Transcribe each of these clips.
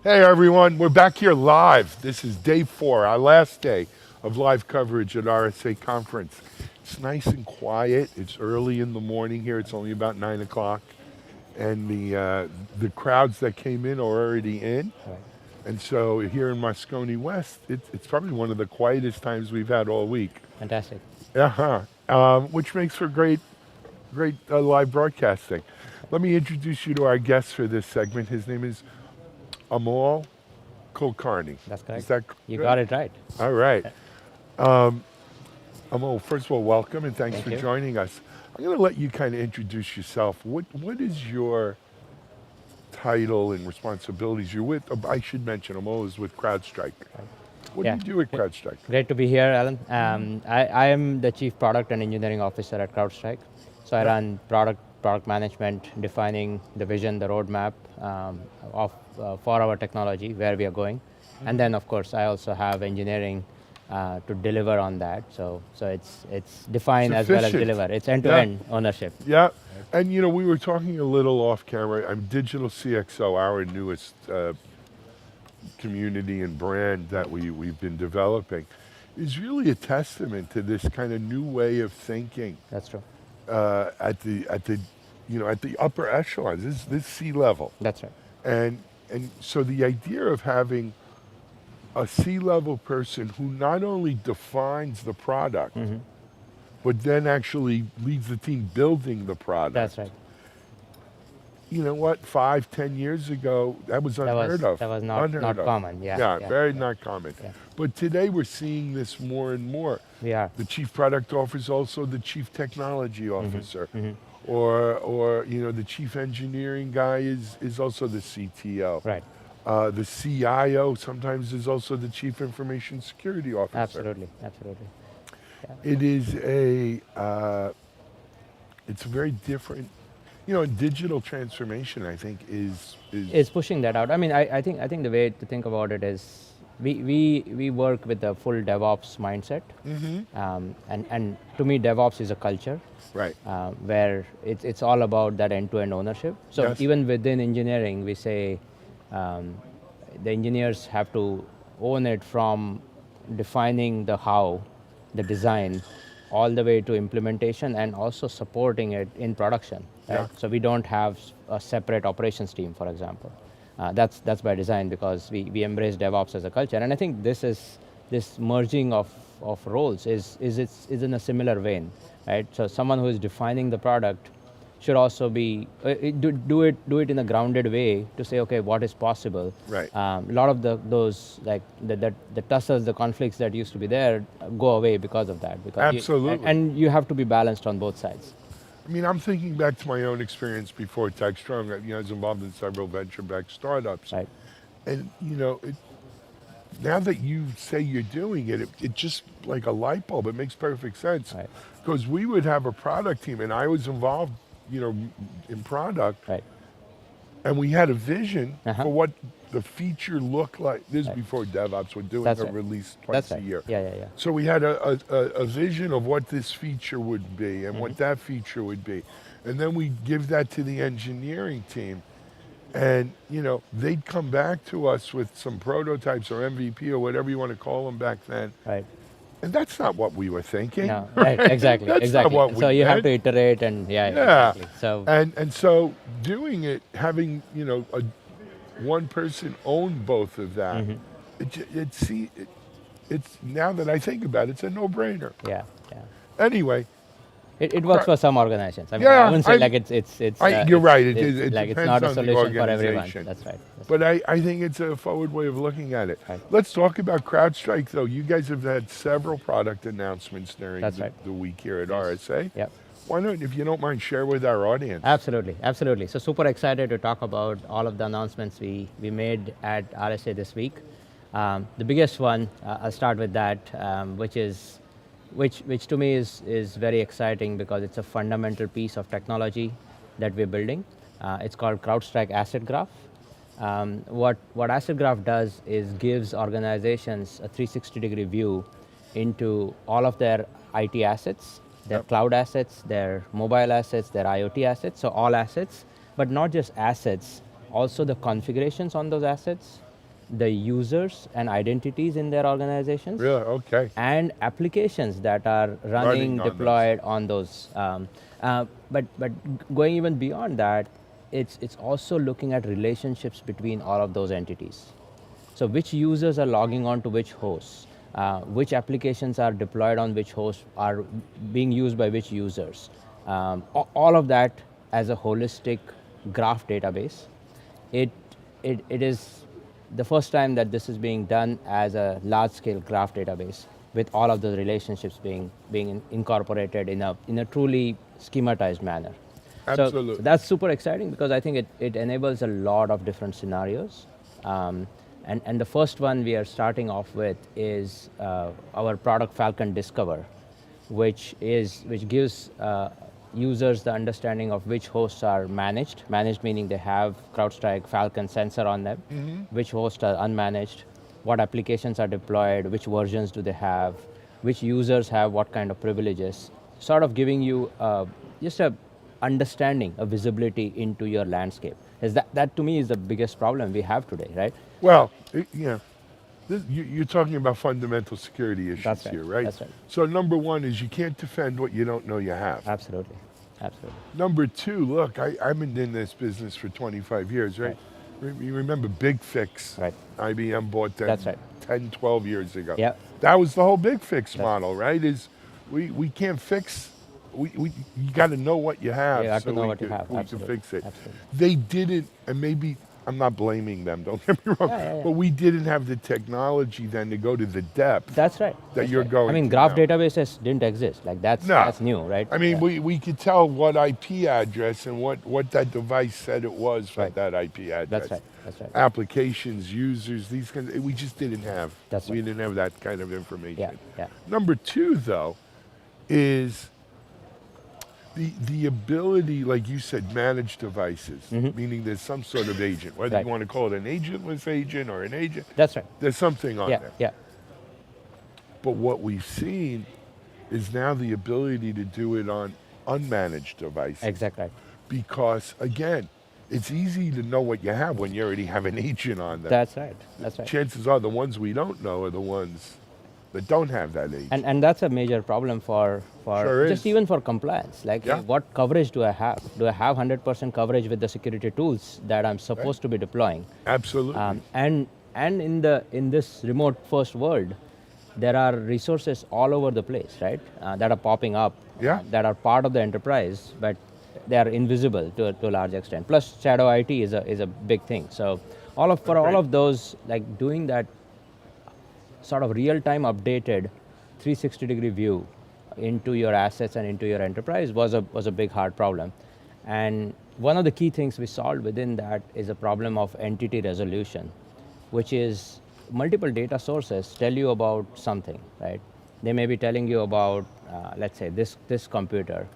Hey everyone, we're back here live. This is day 4, our last day of live coverage at RSA conference. It's nice and quiet. It's early in the morning here. It's only about 9 o'clock, and the crowds that came in are already in. Right. And so here in Moscone West, it's probably one of the quietest times we've had all week. Fantastic. Uh-huh. Which makes for great live broadcasting. That's right. Let me introduce you to our guest for this segment. His name is Amol Kulkarni. That's Is correct. that You good? got it right. All right. Yeah. Amol, first of all, welcome and thanks Thank for you. joining us. I'm going to let you kind of introduce yourself. What is your title and responsibilities? You're with, I should mention, Amol is with CrowdStrike. Right. What do Yeah. you do at Gre- CrowdStrike? Great to be here, Alan. I am the Chief Product and Engineering Officer at CrowdStrike. So I Yeah. run product management, defining the vision, the roadmap for our technology, where we are going. And then, of course, I also have engineering to deliver on that. So it's It's define as well as efficient. deliver. It's Yeah. end-to-end ownership. Yeah. And we were talking a little off camera. I'm Digital CXO, our newest community and brand that we've been developing, is really a testament to this kind of new way of thinking That's true. at the upper echelons, this C level, That's right. and so the idea of having a C level person who not only defines the product, but then actually leads the team building the That's product. right. You know what? 5, 10 years ago, that was That unheard was of. that was not Unheard of. common. Yeah, Yeah, yeah, very yeah, not common. yeah. But today we're seeing this more and more. We are. The chief product officer is also the chief technology officer, or the chief engineering guy is also the CTO. Right. The CIO sometimes is also the chief information security officer. Absolutely. Absolutely. Yeah. It is it's very different. Digital transformation, I think, is It's pushing that out. I think the way to think about it is we work with the full DevOps mindset, and to me DevOps is a culture right. where it's all about that end-to-end ownership. So Yes. even within engineering, we say um, the engineers have to own it from defining the how, the design, all the way to implementation and also supporting it in production. Right? Yeah. So we don't have a separate operations team, for example. That's by design because we embrace DevOps as a culture. And I think this merging of roles is in a similar vein, right? So someone who is defining the product should also be do it in a grounded way to say, okay, what is possible. Right. A lot of those like the tussles, the conflicts that used to be there go away because of that. Because Absolutely. and you have to be balanced on both sides. I mean, I'm thinking back to my own experience before Techstrong. I was involved in several venture-backed startups, Right. and now that you say you're doing it just like a light bulb. It makes perfect sense Right. because we would have a product team, and I was involved, in product, Right. and we had a vision Uh-huh. for what the feature looked like. This is Right. before DevOps. We're doing That's a right. release That's twice a right. year. Yeah, yeah, yeah. So we had a vision of what this feature would be and what that feature would be. And then we give that to the engineering team. And, they'd come back to us with some prototypes or MVP or whatever you want to call them back then. Right. And that's not what we were thinking. No. Right. Exactly. That's Exactly. not what we So you have meant. to iterate and yeah. Yeah. Exactly. So And so doing it, having, one person own both of that, it's now that I think about it, it's a no-brainer. yeah. Yeah. Anyway, It works for some organizations. I mean, Yeah, I wouldn't say like it's you're right. it's like it's Depends not a on the solution for everyone. organization. That's right. But I think it's a forward way of looking at it. Right. Let's talk about CrowdStrike, though. You guys have had several product announcements during That's the, right. the week here at RSA. Yeah. Why not, if you don't mind, share with our audience? Absolutely, absolutely. So super excited to talk about all of the announcements we made at RSA this week. The biggest one, I'll start with that, which to me is very exciting because it's a fundamental piece of technology that we're building. It's called CrowdStrike Asset Graph. What Asset Graph does is gives organizations a 360-degree view into all of their IT assets, their Yep. cloud assets, their mobile assets, their IoT assets, so all assets, but not just assets, also the configurations on those assets, the users and identities in their organizations, Really? Okay. and applications that are running, Running on those. deployed on those. But going even beyond that, it's also looking at relationships between all of those entities. So which users are logging on to which hosts, which applications are deployed on which hosts, are being used by which users. All of that as a holistic graph database. It, it is the first time that this is being done as a large-scale graph database with all of the relationships being incorporated in a truly schematized manner. Absolutely. So that's super exciting because I think it enables a lot of different scenarios. And the first one we are starting off with is our product Falcon Discover, which gives users the understanding of which hosts are managed meaning they have CrowdStrike Falcon sensor on them, which hosts are unmanaged, what applications are deployed, which versions do they have, which users have what kind of privileges, sort of giving you just a understanding, a visibility into your landscape. Is that to me is the biggest problem we have today, right? Well, yeah. You're talking about fundamental security issues That's right. here, right? That's right. So number one is you can't defend what you don't know you have. Absolutely. Absolutely. Number two, look, I've been in this business for 25 years, right? You remember Big Fix? Right. IBM bought them That's right. 10, 12 years ago. Yeah. That was the whole Big Fix model, right? Is we can't fix, you got to know what you have You have so to know we what you can, have. we can Absolutely. fix it. Absolutely. They didn't, and maybe, I'm not blaming them, don't get me wrong, Yeah. but we didn't have the technology then to go to the depth That's right. that That's you're right. going I mean, to graph now. databases didn't exist. Like No. that's new, right? I mean, Yeah. we could tell what IP address and what that device said it was for Right. that IP address. That's right. That's right. Applications, users, these kinds. We just didn't have. That's we right. didn't have that kind of information. Yeah. Yeah. Number two, though, is the ability, like you said, manage devices, meaning there's some sort of agent, whether Right. you want to call it an agentless agent or an agent. That's right. There's something on Yeah. there. Yeah. But what we've seen is now the ability to do it on unmanaged devices. Exactly. Right. Because again, it's easy to know what you have when you already have an agent on them. That's right. That's right. Chances are the ones we don't know are the ones that don't have that agent. And that's a major problem for Sure just is. even for compliance. Like, Yeah. what coverage do I have? Do I have 100% coverage with the security tools that I'm supposed to be deploying? Absolutely. And in this remote first world, there are resources all over the place, right? That are popping up. Yeah. That are part of the enterprise, but they are invisible to a large extent. Plus, shadow IT is a big thing. So all of those, like doing that sort of real-time updated 360-degree view into your assets and into your enterprise was a big hard problem. And one of the key things we solved within that is a problem of entity resolution, which is multiple data sources tell you about something, right? They may be telling you about, let's say, this computer,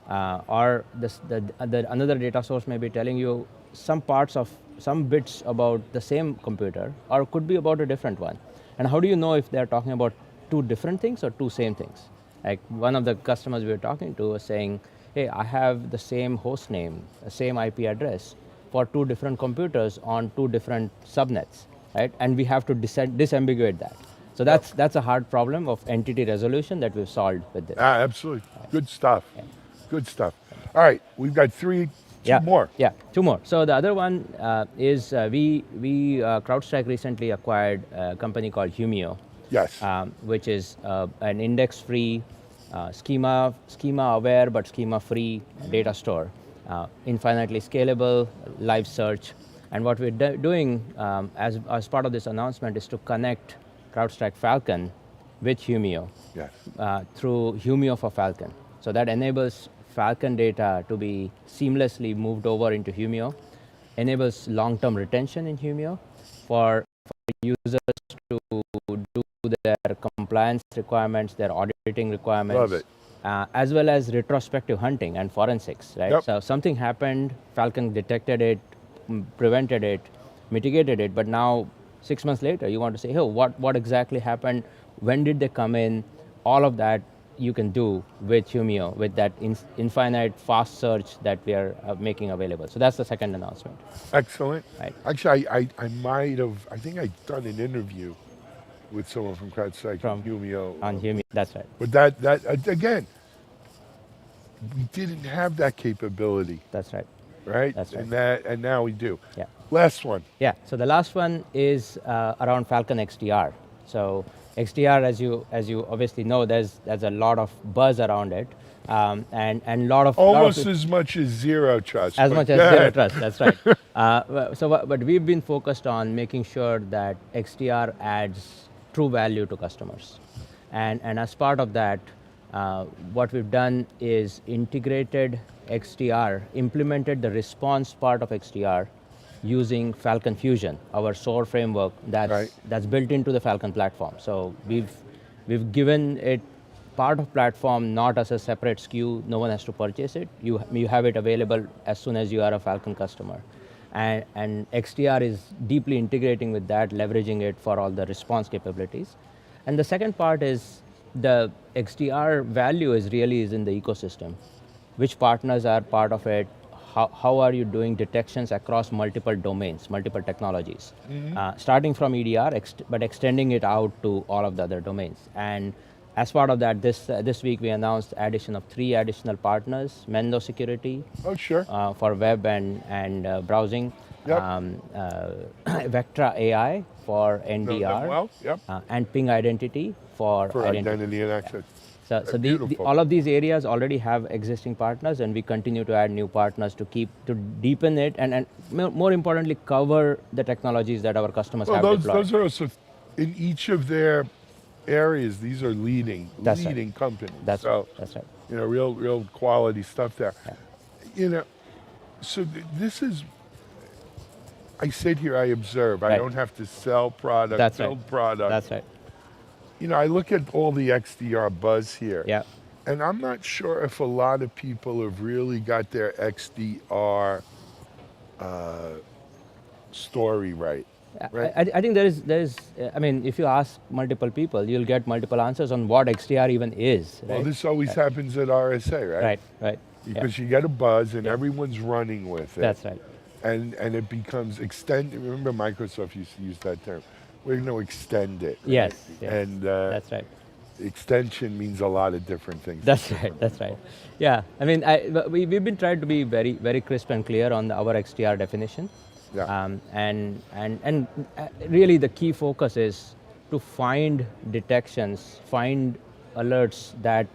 or another data source may be telling you some bits about the same computer, or could be about a different one. And how do you know if they're talking about two different things or two same things? Like one of the customers we were talking to was saying, hey, I have the same host name, the same IP address for two different computers on two different subnets, right? And we have to disambiguate that. So that's a hard problem of entity resolution that we've solved with this. Absolutely. Good stuff. Good stuff. All right, we've got two more. Yeah, two more. So the other one is we CrowdStrike recently acquired a company called Humio. Yes. Which is an index-free, schema-aware but schema-free data store, infinitely scalable, live search. And what we're doing as part of this announcement is to connect CrowdStrike Falcon with Humio Yes. through Humio for Falcon. So that enables Falcon data to be seamlessly moved over into Humio, enables long-term retention in Humio for users to do their compliance requirements, their auditing requirements. Love it. As well as retrospective hunting and forensics, right? Yep. So something happened, Falcon detected it, prevented it, mitigated it, but now 6 months later, you want to say, hey, what exactly happened? When did they come in? All of that you can do with Humio, with that infinite fast search that we are making available. So that's the second announcement, Excellent. right? Actually, I might have, I think I'd done an interview with someone from CrowdStrike and From Humio. on Humio, that's right, But again, we didn't have that capability, that's right, right? that's right. And now we do. Yeah. Last one. Yeah, so the last one is around Falcon XDR. So XDR, as you obviously know, there's a lot of buzz around it, and Almost as much as zero trust. as but much as go zero ahead. trust. That's right. But we've been focused on making sure that XDR adds true value to customers, and as part of that, what we've done is integrated XDR, implemented the response part of XDR using Falcon Fusion, our SOAR framework Right. that's built into the Falcon platform. So we've given it part of platform, not as a separate SKU. No one has to purchase it. You have it available as soon as you are a Falcon customer, and XDR is deeply integrating with that, leveraging it for all the response capabilities. And the second part is the XDR value is in the ecosystem. Which partners are part of it? How are you doing detections across multiple domains, multiple technologies? Starting from EDR, but extending it out to all of the other domains. And as part of that, this week we announced addition of 3 additional partners: Mendo Security Oh, sure. for web and browsing, Yep. Vectra AI for Know them NDR, well. Yep. and Ping Identity for For identity and access. so Beautiful. all of these areas already have existing partners, and we continue to add new partners to deepen it, and more importantly, cover the technologies that our customers Well, have deployed. those are also, in each of their areas, these are leading That's right. companies. That's so, right. That's right. real quality stuff there. Yeah. You know, so this is, I sit here, I observe. I Right. don't have to sell product, That's build right. product. That's right. I look at all the XDR buzz here. Yeah. And I'm not sure if a lot of people have really got their XDR story right. Right? I think there is. I mean, if you ask multiple people, you'll get multiple answers on what XDR even is. Right. Well, this always happens at RSA, right? Right. Right. Because you get a buzz and Yeah. everyone's running with it. That's right. And it becomes remember Microsoft used to use that term. We're going to extend it. Right? Yes. Yes. And That's right. extension means a lot and things. That's right. That's right. Yeah. I mean, we've been trying to be very, very crisp and clear on our XDR definition. Yeah. And really the key focus is to find detections, find alerts that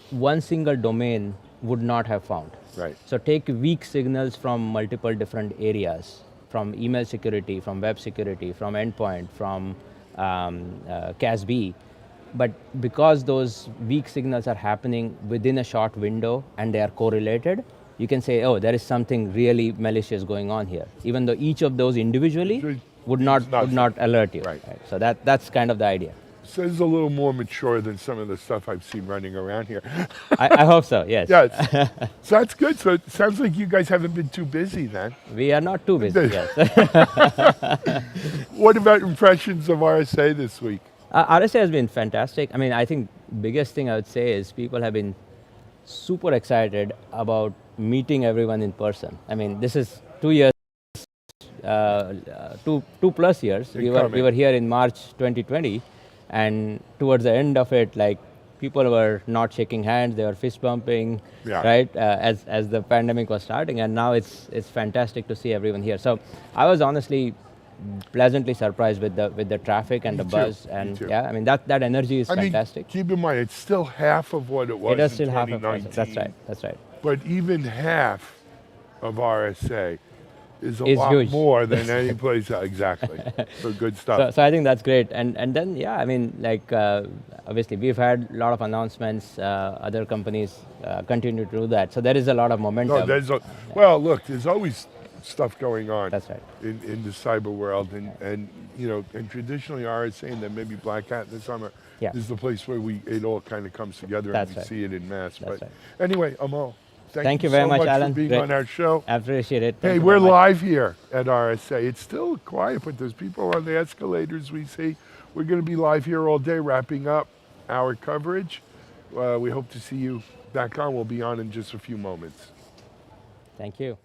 one single domain would not have found. Right. So take weak signals from multiple different areas, from email security, from web security, from endpoint, from CASB. But because those weak signals are happening within a short window and they are correlated, you can say, oh, there is something really malicious going on here, even though each of those individually would not alert you. Right. So that's kind of the idea. So this is a little more mature than some of the stuff I've seen running around here. I hope so. Yes. Yes. So that's good. So it sounds like you guys haven't been too busy then. We are not too busy. Yes. What about impressions of RSA this week? RSA has been fantastic. I mean, I think biggest thing I would say is people have been super excited about meeting everyone in person. I mean, this is 2 years, 2+ years. We were here in March 2020, and towards the end of it, like people were not shaking hands, they were fist bumping, right? As the pandemic was starting, and now it's fantastic to see everyone here. So I was honestly pleasantly surprised with the traffic and the buzz, and yeah, I mean that energy is fantastic. Keep in mind, it's still half of what it was It is in still half 2019. of it. That's right. That's right. But even half of RSA is a lot huge. more than any place. Exactly. So good stuff. So I think that's great. And then, yeah, I mean, like, obviously, we've had a lot of announcements. Other companies continue to do that. So there is a lot of momentum. No, well, look, there's always stuff going on. That's right. In the cyber world. And traditionally RSA and then maybe Black Hat this summer is the place where it all kind of comes together and we see it in mass. That's but right. anyway, Amal, thank you very so much, Alan. for being on our show. I appreciate it. Hey, we're live here at RSA. It's still quiet, but there's people on the escalators we see. We're going to be live here all day wrapping up our coverage. We hope to see you back on. We'll be on in just a few moments. Thank you.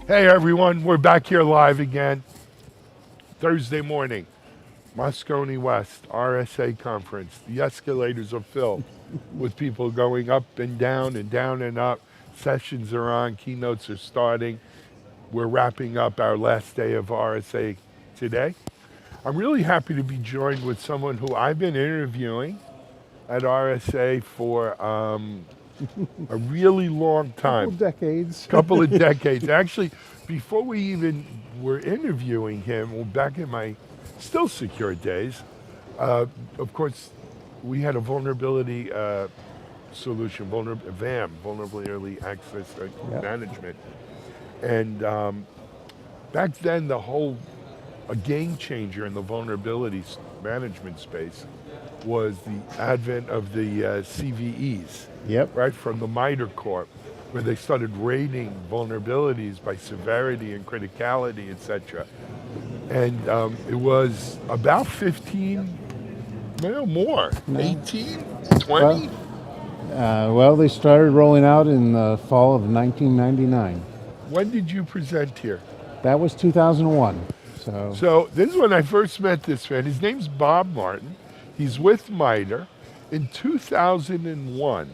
Hey everyone, we're back here live again. Thursday morning, Moscone West, RSA conference. The escalators are filled with people going up and down and up. Sessions are on, keynotes are starting. We're wrapping up our last day of RSA today. I'm really happy to be joined with someone who I've been interviewing at RSA for a really long Couple time. decades. Couple of decades. Actually, before we even were interviewing him, well, back in my still secure days, of course, we had a vulnerability solution, VAM, Vulnerability Access Yep. Management. And back then, a game changer in the vulnerability management space was the advent of the CVEs, Yep. right, from the MITRE Corp, where they started rating vulnerabilities by severity and criticality, etc. And it was about 15, no more, 18, 20? Well, they started rolling out in the fall of 1999. When did you present here? That was 2001. So, So this is when I first met this man. His name's Bob Martin. He's with MITRE. In 2001,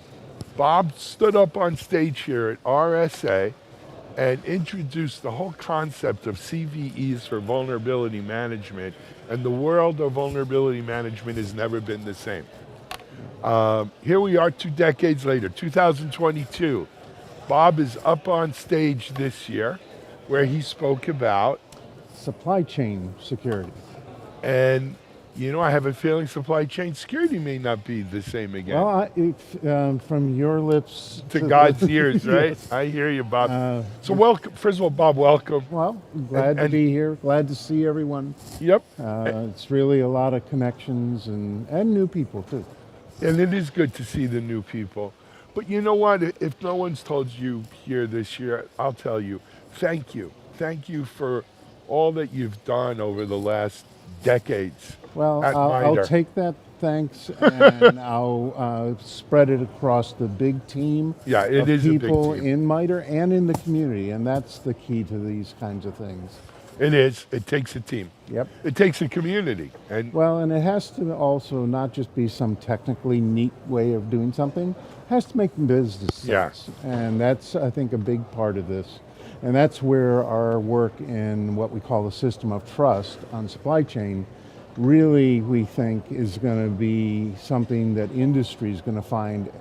Bob stood up on stage here at RSA and introduced the whole concept of CVEs for vulnerability management, and the world of vulnerability management has never been the same. Here we are 2 decades later, 2022. Bob is up on stage this year where he spoke about, supply chain security. and I have a feeling supply chain security may not be the same again. Well, from your lips to God's ears, right? Yes. I hear you, Bob. So welcome, first of all, Bob, welcome. Well, glad to And- be here. Glad to see everyone. Yep. It's really a lot of connections and new people too. And it is good to see the new people. But you know what? If no one's told you here this year, I'll tell you, thank you. Thank you for all that you've done over the last decades Well, at I'll MITRE. take that thanks and I'll spread it across the big team Yeah, it of is a big people team. in MITRE and in the community, and that's the key to these kinds of things. It is. It takes a team. Yep. It takes a community. And Well, and it has to also not just be some technically neat way of doing something. It has to make business sense. Yes. And that's, I think, a big part of this. And that's where our work in what we call the system of trust on supply chain really, we think, is going to be something that industry is going to find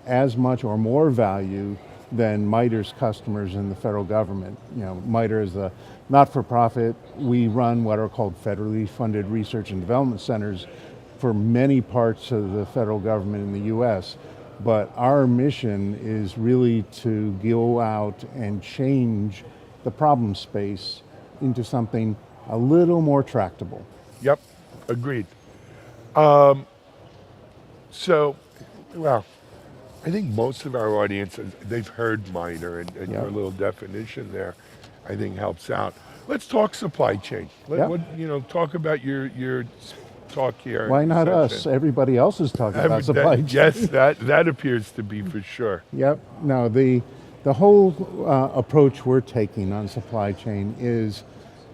as much or more value than MITRE's customers in the federal government. MITRE is a not-for-profit. We run what are called federally funded research and development centers for many parts of the federal government in the US. But our mission is really to go out and change the problem space into something a little more tractable. Yep, agreed. So, well, I think most of our audience, they've heard MITRE, and Yep. your little definition there, I think helps out. Let's talk supply chain. Yep. Talk about your talk here. Why not session. us? Everybody else is talking about supply chain. Yes, that appears to be for sure. Yep. No, the whole approach we're taking on supply chain is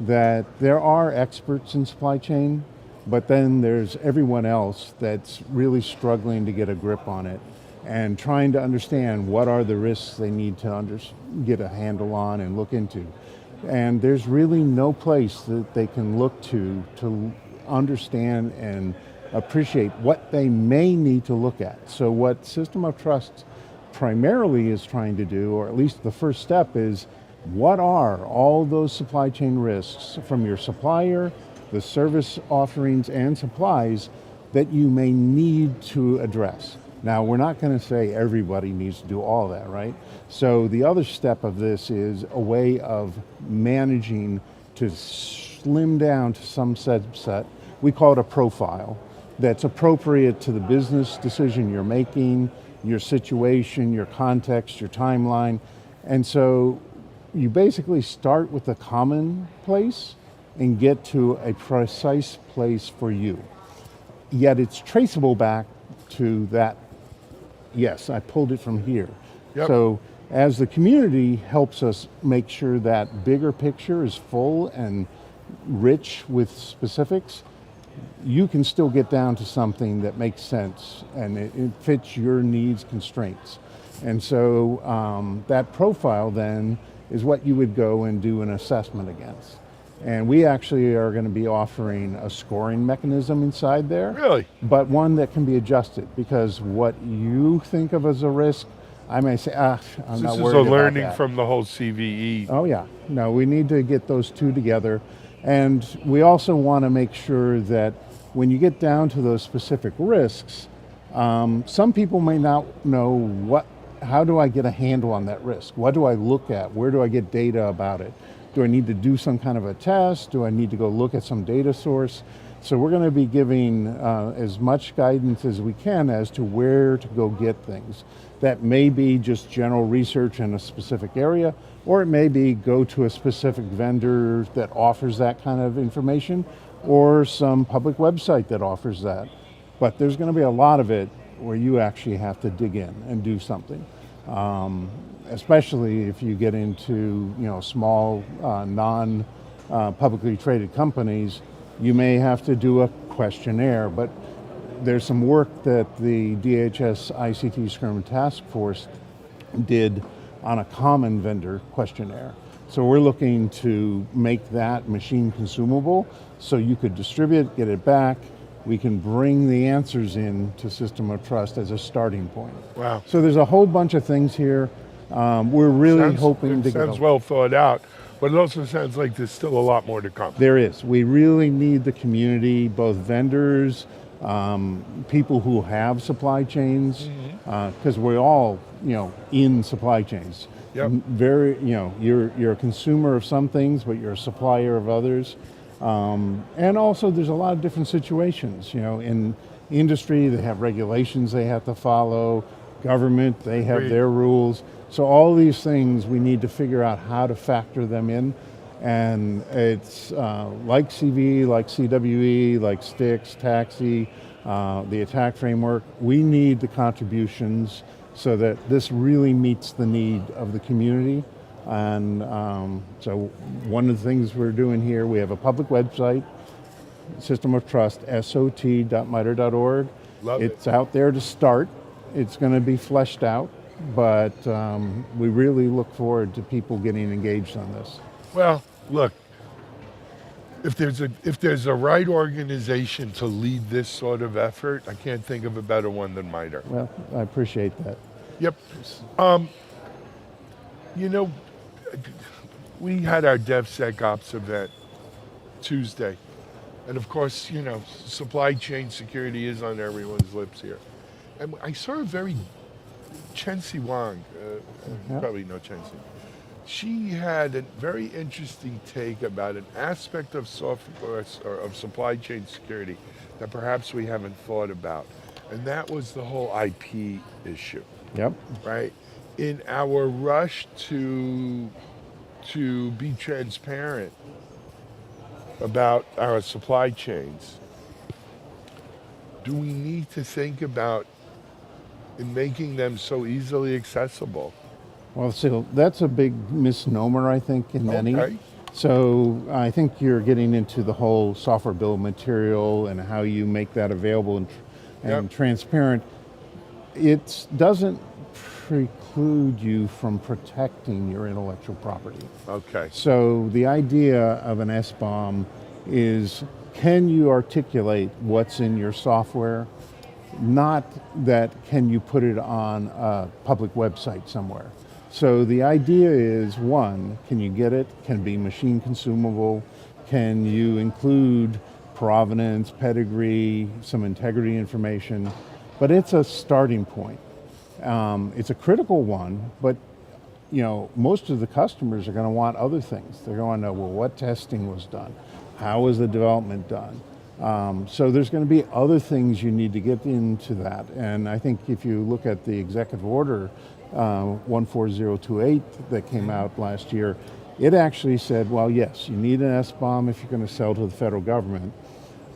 that there are experts in supply chain, but then there's everyone else that's really struggling to get a grip on it and trying to understand what are the risks they need to get a handle on and look into. And there's really no place that they can look to understand and appreciate what they may need to look at. So what System of Trust primarily is trying to do, or at least the first step, is what are all those supply chain risks from your supplier, the service offerings and supplies that you may need to address. Now, we're not going to say everybody needs to do all that, right? So the other step of this is a way of managing to slim down to some subset. We call it a profile that's appropriate to the business decision you're making, your situation, your context, your timeline. And so you basically start with a common place and get to a precise place for you. Yet it's traceable back to that, yes, I pulled it from here. Yep. So as the community helps us make sure that bigger picture is full and rich with specifics, you can still get down to something that makes sense and it fits your needs constraints. And so that profile then is what you would go and do an assessment against. And we actually are going to be offering a scoring mechanism inside there. Really? But one that can be adjusted, because what you think of as a risk, I may say, I'm This not is worried a about learning that. from the whole CVE. Oh yeah, no, we need to get those two together. And we also want to make sure that when you get down to those specific risks, some people may not know how do I get a handle on that risk? What do I look at? Where do I get data about it? Do I need to do some kind of a test? Do I need to go look at some data source? So we're going to be giving as much guidance as we can as to where to go get things. That may be just general research in a specific area, or it may be go to a specific vendor that offers that kind of information, or some public website that offers that. But there's going to be a lot of it where you actually have to dig in and do something. Especially if you get into small, non-publicly traded companies, you may have to do a questionnaire, but there's some work that the DHS ICT Scrum Task Force did on a common vendor questionnaire. So we're looking to make that machine consumable so you could distribute, get it back. We can bring the answers in to System of Trust as a starting point. Wow. So there's a whole bunch of things here. We're really hoping to get. Sounds well thought out, but it also sounds like there's still a lot more to come. There is. We really need the community, both vendors, people who have supply chains, because we're all, in supply chains. Yep. Very, you're a consumer of some things, but you're a supplier of others. And also there's a lot of different situations, in industry, they have regulations they have to follow, government, they have Agreed. their rules. So all these things, we need to figure out how to factor them in. And it's like CV, like CWE, like STIX, TAXI, the attack framework. We need the contributions so that this really meets the need of the community. And so one of the things we're doing here, we have a public website, System of Trust, sot.miter.org. Love it. It's out there to start. It's going to be fleshed out, but we really look forward to people getting engaged on this. Well, look, if there's a right organization to lead this sort of effort, I can't think of a better one than MITRE. Well, I appreciate that. Yep. We had our DevSecOps event Tuesday. And of course, supply chain security is on everyone's lips here. And I saw a very Chensi Wang, Yeah. probably know Chensi. She had a very interesting take about an aspect of software or of supply chain security that perhaps we haven't thought about. And that was the whole IP issue, Yep. right? In our rush to be transparent about our supply chains, do we need to think about in making them so easily accessible? Well, so that's a big misnomer, I think, in many. Okay. So I think you're getting into the whole software bill of material and how you make that available and Yep. transparent. It doesn't preclude you from protecting your intellectual property. Okay. So the idea of an SBOM is, can you articulate what's in your software? Not that can you put it on a public website somewhere. So the idea is, one, can you get it? Can it be machine consumable? Can you include provenance, pedigree, some integrity information? But it's a starting point. It's a critical one, but most of the customers are going to want other things. They're going to know, well, what testing was done? How was the development done? So there's going to be other things you need to get into that. And I think if you look at the executive order 14028 that came out last year, it actually said, well, yes, you need an SBOM if you're going to sell to the federal government.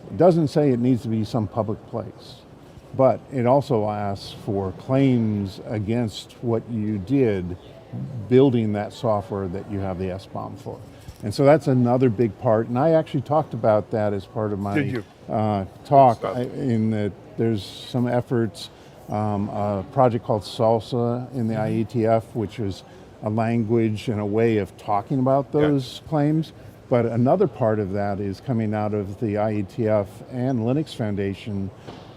It doesn't say it needs to be some public place, but it also asks for claims against what you did building that software that you have the SBOM for. And so that's another big part. And I actually talked about that as part of my Did you? talk. Stuff. In that there's some efforts, a project called Salsa in the IETF, which is a language and a way of talking about those claims. But another part of that is coming out of the IETF and Linux Foundation.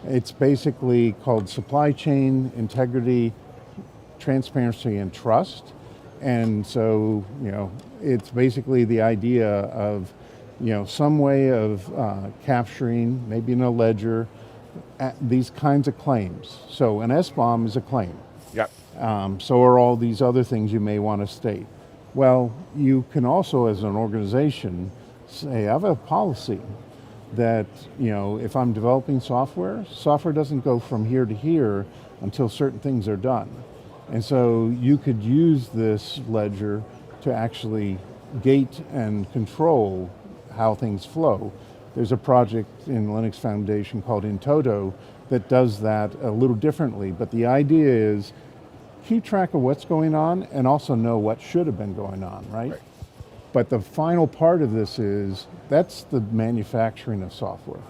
It's basically called Supply Chain Integrity, Transparency, and Trust. And so, it's basically the idea of, some way of capturing, maybe in a ledger, these kinds of claims. So an SBOM is a claim. Yep. So are all these other things you may want to state. Well, you can also, as an organization, say, I have a policy that, if I'm developing software doesn't go from here to here until certain things are done. And so you could use this ledger to actually gate and control how things flow. There's a project in Linux Foundation called In Toto that does that a little differently, but the idea is keep track of what's going on and also know what should have been going on, right? But the final part of this is, that's the manufacturing of software.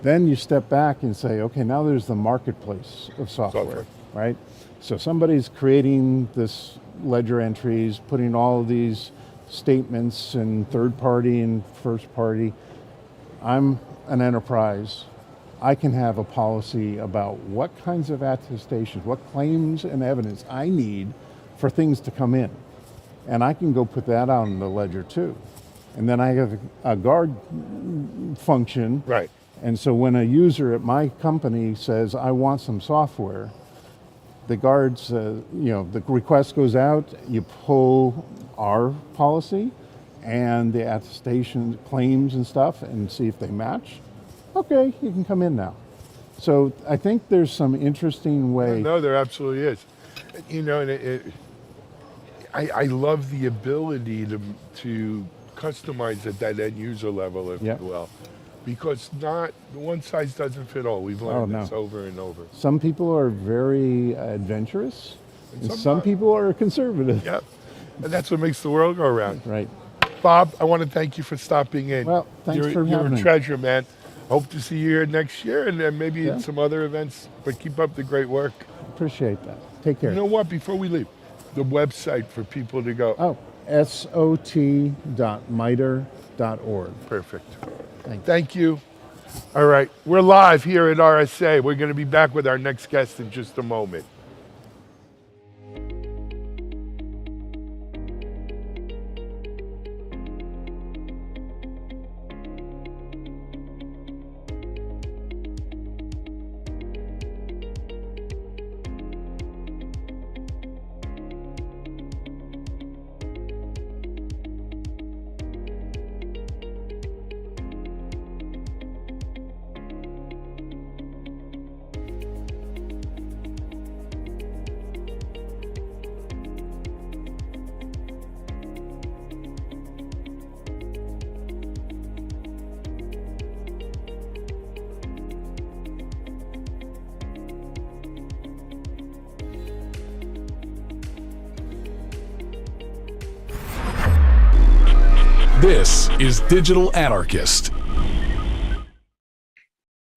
Then you step back and say, okay, now there's the marketplace of software. Right? So somebody's creating this ledger entries, putting all of these statements in third party and first party. I'm an enterprise. I can have a policy about what kinds of attestations, what claims and evidence I need for things to come in. And I can go put that out in the ledger too. And then I have a guard function. Right. And so when a user at my company says, I want some software, the guards, the request goes out, you pull our policy and the attestation claims and stuff and see if they match. Okay, you can come in now. So I think there's some interesting way. No, there absolutely is. And I love the ability to customize at that end user level, if you will. Because not one size doesn't fit all. We've learned this over and over. Some people are very adventurous, and some not. people are conservative. Yep. And that's what makes the world go around. Right. Bob, I want to thank you for stopping in. Well, thanks for having me. You're a treasure, man. Hope to see you here next year and then maybe in some other events, but keep up the great work. Appreciate that. Take care. You know what? Before we leave, the website for people to go. Oh, sot.miter.org. Perfect. Thanks. Thank you. All right. We're live here at RSA. We're going to be back with our next guest in just a moment. This is Digital Anarchist.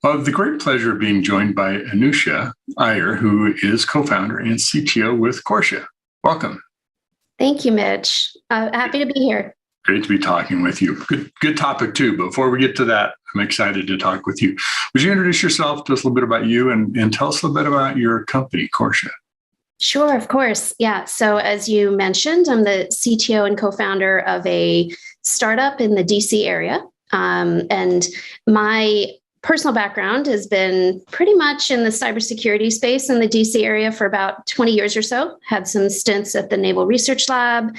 I have the great pleasure of being joined by Anusha Iyer, who is co-founder and CTO with Corsia. Welcome. Thank you, Mitch. Happy to be here. Great to be talking with you. Good topic too. But before we get to that, I'm excited to talk with you. Would you introduce yourself, tell us a little bit about you, and tell us a little bit about your company, Corsia? Sure, of course. Yeah. So as you mentioned, I'm the CTO and co-founder of a startup in the DC area. And my personal background has been pretty much in the cybersecurity space in the DC area for about 20 years or so. Had some stints at the Naval Research Lab,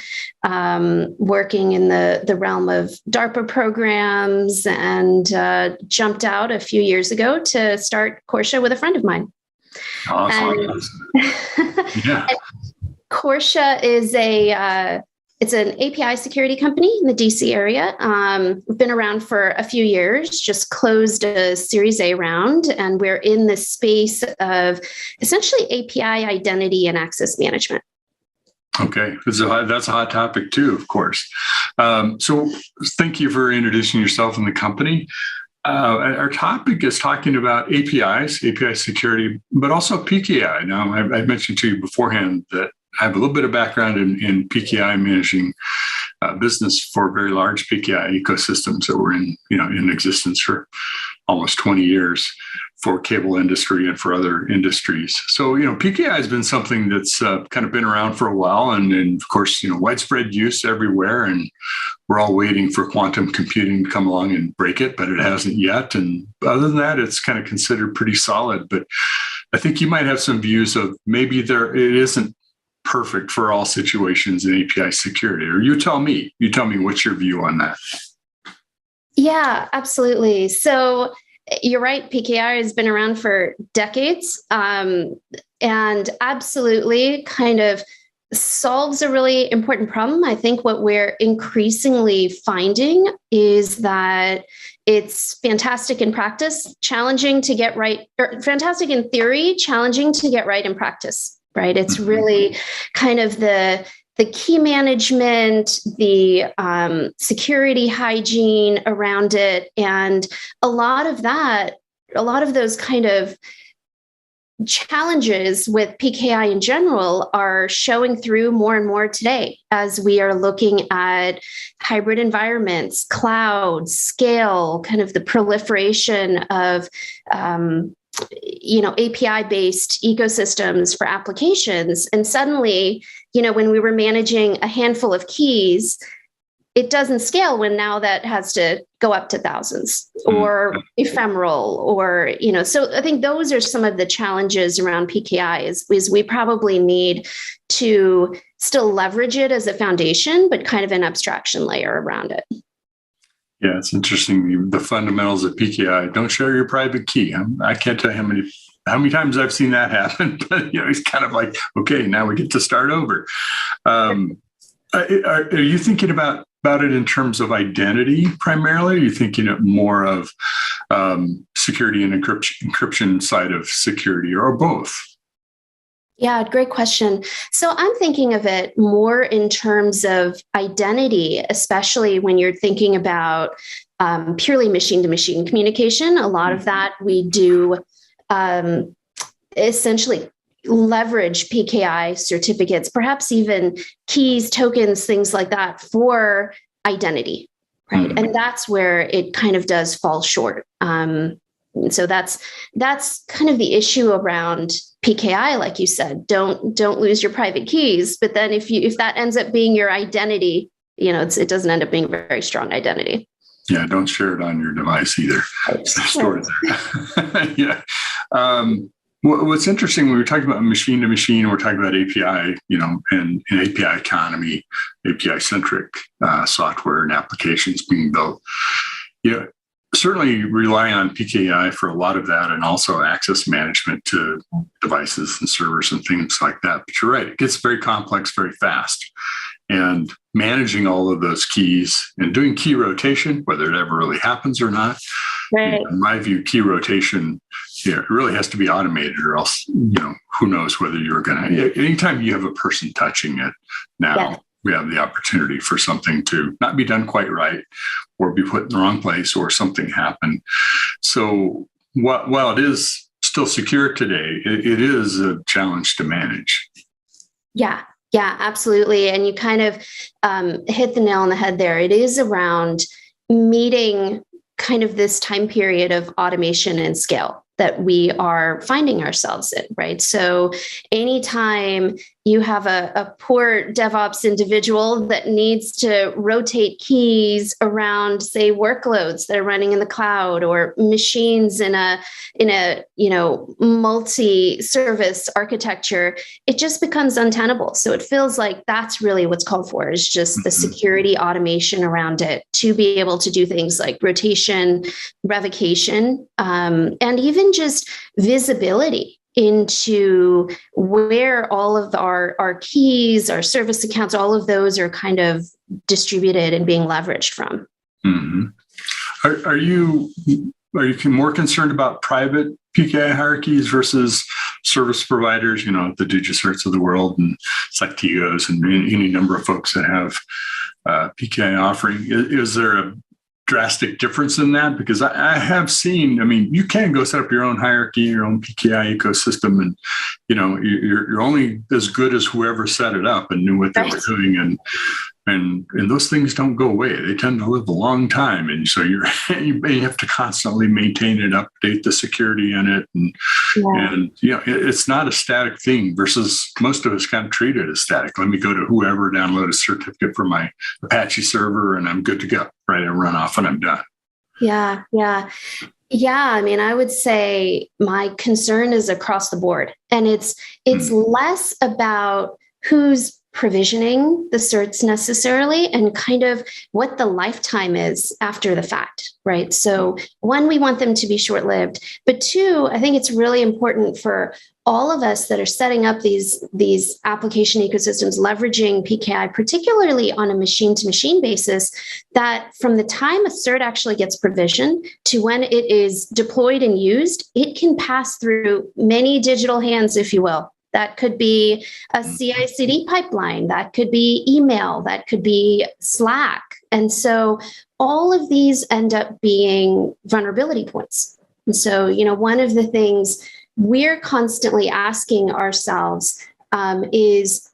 working in the realm of DARPA programs, and jumped out a few years ago to start Corsia with a friend of mine. Awesome. Yeah. Corsia is it's an API security company in the DC area. We've been around for a few years, just closed a Series A round, and we're in the space of essentially API identity and access management. Okay, that's a hot topic too, of course. So thank you for introducing yourself and the company. Our topic is talking about APIs, API security, but also PKI. Now, I mentioned to you beforehand that I have a little bit of background in PKI, managing business for very large PKI ecosystems that were in existence for almost 20 years for cable industry and for other industries. So, PKI has been something that's kind of been around for a while, and of course, widespread use everywhere. And we're all waiting for quantum computing to come along and break it, but it hasn't yet. And other than that, it's kind of considered pretty solid. But I think you might have some views of maybe it isn't perfect for all situations in API security. Or you tell me what's your view on that? Yeah, absolutely. So you're right. PKI has been around for decades, and absolutely kind of solves a really important problem. I think what we're increasingly finding is that it's fantastic in practice, challenging to get right, or fantastic in theory, challenging to get right in practice, right? It's really kind of the key management, the security hygiene around it. And a lot of those kind of challenges with PKI in general are showing through more and more today as we are looking at hybrid environments, cloud, scale, kind of the proliferation of API-based ecosystems for applications. And suddenly, when we were managing a handful of keys, it doesn't scale when now that has to go up to thousands or ephemeral or, so I think those are some of the challenges around PKI is we probably need to still leverage it as a foundation, but kind of an abstraction layer around it. Yeah, it's interesting. The fundamentals of PKI, don't share your private key. I can't tell you how many times I've seen that happen, but it's kind of like, okay, now we get to start over. Are you thinking about it in terms of identity primarily? Or are you thinking it more of security and encryption side of security, or both? Yeah, great question. So I'm thinking of it more in terms of identity, especially when you're thinking about purely machine-to-machine communication. A lot of that we do essentially leverage PKI certificates, perhaps even keys, tokens, things like that for identity, right? And that's where it kind of does fall short. So that's kind of the issue around PKI, like you said. Don't lose your private keys. But then if that ends up being your identity, it doesn't end up being a very strong identity. Yeah, don't share it on your device either. Store it there. Yeah. What's interesting when we're talking about machine to machine, we're talking about API, and API economy, API centric software and applications being built. Certainly rely on PKI for a lot of that, and also access management to devices and servers and things like that. But you're right, it gets very complex very fast. And managing all of those keys and doing key rotation, whether it ever really happens or not, right. In my view, key rotation, it really has to be automated, or else, who knows whether you're going to, anytime you have a person touching it now, yeah. We have the opportunity for something to not be done quite right, or be put in the wrong place, or something happen. So while it is still secure today, it is a challenge to manage. Yeah, absolutely. And you kind of hit the nail on the head there. It is around meeting kind of this time period of automation and scale that we are finding ourselves in, right? So anytime you have a poor DevOps individual that needs to rotate keys around, say, workloads that are running in the cloud, or machines in a multi-service architecture, it just becomes untenable. So it feels like that's really what's called for, is just the security automation around it to be able to do things like rotation, revocation, and even just visibility into where all of our keys, our service accounts, all of those are kind of distributed and being leveraged from. Mm-hmm. Are you are you more concerned about private PKI hierarchies versus service providers, the DigiCerts of the world and Sectigos and any number of folks that have PKI offering? Is there a drastic difference in that? Because I have seen, you can go set up your own hierarchy, your own PKI ecosystem, and you're only as good as whoever set it up and knew what they were doing, and those things don't go away. They tend to live a long time, and so you have to constantly maintain it, update the security in it, and it's not a static thing. Versus most of us kind of treat it as static. Let me go to whoever, download a certificate for my Apache server, and I'm good to go. Right, I run off and I'm done. Yeah. I would say my concern is across the board, and it's less about who's provisioning the certs necessarily and kind of what the lifetime is after the fact, right? So one, we want them to be short-lived, but two, I think it's really important for all of us that are setting up these application ecosystems, leveraging PKI, particularly on a machine-to-machine basis, that from the time a cert actually gets provisioned to when it is deployed and used, it can pass through many digital hands, if you will. That could be a CI/CD pipeline, that could be email, that could be Slack. And so all of these end up being vulnerability points. And so, one of the things we're constantly asking ourselves is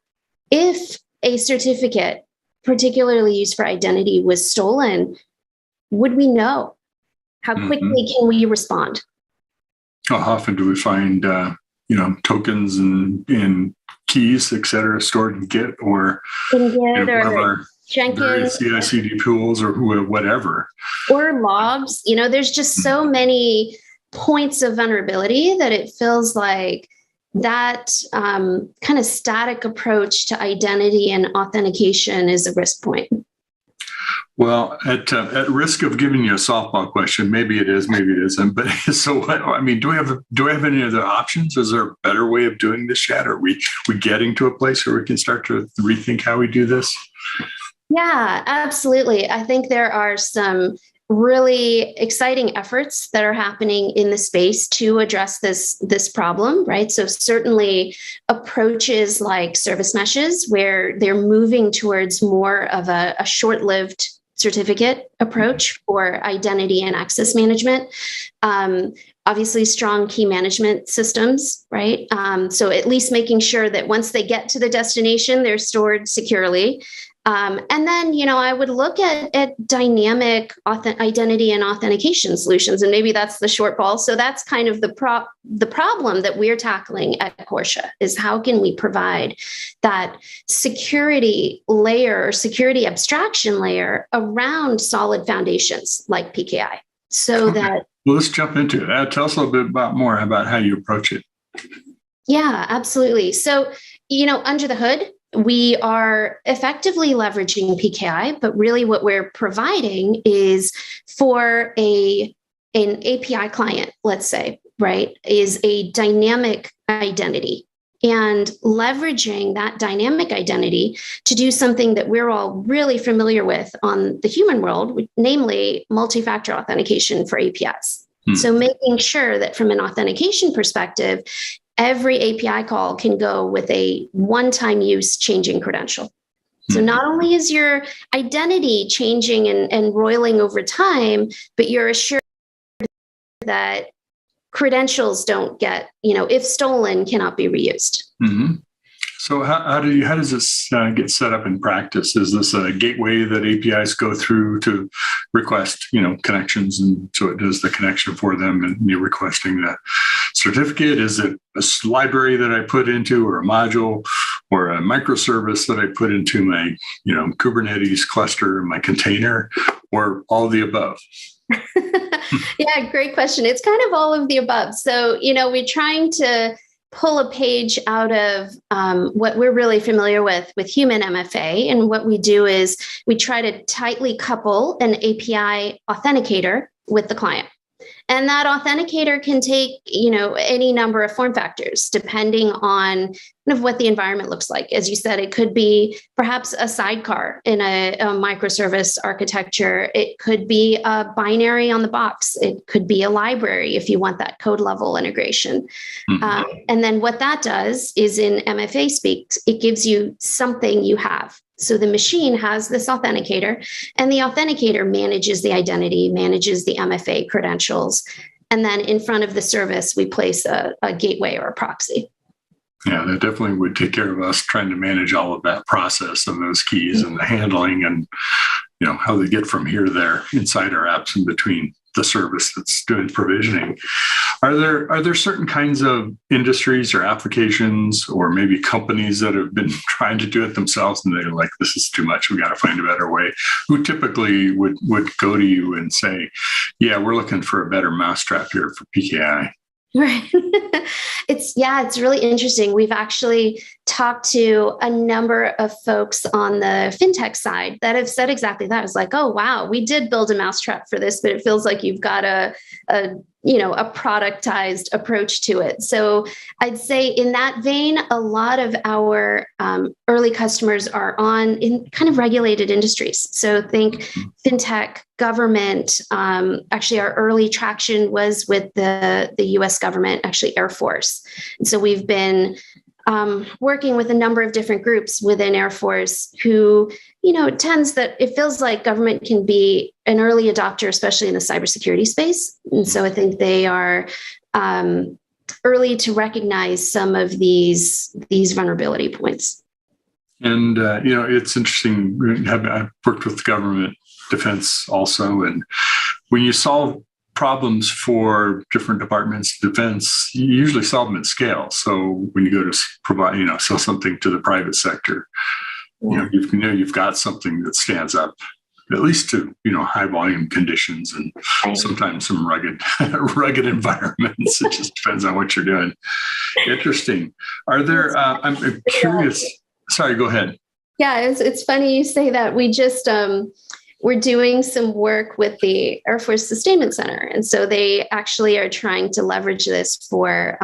if a certificate, particularly used for identity, was stolen, would we know? How quickly can we respond? How often do we find tokens and keys, et cetera, stored in Git or one of our various CI/CD tools or whatever, or logs? There's just so many points of vulnerability that it feels like that kind of static approach to identity and authentication is a risk point. Well, at risk of giving you a softball question, maybe it is, maybe it isn't. But so, do we have any other options? Is there a better way of doing this yet? Are we getting to a place where we can start to rethink how we do this? Yeah, absolutely. I think there are some really exciting efforts that are happening in the space to address this problem, right? So certainly approaches like service meshes, where they're moving towards more of a short-lived certificate approach for identity and access management. Obviously, strong key management systems, right? So at least making sure that once they get to the destination, they're stored securely. And then, I would look at dynamic identity and authentication solutions, and maybe that's the short ball. So that's kind of the problem that we're tackling at Porsche, is how can we provide that security layer or security abstraction layer around solid foundations like PKI, so that. Well, let's jump into it. Tell us a little bit more about how you approach it. Yeah, absolutely. So, under the hood, we are effectively leveraging PKI, but really what we're providing is for an API client, let's say, right, is a dynamic identity, and leveraging that dynamic identity to do something that we're all really familiar with on the human world, namely multi-factor authentication for APIs. So making sure that from an authentication perspective, every API call can go with a one-time use changing credential. So not only is your identity changing and roiling over time, but you're assured that credentials don't get, if stolen, cannot be reused. Mm-hmm. So how does this get set up in practice? Is this a gateway that APIs go through to request, connections, and so it does the connection for them, and you're requesting the certificate? Is it a library that I put into, or a module, or a microservice that I put into my, Kubernetes cluster, my container, or all of the above? Yeah, great question. It's kind of all of the above. So, we're trying to pull a page out of what we're really familiar with human MFA. And what we do is we try to tightly couple an API authenticator with the client. And that authenticator can take, any number of form factors, depending on of what the environment looks like. As you said, it could be perhaps a sidecar in a microservice architecture. It could be a binary on the box. It could be a library if you want that code level integration. And then what that does is, in MFA speak, it gives you something you have. So the machine has this authenticator, and the authenticator manages the identity, manages the MFA credentials. And then in front of the service, we place a gateway or a proxy. Yeah, that definitely would take care of us trying to manage all of that process and those keys and the handling and, how they get from here to there inside our apps in between the service that's doing provisioning. Are there certain kinds of industries or applications or maybe companies that have been trying to do it themselves and they're like, this is too much, we got to find a better way? Who typically would go to you and say, yeah, we're looking for a better mousetrap here for PKI? Right. It's really interesting. We've actually talked to a number of folks on the fintech side that have said exactly that. It's like, oh, wow, we did build a mousetrap for this, but it feels like you've got a productized approach to it. So I'd say in that vein, a lot of our early customers are in kind of regulated industries. So think fintech, government. Actually, our early traction was with the US government, actually Air Force. And so we've been working with a number of different groups within Air Force who, it feels like government can be an early adopter, especially in the cybersecurity space. And so I think they are early to recognize some of these vulnerability points. And, it's interesting. I've worked with government defense also. And when you solve problems for different departments of defense, you usually solve them at scale. So when you go to provide, sell something to the private sector, you've got something that stands up at least to high volume conditions and sometimes some rugged environments. It just depends on what you're doing. Interesting. Are there? I'm curious. Sorry, go ahead. Yeah, it's funny you say that. We just we're doing some work with the Air Force Sustainment Center. And so they actually are trying to leverage this for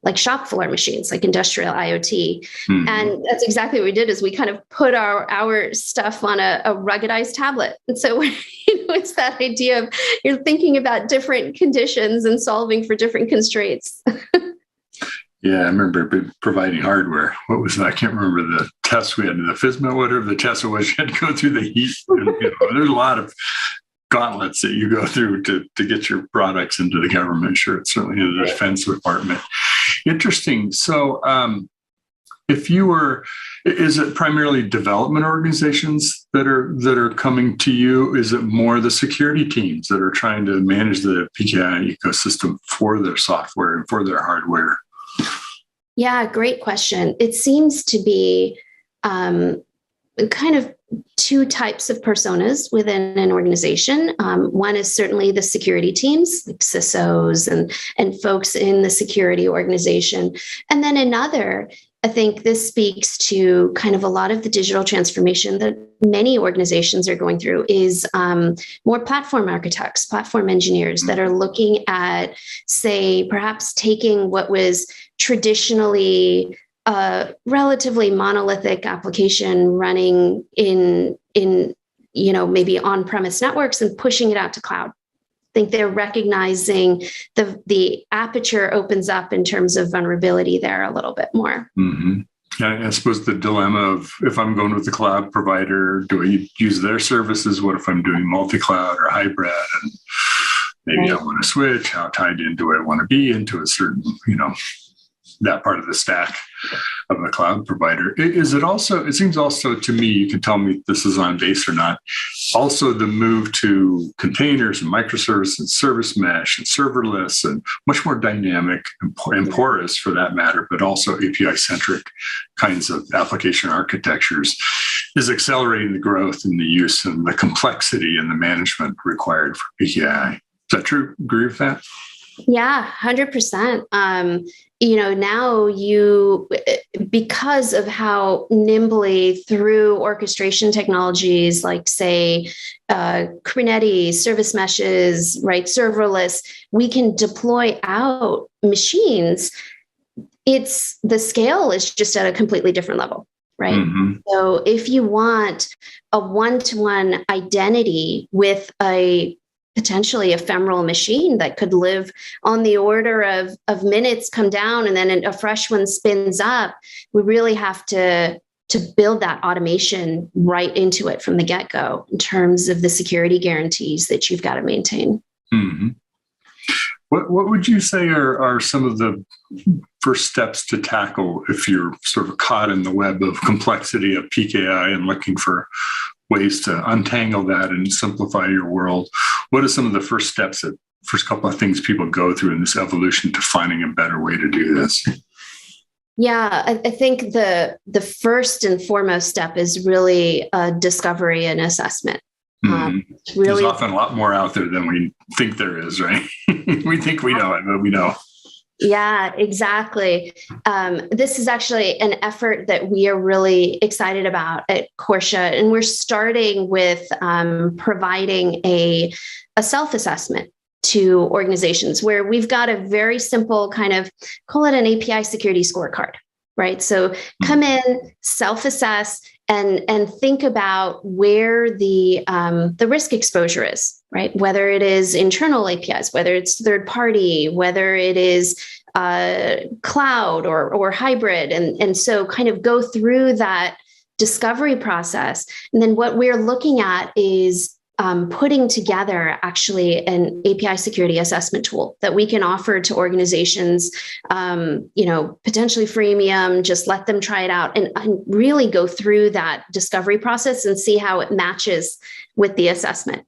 like shop floor machines, like industrial IoT. Mm-hmm. And that's exactly what we did, is we kind of put our stuff on a ruggedized tablet. And so it's that idea of you're thinking about different conditions and solving for different constraints. Yeah, I remember providing hardware. What was that? I can't remember the tests we had. The FISMA, whatever the test was, you had to go through the heat. And, there's a lot of gauntlets that you go through to get your products into the government. Sure, it's certainly in the Defense Department. Interesting. So is it primarily development organizations that are coming to you? Is it more the security teams that are trying to manage the PKI ecosystem for their software and for their hardware? Yeah, great question. It seems to be kind of two types of personas within an organization. One is certainly the security teams, like CISOs and folks in the security organization. And then another, I think this speaks to kind of a lot of the digital transformation that many organizations are going through, is more platform architects, platform engineers that are looking at, say, perhaps taking what was traditionally a relatively monolithic application running in maybe on-premise networks and pushing it out to cloud. I think they're recognizing the aperture opens up in terms of vulnerability there a little bit more. Mm-hmm. I suppose the dilemma of, if I'm going with the cloud provider, do I use their services? What if I'm doing multi-cloud or hybrid? And maybe I want to switch. How tied in do I want to be into a certain, that part of the stack of the cloud provider? Is it also, it seems also to me, you can tell me if this is on base or not, also the move to containers and microservices and service mesh and serverless and much more dynamic and porous for that matter, but also API-centric kinds of application architectures is accelerating the growth and the use and the complexity and the management required for PKI. Is that true? Agree with that? Yeah, 100%. Now because of how nimbly through orchestration technologies like, say, Kubernetes, service meshes, right, serverless, we can deploy out machines. it's the scale is just at a completely different level, right? Mm-hmm. So if you want a one-to-one identity with a potentially ephemeral machine that could live on the order of minutes, come down, and then a fresh one spins up, we really have to build that automation right into it from the get-go in terms of the security guarantees that you've got to maintain. Mm-hmm. What would you say are some of the first steps to tackle if you're sort of caught in the web of complexity of PKI and looking for ways to untangle that and simplify your world? What are some of the first steps, first couple of things people go through in this evolution to finding a better way to do this? Yeah, I think the first and foremost step is really discovery and assessment. Really, there's often a lot more out there than we think there is, right? We think we know it, but we know. Yeah, exactly. This is actually an effort that we are really excited about at Corsha, and we're starting with providing a self-assessment to organizations where we've got a very simple kind of, call it an API security scorecard, right? So come in, self-assess, and think about where the risk exposure is, right? Whether it is internal APIs, whether it's third party, whether it is cloud or hybrid, and so kind of go through that discovery process. And then what we're looking at is putting together actually an API security assessment tool that we can offer to organizations, potentially freemium, just let them try it out and really go through that discovery process and see how it matches with the assessment,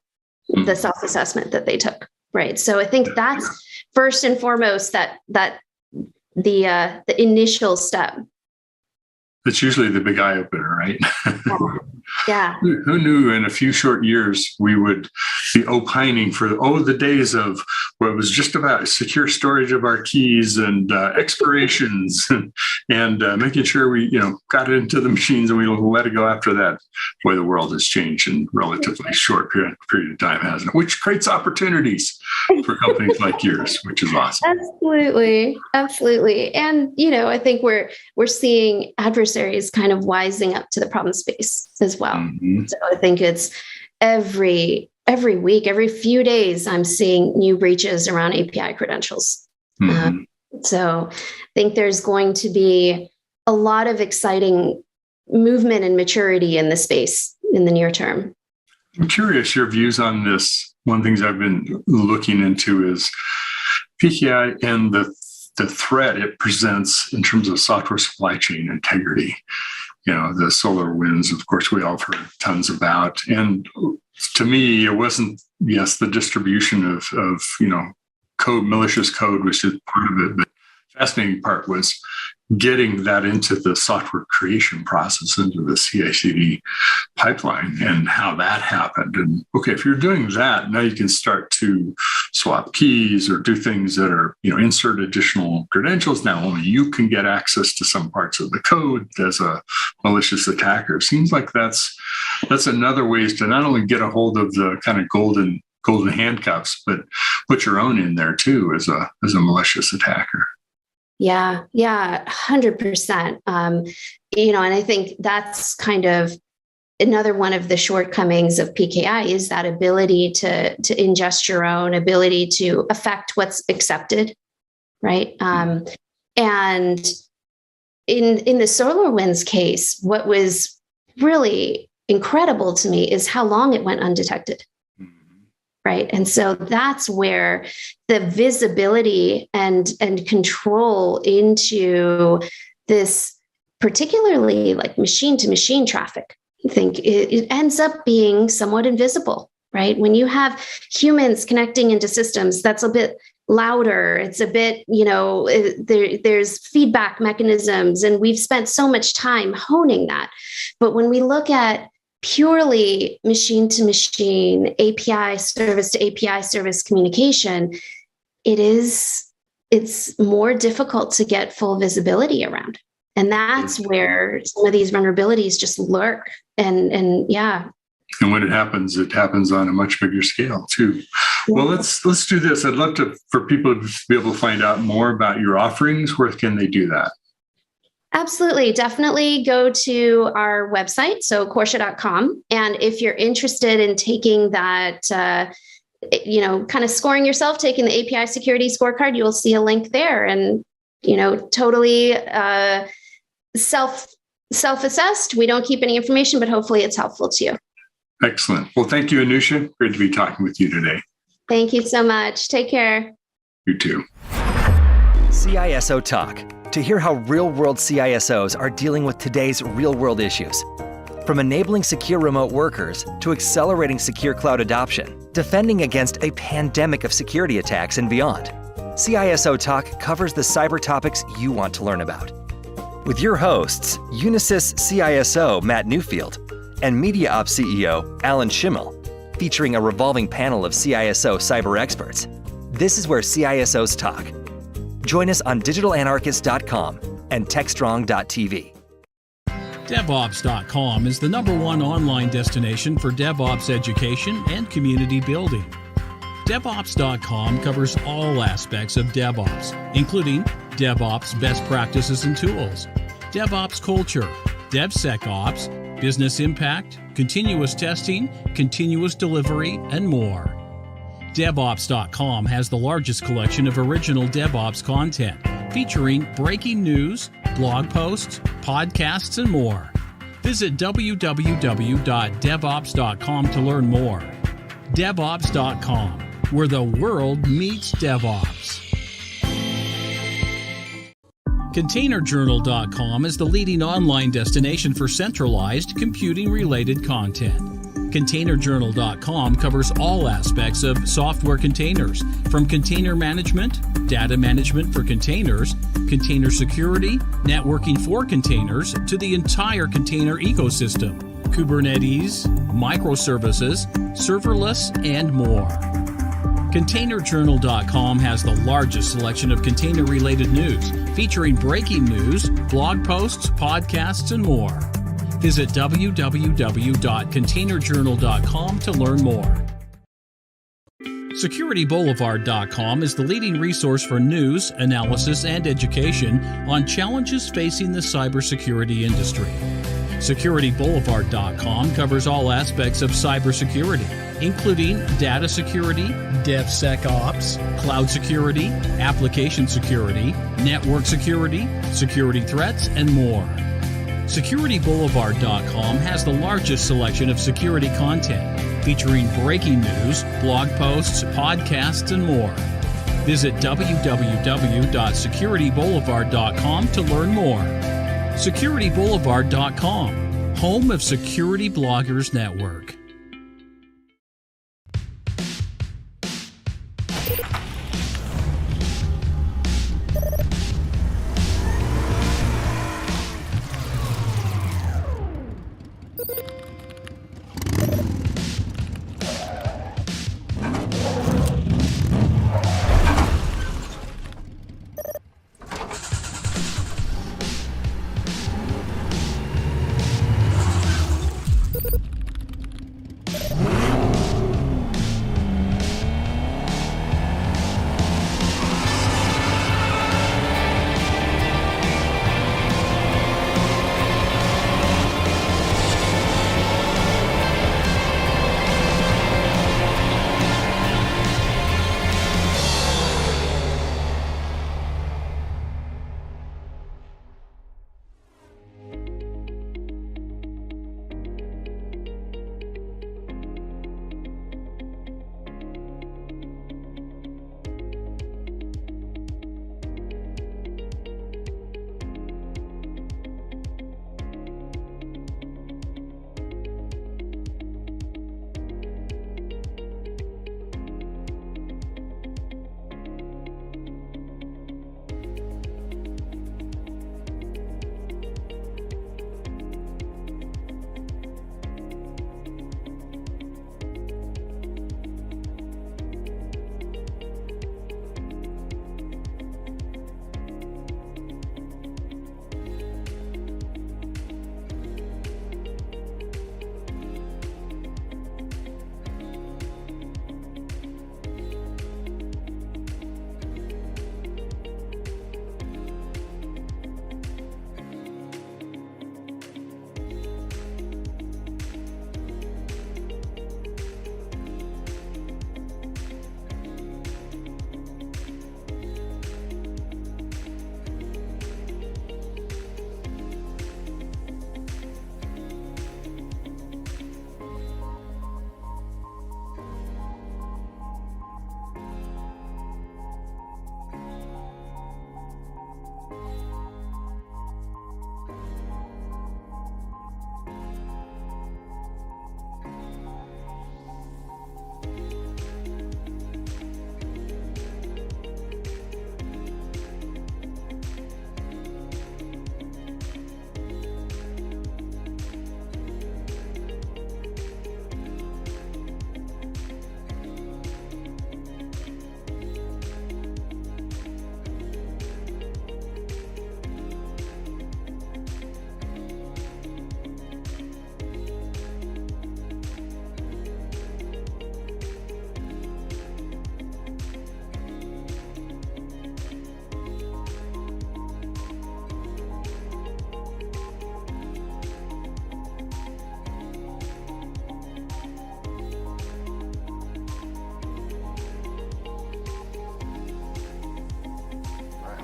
the self-assessment that they took. Right. So I think that's first and foremost that the initial step. That's usually the big eye opener, right? Yeah. Who knew in a few short years we would be opining for the days of where it was just about secure storage of our keys and expirations and making sure we got it into the machines and we let it go after that. Boy, the world has changed in relatively short period of time, hasn't it? Which creates opportunities for companies like yours, which is awesome. Absolutely. And I think we're seeing adversaries kind of wising up to the problem space as well. Mm-hmm. So I think it's every week, every few days, I'm seeing new breaches around API credentials. Mm-hmm. So I think there's going to be a lot of exciting movement and maturity in the space in the near term. I'm curious your views on this. One of the things I've been looking into is PKI and the threat it presents in terms of software supply chain integrity. The SolarWinds, of course, we all have heard tons about. And to me, it wasn't, the distribution of code, malicious code was just part of it. But the fascinating part was getting that into the software creation process, into the CI/CD pipeline, and how that happened. And okay, if you're doing that, now you can start to swap keys or do things that are, insert additional credentials. Now only you can get access to some parts of the code as a malicious attacker. Seems like that's another ways to not only get a hold of the kind of golden handcuffs, but put your own in there too as a malicious attacker. Yeah, 100%. And I think that's kind of another one of the shortcomings of PKI is that ability to ingest your own, ability to affect what's accepted, right? And in the SolarWinds case, what was really incredible to me is how long it went undetected. Right. And so that's where the visibility and control into this, particularly like machine to machine traffic, I think it ends up being somewhat invisible. Right. When you have humans connecting into systems, that's a bit louder. It's a bit, there's feedback mechanisms, and we've spent so much time honing that. But when we look at purely machine to machine, API service to API service communication, it's more difficult to get full visibility around. And that's where some of these vulnerabilities just lurk. And yeah. And when it happens on a much bigger scale too. Well, let's do this. I'd love for people to be able to find out more about your offerings. Where can they do that? Absolutely. Definitely go to our website, so Corsha.com. And if you're interested in taking that, kind of scoring yourself, taking the API security scorecard, you'll see a link there, and, totally self-assessed. We don't keep any information, but hopefully it's helpful to you. Excellent. Well, thank you, Anusha. Great to be talking with you today. Thank you so much. Take care. You too. CISO Talk, to hear how real-world CISOs are dealing with today's real-world issues. From enabling secure remote workers to accelerating secure cloud adoption, defending against a pandemic of security attacks and beyond. CISO Talk covers the cyber topics you want to learn about. With your hosts, Unisys CISO Matt Newfield and Media Ops CEO Alan Schimmel, featuring a revolving panel of CISO cyber experts. This is where CISOs talk. Join us on digitalanarchist.com and techstrong.tv. DevOps.com is the #1 online destination for DevOps education and community building. DevOps.com covers all aspects of DevOps, including DevOps best practices and tools, DevOps culture, DevSecOps, business impact, continuous testing, continuous delivery, and more. DevOps.com has the largest collection of original DevOps content, featuring breaking news, blog posts, podcasts, and more. Visit www.devops.com to learn more. DevOps.com, where the world meets DevOps. ContainerJournal.com is the leading online destination for centralized computing-related content. ContainerJournal.com covers all aspects of software containers, from container management, data management for containers, container security, networking for containers, to the entire container ecosystem, Kubernetes, microservices, serverless, and more. ContainerJournal.com has the largest selection of container-related news, featuring breaking news, blog posts, podcasts, and more. Visit www.containerjournal.com to learn more. SecurityBoulevard.com is the leading resource for news, analysis, and education on challenges facing the cybersecurity industry. SecurityBoulevard.com covers all aspects of cybersecurity, including data security, DevSecOps, cloud security, application security, network security, security threats, and more. SecurityBoulevard.com has the largest selection of security content, featuring breaking news, blog posts, podcasts, and more. Visit www.securityboulevard.com to learn more. SecurityBoulevard.com, home of Security Bloggers Network.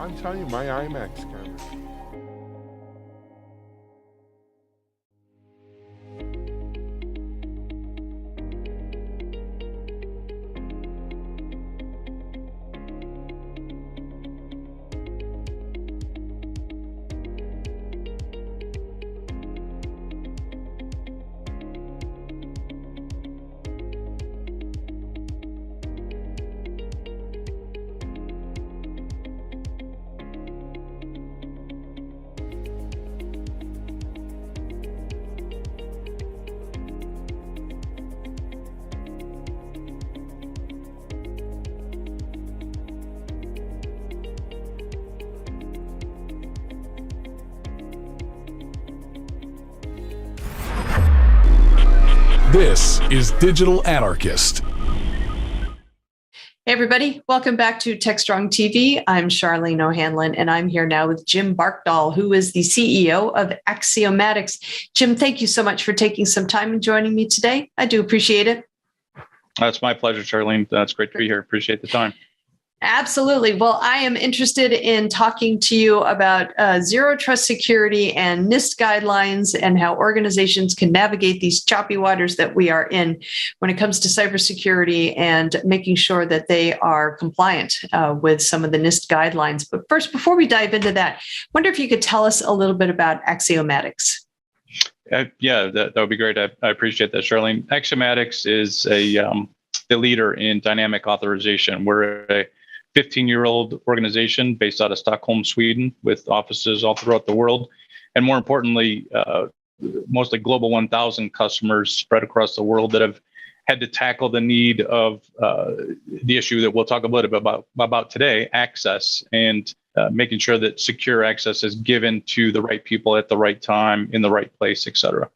I'm telling you, my IMAX camera. This is Digital Anarchist. Hey everybody, welcome back to Techstrong TV. I'm Charlene O'Hanlon, and I'm here now with Jim Barkdahl, who is the CEO of Axiomatics. Jim, thank you so much for taking some time and joining me today. I do appreciate it. It's my pleasure, Charlene. That's great to be here. Appreciate the time. Absolutely. Well, I am interested in talking to you about zero trust security and NIST guidelines and how organizations can navigate these choppy waters that we are in when it comes to cybersecurity and making sure that they are compliant with some of the NIST guidelines. But first, before we dive into that, I wonder if you could tell us a little bit about Axiomatics. Yeah, that would be great. I appreciate that, Charlene. Axiomatics is the leader in dynamic authorization. We're a 15-year-old organization based out of Stockholm, Sweden, with offices all throughout the world. And more importantly, mostly Global 1000 customers spread across the world that have had to tackle the need of the issue that we'll talk a little bit about today, access, and making sure that secure access is given to the right people at the right time, in the right place, et cetera.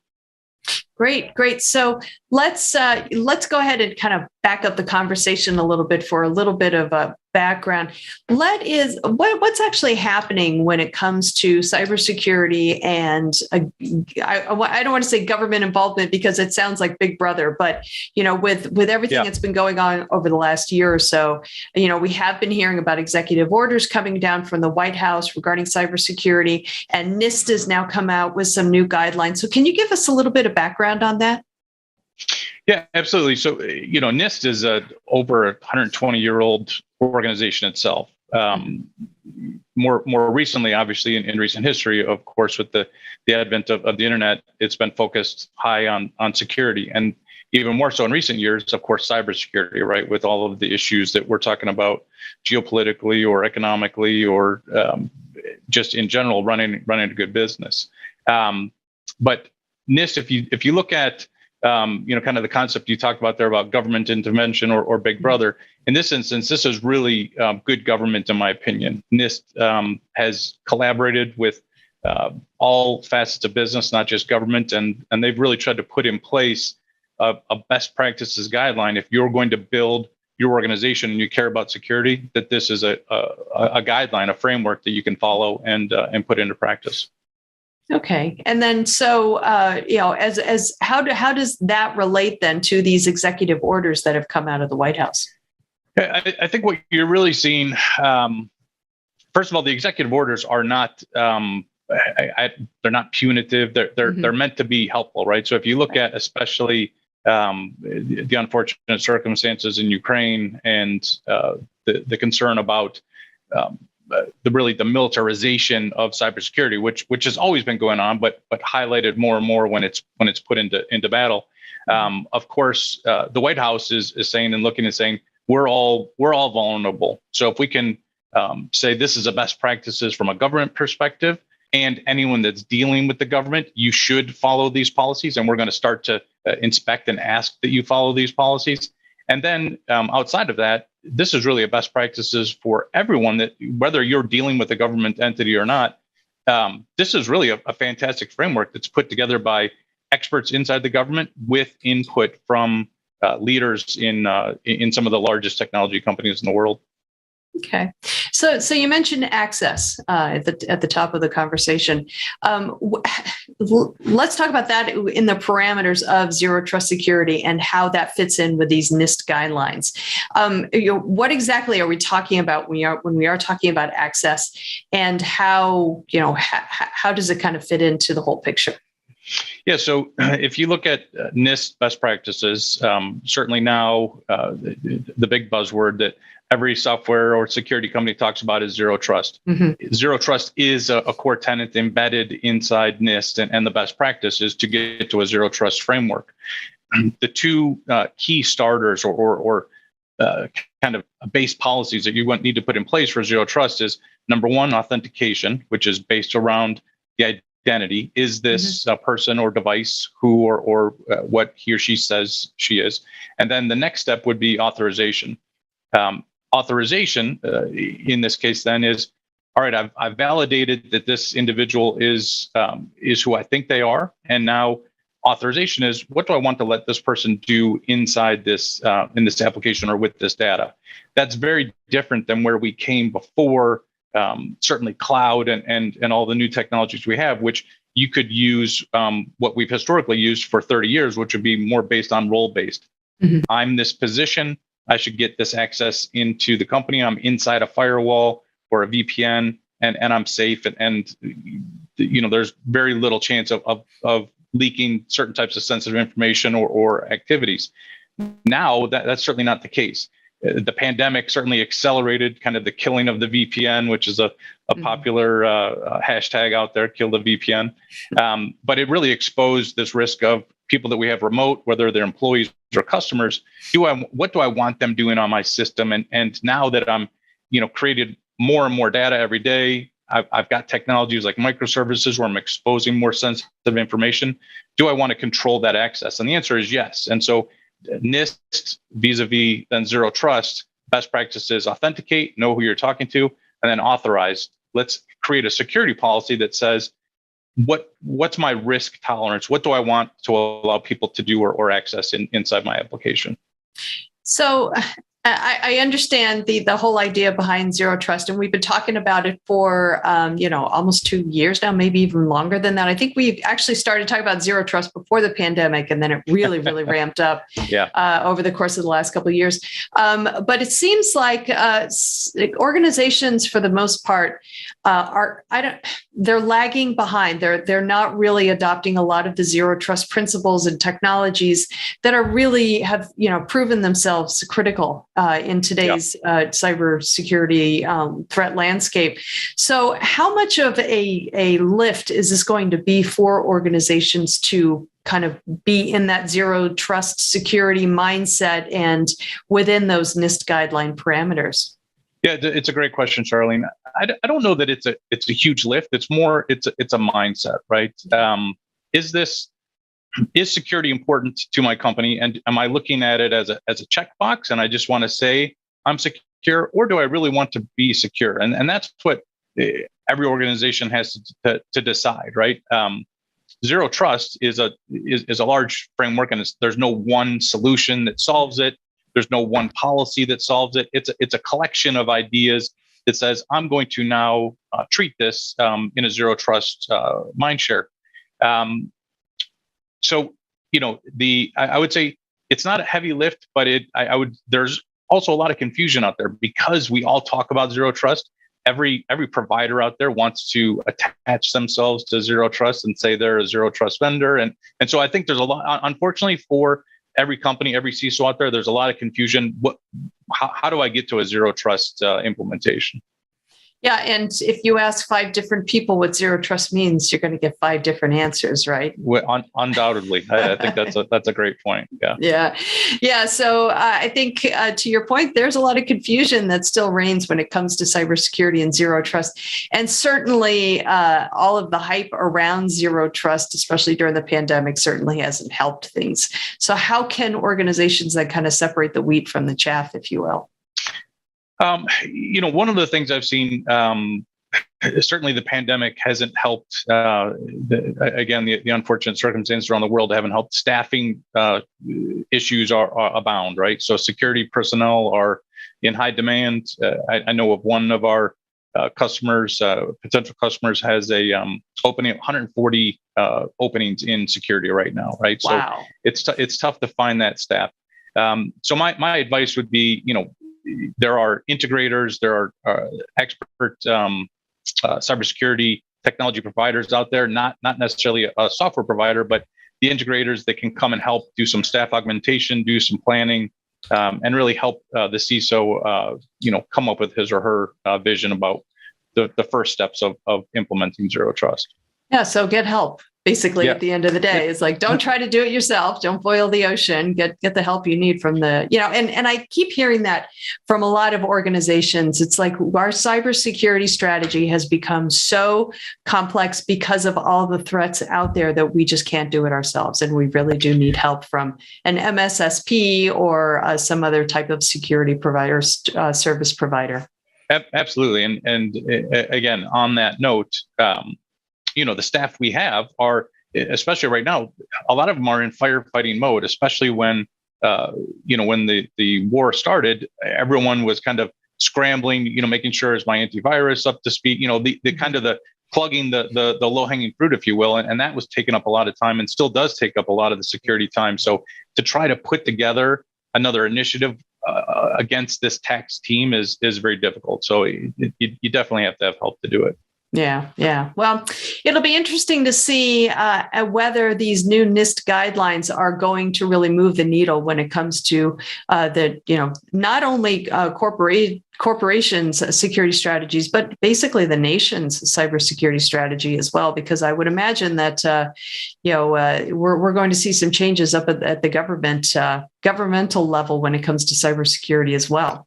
Great. So let's go ahead and kind of back up the conversation a little bit for a little bit of a background. What's actually happening when it comes to cybersecurity and I don't want to say government involvement because it sounds like Big Brother, but with everything that's been going on over the last year or so, we have been hearing about executive orders coming down from the White House regarding cybersecurity, and NIST has now come out with some new guidelines. So can you give us a little bit of background on that? Yeah, absolutely. So, NIST is a over 120-year-old organization itself. More recently, obviously, in recent history, of course, with the advent of the internet, it's been focused high on security, and even more so in recent years, of course, cybersecurity, right? With all of the issues that we're talking about geopolitically or economically or just in general running a good business. But NIST, if you look at kind of the concept you talked about there about government intervention or Big Brother. In this instance, this is really good government, in my opinion. NIST has collaborated with all facets of business, not just government, and they've really tried to put in place a best practices guideline. If you're going to build your organization and you care about security, that this is a guideline, a framework that you can follow and put into practice. Okay. And then so, as how does that relate then to these executive orders that have come out of the White House? I think what you're really seeing, first of all, the executive orders are not, they're not punitive. They're meant to be helpful, right? So if you look at especially the unfortunate circumstances in Ukraine and the concern about the militarization of cybersecurity, which has always been going on, but highlighted more and more when it's put into battle. Of course, the White House is saying and looking and saying we're all vulnerable. So if we can say this is a best practices from a government perspective, and anyone that's dealing with the government, you should follow these policies, and we're going to start to inspect and ask that you follow these policies. And then outside of that, this is really a best practices for everyone, that whether you're dealing with a government entity or not, this is really a fantastic framework that's put together by experts inside the government with input from leaders in some of the largest technology companies in the world. Okay, so you mentioned access at the top of the conversation. Let's talk about that in the parameters of zero trust security and how that fits in with these NIST guidelines. What exactly are we talking about when we are talking about access, and how does it kind of fit into the whole picture? Yeah, so if you look at NIST best practices, certainly now the big buzzword that every software or security company talks about is zero trust. Mm-hmm. Zero trust is a core tenet embedded inside NIST, and the best practice is to get to a zero trust framework. The two key starters or kind of base policies that you need to put in place for zero trust is, number one, authentication, which is based around the identity. Is this a person or device who or what he or she says she is? And then the next step would be authorization. Authorization in this case then is, all right, I've validated that this individual is who I think they are, and now authorization is, what do I want to let this person do inside this in this application or with this data? That's very different than where we came before. Certainly cloud and all the new technologies we have, which you could use what we've historically used for 30 years, which would be more based on role-based. Mm-hmm. I'm this position, I should get this access into the company. I'm inside a firewall or a VPN, and I'm safe. And there's very little chance of leaking certain types of sensitive information or activities. Now that's certainly not the case. The pandemic certainly accelerated kind of the killing of the VPN, which is a popular hashtag out there, kill the VPN. But it really exposed this risk of people that we have remote, whether they're employees or customers. What do I want them doing on my system? And now that I'm, created more and more data every day, I've got technologies like microservices where I'm exposing more sensitive information. Do I want to control that access? And the answer is yes. And so NIST vis-a-vis then zero trust best practices: authenticate, know who you're talking to, and then authorize. Let's create a security policy that says, what's my risk tolerance? What do I want to allow people to do or access inside my application? So I understand the whole idea behind zero trust, and we've been talking about it for almost 2 years now, maybe even longer than that. I think we actually started talking about zero trust before the pandemic, and then it really ramped up over the course of the last couple of years. But it seems like organizations, for the most part, they're lagging behind. They're not really adopting a lot of the zero trust principles and technologies that are really have proven themselves critical in today's cybersecurity threat landscape. So how much of a lift is this going to be for organizations to kind of be in that zero trust security mindset and within those NIST guideline parameters? Yeah, it's a great question, Charlene. I don't know that it's a huge lift. It's more it's a mindset, right? Is security important to my company, and am I looking at it as a checkbox, and I just want to say I'm secure, or do I really want to be secure? And that's what every organization has to decide, right? Zero trust is a large framework, and there's no one solution that solves it. There's no one policy that solves it. It's a collection of ideas that says, I'm going to now treat this in a zero trust mindshare. So, I would say it's not a heavy lift, but there's also a lot of confusion out there because we all talk about zero trust. Every provider out there wants to attach themselves to zero trust and say they're a zero trust vendor. And so I think there's a lot, unfortunately, for every company, every CISO out there, there's a lot of confusion. How do I get to a zero trust implementation? Yeah, and if you ask 5 different people what zero trust means, you're going to get 5 different answers, right? Well, undoubtedly, I think that's a great point. Yeah. So I think to your point, there's a lot of confusion that still reigns when it comes to cybersecurity and zero trust, and certainly all of the hype around zero trust, especially during the pandemic, certainly hasn't helped things. So how can organizations then kind of separate the wheat from the chaff, if you will? One of the things I've seen, certainly the pandemic hasn't helped. The unfortunate circumstances around the world haven't helped. Staffing issues are abound, right? So security personnel are in high demand. I know of one of our customers, potential customers, has a opening 140 openings in security right now, right? Wow. So it's tough to find that staff. So my advice would be, there are integrators, there are expert cybersecurity technology providers out there, not necessarily a software provider, but the integrators that can come and help do some staff augmentation, do some planning, and really help the CISO, come up with his or her vision about the first steps of implementing zero trust. Yeah, so get help. Basically, Yeah. at the end of the day, it's like, don't try to do it yourself. Don't boil the ocean. Get the help you need from the, and I keep hearing that from a lot of organizations. It's like our cybersecurity strategy has become so complex because of all the threats out there that we just can't do it ourselves. And we really do need help from an MSSP or some other type of security provider, service provider. Absolutely. And again, on that note, the staff we have are, especially right now, a lot of them are in firefighting mode, especially when, when the war started, everyone was kind of scrambling, making sure is my antivirus up to speed, the kind of the plugging the low hanging fruit, if you will. And that was taking up a lot of time and still does take up a lot of the security time. So to try to put together another initiative against this tax team is very difficult. So you definitely have to have help to do it. Yeah. Well, it'll be interesting to see whether these new NIST guidelines are going to really move the needle when it comes to not only corporations' security strategies, but basically the nation's cybersecurity strategy as well. Because I would imagine that we're going to see some changes up at the governmental level when it comes to cybersecurity as well.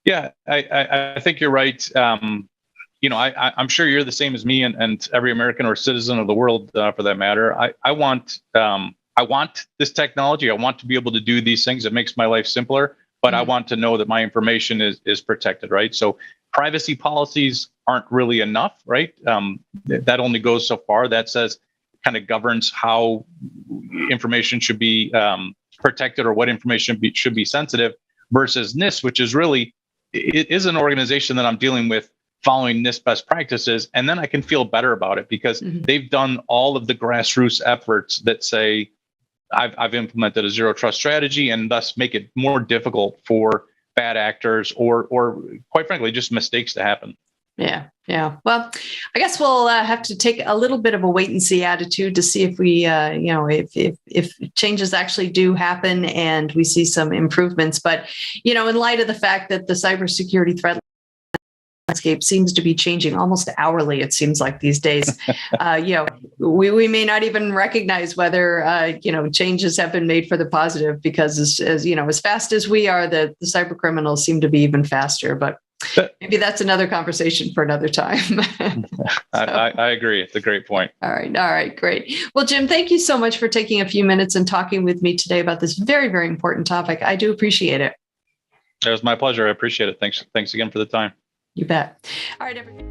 Yeah, I think you're right. I'm sure you're the same as me and every American or citizen of the world, for that matter. I want this technology. I want to be able to do these things. It makes my life simpler, but I want to know that my information is protected, right? So privacy policies aren't really enough, right? That only goes so far. That says kind of governs how information should be protected or what information should be sensitive, versus NIST, which is really, it is an organization that I'm dealing with following NIST best practices. And then I can feel better about it because they've done all of the grassroots efforts that say, I've implemented a zero trust strategy, and thus make it more difficult for bad actors or quite frankly, just mistakes to happen. Yeah. Well, I guess we'll have to take a little bit of a wait and see attitude to see if we, if changes actually do happen and we see some improvements. But, in light of the fact that the cybersecurity threat landscape seems to be changing almost hourly, it seems like these days, we may not even recognize whether, changes have been made for the positive, because as fast as we are, the cyber criminals seem to be even faster. But maybe that's another conversation for another time. I agree. It's a great point. All right. Great. Well, Jim, thank you so much for taking a few minutes and talking with me today about this very, very important topic. I do appreciate it. It was my pleasure. I appreciate it. Thanks again for the time. You bet. All right, everybody.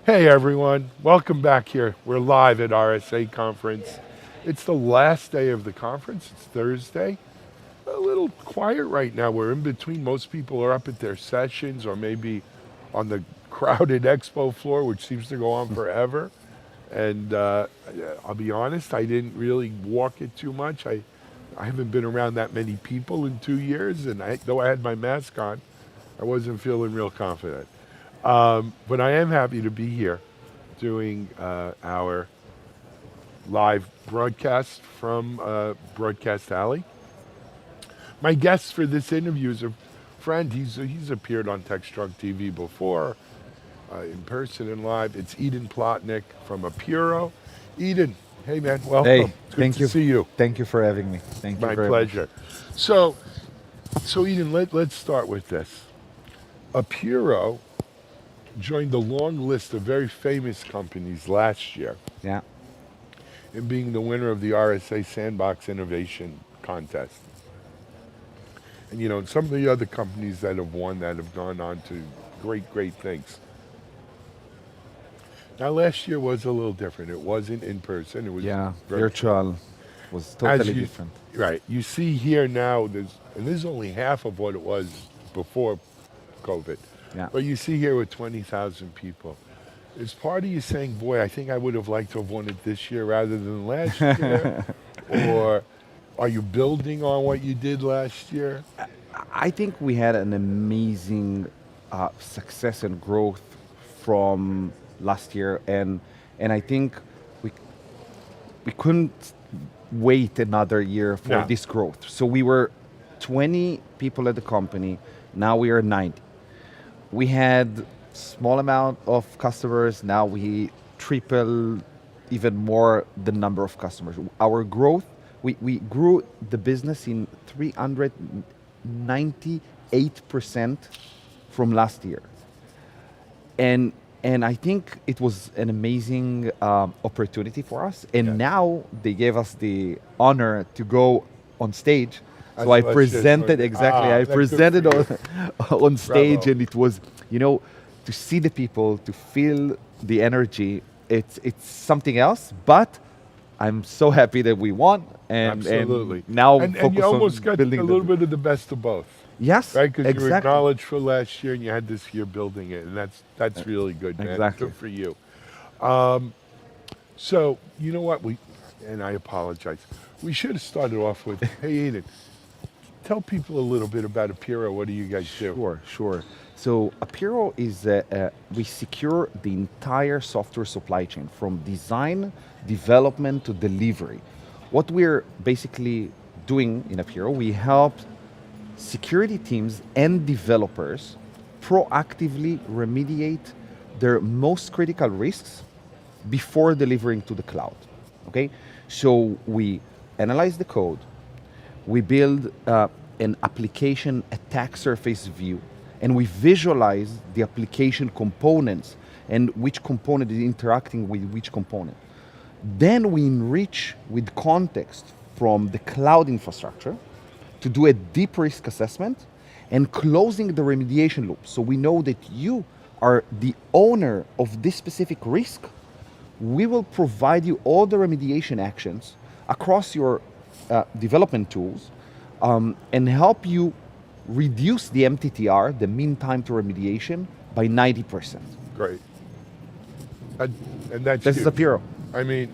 Hey everyone, welcome back here. We're live at RSA conference. It's the last day of the conference. It's Thursday. A little quiet right now. We're in between. Most people are up at their sessions or maybe on the crowded expo floor, which seems to go on forever. And I'll be honest, I didn't really walk it too much. I haven't been around that many people in 2 years, and though I had my mask on, I wasn't feeling real confident. But I am happy to be here doing our live broadcast from Broadcast Alley. My guest for this interview is a friend. He's appeared on Techstrong TV before, in person and live. It's Eden Plotnick from Apiro. Eden, hey man, welcome. Hey, It's good thank to you. see you. Thank you for having me. Thank you My very pleasure. So Eden, let's start with this. Apiro joined the long list of very famous companies last year much. Yeah. in being the winner of the RSA Sandbox Innovation Contest. And you know, some of the other companies that have won that have gone on to great things. Now last year was a little different. It wasn't in person, it was Yeah. virtual. Virtual was totally As you, different. right, you see here now, and this is only half of what it was before COVID. Yeah. But you see here with 20,000 people. Is part of you saying, boy, I think I would have liked to have won it this year rather than last year? Or are you building on what you did last year? I think we had an amazing success and growth from last year, and I think we couldn't wait another year for No. this growth. So we were 20 people at the company. Now we are 90. We had small amount of customers. Now we triple, even more, the number of customers. Our growth, we grew the business in 398% from last year. And I think it was an amazing opportunity for us. And Yeah. now they gave us the honor to go on stage. So Let's I just presented, look. exactly, I That's good presented for on stage, Bravo. and it was, you know, to see the people, to feel the energy, it's something else. But I'm so happy that we won, and Absolutely. now and focus you almost on got a building little bit of the best of both. Yes, Right, because you were exactly. acknowledged for last year, and you had this year building it, and that's really good, man. Exactly. Good for you. So you know what and I apologize. We should have started off with, hey Eden, tell people a little bit about Apiro. What do you guys do? Sure. So Apiro is, we secure the entire software supply chain from design, development to delivery. What we're basically doing in Apiro, we help security teams and developers proactively remediate their most critical risks before delivering to the cloud, okay? So we analyze the code, we build an application attack surface view, and we visualize the application components and which component is interacting with which component. Then we enrich with context from the cloud infrastructure to do a deep risk assessment and closing the remediation loop. So we know that you are the owner of this specific risk. We will provide you all the remediation actions across your development tools and help you reduce the MTTR, the mean time to remediation, by 90%. Great. And that's This is huge. Apiro. I mean,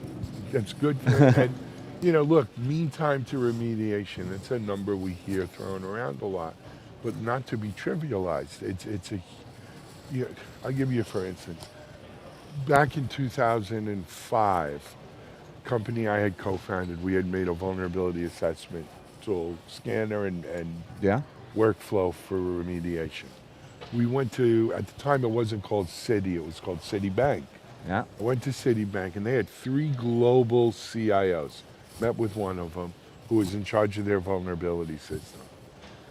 that's good. And, you know, look, mean time to remediation, it's a number we hear thrown around a lot, but not to be trivialized. It's I'll give you, for instance, back in 2005, company I had co-founded, we had made a vulnerability assessment tool, scanner and Yeah? workflow for remediation. We went to, at the time it wasn't called Citi, it was called Citibank. Yeah. I went to Citibank and they had 3 global CIOs. Met with one of them who was in charge of their vulnerability system.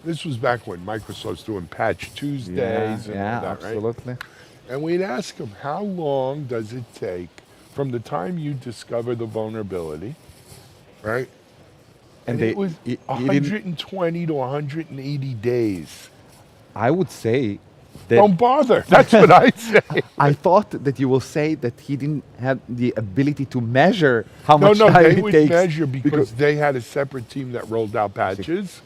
This was back when Microsoft was doing Patch Tuesdays and all that, right? Absolutely. And we'd ask them, how long does it take from the time you discover the vulnerability, right? And it was it didn't- 120 to 180 days. I would say don't bother. That's what I say. I thought that you will say that he didn't have the ability to measure how No, much no, time they it would takes. measure because they had a separate team that rolled out patches.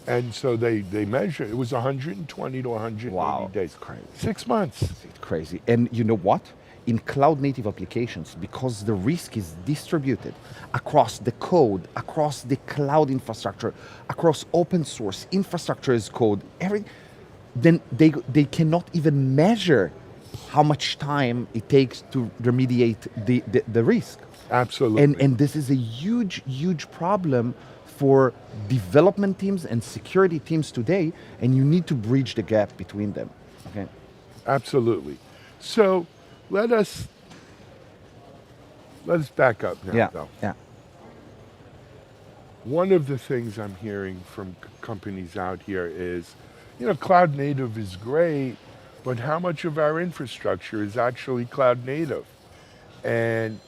And so they measured. It was 120 to 180 Wow, days. it's crazy. 6 months. It's crazy. And you know what? In cloud native applications, because the risk is distributed across the code, across the cloud infrastructure, across open source infrastructure as code, then they cannot even measure how much time it takes to remediate the risk. Absolutely. And this is a huge problem for development teams and security teams today, and you need to bridge the gap between them. Okay. Absolutely. So let us back up now, though. Yeah. One of the things I'm hearing from companies out here is, cloud native is great, but how much of our infrastructure is actually cloud native? And,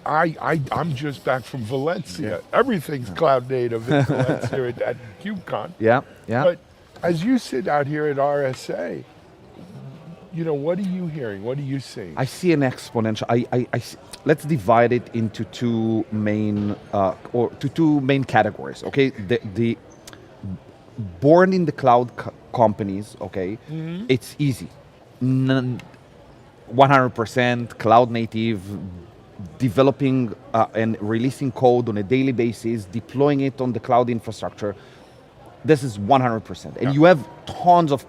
I'm just back from Valencia. Everything's cloud native in Valencia at KubeCon. Yeah. But as you sit out here at RSA, what are you hearing? What are you seeing? I see an exponential. Let's divide it into two main categories. Okay, the born in the cloud companies. Okay, it's easy. 100% cloud native, developing and releasing code on a daily basis, deploying it on the cloud infrastructure. This is 100%, and you have tons of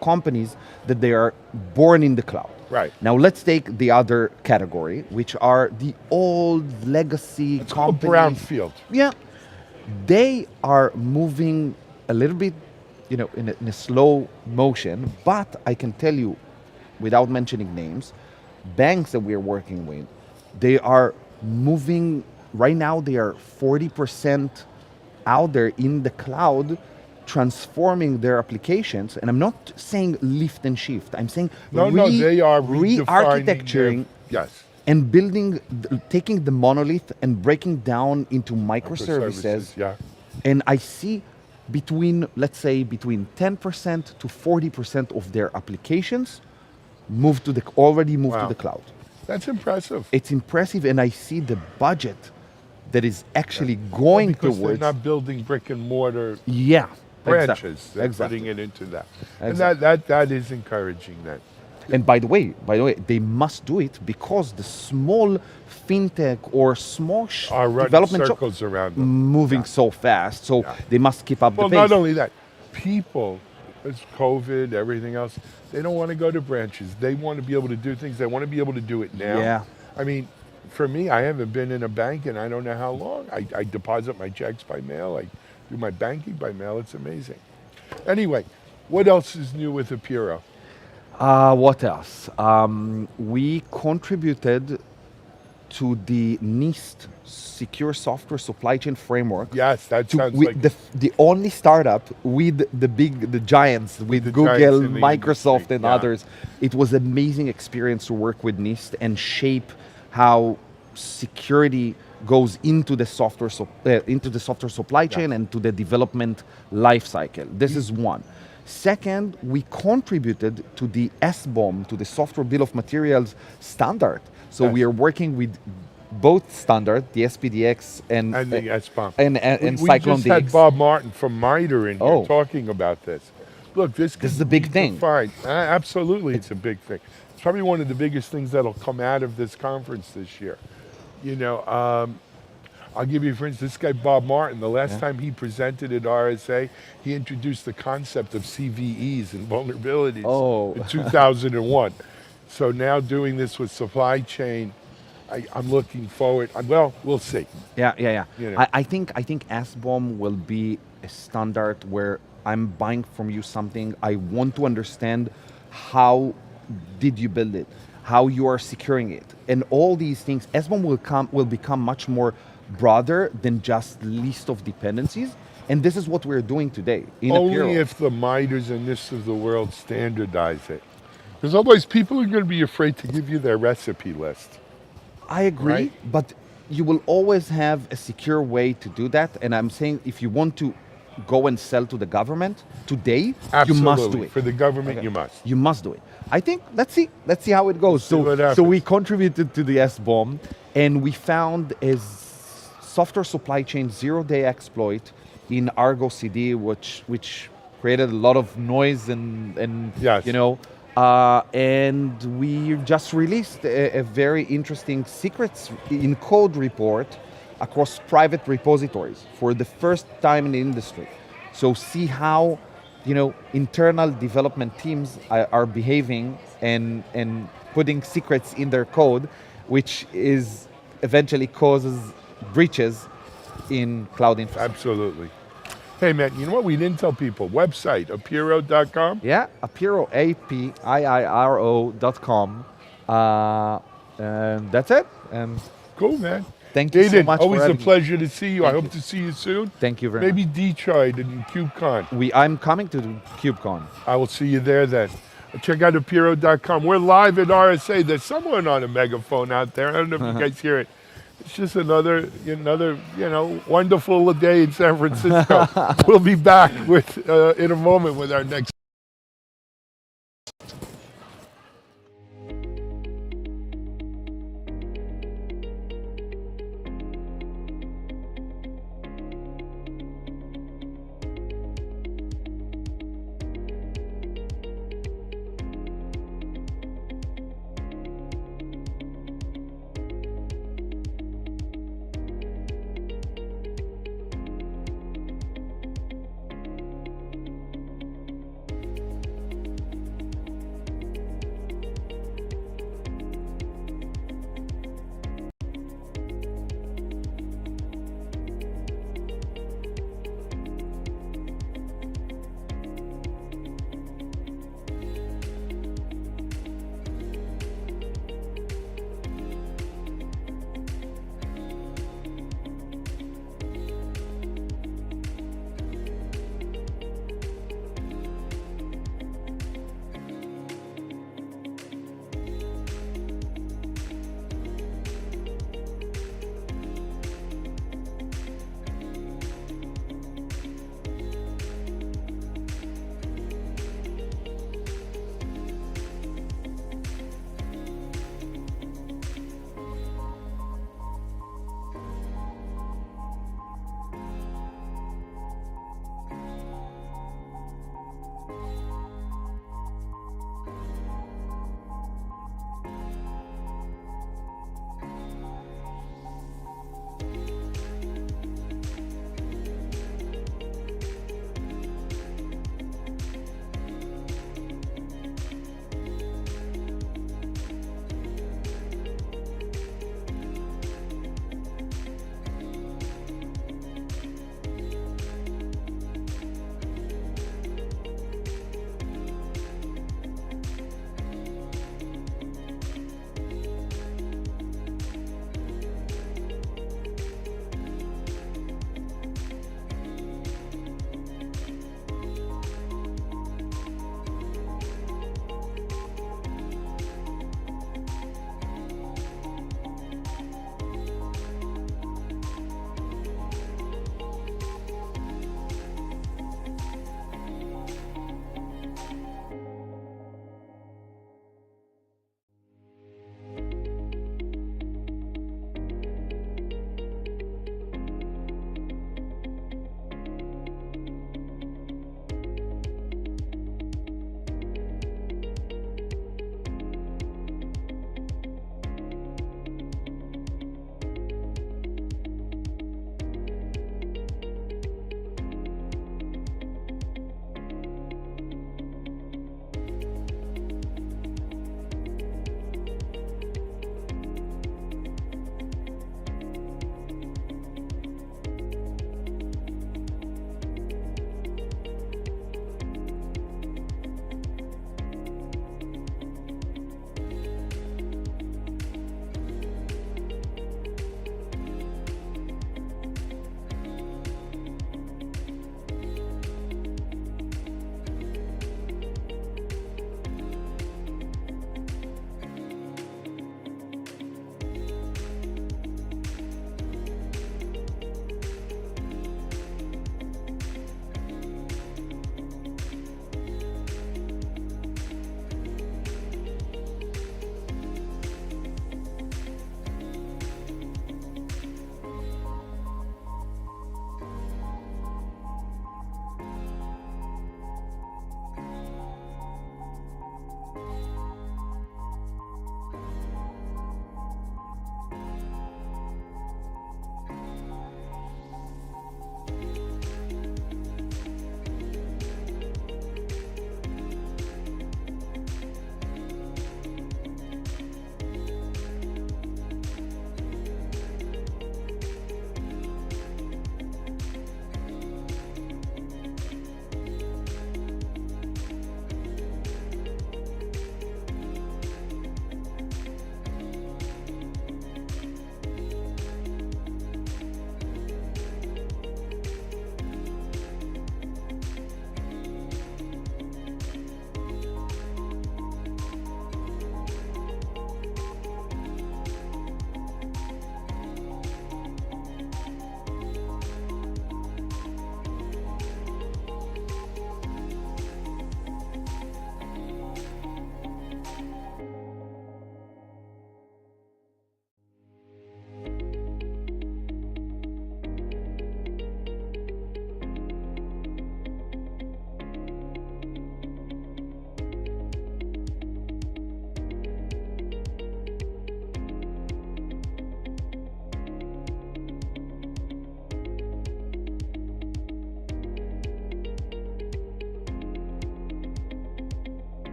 companies that they are born in the cloud. Right. Now let's take the other category, which are the old legacy It's called companies. brownfield. Yeah. They are moving a little bit, in a slow motion, but I can tell you, without mentioning names, banks that we are working with, they are moving, right now they are 40% out there in the cloud, transforming their applications. And I'm not saying lift and shift. I'm saying they are re-architecturing yes, and building, taking the monolith and breaking down into microservices. Yeah. And I see between 10% to 40% of their applications already moved to the cloud. That's impressive. It's impressive, and I see the budget that is actually going because towards. They're not building brick and mortar Exactly. branches. They're putting it into that. Exactly. And that is encouraging that. And by the way, they must do it because the small fintech or small Are running development circles around them. moving so fast, so they must keep up Well, the pace. not only that, people, it's COVID, everything else, they don't want to go to branches. They want to be able to do things. They want to be able to do it now. Yeah. I mean, for me, I haven't been in a bank in I don't know how long. I deposit my checks by mail. I do my banking by mail. It's amazing. Anyway, what else is new with Apiro? What else? We contributed to the NIST Secure Software Supply Chain Framework. Yes, that sounds like the only startup with the giants, with the Google, giants in the Microsoft, industry, and yeah. others. It was an amazing experience to work with NIST and shape how security goes into the software supply chain and to the development life cycle. This is one. Second, we contributed to the SBOM, to the Software Bill of Materials standard. So we are working with both standard, the SPDX and the SBOM. And we Cyclone just had DX. Bob Martin from MITRE in here talking about this. Look, this is a big thing. Fine, absolutely, it's a big thing. It's probably one of the biggest things that'll come out of this conference this year. I'll give you, for instance, this guy Bob Martin, the last time he presented at RSA, he introduced the concept of CVEs and vulnerabilities in 2001. So now doing this with supply chain, I'm looking forward. We'll see. Yeah. You know. I think SBOM will be a standard where I'm buying from you something. I want to understand how did you build it, how you are securing it, and all these things. SBOM will become much more broader than just list of dependencies, and this is what we're doing today. Only if the MITREs and NISTs of the world standardize it. Because otherwise people are going to be afraid to give you their recipe list. I agree, but you will always have a secure way to do that. And I'm saying if you want to go and sell to the government today, Absolutely. you must do it. For the government, Okay. you must. You must do it. I think let's see how it goes. See what So happens. we contributed to the SBOM, and we found a software supply chain 0-day exploit in Argo CD, which created a lot of noise and Yes. and we just released a very interesting secrets in code report across private repositories for the first time in the industry. So see how internal development teams are behaving and putting secrets in their code, which is eventually causes breaches in cloud infrastructure. Absolutely. Hey, man, you know what we didn't tell people? Website, apiro.com. Yeah, Apiro, APIIRO.com. And that's it. And Cool, man. thank you so David, much for always a having me. pleasure to see you. I Thank hope you. to see you soon. Thank you very Maybe much. Detroit and KubeCon. I'm coming to KubeCon. I will see you there then. Check out apiro.com. We're live at RSA. There's someone on a megaphone out there. I don't know if you guys hear it. It's just another, wonderful day in San Francisco. We'll be back in a moment with our next.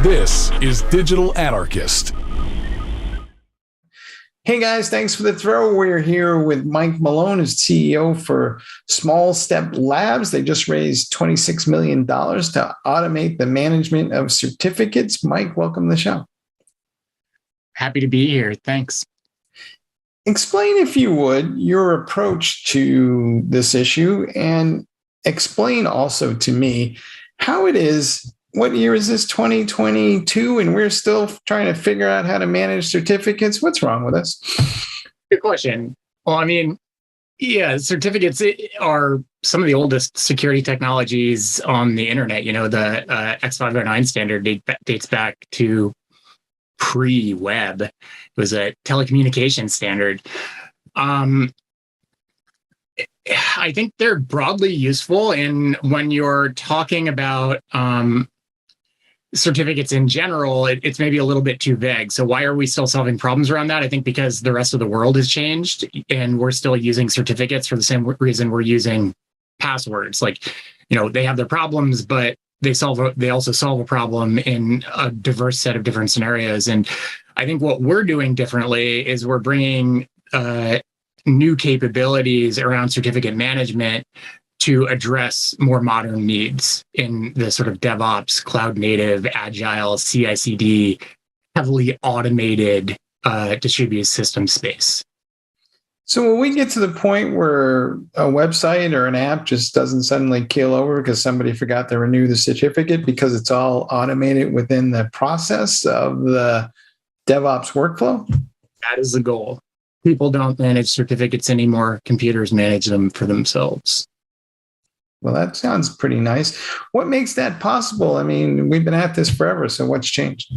This is Digital Anarchist. Hey guys, thanks for the throw. We're here with Mike Malone, who's CEO for Small Step Labs. They just raised $26 million to automate the management of certificates. Mike, welcome to the show. Happy to be here. Thanks. Explain, if you would, your approach to this issue, and explain also to me how it is. What year is this, 2022, and we're still trying to figure out how to manage certificates? What's wrong with us? Good question. Well, I mean, yeah, certificates are some of the oldest security technologies on the internet. You know, the X509 standard dates back to pre-web. It was a telecommunications standard. I think they're broadly useful, and when you're talking about certificates in general, it's maybe a little bit too vague. So why are we still solving problems around that? I think because the rest of the world has changed and we're still using certificates for the same reason we're using passwords. Like, you know, they have their problems, but they also solve a problem in a diverse set of different scenarios. And I think what we're doing differently is we're bringing new capabilities around certificate management to address more modern needs in the sort of DevOps, cloud native, agile, CI/CD, heavily automated distributed system space. So when we get to the point where a website or an app just doesn't suddenly keel over because somebody forgot to renew the certificate because it's all automated within the process of the DevOps workflow? That is the goal. People don't manage certificates anymore. Computers manage them for themselves. Well, that sounds pretty nice. What makes that possible? I mean, we've been at this forever, so what's changed?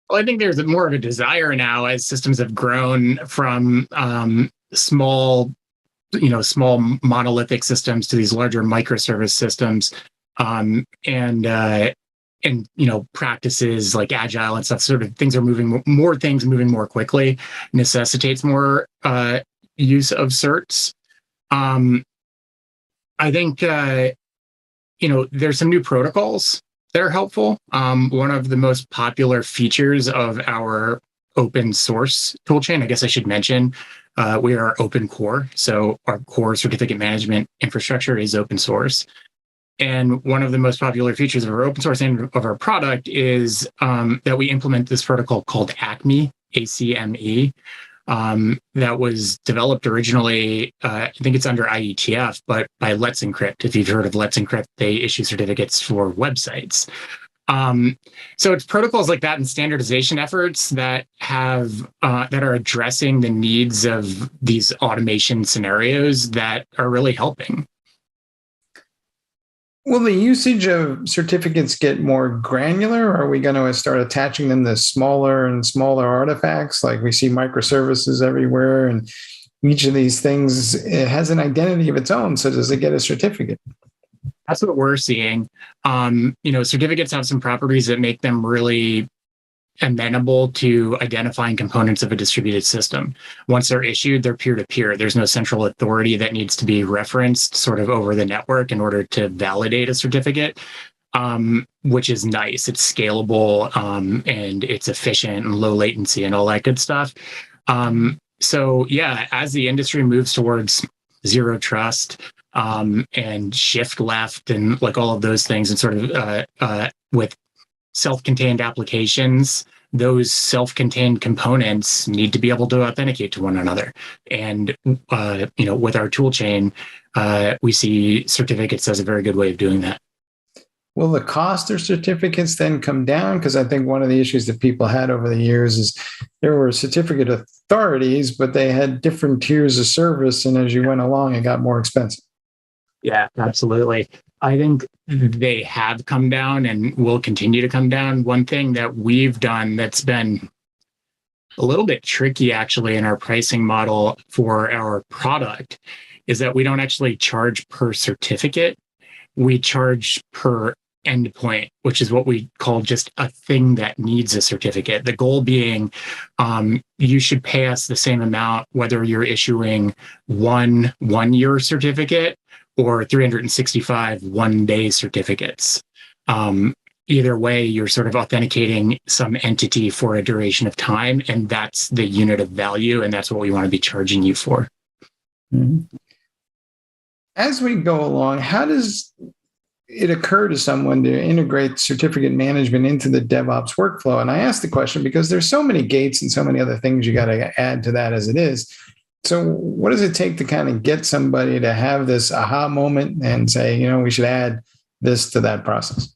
Well, I think there's more of a desire now as systems have grown from small monolithic systems to these larger microservice systems, and practices like agile and stuff. Sort of things are moving more quickly, necessitates more use of certs. I think, there's some new protocols that are helpful. One of the most popular features of our open source toolchain, I guess I should mention, we are open core. So our core certificate management infrastructure is open source. And one of the most popular features of our open source and of our product is that we implement this protocol called ACME, ACME. That was developed originally, I think it's under IETF, but by Let's Encrypt. If you've heard of Let's Encrypt, they issue certificates for websites. So it's protocols like that and standardization efforts that are addressing the needs of these automation scenarios that are really helping. Will the usage of certificates get more granular? Are we going to start attaching them to smaller and smaller artifacts? Like we see microservices everywhere, and each of these things, it has an identity of its own. So does it get a certificate? That's what we're seeing. Certificates have some properties that make them really amenable to identifying components of a distributed system. Once they're issued, they're peer-to-peer. There's no central authority that needs to be referenced sort of over the network in order to validate a certificate, which is nice. It's scalable, and it's efficient and low latency and all that good stuff. So yeah, as the industry moves towards zero trust and shift left and like all of those things, and sort of with self-contained applications, those self-contained components need to be able to authenticate to one another. And, with our tool chain, we see certificates as a very good way of doing that. Will the cost of certificates then come down? Because I think one of the issues that people had over the years is there were certificate authorities, but they had different tiers of service. And as you went along, it got more expensive. Yeah, absolutely. I think they have come down and will continue to come down. One thing that we've done that's been a little bit tricky actually in our pricing model for our product is that we don't actually charge per certificate. We charge per endpoint, which is what we call just a thing that needs a certificate. The goal being you should pay us the same amount whether you're issuing one year certificate or 365 one-day certificates. either way, you're sort of authenticating some entity for a duration of time, and that's the unit of value, and that's what we want to be charging you for. Mm-hmm. As we go along, how does it occur to someone to integrate certificate management into the DevOps workflow? And I ask the question because there's so many gates and so many other things you got to add to that as it is. So what does it take to kind of get somebody to have this aha moment and say, we should add this to that process?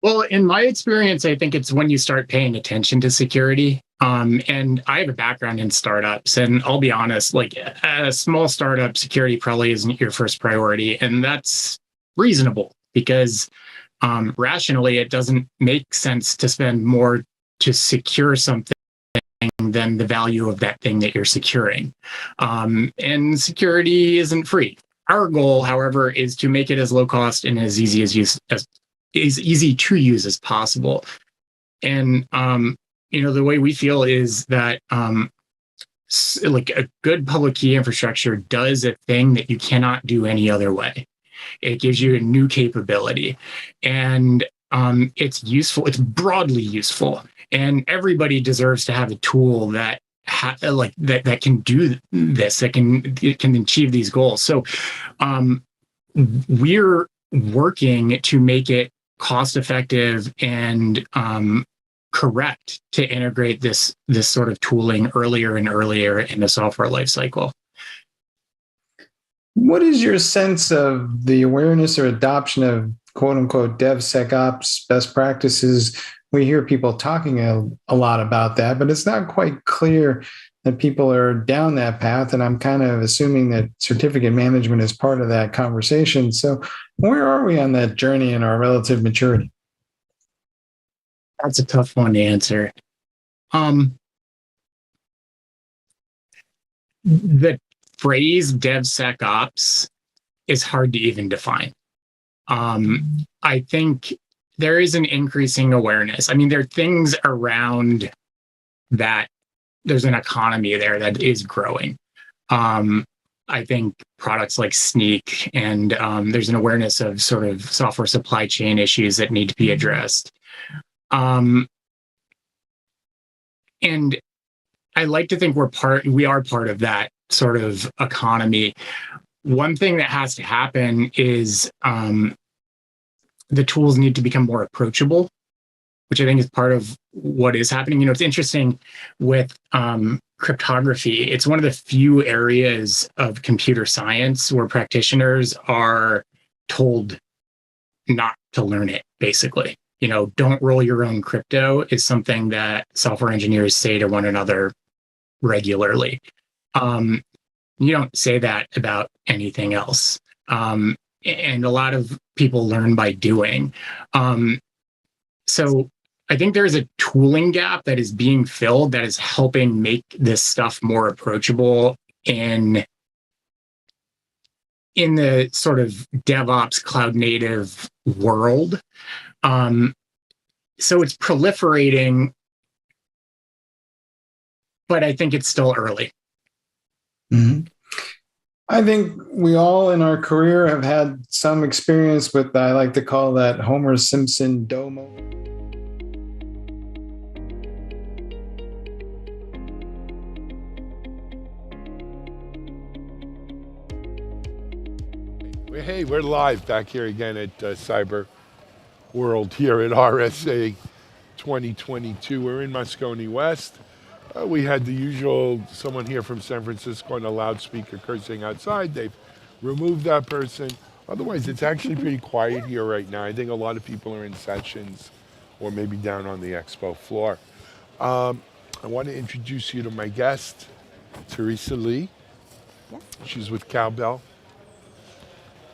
Well, in my experience, I think it's when you start paying attention to security. And I have a background in startups, and I'll be honest, like a small startup, security probably isn't your first priority. And that's reasonable because rationally, it doesn't make sense to spend more to secure something than the value of that thing that you're securing. And security isn't free. Our goal, however, is to make it as low cost and as easy to use as possible. And the way we feel is that like a good public key infrastructure does a thing that you cannot do any other way. It gives you a new capability, and it's useful. It's broadly useful, and everybody deserves to have a tool that that can do this, that can achieve these goals. So we're working to make it cost effective and correct to integrate this sort of tooling earlier and earlier in the software lifecycle. What is your sense of the awareness or adoption of quote unquote DevSecOps best practices? We hear people talking a lot about that, but it's not quite clear that people are down that path. And I'm kind of assuming that certificate management is part of that conversation. So where are we on that journey in our relative maturity? That's a tough one to answer. The phrase DevSecOps is hard to even define. I think there is an increasing awareness. I mean, there are things around that. There's an economy there that is growing. I think products like Sneak and there's an awareness of sort of software supply chain issues that need to be addressed. And I like to think we are part of that sort of economy. One thing that has to happen is the tools need to become more approachable, which I think is part of what is happening. It's interesting with cryptography. It's one of the few areas of computer science where practitioners are told not to learn it, basically. Don't roll your own crypto is something that software engineers say to one another regularly. You don't say that about anything else. And a lot of people learn by doing. So I think there's a tooling gap that is being filled that is helping make this stuff more approachable in the sort of DevOps cloud native world. So it's proliferating, but I think it's still early. Mm-hmm. I think we all in our career have had some experience with, I like to call that Homer Simpson domo. Hey, we're live back here again at Cyber World here at RSA 2022. We're in Moscone West. We had the usual someone here from San Francisco on a loudspeaker cursing outside. They've removed that person. Otherwise, it's actually pretty quiet here right now. I think a lot of people are in sessions or maybe down on the expo floor. I want to introduce you to my guest, Teresa Lee. Yes. She's with Cowbell.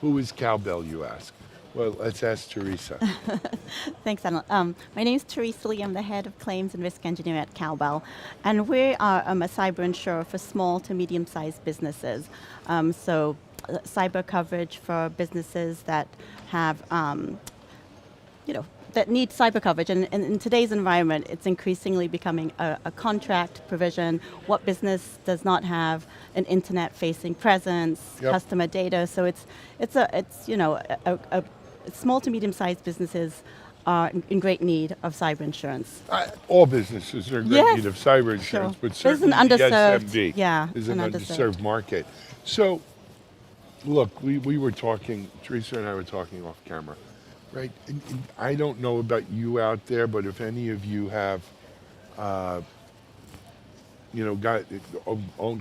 Who is Cowbell, you ask? Well, let's ask Teresa. Thanks, Anil. My name is Teresa Lee. I'm the head of claims and risk engineering at Cowbell. And we are a cyber insurer for small to medium-sized businesses. So cyber coverage for businesses that have, that need cyber coverage. And in today's environment, it's increasingly becoming a contract provision. What business does not have an internet-facing presence, customer data? So it's a small to medium-sized businesses are in great need of cyber insurance. All businesses are in great need of cyber insurance, but there's an certainly the underserved, SMB is an underserved market. So, look, we were talking, Teresa and I were talking off camera, right? And I don't know about you out there, but if any of you have, own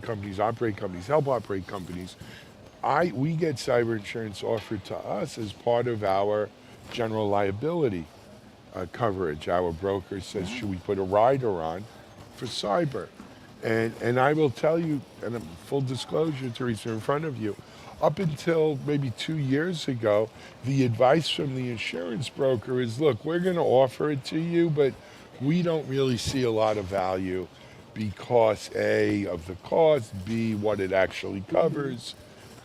companies, operate companies, help operate companies, we get cyber insurance offered to us as part of our general liability coverage. Our broker says, should we put a rider on for cyber? And I will tell you, and full disclosure, Teresa, in front of you, up until maybe 2 years ago, the advice from the insurance broker is, look, we're going to offer it to you, but we don't really see a lot of value because A, of the cost, B, what it actually covers,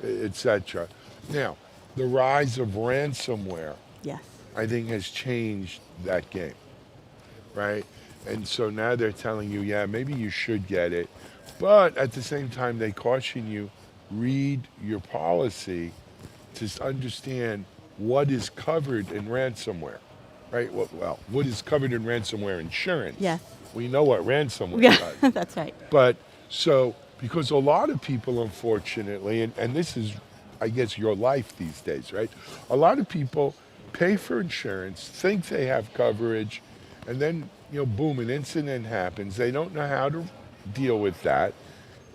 etc. Now, the rise of ransomware, I think, has changed that game, right? And so now they're telling you, yeah, maybe you should get it, but at the same time, they caution you, read your policy to understand what is covered in ransomware, right? Well, what is covered in ransomware insurance? Yes. We know what ransomware does. That's right. But so, because a lot of people, unfortunately, and this is, I guess, your life these days, right? A lot of people pay for insurance, think they have coverage, and then, boom, an incident happens. They don't know how to deal with that,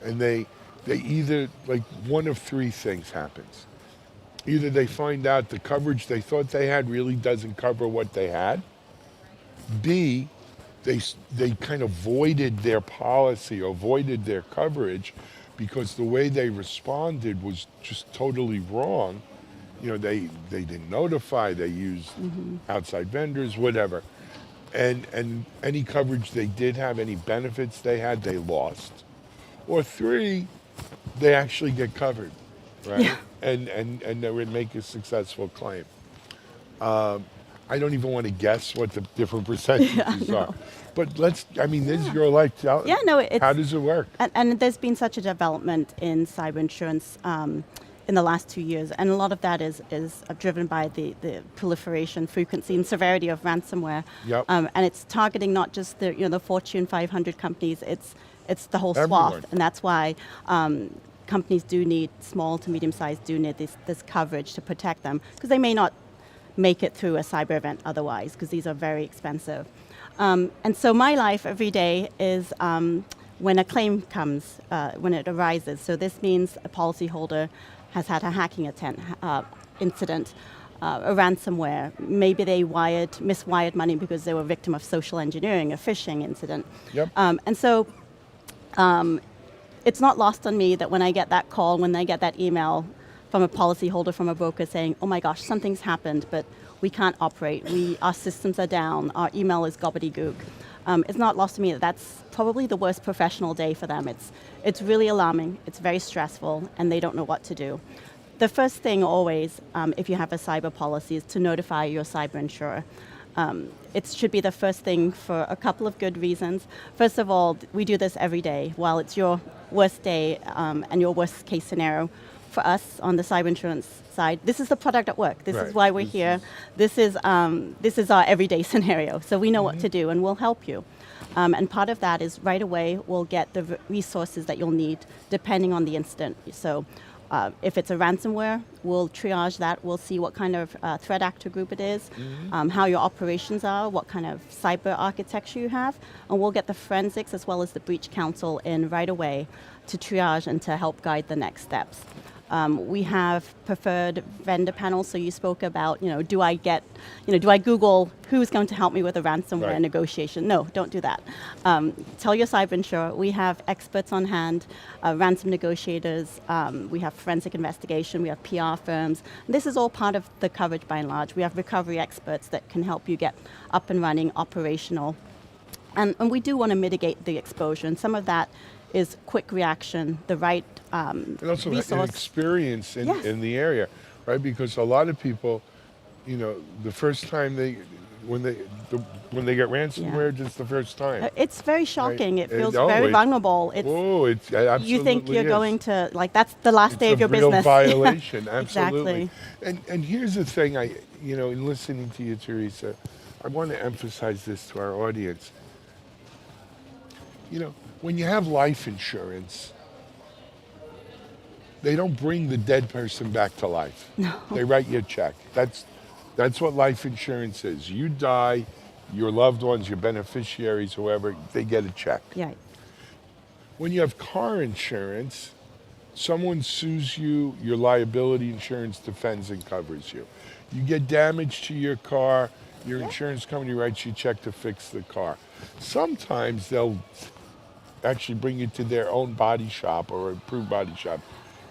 and they either, like, one of three things happens. Either they find out the coverage they thought they had really doesn't cover what they had. B, they kind of voided their policy or voided their coverage because the way they responded was just totally wrong. They didn't notify, they used outside vendors, whatever. And any coverage they did have, any benefits they had, they lost. Or three, they actually get covered, right? Yeah. And they would make a successful claim. I don't even want to guess what the different percentages are. But this is your life. How does it work? And there's been such a development in cyber insurance in the last 2 years, and a lot of that is driven by the proliferation, frequency, and severity of ransomware. Yep. And it's targeting not just the Fortune 500 companies, it's the whole Everyone. swath, and that's why companies do need, small to medium-sized, do need this coverage to protect them, because they may not make it through a cyber event otherwise, because these are very expensive. And so my life every day is when a claim comes, when it arises. So this means a policyholder has had a hacking incident, a ransomware. Maybe they miswired money because they were a victim of social engineering, a phishing incident. Yep. And so it's not lost on me that when I get that call, when I get that email from a policyholder, from a broker saying, oh my gosh, something's happened, but we can't operate. Our systems are down. Our email is gobbledygook. It's not lost to me that that's probably the worst professional day for them. It's really alarming. It's very stressful, and they don't know what to do. The first thing always, if you have a cyber policy, is to notify your cyber insurer. It should be the first thing for a couple of good reasons. First of all, we do this every day. While it's your worst day and your worst case scenario, for us on the cyber insurance side, this is the product at work. This is why we're here. This is our everyday scenario. So we know what to do, and we'll help you. And part of that is right away we'll get the resources that you'll need depending on the incident. So if it's a ransomware, we'll triage that. We'll see what kind of threat actor group it is, how your operations are, what kind of cyber architecture you have, and we'll get the forensics as well as the breach counsel in right away to triage and to help guide the next steps. We have preferred vendor panels. So you spoke about, do I Google who's going to help me with a ransomware negotiation? No, don't do that. Tell your cyber insurer, we have experts on hand, ransom negotiators, we have forensic investigation, we have PR firms. This is all part of the coverage by and large. We have recovery experts that can help you get up and running, operational. And we do want to mitigate the exposure, and some of that is quick reaction, the right and also resource. an experience in the area, right? Because a lot of people, the first time when they when they get ransomware just the first time. It's very shocking. It feels oh, very it- vulnerable. It's It absolutely you think you're is. going to like that's the last day of It's your a real business. violation, absolutely. Exactly. And here's the thing, in listening to you, Teresa, I want to emphasize this to our audience. When you have life insurance, they don't bring the dead person back to life. No. They write you a check. That's what life insurance is. You die, your loved ones, your beneficiaries, whoever, they get a check. Yeah. When you have car insurance, someone sues you, your liability insurance defends and covers you. You get damage to your car, your insurance company writes you a check to fix the car. Sometimes they'll actually bring you to their own body shop or approved body shop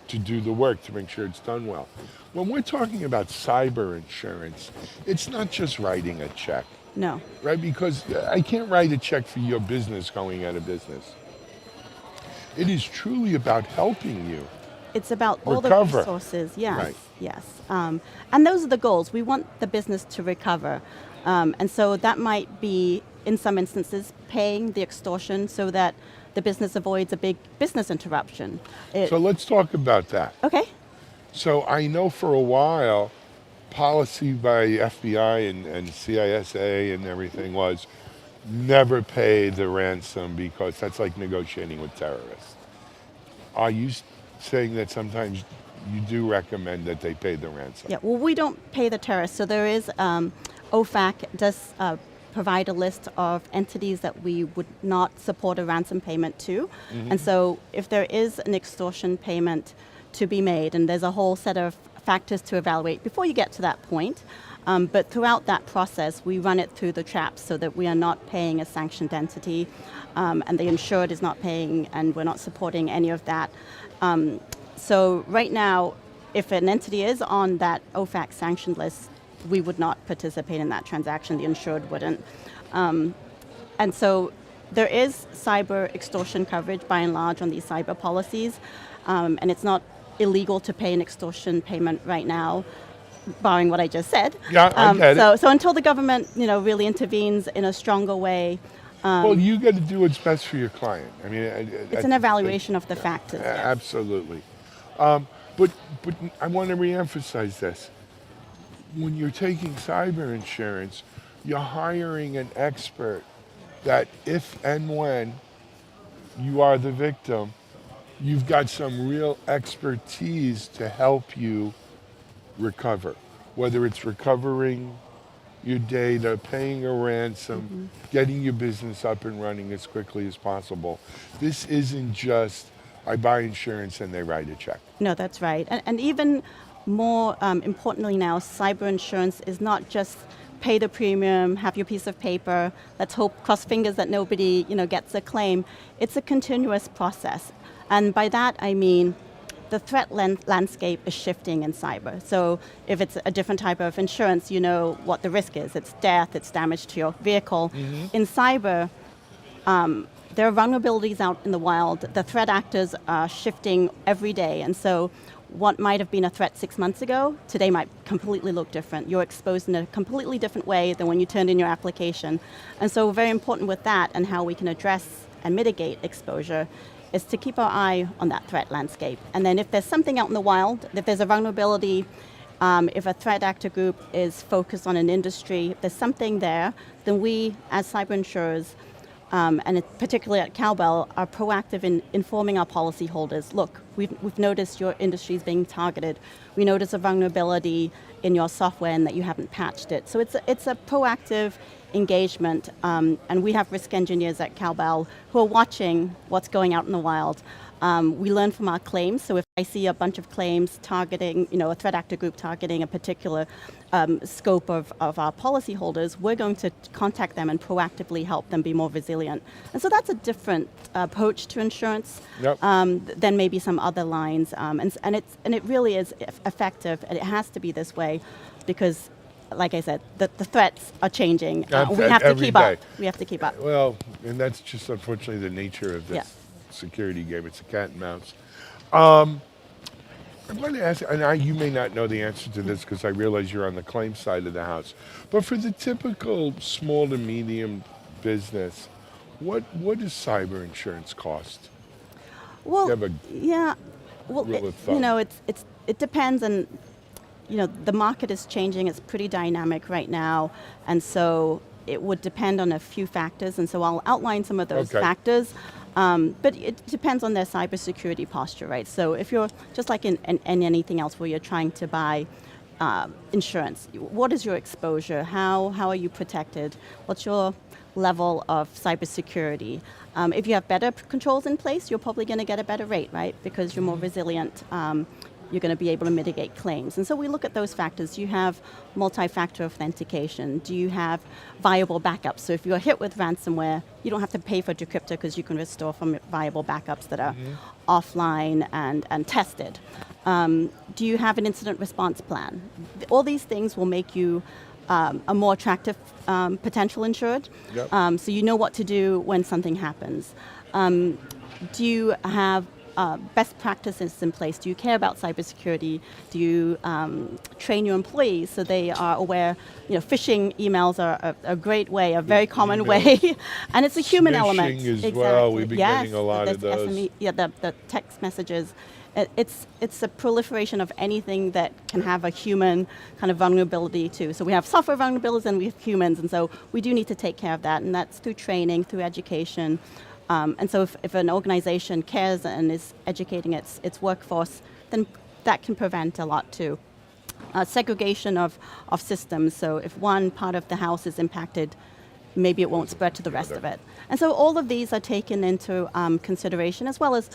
to do the work to make sure it's done well. When we're talking about cyber insurance, it's not just writing a check, No. right? Because I can't write a check for your business going out of business. It is truly about helping you. It's about all the Recover. resources. Yes. Right. Yes. And those are the goals. We want the business to recover. And so that might be, in some instances, paying the extortion so that the business avoids a big business interruption. So let's talk about that. Okay. So I know for a while, policy by FBI and CISA and everything was never pay the ransom because that's like negotiating with terrorists. Are you saying that sometimes you do recommend that they pay the ransom? Yeah, well, we don't pay the terrorists. So there is, OFAC does provide a list of entities that we would not support a ransom payment to. Mhm. And so if there is an extortion payment to be made, and there's a whole set of factors to evaluate before you get to that point, but throughout that process, we run it through the traps so that we are not paying a sanctioned entity, and the insured is not paying, and we're not supporting any of that. So right now, if an entity is on that OFAC sanctioned list, we would not participate in that transaction, the insured wouldn't. And so there is cyber extortion coverage by and large on these cyber policies, and it's not illegal to pay an extortion payment right now, barring what I just said. Yeah, I get it. So until the government, really intervenes in a stronger way, Well, you got to do what's best for your client. I mean, it's an evaluation of the factors. Yes. Absolutely. But I want to reemphasize this. When you're taking cyber insurance, you're hiring an expert that if and when you are the victim, you've got some real expertise to help you recover, whether it's recovering your data, paying a ransom, getting your business up and running as quickly as possible. This isn't just, I buy insurance and they write a check. No, that's right. And even more importantly now, cyber insurance is not just pay the premium, have your piece of paper, let's hope, cross fingers that nobody gets a claim. It's a continuous process. And by that I mean the threat landscape is shifting in cyber. So if it's a different type of insurance, you know what the risk is. It's death, it's damage to your vehicle. In cyber, there are vulnerabilities out in the wild. The threat actors are shifting every day. And so what might have been a threat 6 months ago, today might completely look different. You're exposed in a completely different way than when you turned in your application. And so very important with that and how we can address and mitigate exposure is to keep our eye on that threat landscape. And then if there's something out in the wild, if there's a vulnerability, if a threat actor group is focused on an industry, if there's something there, then we as cyber insurers, and particularly at Cowbell, are proactive in informing our policyholders. Look, we've noticed your industry is being targeted. We notice a vulnerability in your software and that you haven't patched it. So it's a proactive engagement, and we have risk engineers at Cowbell who are watching what's going out in the wild. We learn from our claims, so if I see a bunch of claims targeting, a threat actor group targeting a particular scope of our policyholders, we're going to contact them and proactively help them be more resilient. And so that's a different approach to insurance than maybe some other lines, and it really is effective, and it has to be this way because, like I said, the threats are changing. We have to keep up. We have to keep up. Well, and that's just unfortunately the nature of this security game. It's a cat and mouse. I'm going to ask, and you may not know the answer to this because I realize you're on the claim side of the house, but for the typical small to medium business, what does cyber insurance cost? Well, you have a yeah. Well, rule of thumb? you know, it depends, and you know, the market is changing. It's pretty dynamic right now, and so it would depend on a few factors. And so I'll outline some of those factors. But it depends on their cybersecurity posture, right? So if you're just like in anything else where you're trying to buy insurance, what is your exposure? How are you protected? What's your level of cybersecurity? If you have better controls in place, you're probably going to get a better rate, right? Because you're more resilient. You're going to be able to mitigate claims. And so we look at those factors. Do you have multi-factor authentication? Do you have viable backups? So if you're hit with ransomware, you don't have to pay for decryptor because you can restore from viable backups that are offline and tested. Do you have an incident response plan? All these things will make you a more attractive potential insured. Yep. So you know what to do when something happens. Do you have best practices in place? Do you care about cybersecurity? Do you train your employees so they are aware? You know, phishing emails are a great way, a very common way, and it's a human element. As well, we've been getting a lot of those. The text messages. It's a proliferation of anything that can have a human kind of vulnerability too. So we have software vulnerabilities and we have humans, and so we do need to take care of that, and that's through training, through education. And so if an organization cares and is educating its workforce, then that can prevent a lot too. Segregation of systems, so if one part of the house is impacted, maybe it won't spread to the rest of it. And so all of these are taken into consideration, as well as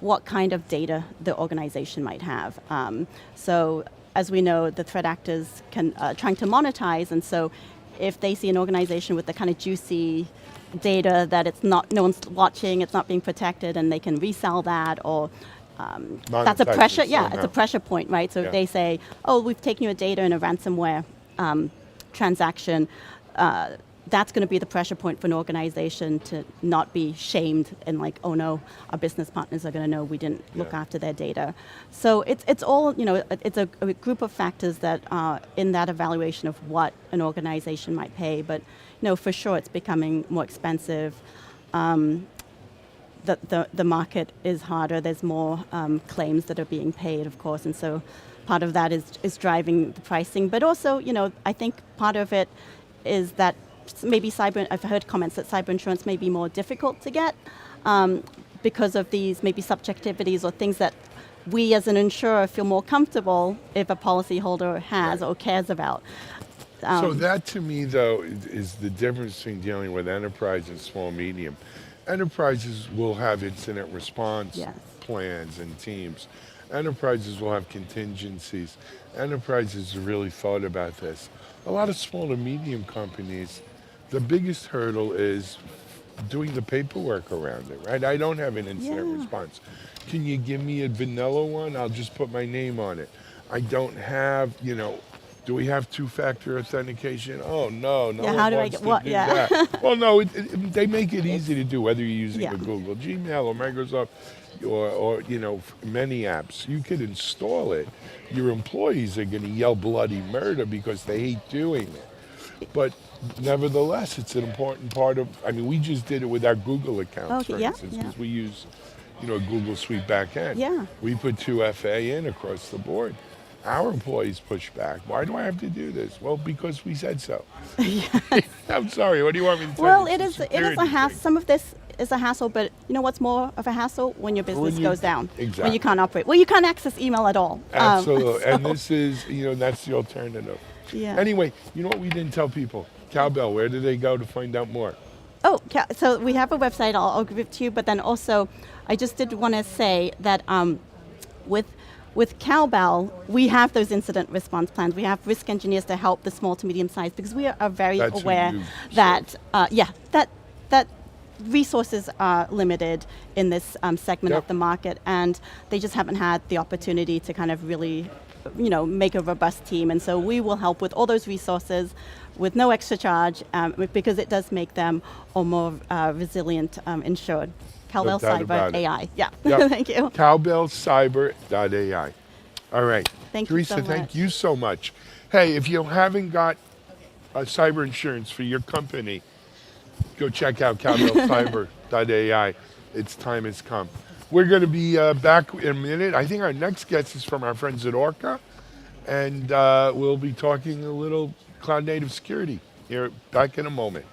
what kind of data the organization might have. So as we know, the threat actors can trying to monetize, and so if they see an organization with the kind of juicy data that no one's watching, it's not being protected, and they can resell that, or that's a pressure. Yeah, it's a pressure point, right? So if they say, "Oh, we've taken your data in a ransomware transaction," that's going to be the pressure point for an organization to not be shamed and like, "Oh no, our business partners are going to know we didn't look after their data." So it's all, you know, it's a group of factors that are in that evaluation of what an organization might pay, but. No, for sure, it's becoming more expensive. The market is harder. There's more claims that are being paid, of course, and so part of that is driving the pricing. But also, you know, I think part of it is that maybe I've heard comments that cyber insurance may be more difficult to get because of these maybe subjectivities or things that we as an insurer feel more comfortable if a policyholder has or cares about. So that to me, though, is the difference between dealing with enterprise and small medium. Enterprises will have incident response plans and teams. Enterprises will have contingencies. Enterprises have really thought about this. A lot of small to medium companies, the biggest hurdle is doing the paperwork around it, right? I don't have an incident response. Can you give me a vanilla one? I'll just put my name on it. I don't have, you know, do we have two-factor authentication? Oh, no one how do I wants get to what? do that. Well, no, they make it easy to do, whether you're using a Google Gmail or Microsoft or you know, many apps. You could install it. Your employees are going to yell bloody murder because they hate doing it. But nevertheless, it's an important part of, I mean, we just did it with our Google accounts, for instance, because we use, you know, Google Suite backend. Yeah. We put 2FA in across the board. Our employees push back. Why do I have to do this? Well, because we said so. I'm sorry. What do you want me to tell you? Well, it is a hassle. Some of this is a hassle, but you know what's more of a hassle? When your business goes down. Exactly. When you can't operate. Well, you can't access email at all. Absolutely. And this is, you know, that's the alternative. Yeah. Anyway, you know what we didn't tell people? Cowbell, where do they go to find out more? Oh, so we have a website. I'll give it to you. But then also, I just did want to say that with Cowbell, we have those incident response plans. We have risk engineers to help the small to medium size because we are very aware that that resources are limited in this segment of the market, and they just haven't had the opportunity to kind of really, you know, make a robust team. And so we will help with all those resources with no extra charge because it does make them a more resilient insured. Cowbell Cyber AI. Yeah, thank you. Cowbellcyber.ai. All right. Thank you Teresa, so thank much. you so much. Hey, if you haven't got cyber insurance for your company, go check out cowbellcyber.ai. Its time has come. We're going to be back in a minute. I think our next guest is from our friends at Orca, and we'll be talking a little cloud native security here back in a moment.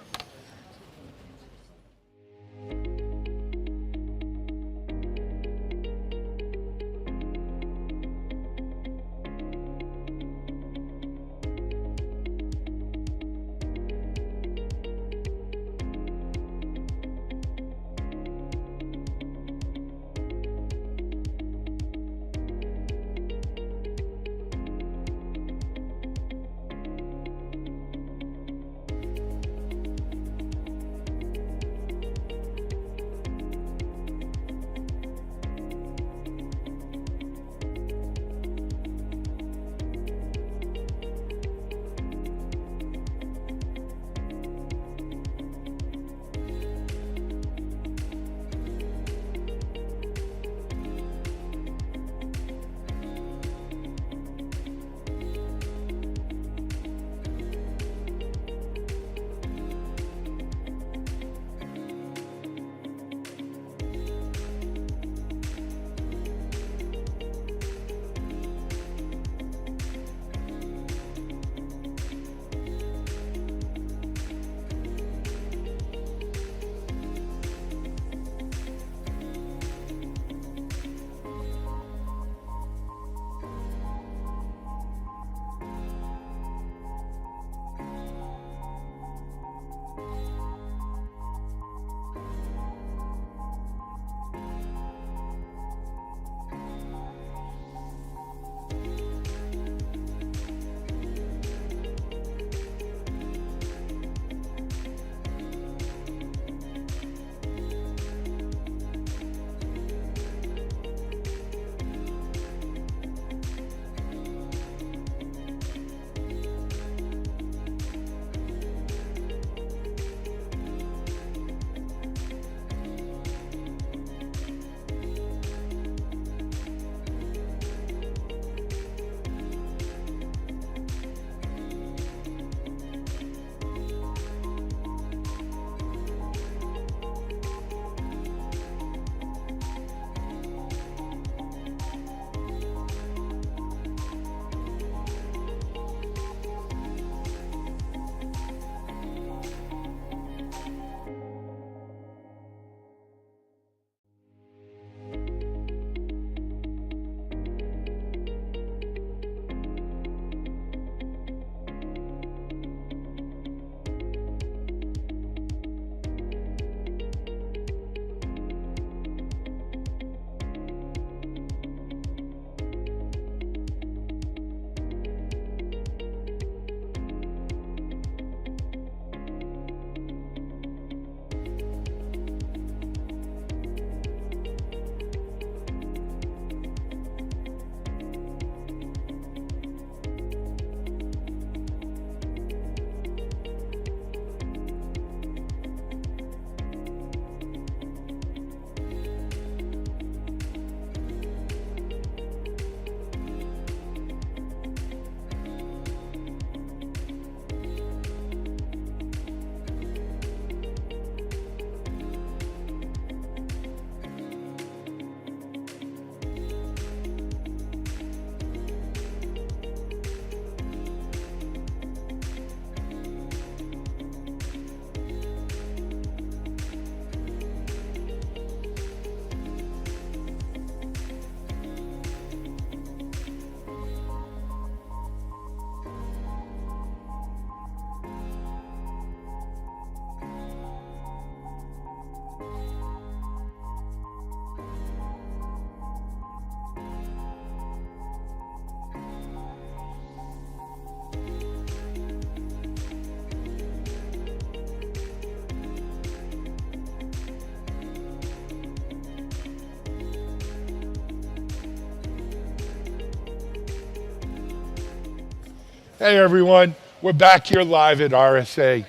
Hey everyone, we're back here live at RSA.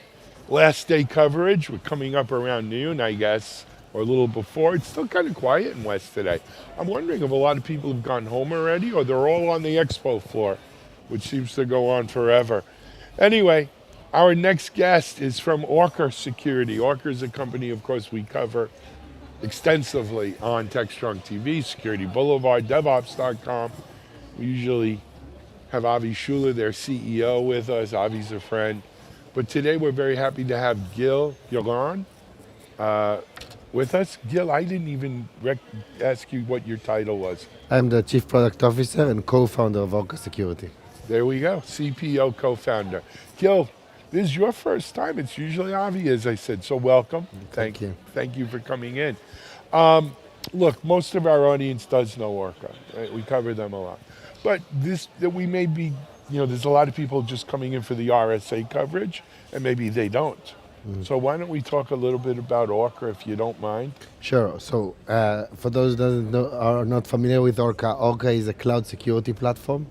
Last day coverage, we're coming up around noon, I guess. or a little before. It's still kind of quiet in West today. I'm wondering if a lot of people have gone home already or they're all on the expo floor, which seems to go on forever. Anyway, our next guest is from Orca Security. Orca is a company, of course, we cover extensively on Techstrong TV, Security Boulevard, DevOps.com. We usually have Avi Schuler, their CEO, with us. Avi's a friend. But today we're very happy to have Gil Yaron with us. Gil, I didn't even ask you what your title was. I'm the Chief Product Officer and co-founder of Orca Security. There we go, CPO co-founder. Gil, this is your first time. It's usually Avi, as I said, so welcome. Thank you. Thank you for coming in. Look, most of our audience does know Orca, right? We cover them a lot. But we may be, there's a lot of people just coming in for the RSA coverage, and maybe they don't. So why don't we talk a little bit about Orca, if you don't mind? Sure. So for those that are not familiar with Orca, Orca is a cloud security platform.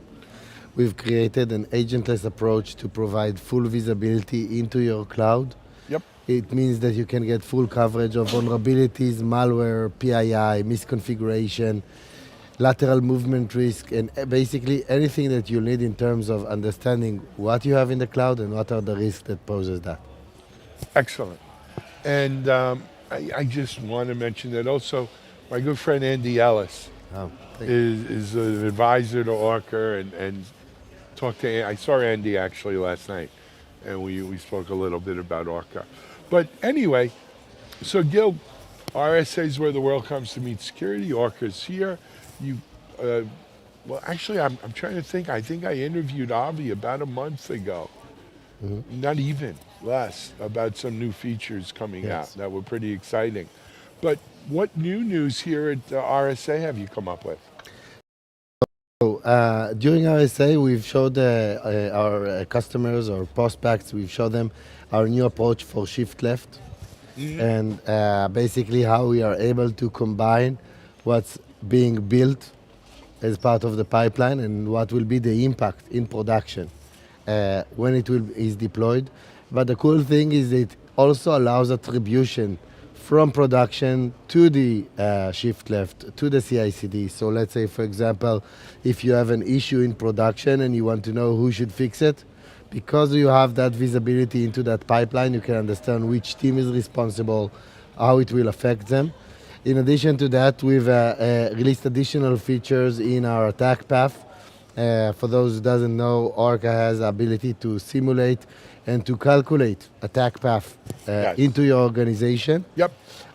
We've created an agentless approach to provide full visibility into your cloud. Yep. It means that you can get full coverage of vulnerabilities, malware, PII, misconfiguration, lateral movement risk, and basically anything that you need in terms of understanding what you have in the cloud and what are the risks that poses that. Excellent. And I just want to mention that also my good friend Andy Ellis is an advisor to Orca and talked to, I saw Andy actually last night and we spoke a little bit about Orca. But anyway, so Gil, RSA is where the world comes to meet security. Orca's here. Well, actually, I'm trying to think. I think I interviewed Avi about a month ago. Not even less, about some new features coming out that were pretty exciting. But what new news here at RSA have you come up with? So, during RSA, we've showed our customers or prospects, we've showed them our new approach for shift left, and basically how we are able to combine what's being built as part of the pipeline and what will be the impact in production when it is deployed. But the cool thing is it also allows attribution from production to the shift left, to the CI/CD. So let's say, for example, if you have an issue in production and you want to know who should fix it, because you have that visibility into that pipeline, you can understand which team is responsible, how it will affect them. In addition to that, we've released additional features in our attack path. For those who doesn't know, Orca has the ability to simulate and to calculate attack path into your organization. Yep.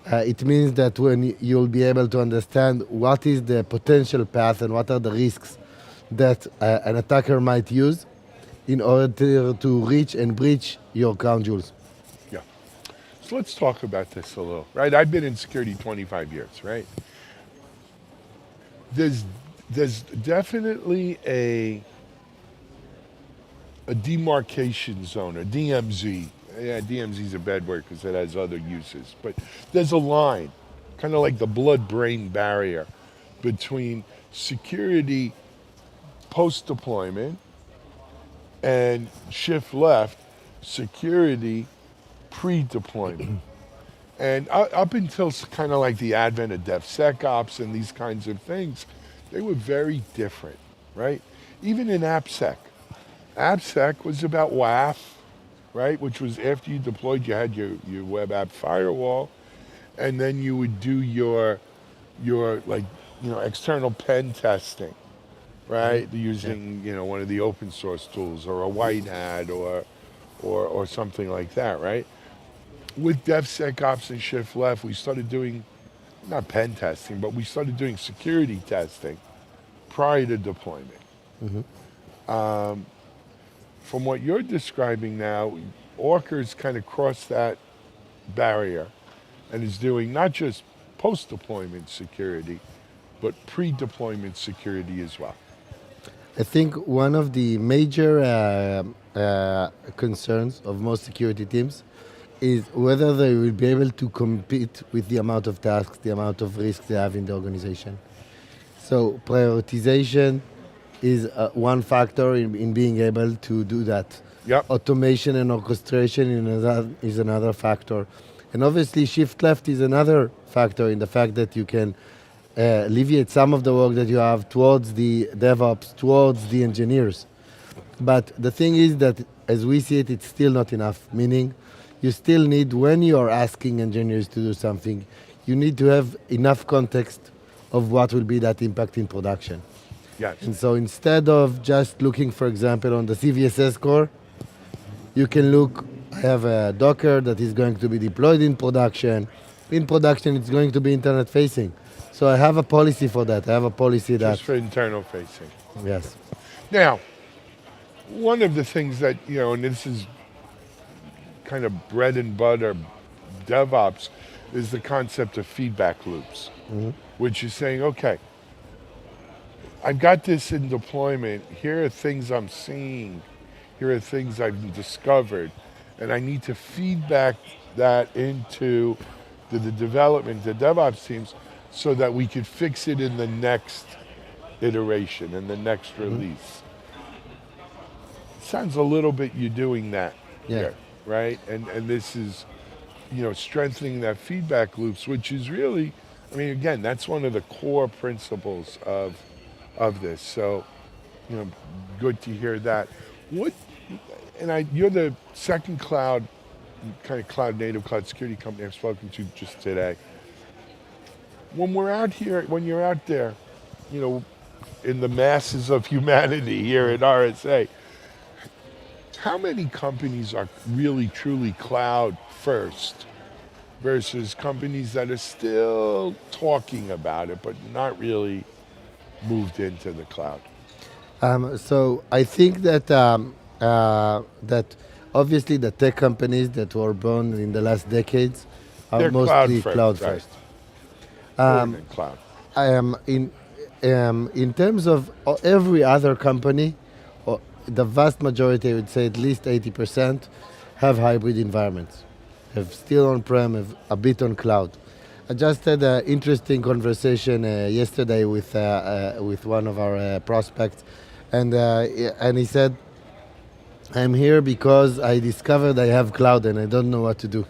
It means that when you'll be able to understand what is the potential path and what are the risks that an attacker might use in order to reach and breach your crown jewels. Yeah. So let's talk about this a little, right? I've been in security 25 years, right? There's definitely a demarcation zone, a DMZ. Yeah, DMZ is a bad word because it has other uses, but there's a line, kind of like the blood-brain barrier between security post-deployment and shift left security pre-deployment. And up until kind of like the advent of DevSecOps and these kinds of things, they were very different, right? Even in AppSec. AppSec was about WAF, right? Which was after you deployed, you had your web app firewall, and then you would do your external pen testing, right? Using one of the open source tools or a white hat or something like that, right? With DevSecOps and Shift Left, we started doing not pen testing, but we started doing security testing prior to deployment. From what you're describing now, Orca's kind of crossed that barrier and is doing not just post-deployment security, but pre-deployment security as well. I think one of the major concerns of most security teams is whether they will be able to compete with the amount of tasks, the amount of risks they have in the organization. So prioritization is one factor in being able to do that. Yep. Automation and orchestration is another factor. And obviously, shift left is another factor in the fact that you can alleviate some of the work that you have towards the DevOps, towards the engineers. But the thing is that as we see it, it's still not enough, meaning you still need, when you are asking engineers to do something, you need to have enough context of what will be that impact in production. Yes. And so instead of just looking, for example, on the CVSS core, you can look, I have a Docker that is going to be deployed in production. In production, it's going to be internet facing. So I have a policy for that. I have a policy that... Just for internal facing. Yes. Now, one of the things that, and this is kind of bread and butter DevOps, is the concept of feedback loops, which is saying, okay, I've got this in deployment. Here are things I'm seeing. Here are things I've discovered. And I need to feedback that into the development, the DevOps teams, so that we could fix it in the next iteration, in the next release. Sounds a little bit you doing that here, right? And this is, strengthening that feedback loops, which is really, again, that's one of the core principles of this. So, good to hear that. You're the second cloud native, cloud security company I've spoken to just today. When you're out there, in the masses of humanity here at RSA, how many companies are really truly cloud first versus companies that are still talking about it but not really moved into the cloud? So I think that that obviously the tech companies that were born in the last decades are They're mostly cloud first. Cloud. In terms of every other company, the vast majority, I would say at least 80%, have hybrid environments, have still on-prem, have a bit on cloud. I just had an interesting conversation yesterday with one of our prospects, and he said, I'm here because I discovered I have cloud and I don't know what to do.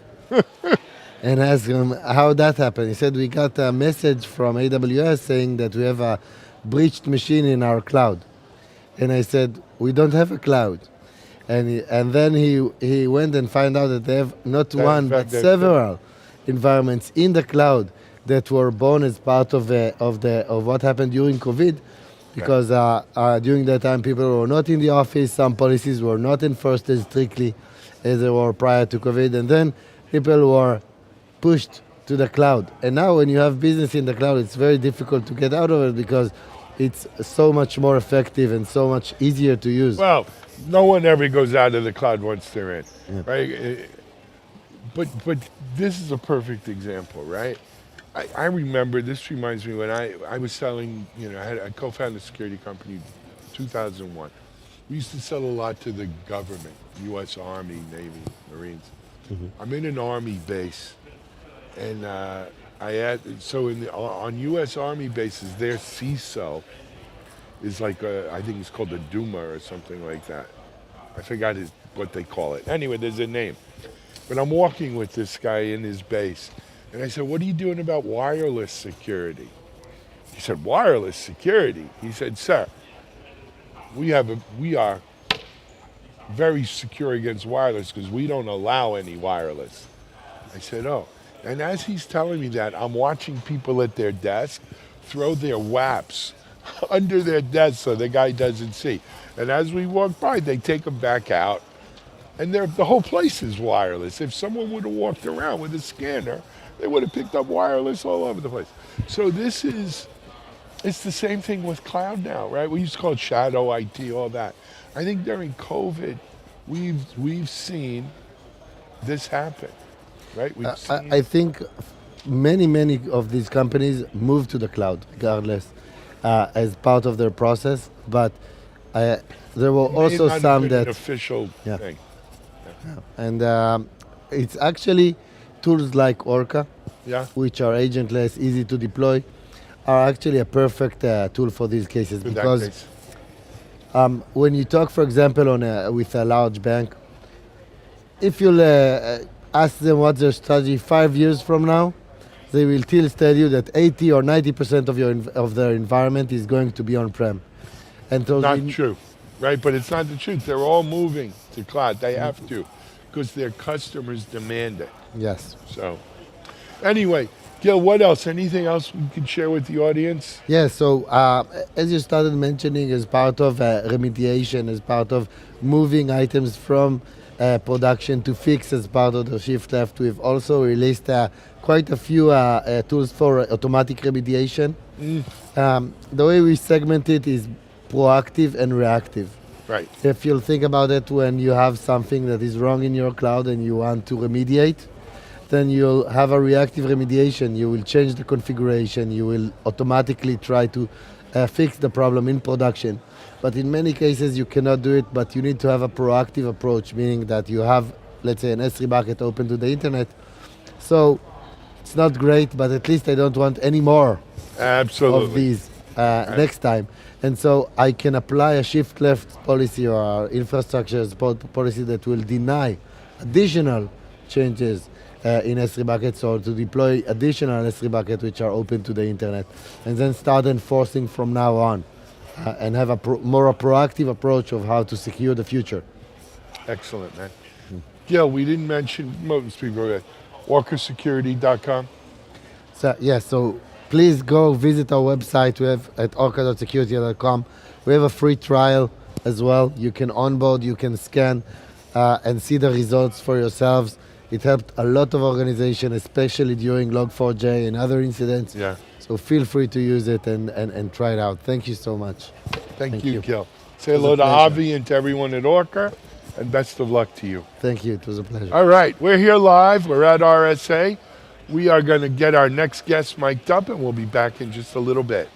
And I asked him how that happened. He said, we got a message from AWS saying that we have a breached machine in our cloud. And I said, we don't have a cloud. And then he went and found out that they have not one, but several environments in the cloud that were born as part of what happened during COVID. Because during that time, people were not in the office. Some policies were not enforced as strictly as they were prior to COVID. And then people were pushed to the cloud. And now when you have business in the cloud, it's very difficult to get out of it because it's so much more effective and so much easier to use. Well, no one ever goes out of the cloud once they're in, right? But this is a perfect example, right? I remember, this reminds me when I was selling, I co-founded a security company in 2001. We used to sell a lot to the government, U.S. Army, Navy, Marines. I'm in an Army base, and on U.S. Army bases, their CISO is like I think it's called a Duma or something like that. I forgot what they call it. Anyway, there's a name. But I'm walking with this guy in his base, and I said, what are you doing about wireless security? He said, wireless security? He said, sir, we are very secure against wireless because we don't allow any wireless. I said, oh. And as he's telling me that, I'm watching people at their desk throw their WAPs under their desk so the guy doesn't see. And as we walk by, they take them back out, and the whole place is wireless. If someone would have walked around with a scanner, they would have picked up wireless all over the place. So it's the same thing with cloud now, right? We used to call it shadow IT, all that. I think during COVID, we've seen this happen, right? I think many of these companies move to the cloud, regardless, as part of their process. But there were also some that official thing. And it's actually tools like Orca, which are agentless, easy to deploy, are actually a perfect tool for these cases. Because when you talk, for example, with a large bank, if you'll ask them what's their strategy 5 years from now, they will still tell you that 80 or 90% of their environment is going to be on-prem. And so Not true, right? But it's not the truth. They're all moving to cloud. They have to, because their customers demand it. Yes. So, anyway, Gil, what else? Anything else we can share with the audience? Yeah, so as you started mentioning, as part of remediation, as part of moving items from production to fix as part of the shift left, we've also released quite a few tools for automatic remediation. The way we segment it is proactive and reactive. Right. If you'll think about it, when you have something that is wrong in your cloud and you want to remediate, then you'll have a reactive remediation. You will change the configuration. You will automatically try to fix the problem in production. But in many cases, you cannot do it, but you need to have a proactive approach, meaning that you have, let's say, an S3 bucket open to the internet. So it's not great, but at least I don't want any more of these next time. And so I can apply a shift left policy or infrastructure policy that will deny additional changes in S3 buckets, or to deploy additional S3 buckets which are open to the internet, and then start enforcing from now on and have a more proactive approach of how to secure the future. Excellent, man. Gil, we didn't mention, most people are orcasecurity.com. So please go visit our website. We have at orca.security.com. We have a free trial as well. You can onboard, you can scan and see the results for yourselves. It helped a lot of organizations, especially during Log4j and other incidents. Yeah. So feel free to use it and try it out. Thank you so much. Thank you, Gil. Say hello to Avi and to everyone at Orca, and best of luck to you. Thank you. It was a pleasure. All right, we're here live. We're at RSA. We are going to get our next guest mic'd up, and we'll be back in just a little bit.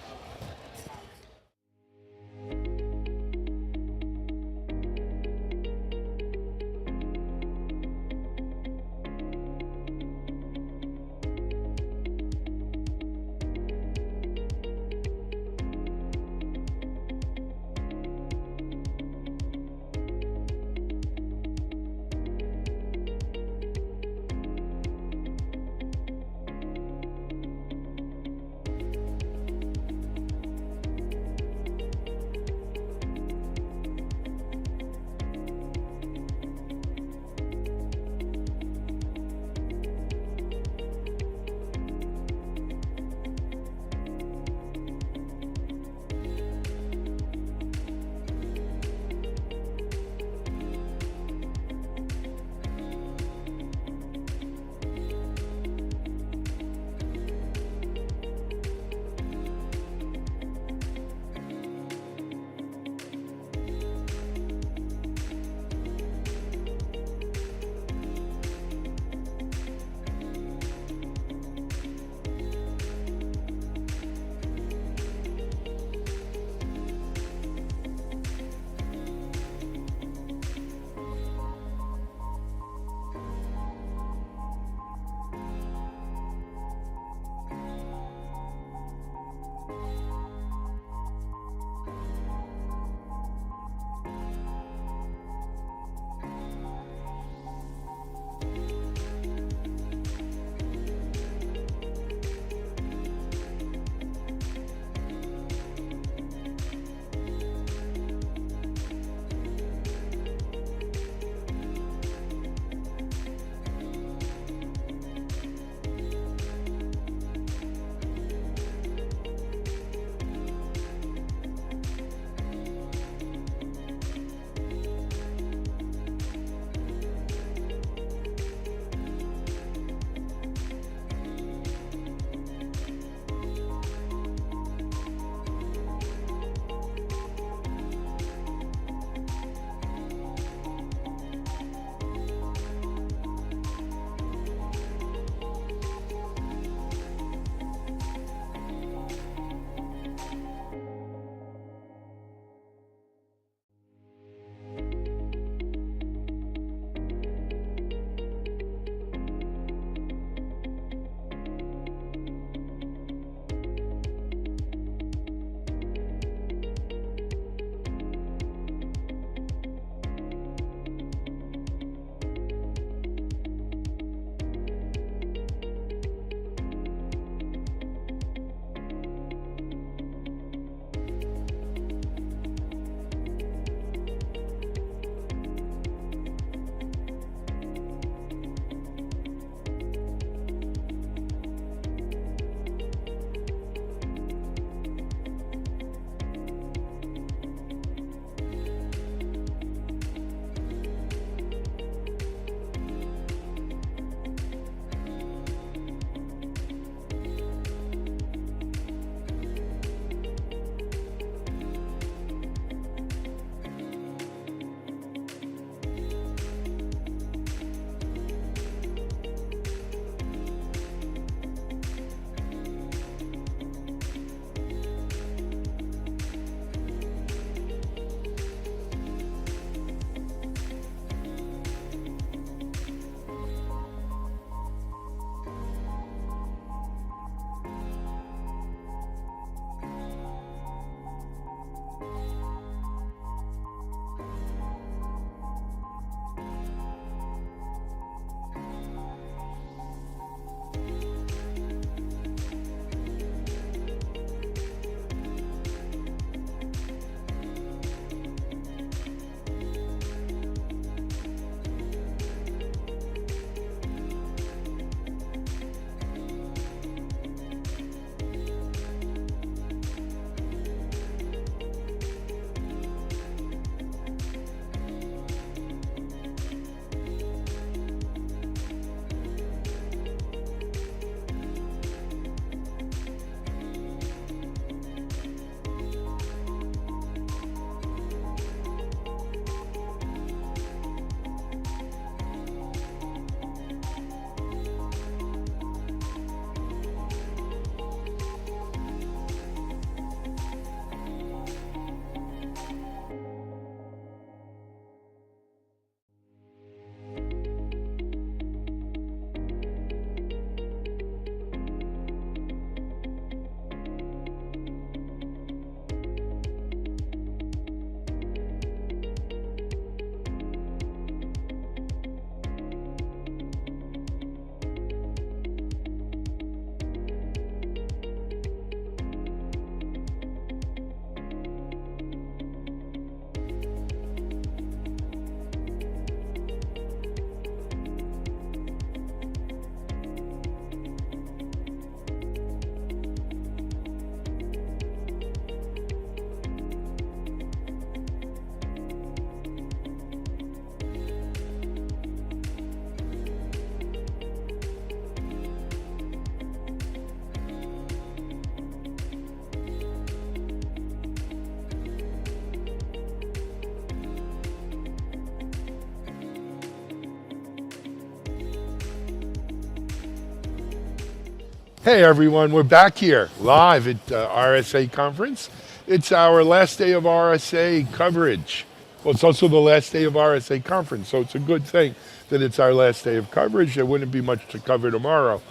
Hey everyone, we're back here live at RSA conference. It's our last day of RSA coverage. Well, it's also the last day of RSA conference, so it's a good thing that it's our last day of coverage. There wouldn't be much to cover tomorrow.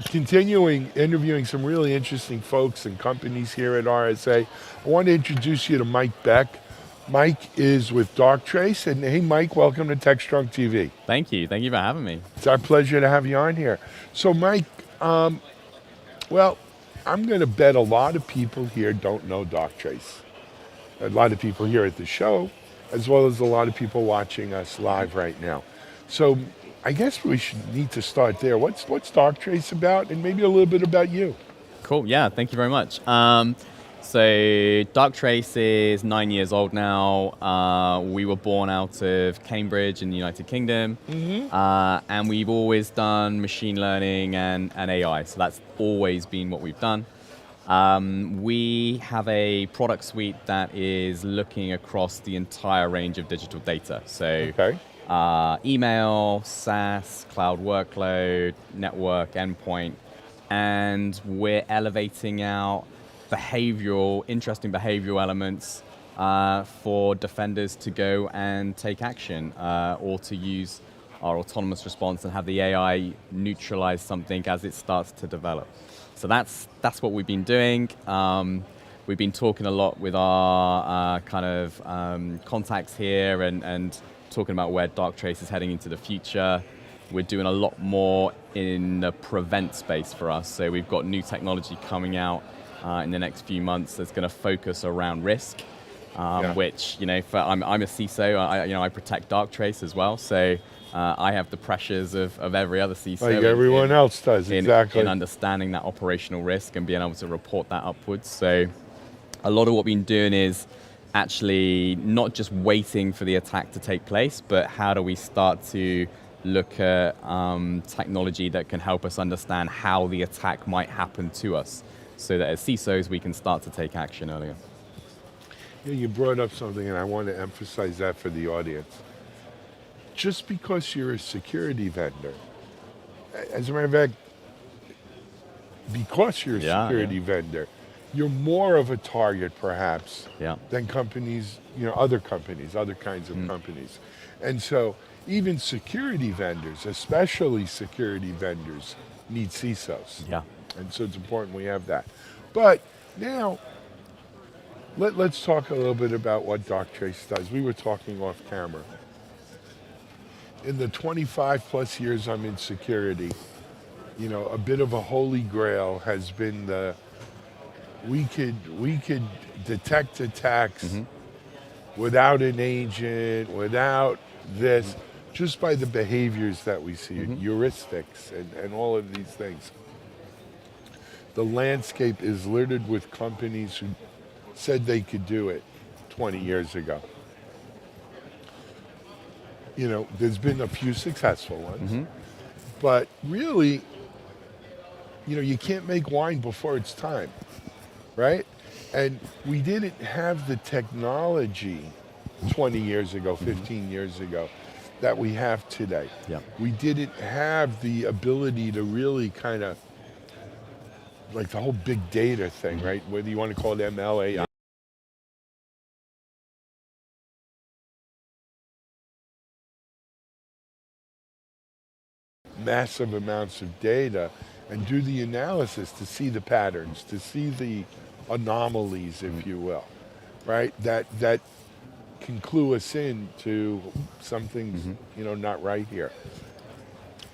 Continuing interviewing some really interesting folks and companies here at RSA. I want to introduce you to Mike Beck. Mike is with Darktrace, and hey Mike, welcome to Techstrong TV. Thank you for having me. It's our pleasure to have you on here. So Mike, well, I'm going to bet a lot of people here don't know Darktrace. A lot of people here at the show, as well as a lot of people watching us live right now. So I guess we should need to start there. What's Darktrace about, and maybe a little bit about you? Cool, yeah, thank you very much. So Darktrace is 9 years old now. We were born out of Cambridge in the United Kingdom, and we've always done machine learning and AI. So that's always been what we've done. We have a product suite that is looking across the entire range of digital data. So email, SaaS, cloud workload, network, endpoint, and we're elevating out interesting behavioral elements for defenders to go and take action or to use our autonomous response and have the AI neutralize something as it starts to develop. So that's what we've been doing. We've been talking a lot with our contacts here and talking about where Darktrace is heading into the future. We're doing a lot more in the prevent space for us. So we've got new technology coming out in the next few months that's going to focus around risk, which, I'm a CISO, I protect Darktrace as well. So I have the pressures of every other CISO. Like everyone else does, exactly. In understanding that operational risk and being able to report that upwards. So a lot of what we've been doing is actually not just waiting for the attack to take place, but how do we start to look at technology that can help us understand how the attack might happen to us, so that as CISOs we can start to take action earlier. Yeah, you brought up something, and I want to emphasize that for the audience. Just because you're a security vendor, as a matter of fact, because you're a security vendor, you're more of a target perhaps than companies, other companies, other kinds of companies. And so even security vendors, especially security vendors, need CISOs. Yeah. And so it's important we have that. But now, let's talk a little bit about what Darktrace does. We were talking off camera. In the 25 plus years I'm in security, a bit of a holy grail has been we could detect attacks without an agent, without this, just by the behaviors that we see, heuristics and all of these things. The landscape is littered with companies who said they could do it 20 years ago. There's been a few successful ones, but really, you can't make wine before it's time, right? And we didn't have the technology 20 years ago, 15 years ago, that we have today. Yeah. We didn't have the ability to really kind of, like the whole big data thing, right? Whether you want to call it ML, AI. Massive amounts of data and do the analysis to see the patterns, to see the anomalies, if you will, right? That can clue us in to something's, not right here.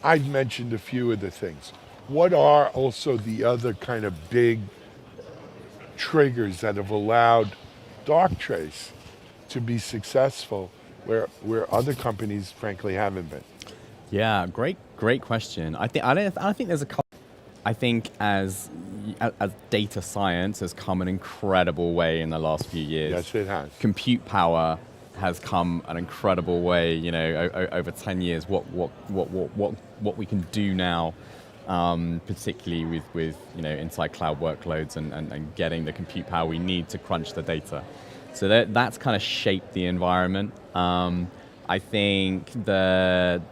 I've mentioned a few of the things. What are also the other kind of big triggers that have allowed Darktrace to be successful where other companies, frankly, haven't been? Yeah, great question. I don't think there's a couple. I think as data science has come an incredible way in the last few years. Yes, it has. Compute power has come an incredible way. Over 10 years, what we can do now, particularly with inside cloud workloads and getting the compute power we need to crunch the data. So that's kind of shaped the environment. I think the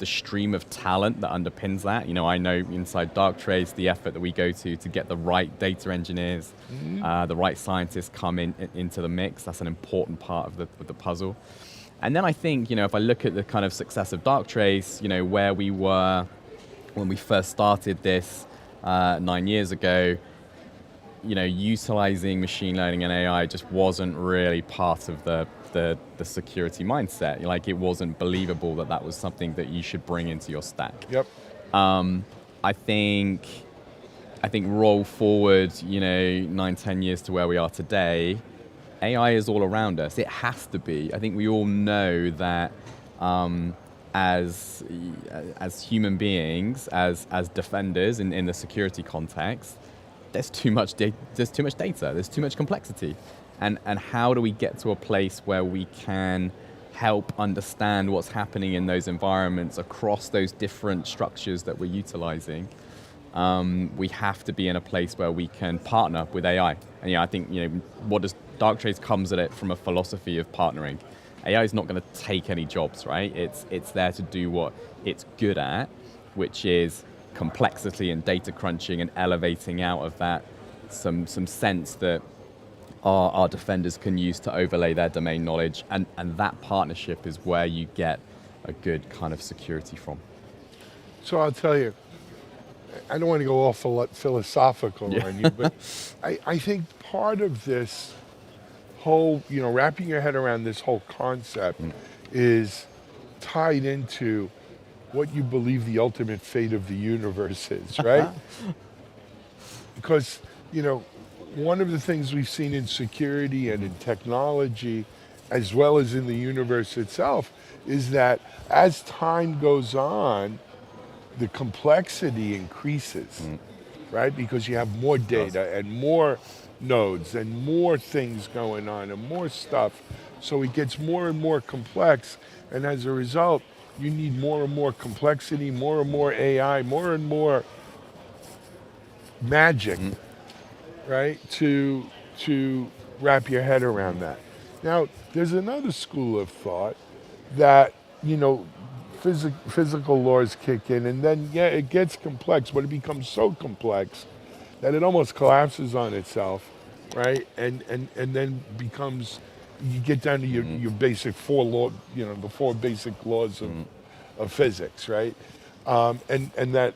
stream of talent that underpins that. I know inside Darktrace the effort that we go to get the right data engineers, the right scientists come into the mix. That's an important part of the puzzle. And then I think if I look at the kind of success of Darktrace, where we were when we first started this 9 years ago, utilizing machine learning and AI just wasn't really part of the security mindset. Like, it wasn't believable that was something that you should bring into your stack. Yep. I think roll forward, 9-10 years to where we are today, AI is all around us. It has to be. I think we all know that as human beings, as defenders in the security context, there's too much data, there's too much complexity. And how do we get to a place where we can help understand what's happening in those environments across those different structures that we're utilizing? We have to be in a place where we can partner with AI. And I think what does Darktrace comes at it from a philosophy of partnering. AI is not going to take any jobs, right? It's there to do what it's good at, which is complexity and data crunching and elevating out of that some sense that our defenders can use to overlay their domain knowledge, and that partnership is where you get a good kind of security from. So I'll tell you, I don't want to go off a lot philosophical on you, but I think part of this whole, wrapping your head around this whole concept is tied into what you believe the ultimate fate of the universe is, right? Because, one of the things we've seen in security and in technology, as well as in the universe itself, is that as time goes on, the complexity increases, right? Because you have more data and more nodes and more things going on and more stuff. So it gets more and more complex. And as a result, you need more and more complexity, more and more AI, more and more magic, right? To wrap your head around that. Now, there's another school of thought that, physical laws kick in, and then, it gets complex, but it becomes so complex that it almost collapses on itself, right? And then becomes, you get down to your basic the four basic laws of physics, right? And that,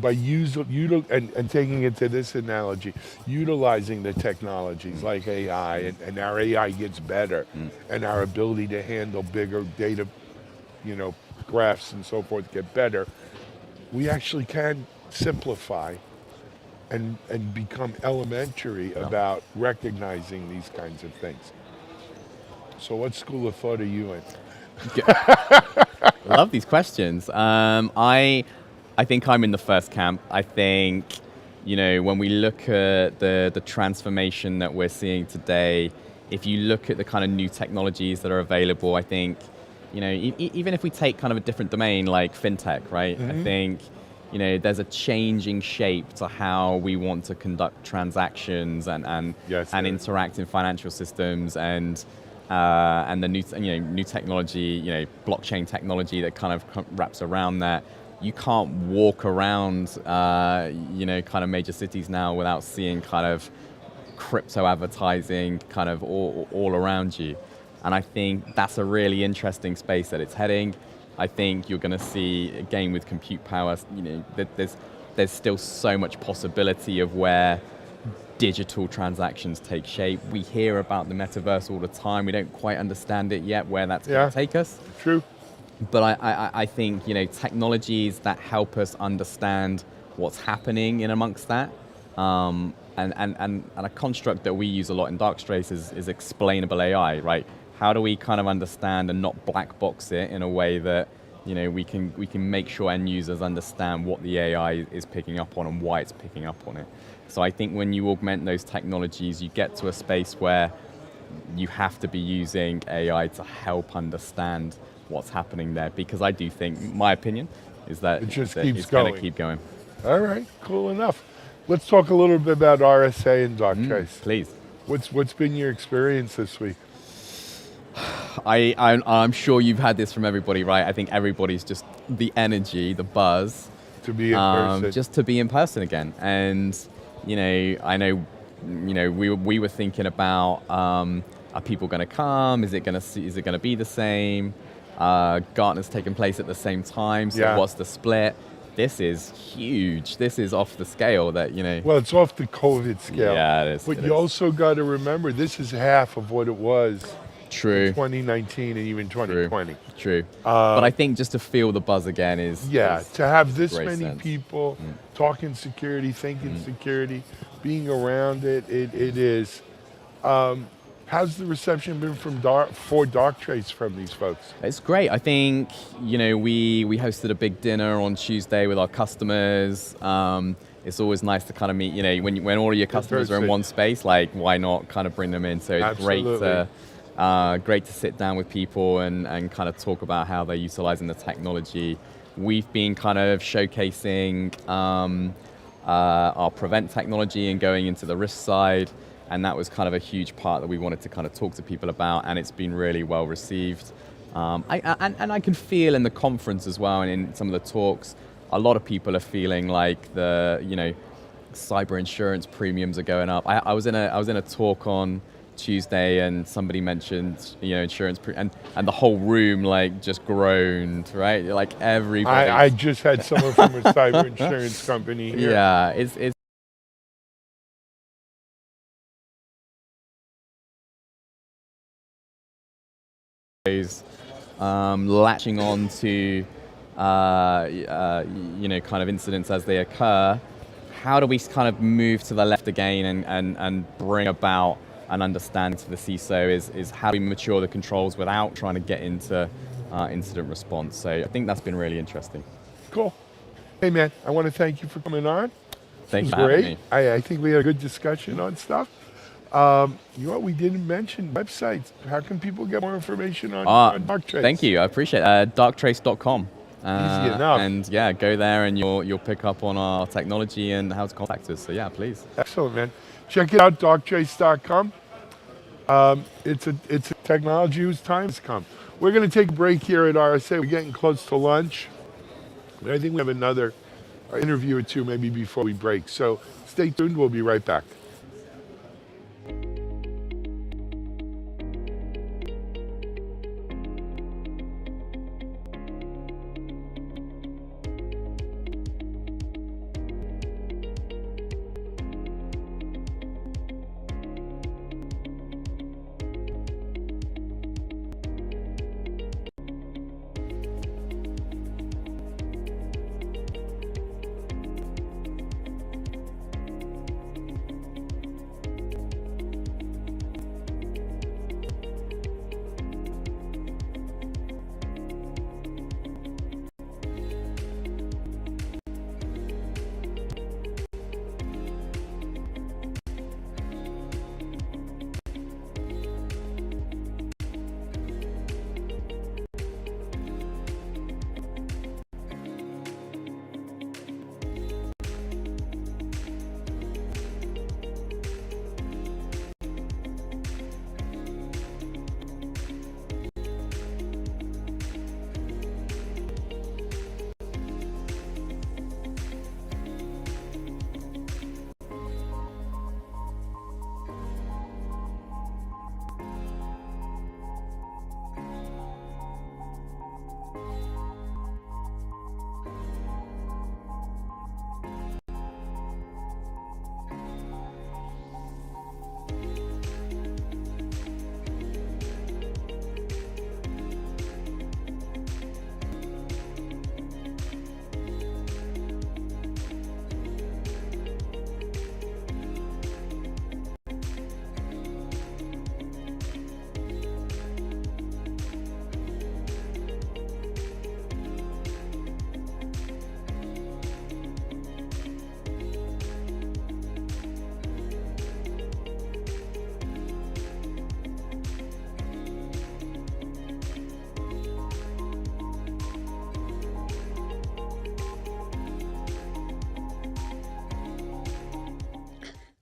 by and taking it to this analogy, utilizing the technologies like AI, and our AI gets better, and our ability to handle bigger data, graphs and so forth get better, we actually can simplify and become elementary about recognizing these kinds of things. So what school of thought are you in? Love these questions. I think I'm in the first camp. I think, when we look at the transformation that we're seeing today, if you look at the kind of new technologies that are available, I think, even if we take kind of a different domain like fintech, right? I think, there's a changing shape to how we want to conduct transactions and interact in financial systems, and the new technology, blockchain technology that kind of wraps around that. You can't walk around, kind of major cities now without seeing kind of crypto advertising kind of all around you. And I think that's a really interesting space that it's heading. I think you're going to see, again, with compute power, there's still so much possibility of where digital transactions take shape. We hear about the metaverse all the time. We don't quite understand it yet, where that's going to take us. True. But I think, technologies that help us understand what's happening in amongst that, and a construct that we use a lot in Darktrace is explainable AI, right? How do we kind of understand and not black box it in a way that, we can make sure end users understand what the AI is picking up on and why it's picking up on it. So I think when you augment those technologies, you get to a space where you have to be using AI to help understand what's happening there, because I do think, my opinion, is that it's going to keep going. All right, cool enough. Let's talk a little bit about RSA and Darktrace. Please. What's been your experience this week? I'm sure you've had this from everybody, right? I think everybody's just the energy, the buzz. To be in person. Just to be in person again. And, I know, we were thinking about, are people going to come? Is it going to be the same? Gartner's taking place at the same time, so what's the split? This is huge. This is off the scale that, Well, it's off the COVID scale. Yeah, it is. But you also got to remember, this is half of what it was True. in 2019 and even 2020. True. But I think just to feel the buzz again is... Yeah, to have this great many sense. people talking security, thinking security, being around it, it is. How's the reception been for Darktrace from these folks? It's great. I think, we hosted a big dinner on Tuesday with our customers. It's always nice to kind of meet, when all of your customers are in one space, like why not kind of bring them in? So it's great to sit down with people and kind of talk about how they're utilizing the technology. We've been kind of showcasing our prevent technology and going into the risk side. And that was kind of a huge part that we wanted to kind of talk to people about, and it's been really well received. I can feel in the conference as well, and in some of the talks, a lot of people are feeling like the cyber insurance premiums are going up. I was in a talk on Tuesday, and somebody mentioned insurance and the whole room like just groaned, right? Like everybody. I just had someone from a cyber insurance company here. Yeah, it's latching on to kind of incidents as they occur. How do we kind of move to the left again and bring about an understanding to the CISO is how do we mature the controls without trying to get into incident response. So I think that's been really interesting. Cool. Hey man, I want to thank you for coming on. Thanks for having me. I think we had a good discussion on stuff. You know what, we didn't mention websites. How can people get more information on Darktrace? Thank you, I appreciate it. Darktrace.com. Easy enough. And yeah, go there and you'll pick up on our technology and how to contact us. So yeah, please. Excellent, man. Check it out, darktrace.com. It's a technology whose time has come. We're going to take a break here at RSA. We're getting close to lunch. I think we have another interview or two maybe before we break. So stay tuned. We'll be right back.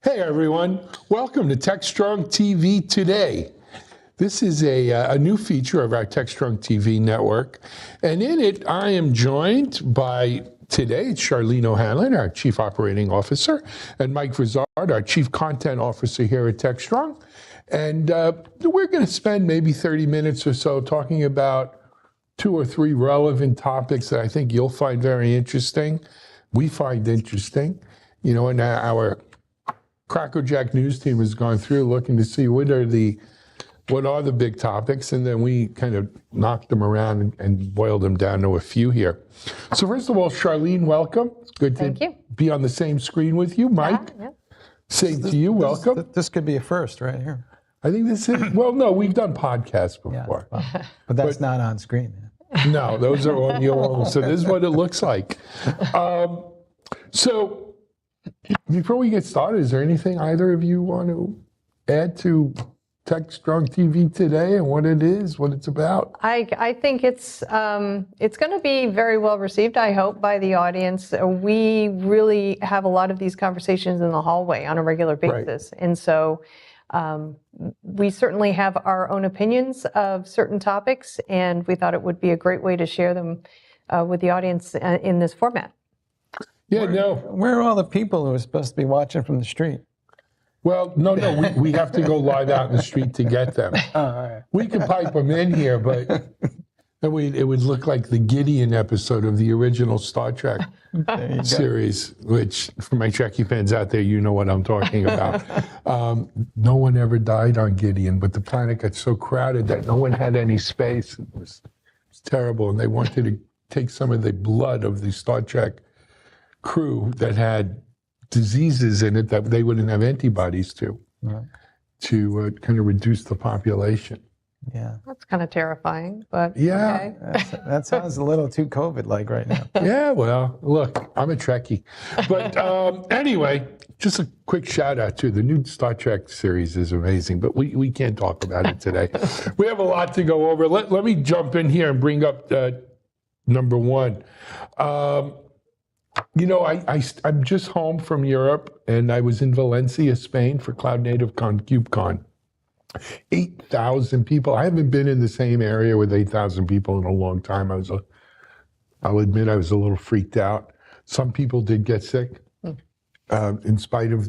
Hey everyone, welcome to Techstrong TV Today. This is a new feature of our Techstrong TV network. And in it, I am joined by, today, it's Charlene O'Hanlon, our Chief Operating Officer, and Mike Vizard, our Chief Content Officer here at Techstrong. And we're going to spend maybe 30 minutes or so talking about 2 or 3 relevant topics that I think you'll find very interesting. We find interesting. You know, and our Crackerjack news team has gone through looking to see what are the big topics, and then we kind of knocked them around and boiled them down to a few here. So first of all, Charlene, welcome. It's good to be on the same screen with you. Mike, same to you, welcome. This could be a first right here. I think this is, well, no, we've done podcasts before. Yeah, but that's not on screen. No, those are audio, so this is what it looks like. So before we get started, is there anything either of you want to add to Techstrong TV today and what it is, what it's about? I think it's going to be very well received, I hope, by the audience. We really have a lot of these conversations in the hallway on a regular basis. Right. And so we certainly have our own opinions of certain topics, and we thought it would be a great way to share them with the audience in this format. Yeah, where are all the people who are supposed to be watching from the street? Well, no, we have to go live out in the street to get them. Oh, all right. We could pipe them in here, but then it would look like the Gideon episode of the original Star Trek series, which, for my Trekkie fans out there, you know what I'm talking about. No one ever died on Gideon, but the planet got so crowded that no one had any space. It was terrible, and they wanted to take some of the blood of the Star Trek crew that had diseases in it that they wouldn't have antibodies to, kind of reduce the population. Yeah. That's kind of terrifying, but yeah. Okay. That sounds a little too COVID-like right now. Yeah, well, look, I'm a Trekkie. But anyway, just a quick shout out to the new Star Trek series is amazing, but we can't talk about it today. We have a lot to go over. Let me jump in here and bring up number one. You know, I'm just home from Europe, and I was in Valencia, Spain for Cloud Native KubeCon. 8,000 people. I haven't been in the same area with 8,000 people in a long time. I'll admit I was a little freaked out. Some people did get sick, in spite of,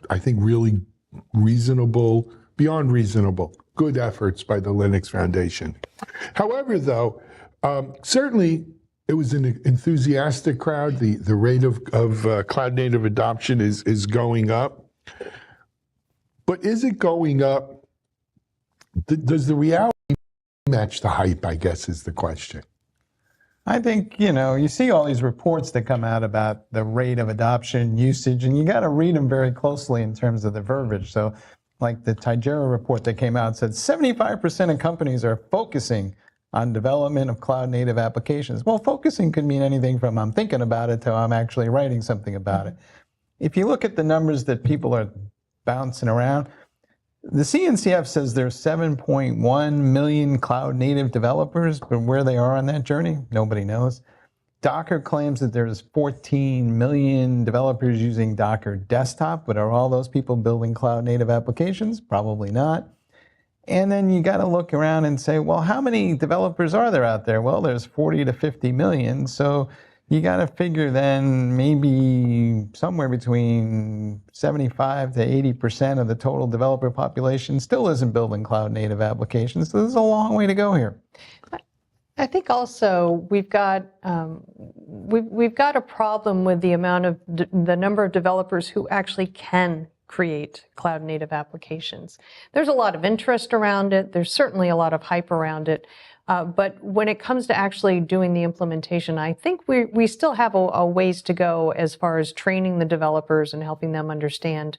I think, really reasonable, beyond reasonable, good efforts by the Linux Foundation. However, though, certainly, it was an enthusiastic crowd. The rate of cloud native adoption is going up. But is it going up? Does the reality match the hype, I guess, is the question. I think, you see all these reports that come out about the rate of adoption, usage, and you got to read them very closely in terms of the verbiage. So like the Tigera report that came out said 75% of companies are focusing on development of cloud-native applications. Well, focusing could mean anything from I'm thinking about it to I'm actually writing something about it. If you look at the numbers that people are bouncing around, the CNCF says there's 7.1 million cloud-native developers, but where they are on that journey, nobody knows. Docker claims that there's 14 million developers using Docker Desktop, but are all those people building cloud-native applications? Probably not. And then you got to look around and say, well, how many developers are there out there? Well, there's 40 to 50 million. So you got to figure then maybe somewhere between 75 to 80% of the total developer population still isn't building cloud native applications. So there's a long way to go here. I think also we've got a problem with the amount of the number of developers who actually can create cloud native applications. There's a lot of interest around it. There's certainly a lot of hype around it. But when it comes to actually doing the implementation, I think we still have a ways to go as far as training the developers and helping them understand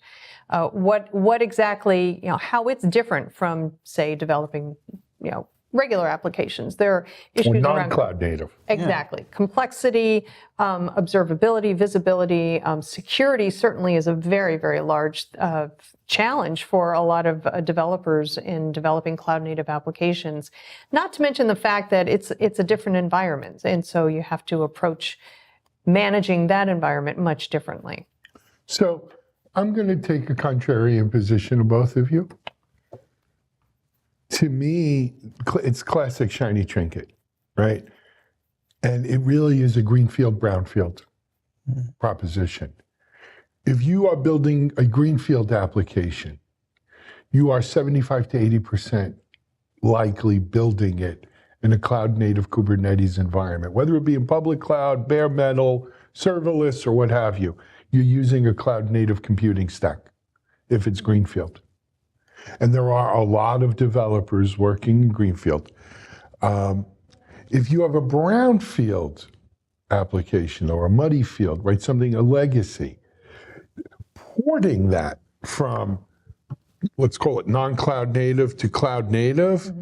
what exactly, how it's different from, say, developing, regular applications. There are issues around non-cloud native. Exactly. Yeah. Complexity, observability, visibility, security certainly is a very, very large challenge for a lot of developers in developing cloud native applications. Not to mention the fact that it's a different environment. And so you have to approach managing that environment much differently. So I'm going to take a contrarian position of both of you. To me, it's classic shiny trinket, right? And it really is a greenfield, brownfield proposition. If you are building a greenfield application, you are 75 to 80% likely building it in a cloud-native Kubernetes environment, whether it be in public cloud, bare metal, serverless, or what have you. You're using a cloud-native computing stack if it's greenfield. And there are a lot of developers working in greenfield. If you have a brownfield application or a muddy field, right, something, a legacy, porting that from, let's call it non-cloud native to cloud native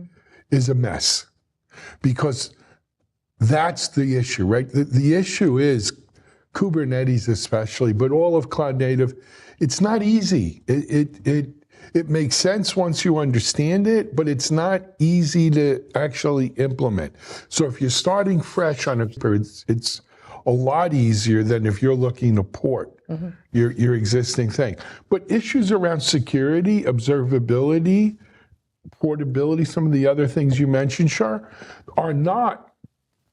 is a mess, because that's the issue, right? The issue is Kubernetes especially, but all of cloud native, it's not easy. It makes sense once you understand it, but it's not easy to actually implement. So if you're starting fresh on it's a lot easier than if you're looking to port your existing thing. But issues around security, observability, portability, some of the other things you mentioned, Shar, are not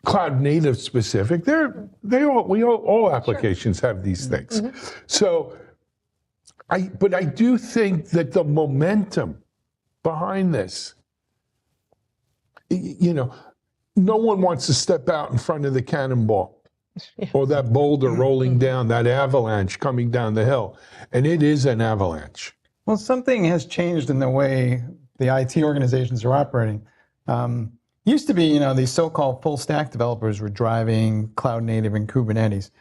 cloud native specific. All applications have these things. So, but I do think that the momentum behind this, no one wants to step out in front of the cannonball or that boulder rolling down, that avalanche coming down the hill. And it is an avalanche. Well, something has changed in the way the IT organizations are operating. Used to be, these so-called full stack developers were driving cloud native and Kubernetes.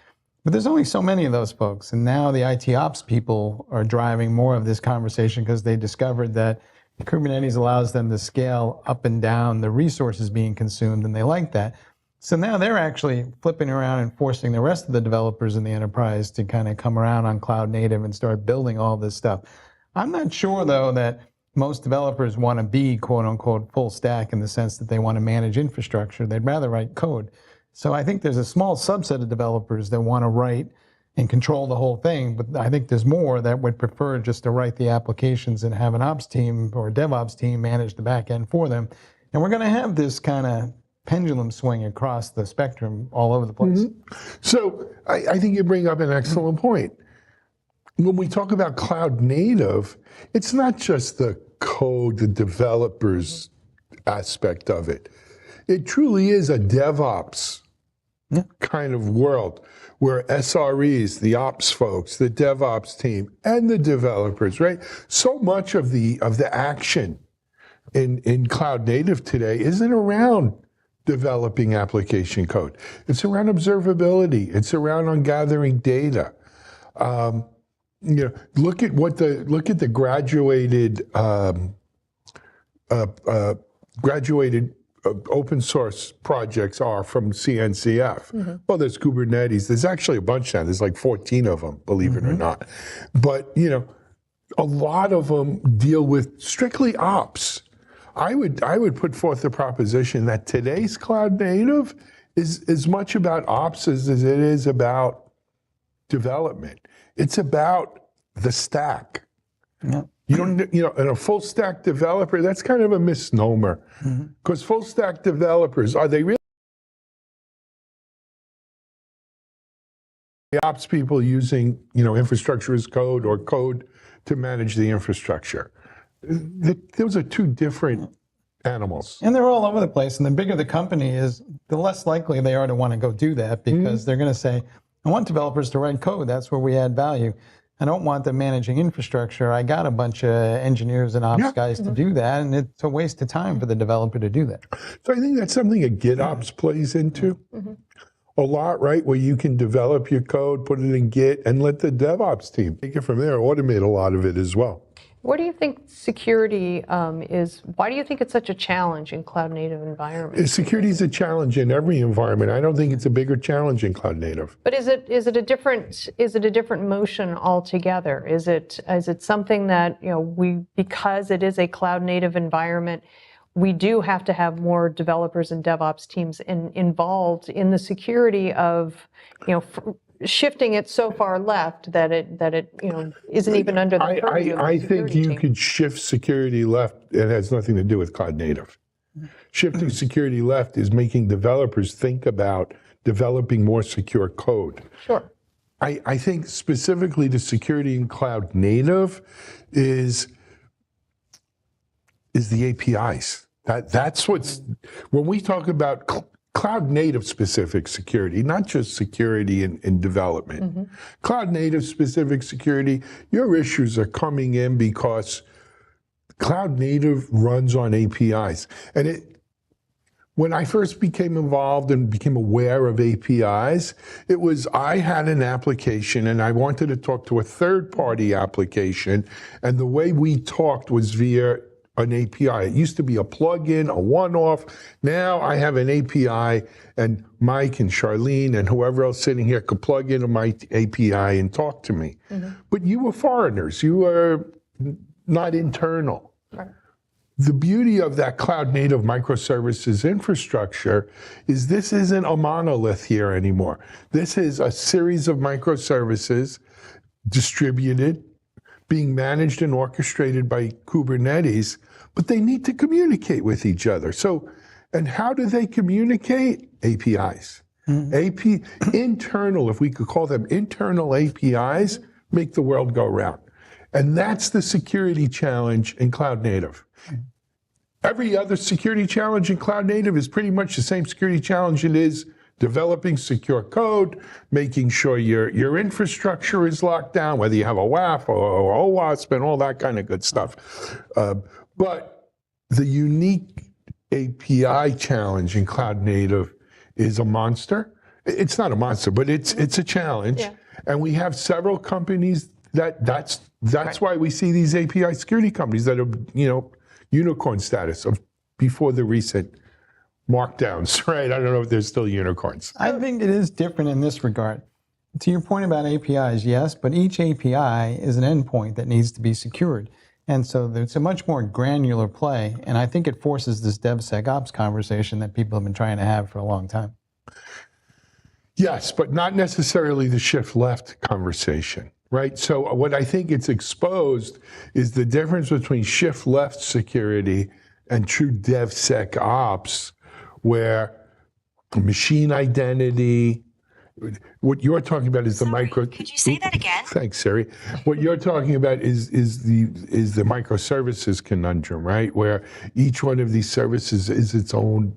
But there's only so many of those folks. And now the IT ops people are driving more of this conversation because they discovered that Kubernetes allows them to scale up and down the resources being consumed, and they like that. So now they're actually flipping around and forcing the rest of the developers in the enterprise to kind of come around on cloud native and start building all this stuff. I'm not sure, though, that most developers want to be, quote unquote, full stack in the sense that they want to manage infrastructure. They'd rather write code. So I think there's a small subset of developers that want to write and control the whole thing, but I think there's more that would prefer just to write the applications and have an ops team or a DevOps team manage the back end for them. And we're going to have this kind of pendulum swing across the spectrum all over the place. So I think you bring up an excellent point. When we talk about cloud native, it's not just the code, the developers aspect of it. It truly is a DevOps kind of world where SREs, the ops folks, the DevOps team, and the developers, right? So much of the action in cloud native today isn't around developing application code. It's around observability. It's around on gathering data. Look at the graduated open source projects are from CNCF. Well, there's Kubernetes. There's actually a bunch now. There's like 14 of them, believe it or not. But a lot of them deal with strictly ops. I would put forth the proposition that today's cloud native is as much about ops as it is about development. It's about the stack. You don't, and a full stack developer, that's kind of a misnomer. Because full stack developers, are they really ops people using, infrastructure as code or code to manage the infrastructure? Those are two different animals. And they're all over the place. And the bigger the company is, the less likely they are to want to go do that, because they're going to say, I want developers to write code. That's where we add value. I don't want them managing infrastructure. I got a bunch of engineers and ops guys to do that, and it's a waste of time for the developer to do that. So I think that's something that GitOps plays into a lot, right? Where you can develop your code, put it in Git, and let the DevOps team take it from there, automate a lot of it as well. What do you think security is? Why do you think it's such a challenge in cloud native environments? Security is a challenge in every environment. I don't think it's a bigger challenge in cloud native. But is it a different motion altogether? Is it something that because it is a cloud native environment, we do have to have more developers and DevOps teams involved in the security of shifting it so far left that it isn't even under the purview of the I think security you team. could shift security left. It has nothing to do with cloud native. Shifting security left is making developers think about developing more secure code. Sure. I think specifically the security in cloud native is the APIs. That's what's, when we talk about cloud native specific security, not just security in development. Cloud native specific security, your issues are coming in because cloud native runs on APIs. And when I first became involved and became aware of APIs, it was I had an application and I wanted to talk to a third-party application, and the way we talked was via an API. It used to be a plugin, a one-off. Now I have an API, and Mike and Charlene and whoever else sitting here could plug into my API and talk to me. But you were foreigners. You were not internal. Right. The beauty of that cloud native microservices infrastructure is this isn't a monolith here anymore. This is a series of microservices distributed, being managed and orchestrated by Kubernetes, but they need to communicate with each other. So, and how do they communicate? APIs. Internal, if we could call them internal APIs, make the world go round. And that's the security challenge in cloud native. Every other security challenge in cloud native is pretty much the same security challenge it is developing secure code, making sure your infrastructure is locked down, whether you have a WAF or OWASP and all that kind of good stuff. But the unique API challenge in cloud native is a monster. It's not a monster, but it's a challenge. Yeah. And we have several companies that's why we see these API security companies that are, unicorn status of before the recent markdowns, right? I don't know if there's still unicorns. I think it is different in this regard. To your point about APIs, yes, but each API is an endpoint that needs to be secured. And so it's a much more granular play, and I think it forces this DevSecOps conversation that people have been trying to have for a long time. Yes, but not necessarily the shift left conversation, right? So what I think it's exposed is the difference between shift left security and true DevSecOps, where machine identity, what you're talking about is the micro. Could you say that again? Thanks, Siri. What you're talking about is the microservices conundrum, right? Where each one of these services is its own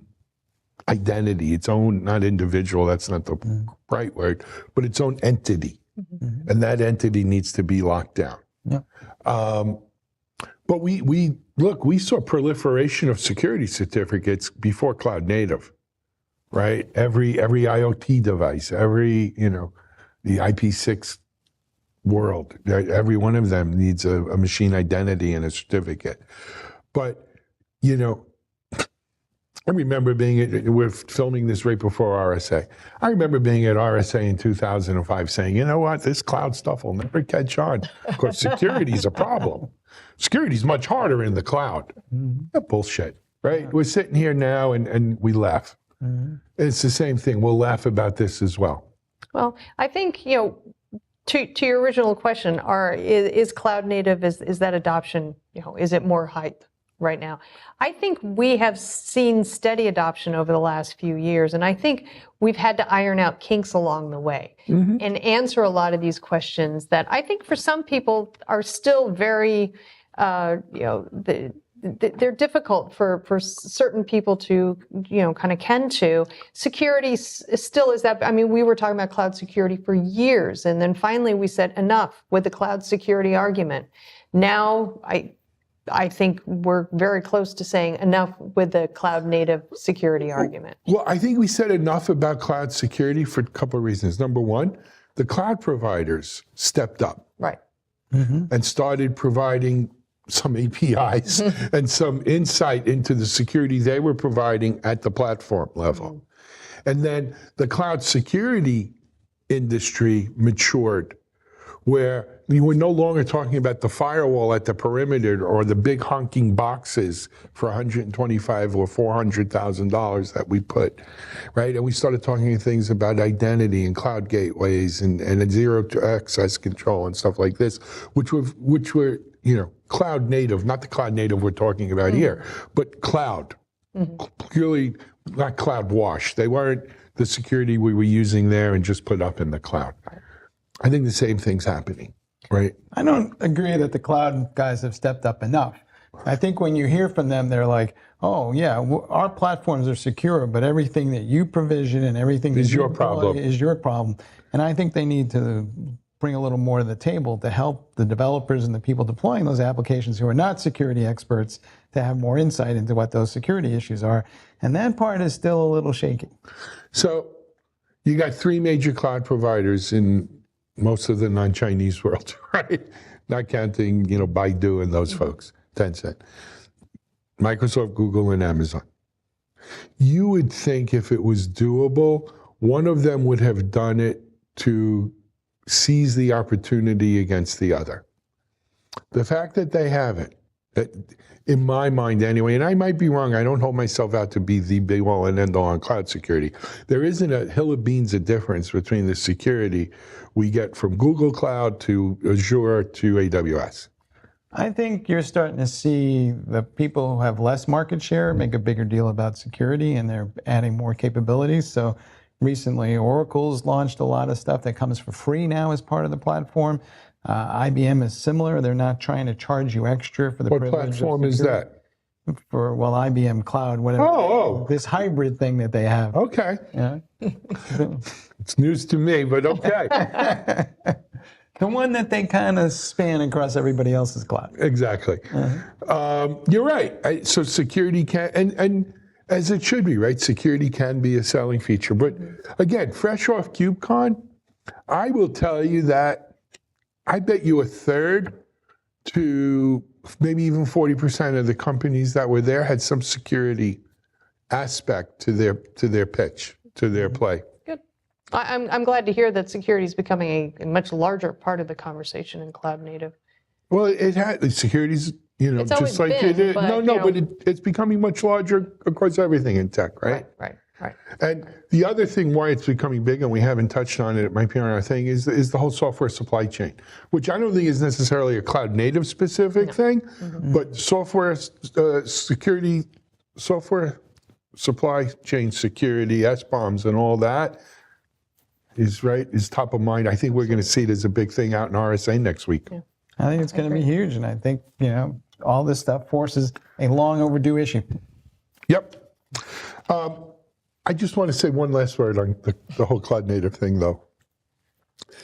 identity, its own, not individual, that's not the right word, but its own entity. And that entity needs to be locked down. Yeah. But we saw proliferation of security certificates before cloud native, right? Every IoT device, the IP6 world, every one of them needs a machine identity and a certificate. But, I remember we're filming this right before RSA. I remember being at RSA in 2005 saying, you know what, this cloud stuff will never catch on because security is a problem. Security is much harder in the cloud. Bullshit, right? We're sitting here now and we laugh. It's the same thing. We'll laugh about this as well. Well, I think, to your original question, is cloud native, is that adoption, is it more hype right now? I think we have seen steady adoption over the last few years, and I think we've had to iron out kinks along the way and answer a lot of these questions that I think for some people are still very, they're difficult for certain people to, kind of ken to. Security still is that. I mean, we were talking about cloud security for years, and then finally we said enough with the cloud security argument. Now, I think we're very close to saying enough with the cloud native security argument. Well, I think we said enough about cloud security for a couple of reasons. Number one, the cloud providers stepped up. Right. And started providing some APIs and some insight into the security they were providing at the platform level. And then the cloud security industry matured where you were no longer talking about the firewall at the perimeter or the big honking boxes for $125,000 or $400,000 that we put, right? And we started talking things about identity and cloud gateways and zero access control and stuff like this, which were cloud native, not the cloud native we're talking about here, but cloud. Purely not cloud wash. They weren't the security we were using there and just put up in the cloud. I think the same thing's happening, right? I don't agree that the cloud guys have stepped up enough. I think when you hear from them, they're like, oh, yeah, our platforms are secure, but everything that you provision and everything is that you your problem. Is your problem. And I think they need to bring a little more to the table to help the developers and the people deploying those applications who are not security experts to have more insight into what those security issues are. And that part is still a little shaky. So you got 3 major cloud providers in most of the non-Chinese world, right? Not counting, Baidu and those folks, Tencent. Microsoft, Google, and Amazon. You would think if it was doable, one of them would have done it to seize the opportunity against the other. The fact that they haven't, in my mind anyway, and I might be wrong, I don't hold myself out to be the be-all and end-all on cloud security. There isn't a hill of beans of difference between the security we get from Google Cloud to Azure to AWS. I think you're starting to see the people who have less market share make a bigger deal about security, and they're adding more capabilities. So recently, Oracle's launched a lot of stuff that comes for free now as part of the platform. IBM is similar. They're not trying to charge you extra for the privilege. What platform is that? For, IBM Cloud, whatever. Oh. This hybrid thing that they have. Okay. Yeah. It's news to me, but okay. The one that they kind of span across everybody else's cloud. Exactly. You're right. So security can, and as it should be, right? Security can be a selling feature. But again, fresh off KubeCon, I will tell you that I bet you a third to maybe even 40% of the companies that were there had some security aspect to their pitch, to their play. Good. I'm glad to hear that security is becoming a much larger part of the conversation in cloud native. Well, security's, It's just like been, it is. but, But it's becoming much larger across everything in tech, right? Right. And the other thing why it's becoming big, and we haven't touched on it, it might be on our thing, is the whole software supply chain, which I don't think is necessarily a cloud native specific thing, but software security, software supply chain security, SBOMs and all that is top of mind. I think we're going to see it as a big thing out in RSA next week. Yeah. I think it's going to be huge, and I think, all this stuff forces a long overdue issue. Yep. I just want to say one last word on the whole cloud native thing, though.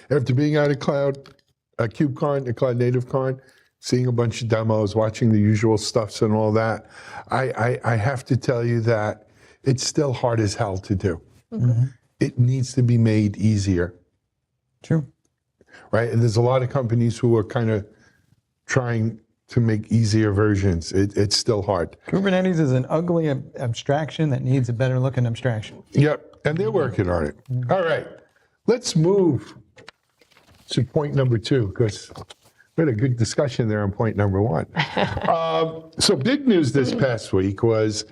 After being out of cloud, at KubeCon, at Cloud Native Con, seeing a bunch of demos, watching the usual stuffs and all that, I have to tell you that it's still hard as hell to do. It needs to be made easier. True. Right? And there's a lot of companies who are kind of trying to make easier versions. It's still hard. Kubernetes is an ugly abstraction that needs a better looking abstraction. Yep, and they're working on it. All right, let's move to point number 2, because we had a good discussion there on point number 1. So big news this past week was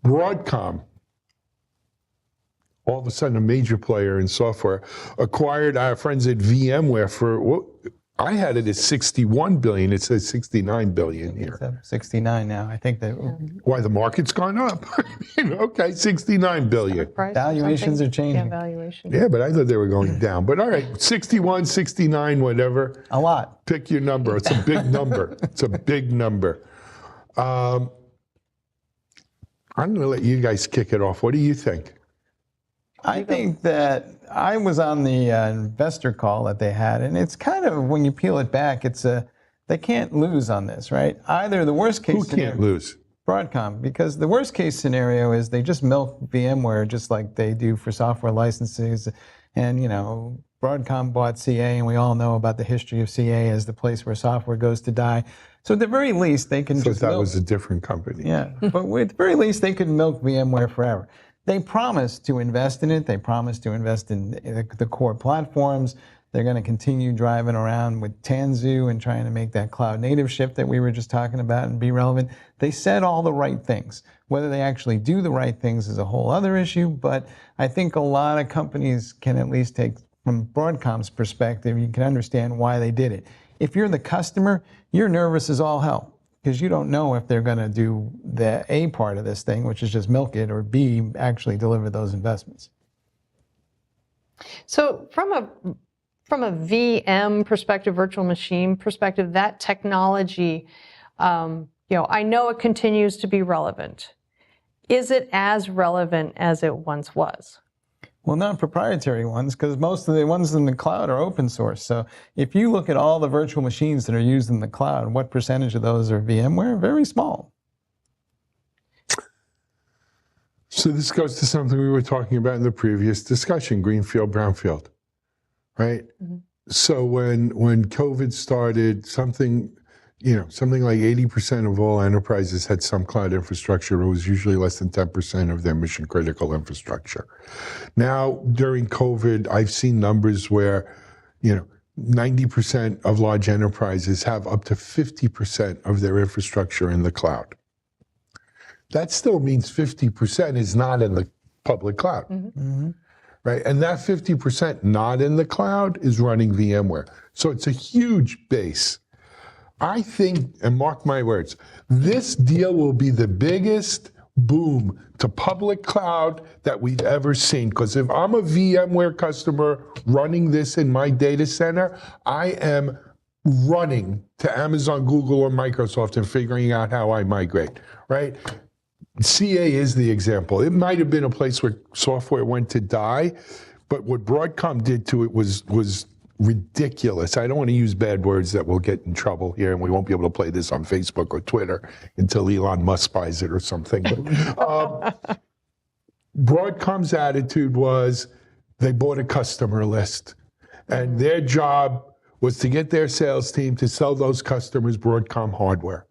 Broadcom, all of a sudden a major player in software, acquired our friends at VMware for what I had it at $61 billion. It says $69 billion here. It's 69 now. I think that. Why, the market's gone up? Okay, $69 billion. Valuations are changing. Yeah, valuation. Yeah, but I thought they were going down. But all right, 61, 69, whatever. A lot. Pick your number. It's a big number. It's a big number. I'm going to let you guys kick it off. What do you think? I think that I was on the investor call that they had, and it's kind of, when you peel it back, they can't lose on this, right? Either the worst case scenario. Who can't lose? Broadcom, because the worst case scenario is they just milk VMware just like they do for software licenses. And, Broadcom bought CA, and we all know about the history of CA as the place where software goes to die. So at the very least, they can just that was a different company. Yeah, but at the very least, they could milk VMware forever. They promised to invest in it. They promised to invest in the core platforms. They're going to continue driving around with Tanzu and trying to make that cloud native shift that we were just talking about and be relevant. They said all the right things. Whether they actually do the right things is a whole other issue, but I think a lot of companies can at least take, from Broadcom's perspective, you can understand why they did it. If you're the customer, you're nervous as all hell because you don't know if they're going to do the A part of this thing, which is just milk it, or B, actually deliver those investments. So from a VM perspective, virtual machine perspective, that technology, I know it continues to be relevant. Is it as relevant as it once was? Well, not proprietary ones, because most of the ones in the cloud are open source. So if you look at all the virtual machines that are used in the cloud, what percentage of those are VMware? Very small. So this goes to something we were talking about in the previous discussion, greenfield, brownfield, right? Mm-hmm. So when COVID started, something like 80% of all enterprises had some cloud infrastructure. It was usually less than 10% of their mission critical infrastructure. Now, during COVID, I've seen numbers where, 90% of large enterprises have up to 50% of their infrastructure in the cloud. That still means 50% is not in the public cloud, mm-hmm. right? And that 50% not in the cloud is running VMware. So it's a huge base. I think, and mark my words, this deal will be the biggest boom to public cloud that we've ever seen. Because if I'm a VMware customer running this in my data center, I am running to Amazon, Google, or Microsoft and figuring out how I migrate, right? CA is the example. It might have been a place where software went to die, but what Broadcom did to it was ridiculous. I don't want to use bad words that will get in trouble here, and we won't be able to play this on Facebook or Twitter until Elon Musk buys it or something. But, Broadcom's attitude was they bought a customer list, and their job was to get their sales team to sell those customers Broadcom hardware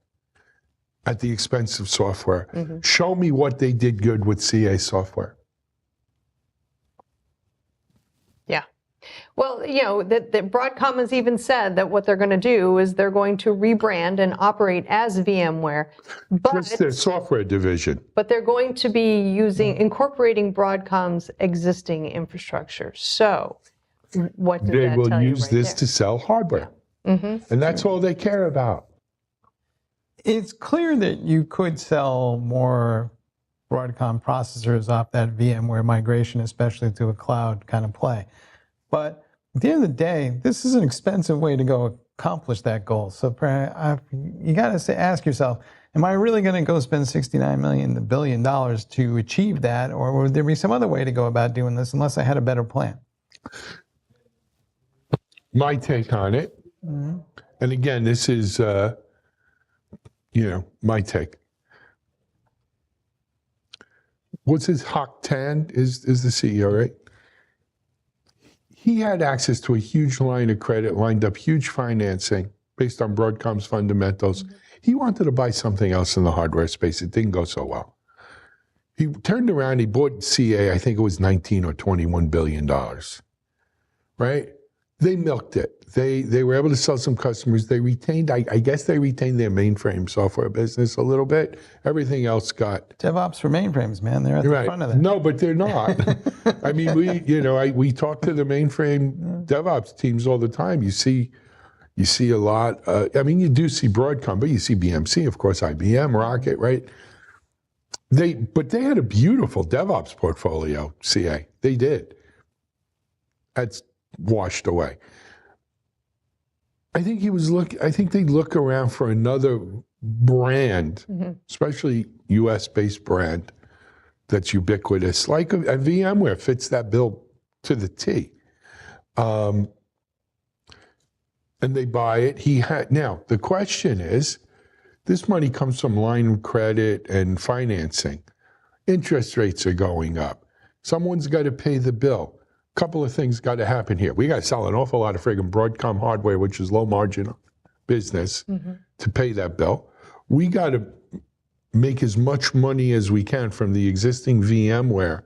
at the expense of software. Mm-hmm. Show me what they did good with CA software. Yeah. Well, that Broadcom has even said that what they're going to do is they're going to rebrand and operate as VMware. But it's their software division. But they're going to be incorporating Broadcom's existing infrastructure. So what does that tell you right there? They will use this to sell hardware. Yeah. Mm-hmm. And that's all they care about. It's clear that you could sell more Broadcom processors off that VMware migration, especially to a cloud kind of play. But at the end of the day, this is an expensive way to go accomplish that goal. So you got to ask yourself, am I really going to go spend $69 billion to achieve that? Or would there be some other way to go about doing this unless I had a better plan? My take on it, mm-hmm. and again, this is, my take. What's his Hock Tan is the CEO, right? He had access to a huge line of credit, lined up huge financing based on Broadcom's fundamentals. Mm-hmm. He wanted to buy something else in the hardware space. It didn't go so well. He turned around, he bought CA, I think it was $19 or $21 billion, right? They milked it. They were able to sell some customers. They retained, I guess they retained their mainframe software business a little bit. Everything else got... DevOps for mainframes, man. They're at the front of that. No, but they're not. I mean, we talk to the mainframe DevOps teams all the time. You see a lot. You do see Broadcom, but you see BMC, of course, IBM, Rocket, right? But they had a beautiful DevOps portfolio, CA. They did. That's washed away. I think they look around for another brand, mm-hmm. especially US-based brand that's ubiquitous, like a VMware fits that bill to the T. And they buy it. Now, the question is, this money comes from line of credit and financing. Interest rates are going up. Someone's got to pay the bill. Couple of things got to happen here. We got to sell an awful lot of friggin' Broadcom hardware, which is low margin business, mm-hmm. to pay that bill. We got to make as much money as we can from the existing VMware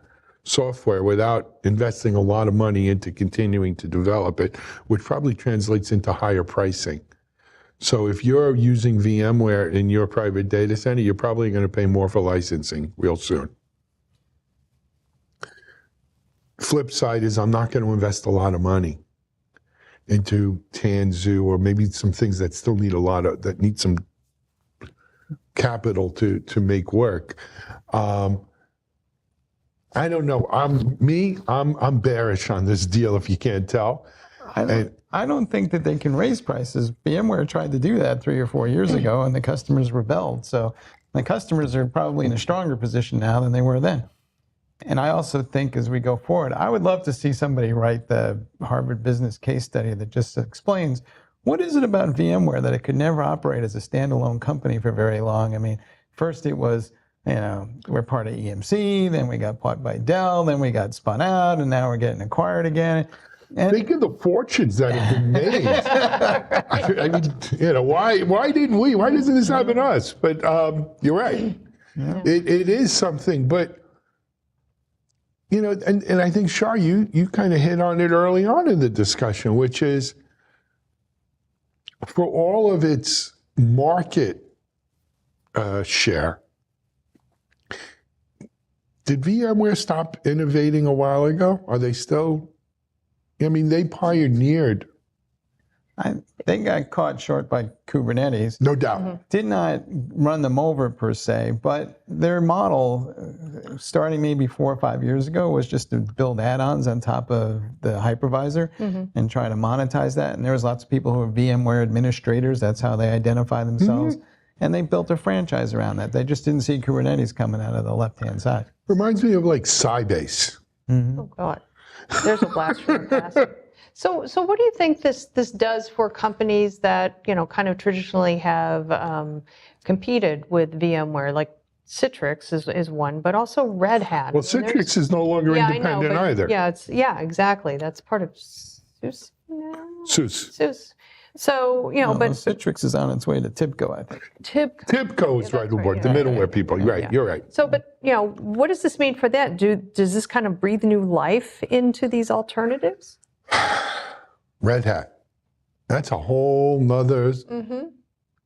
software without investing a lot of money into continuing to develop it, which probably translates into higher pricing. So if you're using VMware in your private data center, you're probably going to pay more for licensing real soon. Flip side is I'm not going to invest a lot of money into Tanzu or maybe some things that still need that need some capital to make work. I don't know. I'm bearish on this deal, if you can't tell. I don't think that they can raise prices. VMware tried to do that 3 or 4 years ago, and the customers rebelled. So the customers are probably in a stronger position now than they were then. And I also think as we go forward, I would love to see somebody write the Harvard Business case study that just explains what is it about VMware that it could never operate as a standalone company for very long. I mean, first it was, we're part of EMC, then we got bought by Dell, then we got spun out, and now we're getting acquired again. And think of the fortunes that have been made. I mean, why didn't we? Why doesn't this happen to us? But you're right. Yeah. It is something, but and I think, Shar, you kind of hit on it early on in the discussion, which is for all of its market share, did VMware stop innovating a while ago? Are they still? I mean, they pioneered. They got caught short by Kubernetes. No doubt. Did not run them over per se, but their model, starting maybe 4 or 5 years ago, was just to build add-ons on top of the hypervisor and try to monetize that. And there was lots of people who were VMware administrators. That's how they identify themselves. And they built a franchise around that. They just didn't see Kubernetes coming out of the left-hand side. Reminds me of like Sybase. Oh, God. There's a blast from the past. So what do you think this does for companies that kind of traditionally have competed with VMware? Like Citrix is one, but also Red Hat. Well, Citrix is no longer independent either. Yeah, exactly. That's part of SUSE now. SUSE. So but Citrix is on its way to TIBCO, I think. TIBCO is right aboard the middleware people. Right, you're right. So, but what does this mean for that? Does this kind of breathe new life into these alternatives? Red Hat. That's a whole nother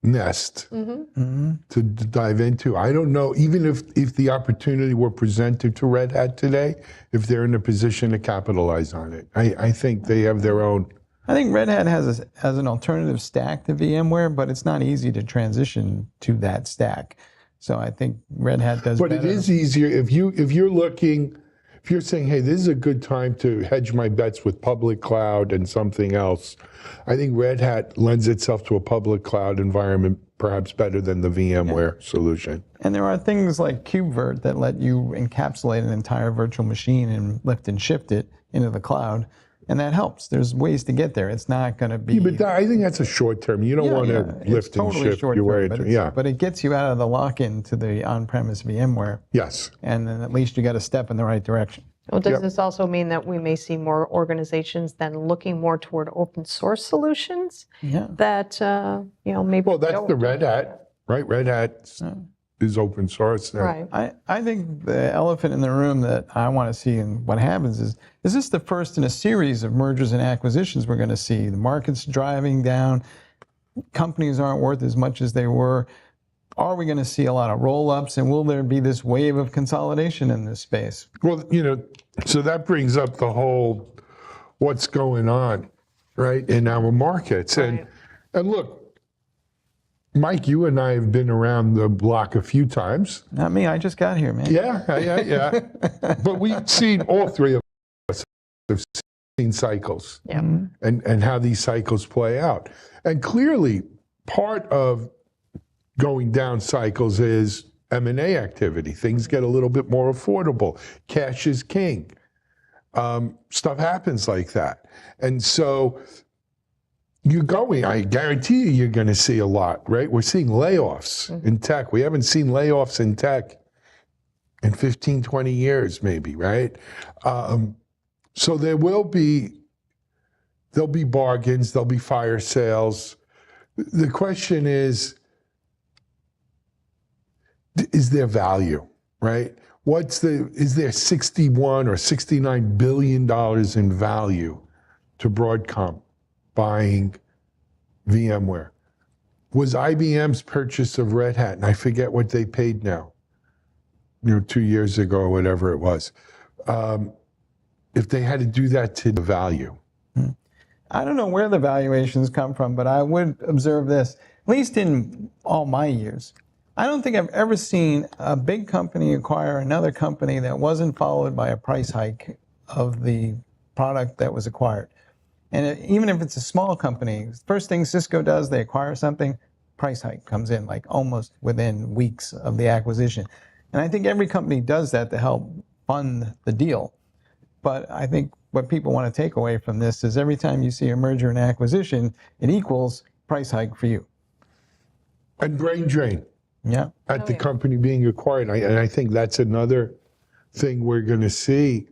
nest to dive into. I don't know, even if the opportunity were presented to Red Hat today, if they're in a position to capitalize on it. I think they have their own. I think Red Hat has an alternative stack to VMware, but it's not easy to transition to that stack. So I think Red Hat does better. But it is easier if you're saying, hey, this is a good time to hedge my bets with public cloud and something else. I think Red Hat lends itself to a public cloud environment perhaps better than the VMware solution. And there are things like KubeVirt that let you encapsulate an entire virtual machine and lift and shift it into the cloud. And that helps. There's ways to get there. It's not going to be. Yeah, but I think that's a short term. You don't want to lift and shift your way into. But it gets you out of the lock-in to the on-premise VMware. Yes. And then at least you got a step in the right direction. Well, does this also mean that we may see more organizations then looking more toward open source solutions? Yeah. That maybe. Well, that's the Red Hat, right? Red Hat is open source. Right. I think the elephant in the room that I want to see and what happens is this the first in a series of mergers and acquisitions we're going to see? The market's driving down. Companies aren't worth as much as they were. Are we going to see a lot of roll-ups, and will there be this wave of consolidation in this space? Well, so that brings up the whole what's going on, right, in our markets. Right. And look, Mike, you and I have been around the block a few times. Not me, I just got here, man. Yeah. But we've seen, all three of us have seen cycles and how these cycles play out. And clearly, part of going down cycles is M&A activity. Things get a little bit more affordable. Cash is king. Stuff happens like that. And so I guarantee you're going to see a lot, right? We're seeing layoffs in tech. We haven't seen layoffs in tech in 15, 20 years maybe, right? So there'll be bargains, there'll be fire sales. The question is there value, right? is there 61 or $69 billion in value to Broadcom buying VMware? Was IBM's purchase of Red Hat, and I forget what they paid now, 2 years ago or whatever it was, if they had to do that to the value? I don't know where the valuations come from, but I would observe this, at least in all my years. I don't think I've ever seen a big company acquire another company that wasn't followed by a price hike of the product that was acquired. And even if it's a small company, first thing Cisco does, they acquire something, price hike comes in like almost within weeks of the acquisition. And I think every company does that to help fund the deal. But I think what people want to take away from this is every time you see a merger and acquisition, it equals price hike for you. And brain drain. Yeah. At the company being acquired. And I think that's another thing we're going to see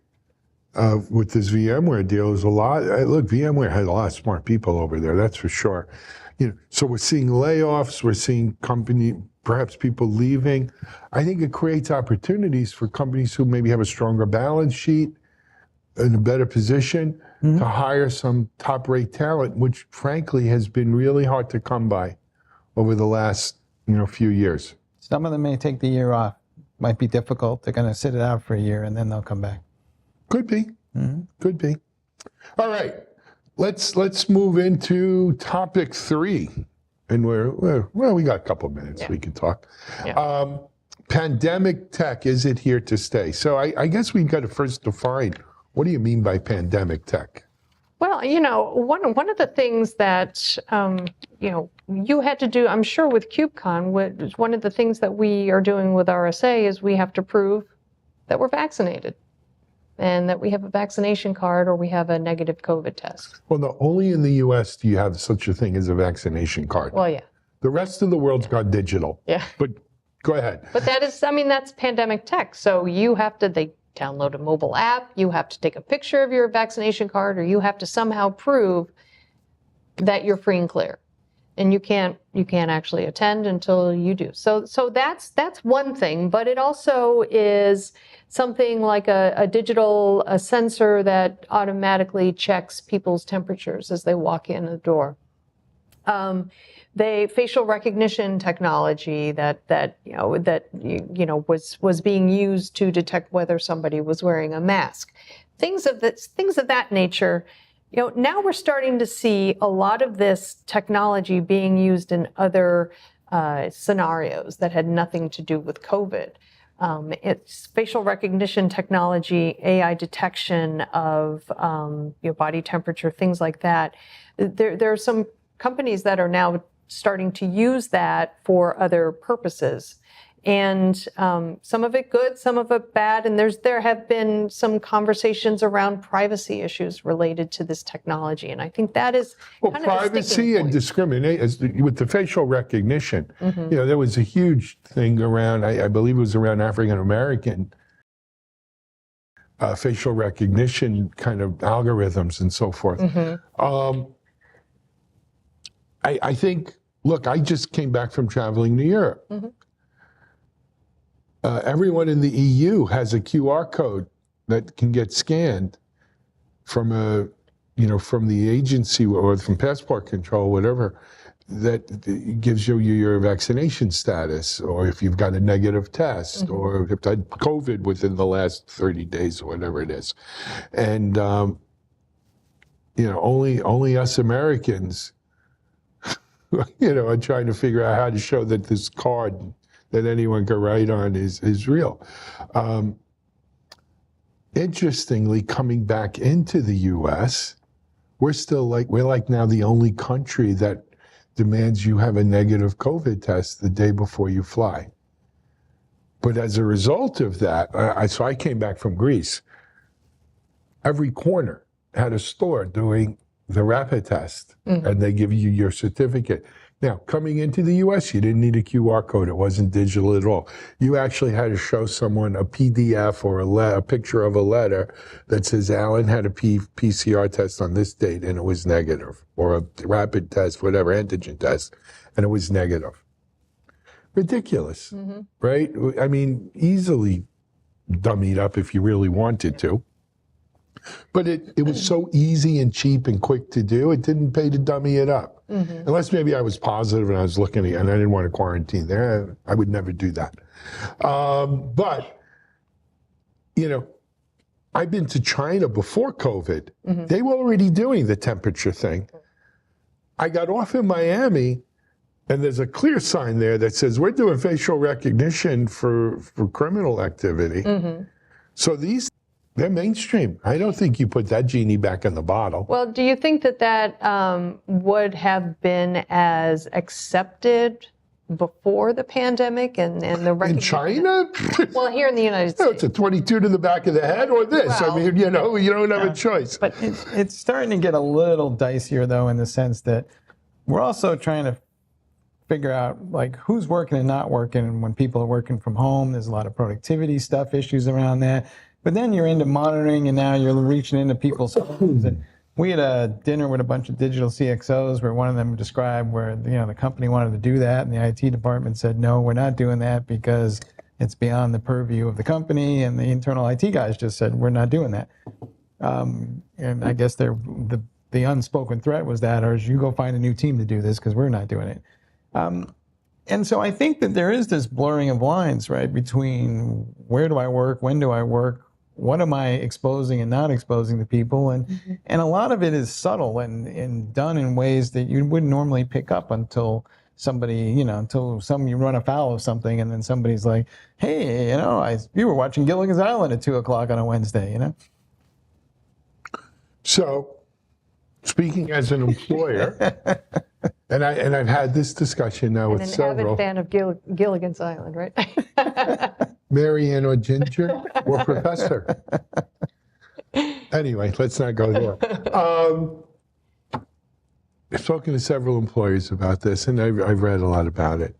with this VMware deal is a lot. Look, VMware had a lot of smart people over there, that's for sure. So we're seeing layoffs, we're seeing perhaps people leaving. I think it creates opportunities for companies who maybe have a stronger balance sheet, in a better position to hire some top-rate talent, which frankly has been really hard to come by over the last few years. Some of them may take the year off. Might be difficult. They're going to sit it out for a year and then they'll come back. Could be. Could be. All right. Let's move into topic 3. And we got a couple of minutes we can talk. Yeah. Pandemic tech, is it here to stay? So I guess we've got to first define, what do you mean by pandemic tech? Well, one of the things that, you had to do, I'm sure with KubeCon, one of the things that we are doing with RSA is we have to prove that we're vaccinated and that we have a vaccination card or we have a negative COVID test. Well, no, only in the U.S. do you have such a thing as a vaccination card. Well, yeah. The rest of the world's gone digital. Yeah. But go ahead. But that's pandemic tech. So they download a mobile app, you have to take a picture of your vaccination card, or you have to somehow prove that you're free and clear. And you can't actually attend until you do. So that's one thing, but it also is something like a digital sensor that automatically checks people's temperatures as they walk in the door. The facial recognition technology that was being used to detect whether somebody was wearing a mask, things of that nature. Now we're starting to see a lot of this technology being used in other scenarios that had nothing to do with COVID. It's facial recognition technology, AI detection of body temperature, things like that. There are some companies that are now starting to use that for other purposes. And some of it good, some of it bad. And there have been some conversations around privacy issues related to this technology. And I think that is kind of privacy and discrimination with the facial recognition. There was a huge thing around, I believe it was around African American facial recognition kind of algorithms and so forth. I think, look, I just came back from traveling to Europe. Everyone in the EU has a QR code that can get scanned from from the agency or from passport control, whatever, that gives you your vaccination status, or if you've got a negative test, or if you've had COVID within the last 30 days, or whatever it is. And only us Americans are trying to figure out how to show that this card that anyone can write on is real. Interestingly, coming back into the U.S., we're now the only country that demands you have a negative COVID test the day before you fly. But as a result of that, so I came back from Greece. Every corner had a store doing the rapid test, and they give you your certificate. Now, coming into the U.S., you didn't need a QR code. It wasn't digital at all. You actually had to show someone a PDF or a picture of a letter that says Alan had a PCR test on this date and it was negative, or a rapid test, whatever, antigen test, and it was negative. Ridiculous, right? I mean, easily dummied up if you really wanted to. But it was so easy and cheap and quick to do, it didn't pay to dummy it up. Unless maybe I was positive and I was looking at it and I didn't want to quarantine there. I would never do that. But, you know, I've been to China before COVID. They were already doing the temperature thing. I got off in Miami, and there's a clear sign there that says, we're doing facial recognition for criminal activity. So they're mainstream. I don't think you put that genie back in the bottle. Well, do you think that would have been as accepted before the pandemic and the recognition? In China? Well, here in the United States. It's a 22 to the back of the head or this. Well, I mean, you know, you don't have a choice. But it's starting to get a little dicier, though, in the sense that we're also trying to figure out like who's working and not working. And when people are working from home, there's a lot of productivity stuff, issues around that. But then you're into monitoring, and now you're reaching into people's homes. And we had a dinner with a bunch of digital CXOs where one of them described where the company wanted to do that, and the IT department said, no, we're not doing that because it's beyond the purview of the company. And the internal IT guys just said, we're not doing that. And I guess the unspoken threat was that, or you go find a new team to do this because we're not doing it. And so I think that there is this blurring of lines, right, between where do I work, when do I work, what am I exposing and not exposing to people? And a lot of it is subtle and done in ways that you wouldn't normally pick up until somebody, you run afoul of something, and then somebody's like, hey, you were watching Gilligan's Island at 2:00 on a Wednesday, So, speaking as an employer, and I've had this discussion now with several. Avid fan of Gilligan's Island, right? Marianne or Ginger or Professor. Anyway, let's not go there. I've spoken to several employers about this, and I've read a lot about it.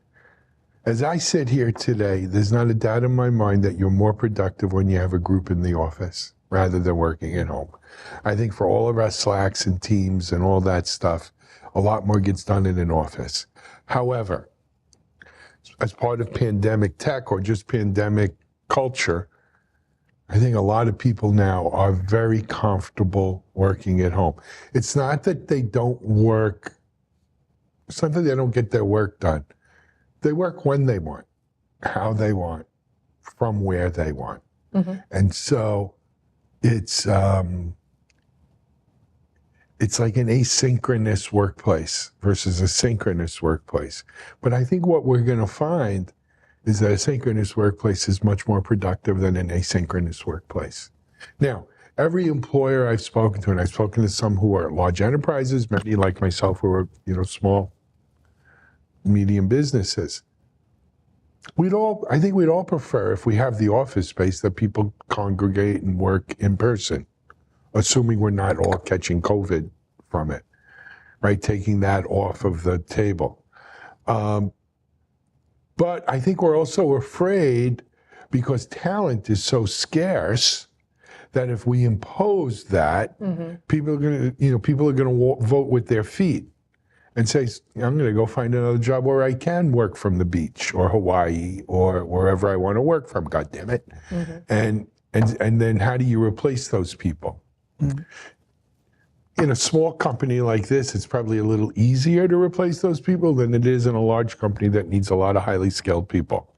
As I sit here today, there's not a doubt in my mind that you're more productive when you have a group in the office rather than working at home. I think for all of our Slacks and Teams and all that stuff, a lot more gets done in an office. However, as part of pandemic tech or just pandemic culture, I think a lot of people now are very comfortable working at home. It's not that they don't work, it's not that they don't get their work done. They work when they want, how they want, from where they want. And so it's like an asynchronous workplace versus a synchronous workplace. But I think what we're going to find is that a synchronous workplace is much more productive than an asynchronous workplace. Now, every employer I've spoken to, and I've spoken to some who are large enterprises, many like myself who are, small, medium businesses, I think we'd all prefer, if we have the office space, that people congregate and work in person, assuming we're not all catching COVID from it, right? Taking that off of the table. But I think we're also afraid, because talent is so scarce, that if we impose that, people are going to vote with their feet and say, I'm going to go find another job where I can work from the beach or Hawaii or wherever I want to work from, God damn it. And then how do you replace those people? In a small company like this, it's probably a little easier to replace those people than it is in a large company that needs a lot of highly skilled people.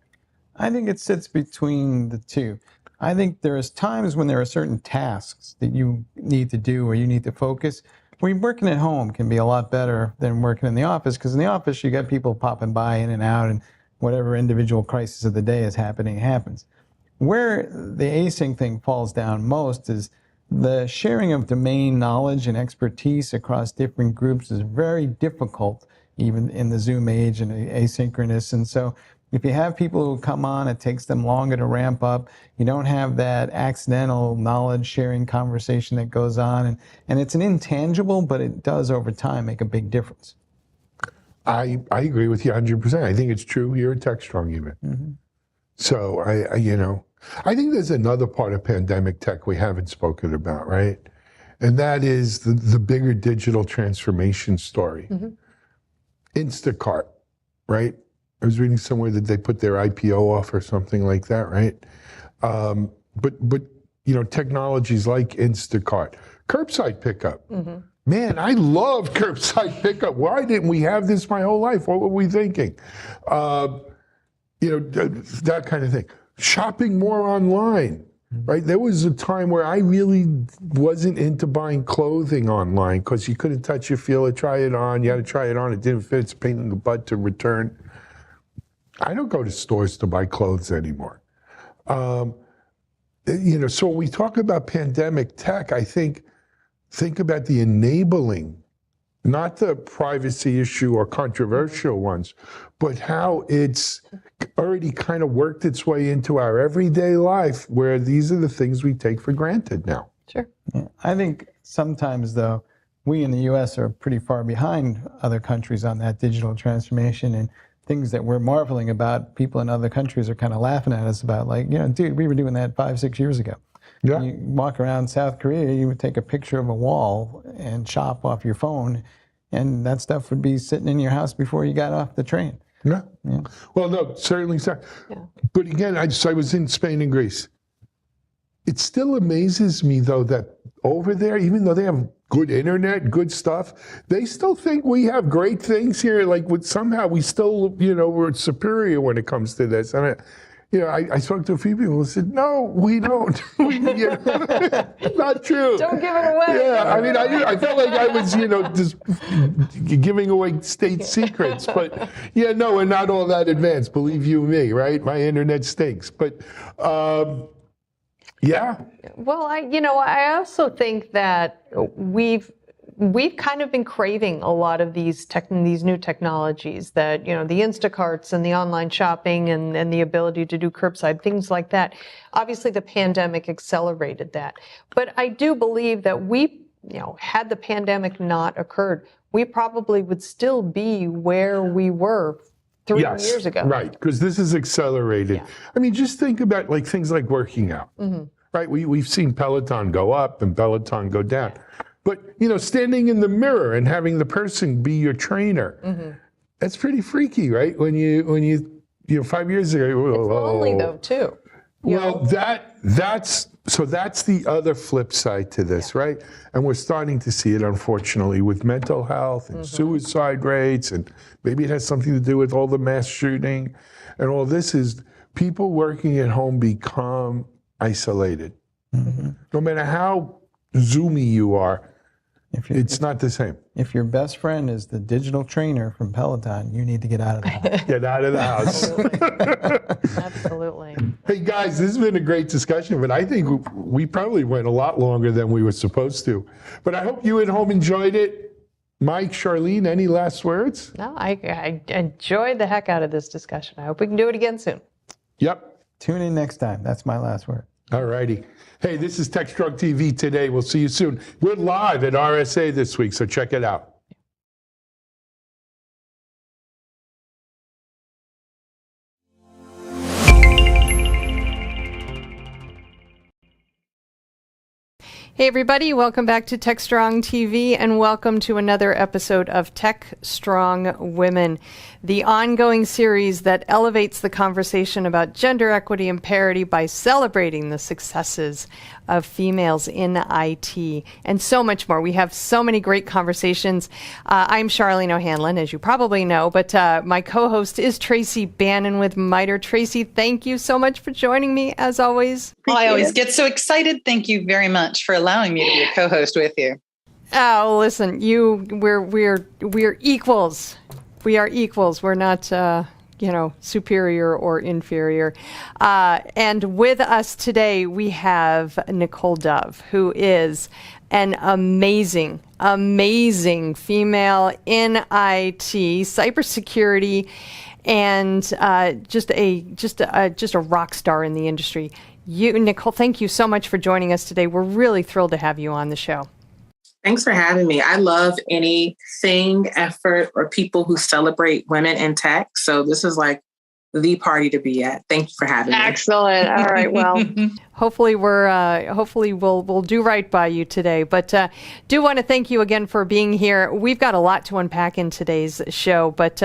I think it sits between the two. I think there is times when there are certain tasks that you need to do or you need to focus. Where working at home can be a lot better than working in the office, because in the office you got people popping by in and out, and whatever individual crisis of the day is happening happens. Where the async thing falls down most is the sharing of domain knowledge and expertise across different groups is very difficult, even in the Zoom age and asynchronous. And so if you have people who come on, it takes them longer to ramp up. You don't have that accidental knowledge sharing conversation that goes on. And it's an intangible, but it does over time make a big difference. I agree with you 100%. I think it's true here at Techstrong even. So I think there's another part of pandemic tech we haven't spoken about, right? And that is the bigger digital transformation story. Instacart, right? I was reading somewhere that they put their IPO off or something like that, right? but technologies like Instacart, curbside pickup. Man, I love curbside pickup. Why didn't we have this my whole life? What were we thinking? That kind of thing. Shopping more online, right? There was a time where I really wasn't into buying clothing online because you couldn't touch it, feel it, try it on. You had to try it on. It didn't fit. It's a pain in the butt to return. I don't go to stores to buy clothes anymore. So when we talk about pandemic tech, I think about the enabling, not the privacy issue or controversial ones, but how it's already kind of worked its way into our everyday life, where these are the things we take for granted now. Sure. Yeah. I think sometimes, though, we in the U.S. are pretty far behind other countries on that digital transformation, and things that we're marveling about, people in other countries are kind of laughing at us about, like, dude, we were doing that 5-6 years ago. Yeah. You walk around South Korea, you would take a picture of a wall and shop off your phone, and that stuff would be sitting in your house before you got off the train. Yeah. Well, no, certainly so. Yeah. But again, I was in Spain and Greece. It still amazes me, though, that over there, even though they have good internet, good stuff, they still think we have great things here. Like, somehow we still, we're superior when it comes to this. And I spoke to a few people who said, no, we don't. Not true. Don't give it away. Yeah, I mean, I felt like I was, just giving away state secrets. But, no, we're not all that advanced, believe you me, right? My internet stinks. But, yeah. Well, I also think that we've kind of been craving a lot of these new technologies, that, the Instacarts and the online shopping and the ability to do curbside, things like that. Obviously, the pandemic accelerated that. But I do believe that had the pandemic not occurred, we probably would still be where we were 3 years ago. Right, because this is accelerated. Yeah. I mean, just think about things like working out, right? We've seen Peloton go up and Peloton go down. But, standing in the mirror and having the person be your trainer, that's pretty freaky, right? When you 5 years ago, it's lonely though, too. Well, that's the other flip side to this, right? And we're starting to see it, unfortunately, with mental health and suicide rates, and maybe it has something to do with all the mass shooting, and all this is people working at home become isolated. No matter how Zoomy you are, it's not the same. If your best friend is the digital trainer from Peloton, you need to get out of the house. Get out of the house. Absolutely. Hey guys, this has been a great discussion, but I think we probably went a lot longer than we were supposed to. But I hope you at home enjoyed it. Mike, Charlene, any last words? No, I enjoyed the heck out of this discussion. I hope we can do it again soon. Yep. Tune in next time. That's my last word. All righty. Hey, this is Techstrong TV today. We'll see you soon. We're live at RSA this week, so check it out. Hey everybody, welcome back to Techstrong TV and welcome to another episode of Techstrong Women, the ongoing series that elevates the conversation about gender equity and parity by celebrating the successes of females in IT and so much more. We have so many great conversations. I'm Charlene O'Hanlon, as you probably know, but my co-host is Tracy Bannon with MITRE. Tracy, thank you so much for joining me, as always. I always get so excited. Thank you very much for allowing me to be a co-host with you. Oh, listen, we're equals. We are equals. We're not, superior or inferior. And with us today, we have Nicole Dove, who is an amazing female in IT, cybersecurity, and just a rock star in the industry. Nicole, thank you so much for joining us today. We're really thrilled to have you on the show. Thanks for having me. I love anything, effort, or people who celebrate women in tech. So this is like the party to be at. Thank you for having me. Excellent. All right. Well, hopefully we'll do right by you today. But do want to thank you again for being here. We've got a lot to unpack in today's show. But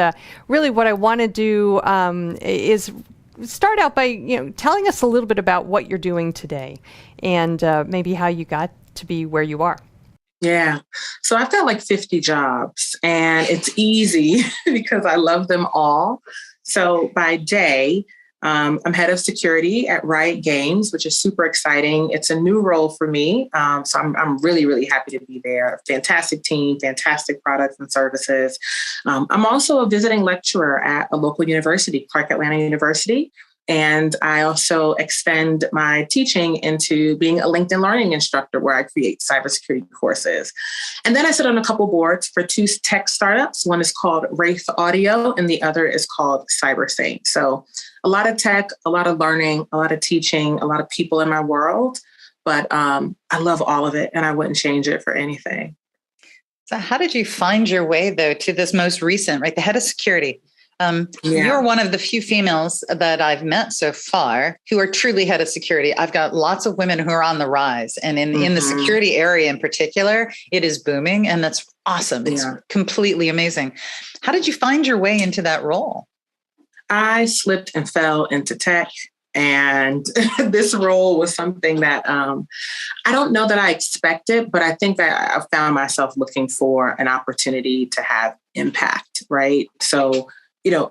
really what I want to do is start out by telling us a little bit about what you're doing today, and maybe how you got to be where you are. Yeah. So I've got like 50 jobs, and it's easy because I love them all. So by day, I'm head of security at Riot Games, which is super exciting. It's a new role for me. So I'm really, really happy to be there. Fantastic team, fantastic products and services. I'm also a visiting lecturer at a local university, Clark Atlanta University. And I also extend my teaching into being a LinkedIn Learning instructor, where I create cybersecurity courses. And then I sit on a couple boards for 2 tech startups. One is called Wraith Audio, and the other is called CyberSync. So a lot of tech, a lot of learning, a lot of teaching, a lot of people in my world. But I love all of it, and I wouldn't change it for anything. So how did you find your way, though, to this most recent, right? The head of security. You're one of the few females that I've met so far who are truly head of security. I've got lots of women who are on the rise, and in the security area in particular, it is booming, and that's awesome. It's completely amazing. How did you find your way into that role? I slipped and fell into tech, and this role was something that I don't know that I expected, but I think that I found myself looking for an opportunity to have impact, right? So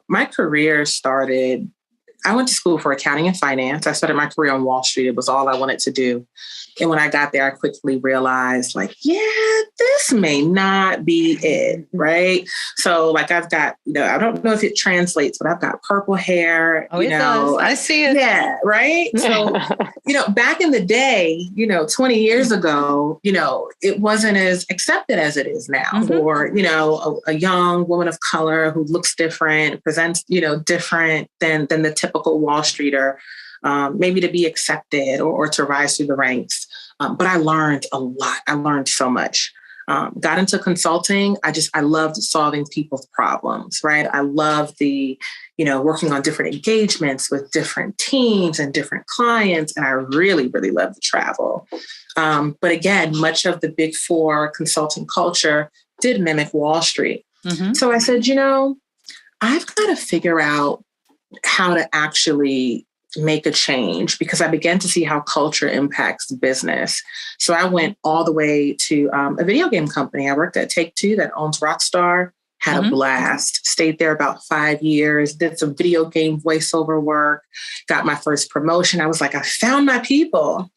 my career started, I went to school for accounting and finance. I started my career on Wall Street. It was all I wanted to do. And when I got there, I quickly realized this may not be it, right? So I've got, I don't know if it translates, but I've got purple hair. Oh, it does. I see it. Yeah, right? So, back in the day, 20 years ago, it wasn't as accepted as it is now. Or, a young woman of color who looks different, presents, different than the typical Wall Streeter. Maybe to be accepted or to rise through the ranks. But I learned a lot. I learned so much. Got into consulting. I loved solving people's problems, right? I loved working on different engagements with different teams and different clients. And I really, really loved the travel. But again, much of the Big Four consulting culture did mimic Wall Street. So I said, I've got to figure out how to actually make a change, because I began to see how culture impacts business. So I went all the way to a video game company. I worked at Take-Two that owns Rockstar, had a blast, stayed there about 5 years, did some video game voiceover work, got my first promotion. I was like, I found my people.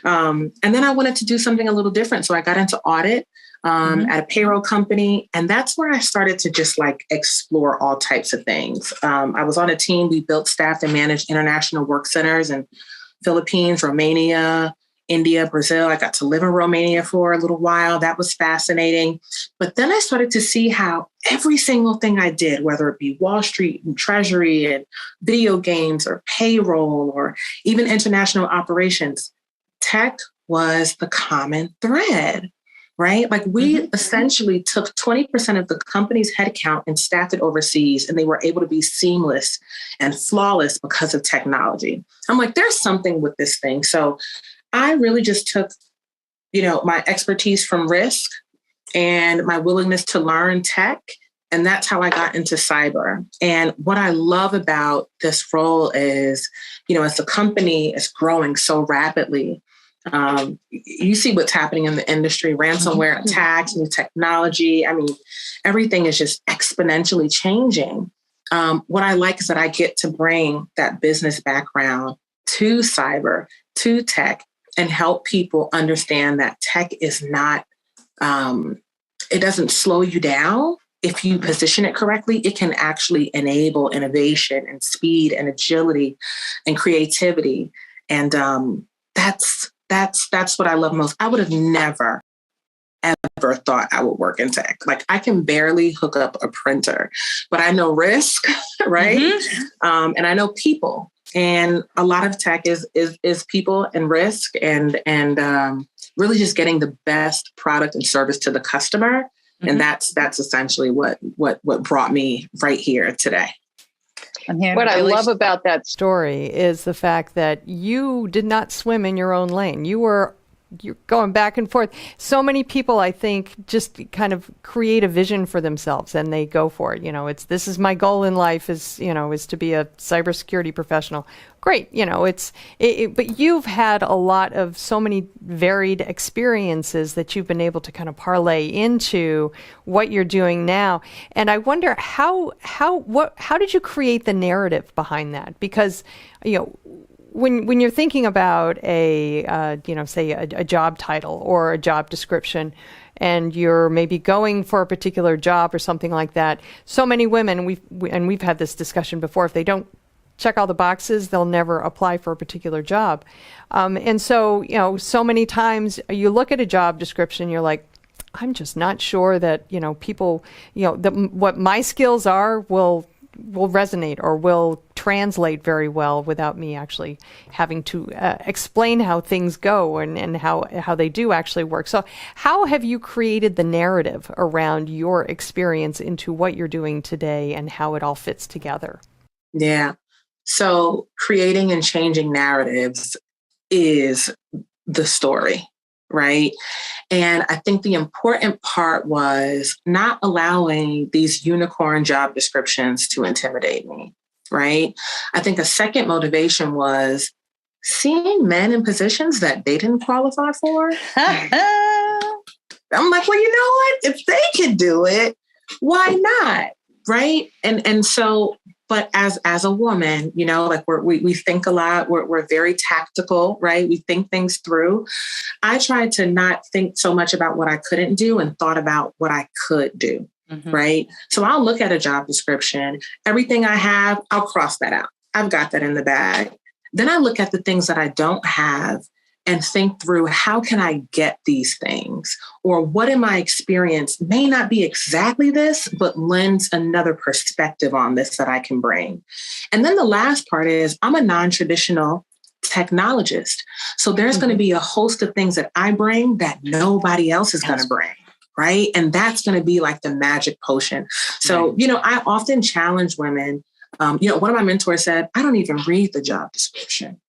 And then I wanted to do something a little different. So I got into audit at a payroll company. And that's where I started to just explore all types of things. I was on a team. We built, staffed, and managed international work centers in Philippines, Romania, India, Brazil. I got to live in Romania for a little while. That was fascinating. But then I started to see how every single thing I did, whether it be Wall Street and Treasury and video games or payroll or even international operations, tech was the common thread. Right? We essentially took 20% of the company's headcount and staffed it overseas, and they were able to be seamless and flawless because of technology. I'm like, there's something with this thing. So I really just took, my expertise from risk and my willingness to learn tech. And that's how I got into cyber. And what I love about this role is, as the company is growing so rapidly, you see what's happening in the industry, ransomware attacks, new technology. I mean, everything is just exponentially changing. What I like is that I get to bring that business background to cyber, to tech, and help people understand that tech is not, it doesn't slow you down. If you position it correctly, it can actually enable innovation and speed and agility and creativity. And that's what I love most. I would have never, ever thought I would work in tech. I can barely hook up a printer, but I know risk, right? And I know people. And a lot of tech is people and risk and really just getting the best product and service to the customer. And that's essentially what brought me right here today. What I love about that story is the fact that you did not swim in your own lane. You were you're going back and forth. So many people, I think, just kind of create a vision for themselves and they go for it. This is my goal in life is to be a cybersecurity professional. Great. But you've had a lot of so many varied experiences that you've been able to kind of parlay into what you're doing now. And I wonder how did you create the narrative behind that? Because, when you're thinking about say a job title or a job description, and you're maybe going for a particular job or something like that, so many women, we've had this discussion before, if they don't check all the boxes, they'll never apply for a particular job. And so, so many times you look at a job description, you're like, I'm just not sure that, people, what my skills are will resonate or will translate very well without me actually having to explain how things go and how they do actually work. So how have you created the narrative around your experience into what you're doing today and how it all fits together? Yeah. So creating and changing narratives is the story, right? And I think the important part was not allowing these unicorn job descriptions to intimidate me, right? I think a second motivation was seeing men in positions that they didn't qualify for. I'm like, well, you know what? If they could do it, why not? Right. And so, but as a woman, like we think a lot, we're very tactical, right? We think things through. I tried to not think so much about what I couldn't do and thought about what I could do. Mm-hmm. Right. So I'll look at a job description, everything I have, I'll cross that out. I've got that in the bag. Then I look at the things that I don't have and think through, how can I get these things? Or what in my experience may not be exactly this, but lends another perspective on this that I can bring. And then the last part is I'm a non-traditional technologist. So there's going to be a host of things that I bring that nobody else is going to bring. Right. And that's going to be like the magic potion. So, I often challenge women. One of my mentors said, I don't even read the job description.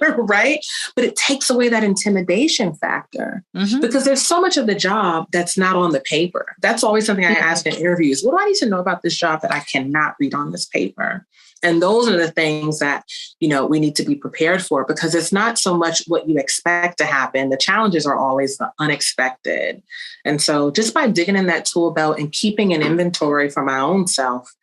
Right. But it takes away that intimidation factor because there's so much of the job that's not on the paper. That's always something I ask in interviews. What do I need to know about this job that I cannot read on this paper? And those are the things that, we need to be prepared for, because it's not so much what you expect to happen. The challenges are always the unexpected. And so just by digging in that tool belt and keeping an inventory for my own self,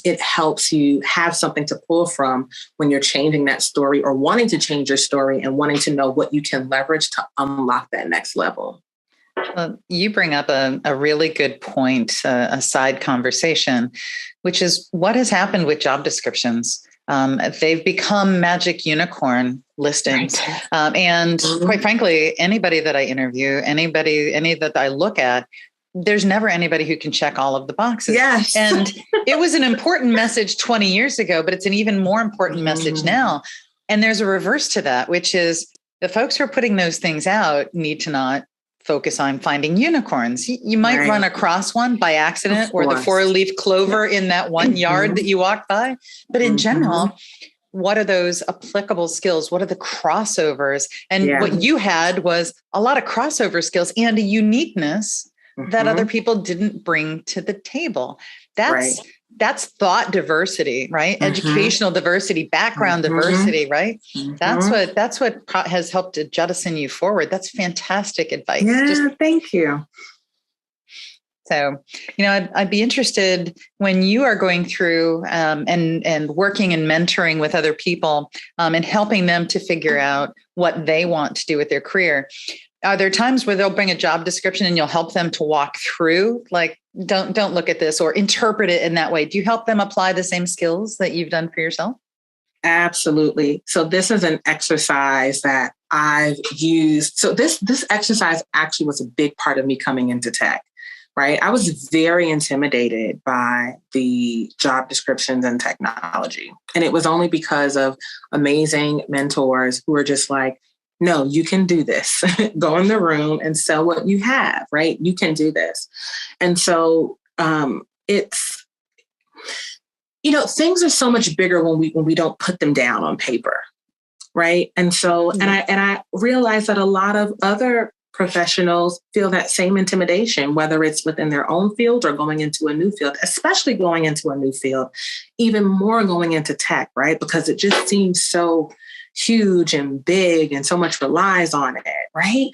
it helps you have something to pull from when you're changing that story or wanting to change your story and wanting to know what you can leverage to unlock that next level. Well, you bring up a really good point, a side conversation, which is what has happened with job descriptions. They've become magic unicorn listings. Right. And quite frankly, anybody that I interview, any that I look at, there's never anybody who can check all of the boxes. Yes. And it was an important message 20 years ago, but it's an even more important message now. And there's a reverse to that, which is the folks who are putting those things out need to not focus on finding unicorns. You might run across one by accident, or the 4-leaf clover in that one yard that you walked by. But in general, what are those applicable skills? What are the crossovers? And what you had was a lot of crossover skills and a uniqueness that other people didn't bring to the table. That's thought diversity, right? Educational diversity, background diversity, right? That's what has helped to jettison you forward. That's fantastic advice. Yeah, thank you. So, I'd be interested when you are going through and working and mentoring with other people and helping them to figure out what they want to do with their career. Are there times where they'll bring a job description and you'll help them to walk through, like, don't look at this or interpret it in that way? Do you help them apply the same skills that you've done for yourself? Absolutely. So this is an exercise that I've used. So this exercise actually was a big part of me coming into tech, right? I was very intimidated by the job descriptions and technology. And it was only because of amazing mentors who were just like, no, you can do this. Go in the room and sell what you have, right? You can do this. And so it's, things are so much bigger when we don't put them down on paper. right? And so, and I realized that a lot of other professionals feel that same intimidation, whether it's within their own field or going into a new field, especially going into a new field, even more going into tech, right? Because it just seems so huge and big and so much relies on it, right?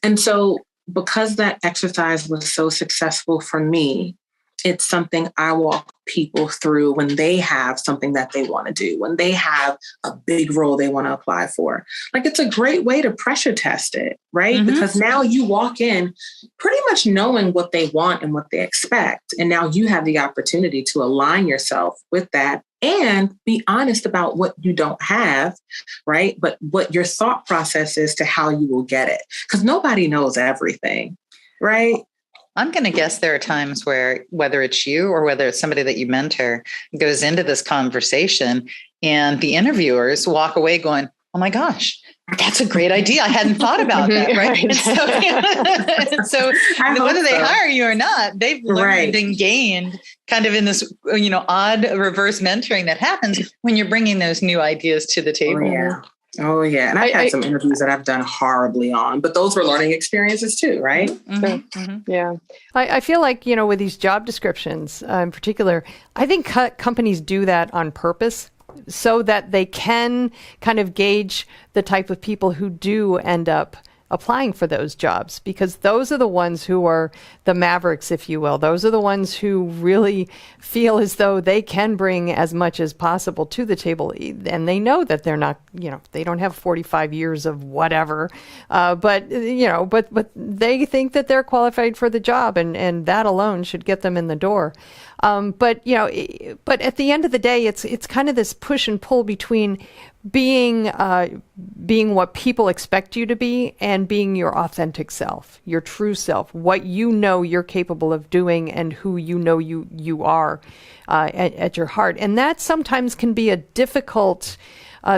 And so because that exercise was so successful for me, it's something I walk people through when they have something that they want to do, when they have a big role they want to apply for. Like, it's a great way to pressure test it, right? Because now you walk in pretty much knowing what they want and what they expect. And now you have the opportunity to align yourself with that and be honest about what you don't have, right? But what your thought process is to how you will get it. Because nobody knows everything, right? I'm going to guess there are times where, whether it's you or whether it's somebody that you mentor, goes into this conversation and the interviewers walk away going, oh my gosh, that's a great idea. I hadn't thought about that. Right. And so whether they hire you or not, they've learned and gained kind of in this, odd reverse mentoring that happens when you're bringing those new ideas to the table. Oh, yeah. And I've had some interviews that I've done horribly on, but those were learning experiences too, right? Yeah. I feel like, with these job descriptions in particular, I think companies do that on purpose so that they can kind of gauge the type of people who do end up applying for those jobs, because those are the ones who are the mavericks, if you will. Those are the ones who really feel as though they can bring as much as possible to the table. And they know that they're not, they don't have 45 years of whatever, but they think that they're qualified for the job, and that alone should get them in the door. But at the end of the day, it's kind of this push and pull between being what people expect you to be and being your authentic self, your true self, what you're capable of doing and who you are at your heart. And that sometimes can be a difficult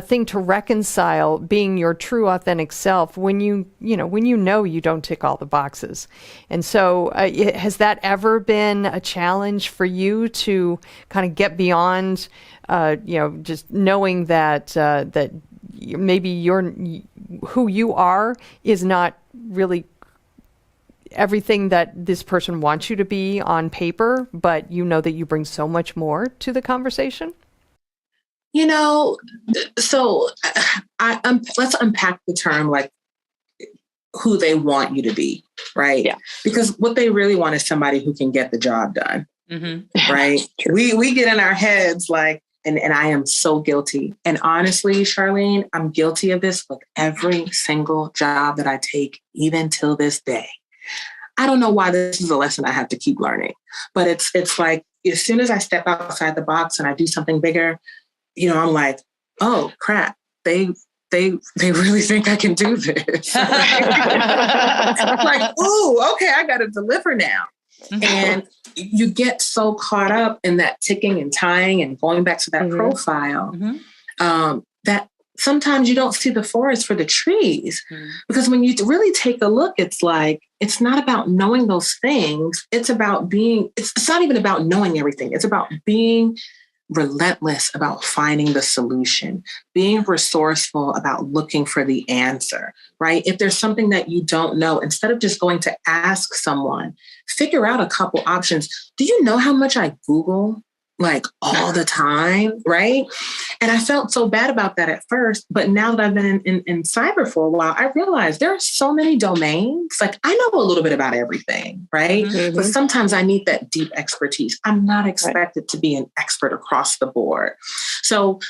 thing to reconcile, being your true authentic self when you don't tick all the boxes. And so has that ever been a challenge for you to kind of get beyond just knowing that that maybe who you are is not really everything that this person wants you to be on paper, but that you bring so much more to the conversation? So let's unpack the term, like who they want you to be, right? Yeah. Because what they really want is somebody who can get the job done, right? We get in our heads like, and I am so guilty. And honestly, Charlene, I'm guilty of this with every single job that I take, even till this day. I don't know why this is a lesson I have to keep learning, but it's like, as soon as I step outside the box and I do something bigger, I'm like, oh crap, they really think I can do this. I'm like, oh, okay, I got to deliver now. And you get so caught up in that ticking and tying and going back to that profile that sometimes you don't see the forest for the trees. Because when you really take a look, it's like, it's not about knowing those things. It's about it's not even about knowing everything. It's about being relentless about finding the solution, being resourceful about looking for the answer, right? If there's something that you don't know, instead of just going to ask someone, figure out a couple options. Do you know how much I Google like all the time, right? And I felt so bad about that at first, but now that I've been in cyber for a while, I realized there are so many domains. Like, I know a little bit about everything, right? But sometimes I need that deep expertise. I'm not expected to be an expert across the board. So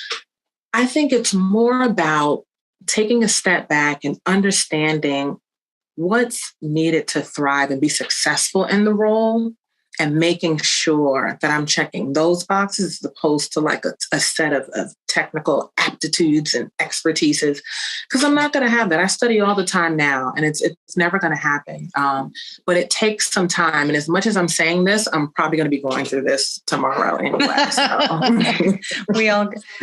I think it's more about taking a step back and understanding what's needed to thrive and be successful in the role, and making sure that I'm checking those boxes as opposed to like a set of technical aptitudes and expertises, because I'm not going to have that. I study all the time now, and it's never going to happen. But it takes some time. And as much as I'm saying this, I'm probably going to be going through this tomorrow anyway. So.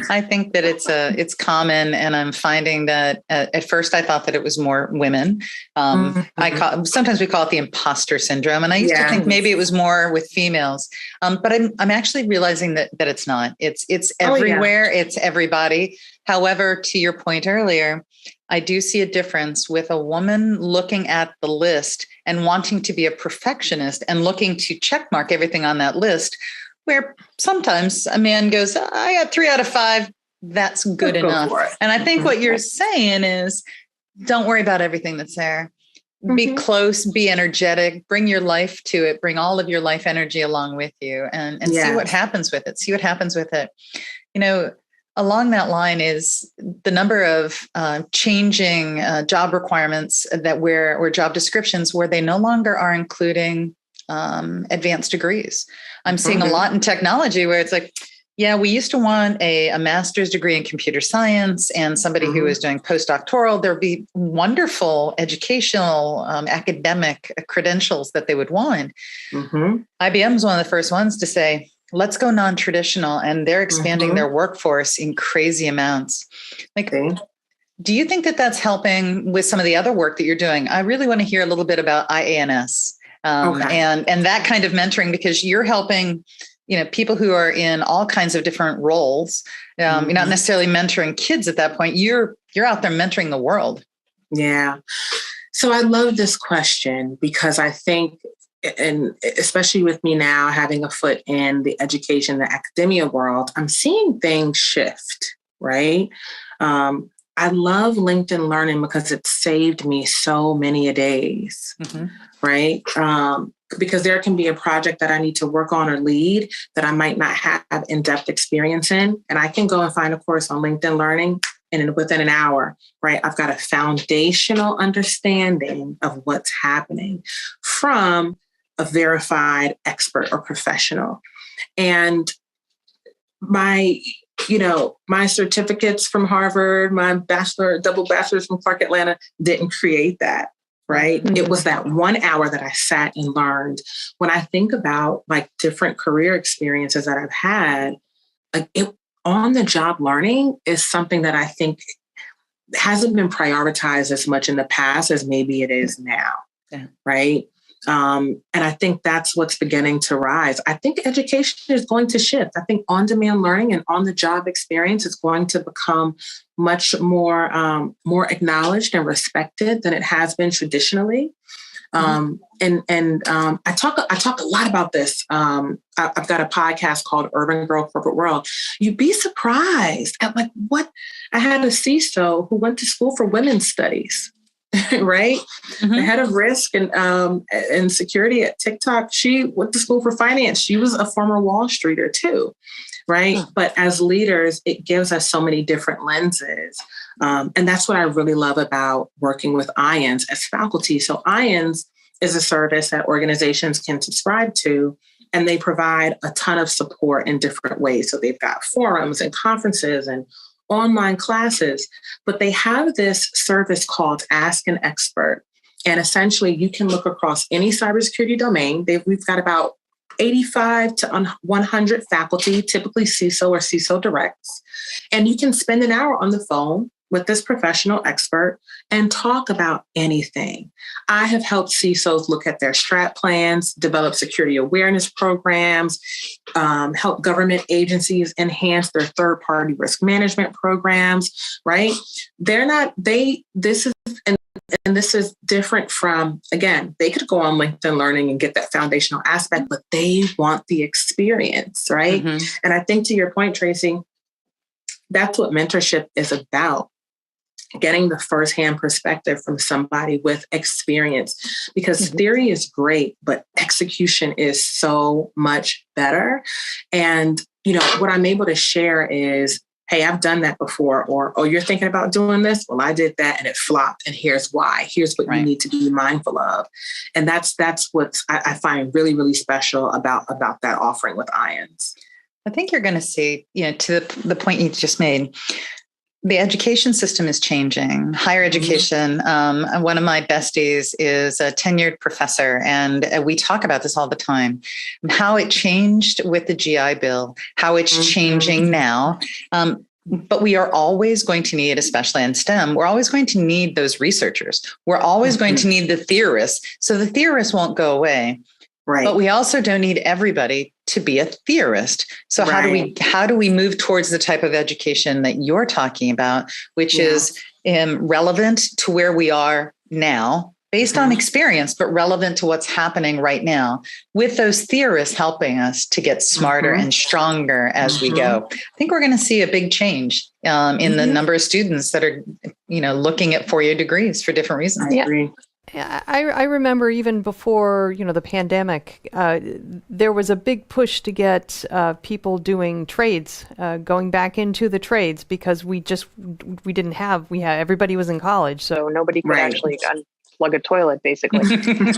I think that it's common, and I'm finding that at first I thought that it was more women. Sometimes we call it the imposter syndrome, and I used to think maybe it was more with females, but I'm actually realizing that it's not. It's everywhere. It's everybody. However, to your point earlier, I do see a difference with a woman looking at the list and wanting to be a perfectionist and looking to check mark everything on that list, where sometimes a man goes, I got 3 out of 5. That's good enough. And I think what you're saying is, don't worry about everything that's there. Be close, be energetic, bring your life to it, bring all of your life energy along with you and see what happens with it. See what happens with it. You know, along that line is the number of changing job requirements that where job descriptions where they no longer are including advanced degrees. I'm seeing a lot in technology where it's like, yeah, we used to want a master's degree in computer science and somebody who is doing postdoctoral. There'd be wonderful educational, academic credentials that they would want. IBM is one of the first ones to say, let's go non-traditional, and they're expanding their workforce in crazy amounts. Like, do you think that that's helping with some of the other work that you're doing? I really want to hear a little bit about IANS and that kind of mentoring, because you're helping people who are in all kinds of different roles. You're not necessarily mentoring kids at that point. You're out there mentoring the world. Yeah. So I love this question because I think, and especially with me now having a foot in the education, the academia world, I'm seeing things shift, right? I love LinkedIn Learning because it saved me so many a days, right? Because there can be a project that I need to work on or lead that I might not have in-depth experience in. And I can go and find a course on LinkedIn Learning, and within an hour, right, I've got a foundational understanding of what's happening from a verified expert or professional. And my certificates from Harvard, my double bachelor's from Clark Atlanta didn't create that. Right. It was that 1 hour that I sat and learned. When I think about like different career experiences that I've had, on the job learning is something that I think hasn't been prioritized as much in the past as maybe it is now. Yeah. Right. And I think that's what's beginning to rise. I think education is going to shift. I think on-demand learning and on-the-job experience is going to become much more acknowledged and respected than it has been traditionally. And I talk a lot about this. I've got a podcast called Urban Girl Corporate World. You'd be surprised at like what I had a CISO who went to school for women's studies. Right? The head of risk and security at TikTok, she went to school for finance. She was a former Wall Streeter too, right? But as leaders, it gives us so many different lenses. And that's what I really love about working with IANS as faculty. So IANS is a service that organizations can subscribe to, and they provide a ton of support in different ways. So they've got forums and conferences and online classes, but they have this service called Ask an Expert. And essentially you can look across any cybersecurity domain. We've got about 85 to 100 faculty, typically CISO or CISO directs. And you can spend an hour on the phone with this professional expert and talk about anything. I have helped CISOs look at their strat plans, develop security awareness programs, help government agencies enhance their third-party risk management programs, right? This is different from, again, they could go on LinkedIn Learning and get that foundational aspect, but they want the experience, right? And I think to your point, Tracy, that's what mentorship is about. Getting the firsthand perspective from somebody with experience, because theory is great, but execution is so much better. And, what I'm able to share is, hey, I've done that before, or, oh, you're thinking about doing this? Well, I did that and it flopped. And here's why. Here's what you need to be mindful of. And that's what I find really, really special about that offering with IANS. I think you're going to see, to the point you just made, the education system is changing. Higher education. One of my besties is a tenured professor, and we talk about this all the time, how it changed with the GI Bill, how it's changing now. But we are always going to need, especially in STEM, we're always going to need those researchers. We're always going to need the theorists. So the theorists won't go away. Right. But we also don't need everybody to be a theorist. So how do we move towards the type of education that you're talking about, which is relevant to where we are now, based on experience, but relevant to what's happening right now, with those theorists helping us to get smarter and stronger as we go. I think we're going to see a big change in the number of students that are, looking at four-year degrees for different reasons. I agree. I remember even before, the pandemic, there was a big push to get people doing trades, going back into the trades, because everybody was in college. So nobody could actually unplug a toilet, basically.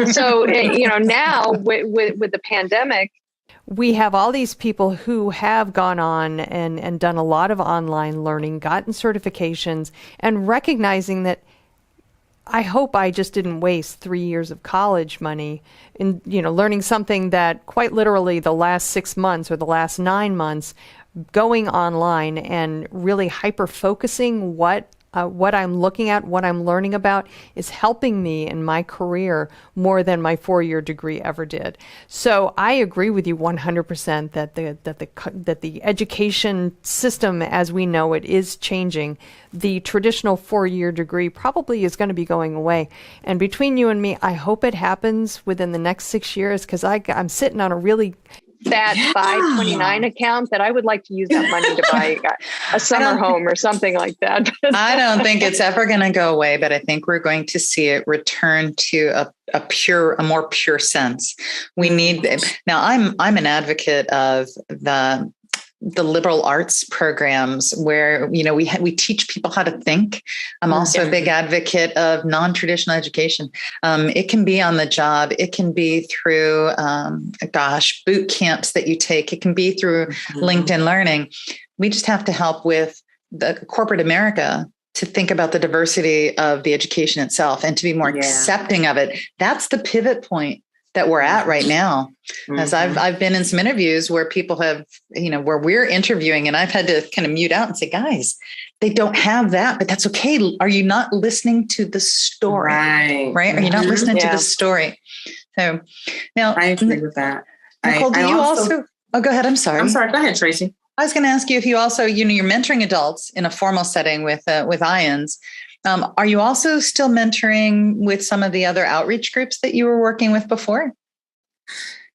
So, now with the pandemic, we have all these people who have gone on and done a lot of online learning, gotten certifications, and recognizing that I hope I just didn't waste 3 years of college money in, learning something that quite literally the last 6 months or the last 9 months, going online and really hyper-focusing what I'm looking at, what I'm learning about, is helping me in my career more than my 4-year degree ever did. So I agree with you 100% that the education system as we know it is changing. The traditional 4-year degree probably is going to be going away. And between you and me, I hope it happens within the next 6 years, because I'm sitting on a really that 529 account that I would like to use that money to buy a summer home or something like that. I don't think it's ever going to go away, but I think we're going to see it return to a more pure sense. We need, now I'm an advocate of the liberal arts programs where, we teach people how to think. I'm also a big advocate of non-traditional education. It can be on the job. It can be through, boot camps that you take. It can be through LinkedIn Learning. We just have to help with the corporate America to think about the diversity of the education itself and to be more accepting of it. That's the pivot point that we're at right now. As I've been in some interviews where people have, where we're interviewing and I've had to kind of mute out and say, guys, they don't have that, but that's okay. Are you not listening to the story? Right? Are you not listening to the story? So now I agree with that. Nicole, do you also, go ahead. I'm sorry. Go ahead, Tracy. I was going to ask you if you also, you're mentoring adults in a formal setting with IONS. Are you also still mentoring with some of the other outreach groups that you were working with before?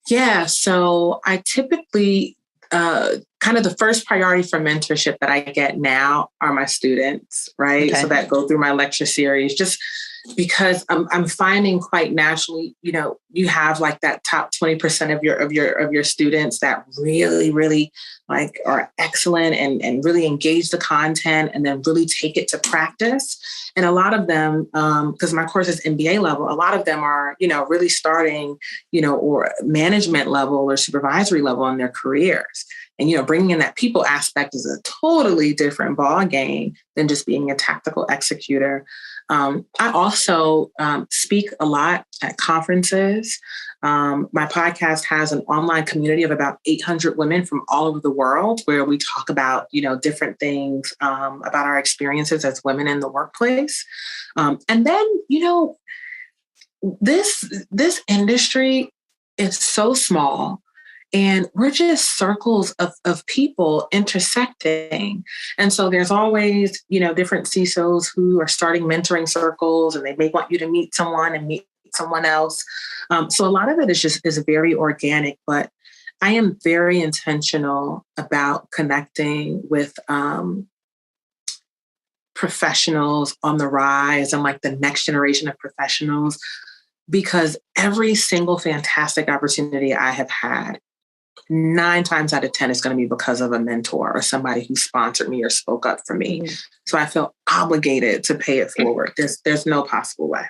Yeah, so I typically, kind of the first priority for mentorship that I get now are my students, right? Okay. So that go through my lecture series, just because I'm finding quite naturally, you have like that top 20% of your students that really, really like are excellent and really engage the content and then really take it to practice. And a lot of them, because my course is MBA level, a lot of them are, really starting, or management level or supervisory level in their careers. And, bringing in that people aspect is a totally different ball game than just being a tactical executor. I also speak a lot at conferences. My podcast has an online community of about 800 women from all over the world where we talk about, different things about our experiences as women in the workplace. And then, this industry is so small. And we're just circles of people intersecting. And so there's always, different CISOs who are starting mentoring circles and they may want you to meet someone and meet someone else. So a lot of it is very organic, but I am very intentional about connecting with professionals on the rise and like the next generation of professionals, because every single fantastic opportunity I have had, 9 times out of 10 is going to be because of a mentor or somebody who sponsored me or spoke up for me. So I feel obligated to pay it forward. There's no possible way.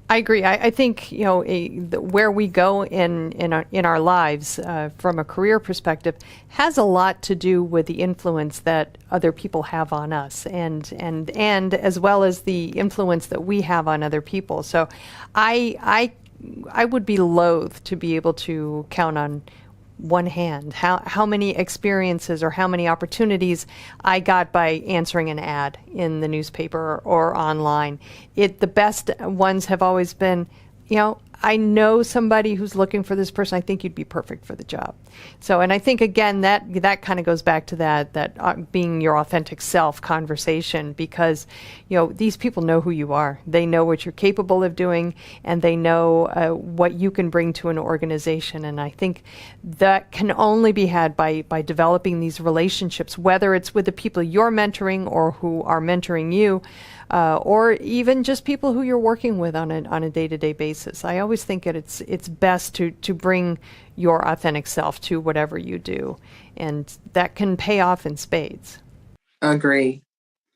I agree. I think where we go in our lives from a career perspective has a lot to do with the influence that other people have on us, and as well as the influence that we have on other people. So, I would be loath to be able to count on one hand how many experiences or how many opportunities I got by answering an ad in the newspaper or online. The best ones have always been, I know somebody who's looking for this person. I think you'd be perfect for the job. So, and I think again that kind of goes back to that being your authentic self conversation, because these people know who you are. They know what you're capable of doing, and they know what you can bring to an organization. And I think that can only be had by developing these relationships, whether it's with the people you're mentoring or who are mentoring you. Or even just people who you're working with on a day-to-day basis. I always think that it's best to bring your authentic self to whatever you do, and that can pay off in spades. Agree.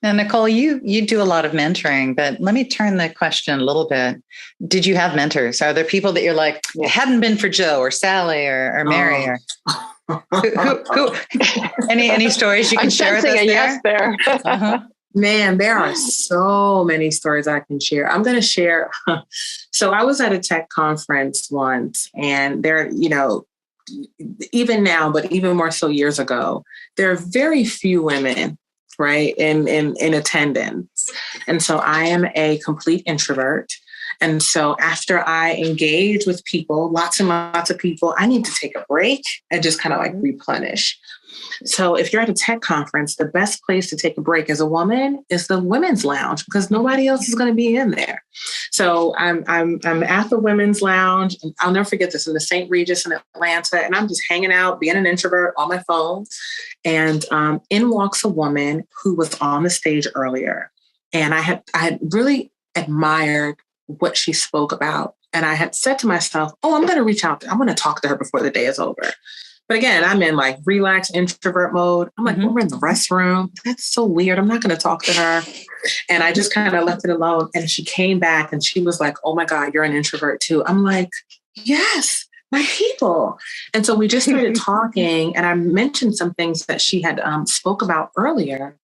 Now, Nicole, you do a lot of mentoring, but let me turn the question a little bit. Did you have mentors? Are there people that you're like, it hadn't been for Joe or Sally or Mary or who any stories you can share with us there? Yes there. Uh-huh. Man, there are so many stories I can share. I'm going to share. So I was at a tech conference once, and there, even now, but even more so years ago, there are very few women, right, in attendance. And so I am a complete introvert. And so after I engage with people, lots and lots of people, I need to take a break and just kind of like replenish. So if you're at a tech conference, the best place to take a break as a woman is the women's lounge, because nobody else is going to be in there. So I'm at the women's lounge, and I'll never forget this, in the St. Regis in Atlanta, and I'm just hanging out, being an introvert on my phone. And in walks a woman who was on the stage earlier. And I had really admired what she spoke about. And I had said to myself, I'm going to reach out. I'm going to talk to her before the day is over. But again, I'm in like relaxed introvert mode. I'm like, we're in the restroom. That's so weird. I'm not going to talk to her. And I just kind of left it alone. And she came back and she was like, oh my God, you're an introvert too. I'm like, yes, my people. And so we just started talking, and I mentioned some things that she had spoke about earlier.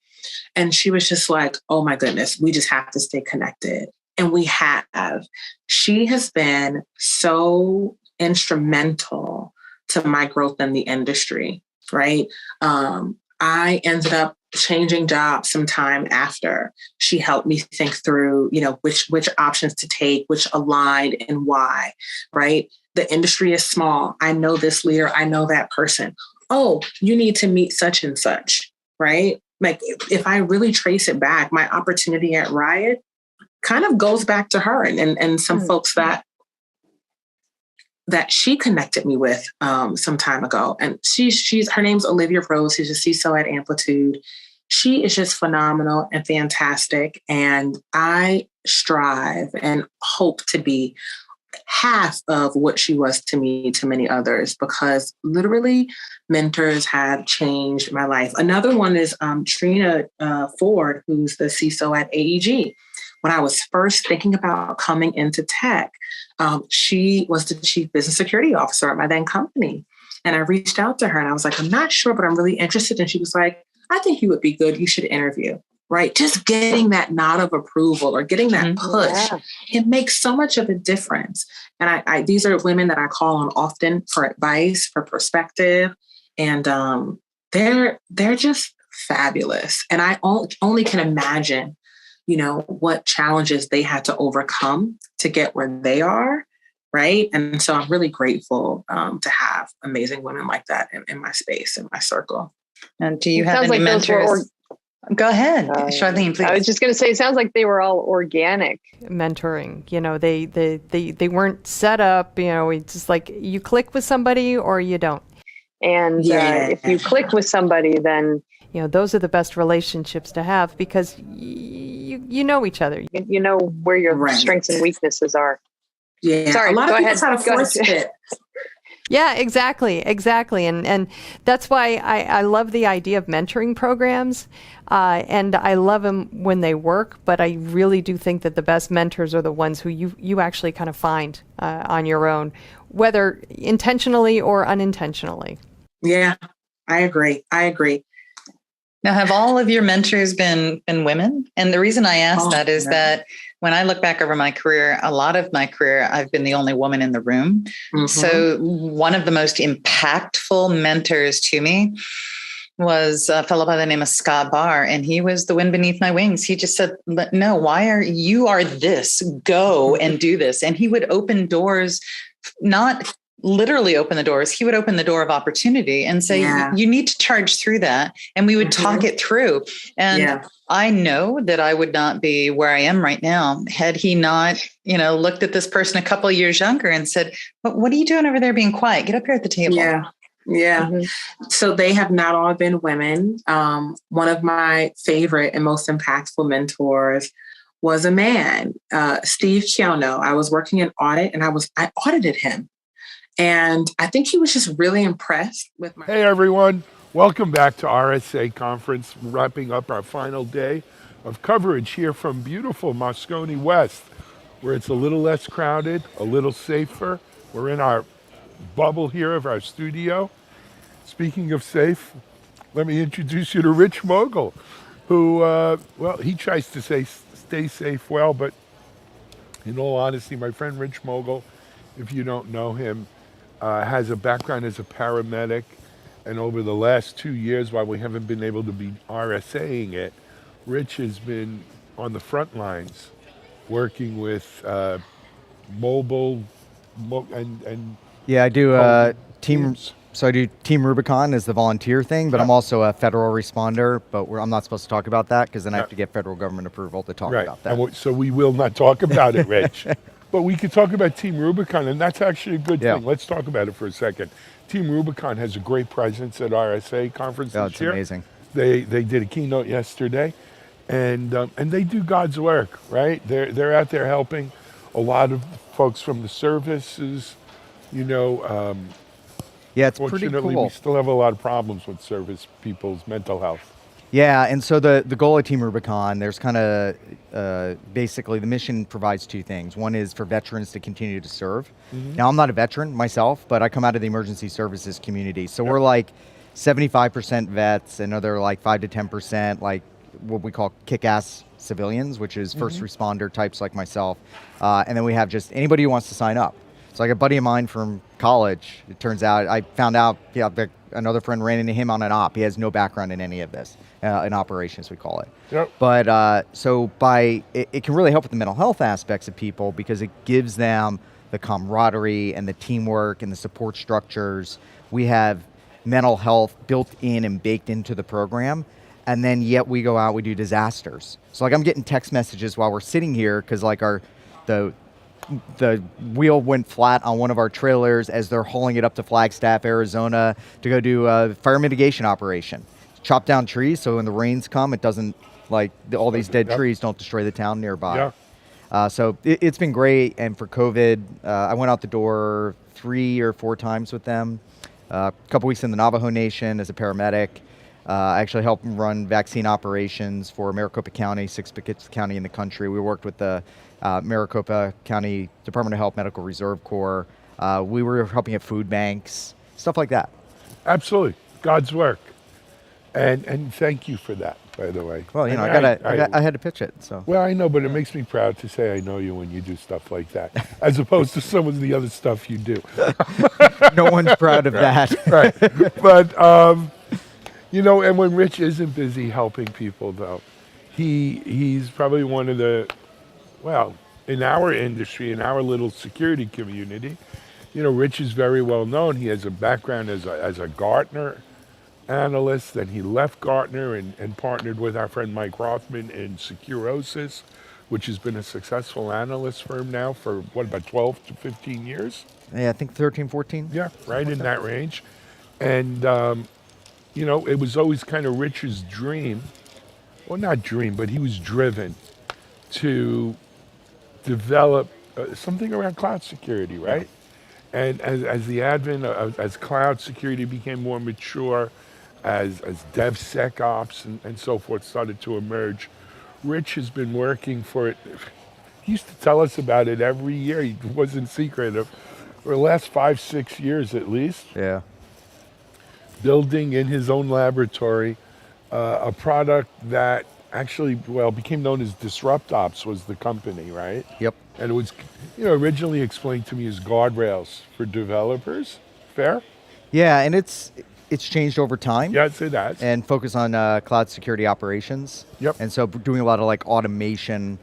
And she was just like, oh my goodness, we just have to stay connected. And we have. She has been so instrumental to my growth in the industry, right? I ended up changing jobs sometime after. She helped me think through, which options to take, which aligned and why, right? The industry is small. I know this leader. I know that person. Oh, you need to meet such and such, right? Like if I really trace it back, my opportunity at Riot kind of goes back to her and some folks that she connected me with some time ago. And her name's Olivia Rose. She's a CISO at Amplitude. She is just phenomenal and fantastic. And I strive and hope to be half of what she was to me, to many others, because literally mentors have changed my life. Another one is Trina Ford, who's the CISO at AEG. When I was first thinking about coming into tech, she was the chief business security officer at my then company. And I reached out to her and I was like, I'm not sure, but I'm really interested. And she was like, I think you would be good. You should interview, right? Just getting that nod of approval or getting that push, it makes so much of a difference. And I these are women that I call on often for advice, for perspective. And they're just fabulous. And I only can imagine what challenges they had to overcome to get where they are, right? And so I'm really grateful to have amazing women like that in my space, in my circle. And do you have any mentors? Go ahead, Charlene, please. I was just going to say, it sounds like they were all organic. Mentoring, they weren't set up, it's just like you click with somebody or you don't. And if you click with somebody, then those are the best relationships to have, because you know each other. You know where your strengths and weaknesses are. Yeah. Sorry, a lot go of people ahead. try to force fit. Yeah, exactly. And that's why I love the idea of mentoring programs. And I love them when they work, but I really do think that the best mentors are the ones who you actually kind of find on your own, whether intentionally or unintentionally. Yeah, I agree. Now, have all of your mentors been women? And the reason I ask that is that when I look back over my career, a lot of my career, I've been the only woman in the room. Mm-hmm. So one of the most impactful mentors to me was a fellow by the name of Scott Barr, and he was the wind beneath my wings. He just said, no, why are you are this, go and do this. And he would open doors, not literally open the doors. He would open the door of opportunity and say, you need to charge through that. And we would talk it through. And I know that I would not be where I am right now had he not, looked at this person a couple of years younger and said, what are you doing over there being quiet? Get up here at the table. Yeah. So they have not all been women. One of my favorite and most impactful mentors was a man, Steve Chiono. I was working in audit and I audited him. And I think he was just really impressed with my... Hey, everyone. Welcome back to RSA Conference, wrapping up our final day of coverage here from beautiful Moscone West, where it's a little less crowded, a little safer. We're in our bubble here of our studio. Speaking of safe, let me introduce you to Rich Mogul, who, he tries to stay safe well, but in all honesty, my friend Rich Mogul, if you don't know him, has a background as a paramedic, and over the last 2 years, while we haven't been able to be RSAing it, Rich has been on the front lines working with mobile and yeah, I do teams. So I do Team Rubicon as the volunteer thing, but I'm also a federal responder, but I'm not supposed to talk about that because then I have to get federal government approval to talk about that. And so we will not talk about it, Rich. But we could talk about Team Rubicon, and that's actually a good thing. Let's talk about it for a second. Team Rubicon has a great presence at RSA conference this year. It's amazing. They did a keynote yesterday, and they do God's work, right? They're out there helping a lot of folks from the services, yeah, it's pretty cool. Fortunately, we still have a lot of problems with service people's mental health. Yeah, and so the goal of Team Rubicon, there's kind of basically the mission provides two things. One is for veterans to continue to serve. Now, I'm not a veteran myself, but I come out of the emergency services community. So we're like 75% vets, another like 5 to 10% like what we call kick-ass civilians, which is first responder types like myself. And then we have just anybody who wants to sign up. So like a buddy of mine from college, it turns out, I found out, another friend ran into him on an op. He has no background in any of this, in operations, we call it. Yep. But it can really help with the mental health aspects of people because it gives them the camaraderie and the teamwork and the support structures. We have mental health built in and baked into the program. And then yet we go out, we do disasters. So like I'm getting text messages while we're sitting here because like the wheel went flat on one of our trailers as they're hauling it up to Flagstaff, Arizona to go do a fire mitigation operation. Chop down trees so when the rains come, it doesn't, all these dead trees don't destroy the town nearby. So it's been great. And for COVID, I went out the door 3 or 4 times with them. A couple weeks in the Navajo Nation as a paramedic. I actually helped them run vaccine operations for Maricopa County, 6th county in the country. We worked with the Maricopa County Department of Health Medical Reserve Corps. We were helping at food banks, stuff like that. Absolutely. God's work. And thank you for that, by the way. Well, I had to pitch it. So. Well, I know, but it makes me proud to say I know you when you do stuff like that, as opposed to some of the other stuff you do. No one's proud of that. Right. But, and when Rich isn't busy helping people, though, he's probably one of the, in our industry, in our little security community, Rich is very well known. He has a background as a Gartner analyst. Then he left Gartner and partnered with our friend Mike Rothman in Securosis, which has been a successful analyst firm now for, about 12 to 15 years? Yeah, I think 13, 14. Yeah, right in that range. And, it was always kind of Rich's dream, well, not dream, but he was driven to develop something around cloud security, right? And as the advent as cloud security became more mature, as DevSecOps and so forth started to emerge, Rich has been working for it. He used to tell us about it every year. He wasn't secretive. For the last 5, 6 years at least. Yeah. Building in his own laboratory a product that actually, became known as DisruptOps was the company, right? Yep. And it was, originally explained to me as guardrails for developers. Fair? Yeah, and it's it's changed over time. Yes, it has. And focus on cloud security operations. Yep. And so doing a lot of like automation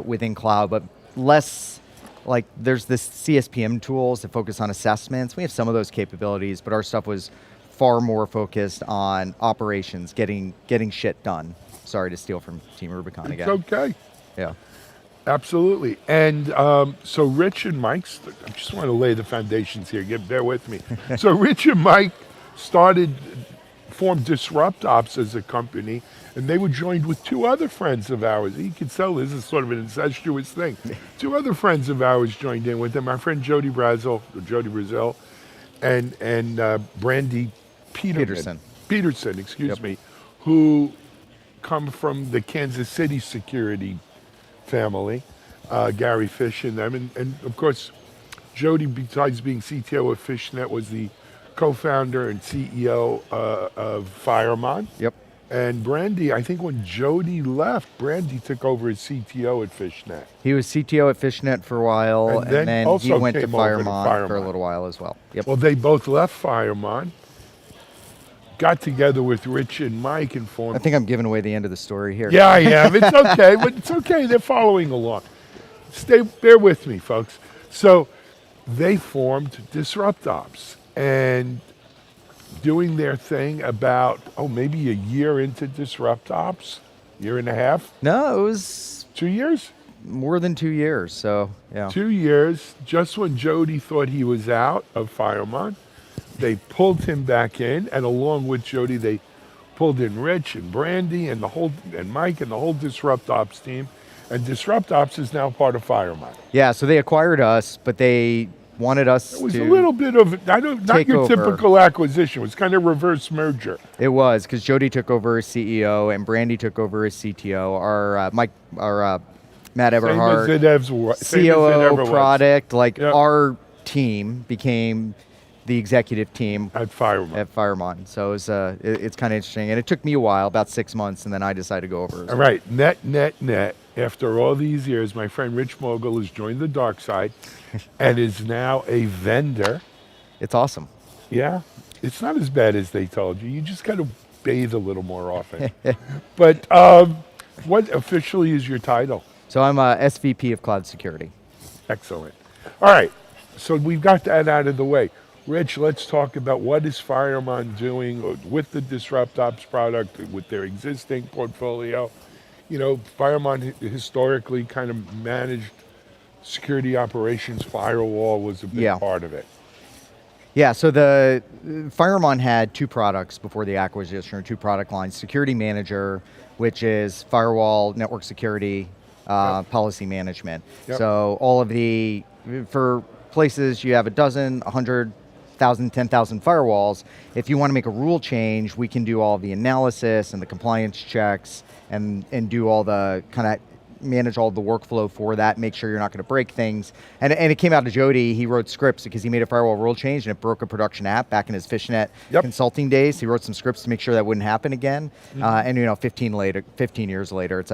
within cloud, but less like there's this CSPM tools that focus on assessments. We have some of those capabilities, but our stuff was far more focused on operations, getting shit done. Sorry to steal from Team Rubicon again. It's okay. Yeah. Absolutely. And so Rich and Mike, I just want to lay the foundations here. Bear with me. So Rich and Mike formed Disrupt Ops as a company, and they were joined with two other friends of ours. You can tell this is sort of an incestuous thing. Two other friends of ours joined in with them. My friend Jody Brazil, and Brandy Peterson, excuse me, who come from the Kansas City security family, Gary Fish and them. And of course, Jody, besides being CTO of FishNet, was the co-founder and CEO of Firemon. Yep. And Brandy, I think when Jody left, Brandy took over as CTO at FishNet. He was CTO at FishNet for a while, and then also he went to came over Firemon for a little while as well. Yep. Well, they both left Firemon, got together with Rich and Mike and formed... I think I'm giving away the end of the story here. Yeah, I am. It's okay, but it's okay. They're following along. Bear with me, folks. So they formed Disrupt Ops, and doing their thing about, maybe a year into Disrupt Ops, year and a half? No, it was 2 years? More than 2 years, so yeah. 2 years, just when Jody thought he was out of Firemon, they pulled him back in, and along with Jody, they pulled in Rich and Brandy and Mike and the whole Disrupt Ops team. And Disrupt Ops is now part of Firemon. Yeah, so they acquired us, but they wanted us to It was a little bit of, not your over. typical acquisition. It was kind of reverse merger. It was, because Jody took over as CEO and Brandy took over as CTO. Our Matt Eberhardt, COO product, our team became the executive team at Firemon. So it's kind of interesting. And it took me a while, about 6 months, and then I decided to go over. All right, net. After all these years, my friend Rich Mogul has joined the dark side and is now a vendor. It's awesome. Yeah, it's not as bad as they told you. You just got to bathe a little more often. But what officially is your title? So I'm a SVP of Cloud Security. Excellent. All right, so we've got that out of the way. Rich, let's talk about what is Firemon doing with the Disrupt Ops product, with their existing portfolio. You know, Firemon historically kind of managed security operations. Firewall was a big part of it. Yeah, so the Firemon had two products before the acquisition, or two product lines. Security Manager, which is firewall, network security, policy management. Yep. So all of for places you have 1,000, 100,000, 10,000 firewalls, if you want to make a rule change, we can do all the analysis and the compliance checks and do all the kind of manage all the workflow for that, make sure you're not going to break things. And it came out to Jody. He wrote scripts because he made a firewall rule change and it broke a production app back in his FishNet consulting days. He wrote some scripts to make sure that wouldn't happen again. And 15 years later, it's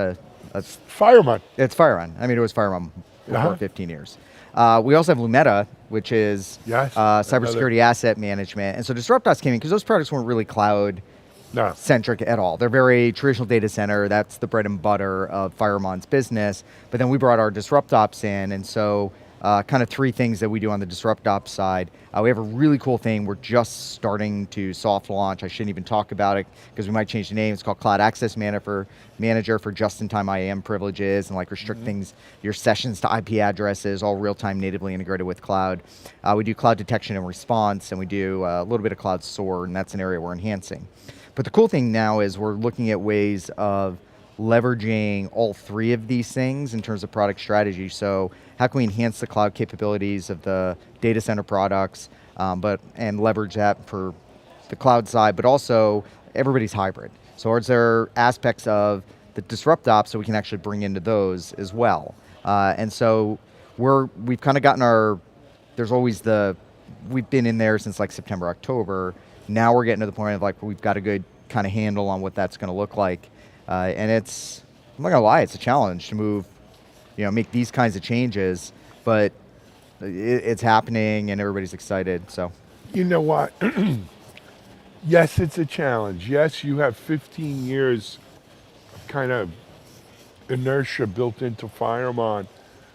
Firemon. It's Firemon. I mean, it was Firemon before 15 years. We also have Lumeta, which is cybersecurity asset management. And so Disrupt Ops came in because those products weren't really cloud centric at all. They're very traditional data center. That's the bread and butter of Firemon's business. But then we brought our Disrupt Ops in. And so kind of three things that we do on the Disrupt Ops side. We have a really cool thing. We're just starting to soft launch. I shouldn't even talk about it because we might change the name. It's called Cloud Access Manager for just-in-time IAM privileges and restrict things, your sessions to IP addresses, all real-time natively integrated with cloud. We do cloud detection and response, and we do a little bit of cloud SOAR, and that's an area we're enhancing. But the cool thing now is we're looking at ways of leveraging all three of these things in terms of product strategy. So how can we enhance the cloud capabilities of the data center products, and leverage that for the cloud side, but also everybody's hybrid. So are there aspects of the Disrupt Ops so we can actually bring into those as well? And so we've kind of gotten we've been in there since September, October. Now we're getting to the point of we've got a good kind of handle on what that's going to look like. And I'm not gonna lie, it's a challenge to move, make these kinds of changes, but it's happening and everybody's excited, so. You know what? Yes, it's a challenge. Yes, you have 15 years kind of inertia built into Firemon.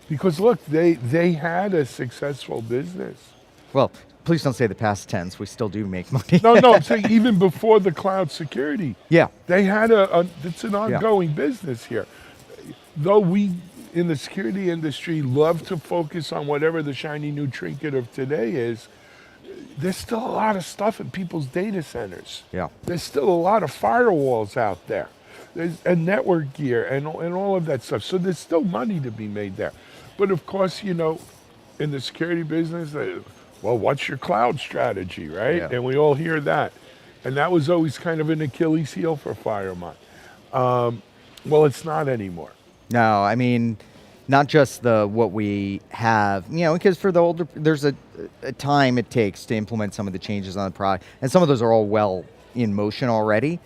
Because look, they had a successful business. Well, please don't say the past tense. We still do make money. No, I'm saying even before the cloud security. Yeah. They had it's an ongoing business here. Though we in the security industry love to focus on whatever the shiny new trinket of today is, there's still a lot of stuff in people's data centers. Yeah. There's still a lot of firewalls out there. There's and network gear and all of that stuff. So there's still money to be made there. But of course, in the security business, well, what's your cloud strategy, right? Yeah. And we all hear that. And that was always kind of an Achilles heel for Firemon. Well, it's not anymore. No, I mean, not just what we have, because for the older, there's a time it takes to implement some of the changes on the product, and some of those are all well in motion already.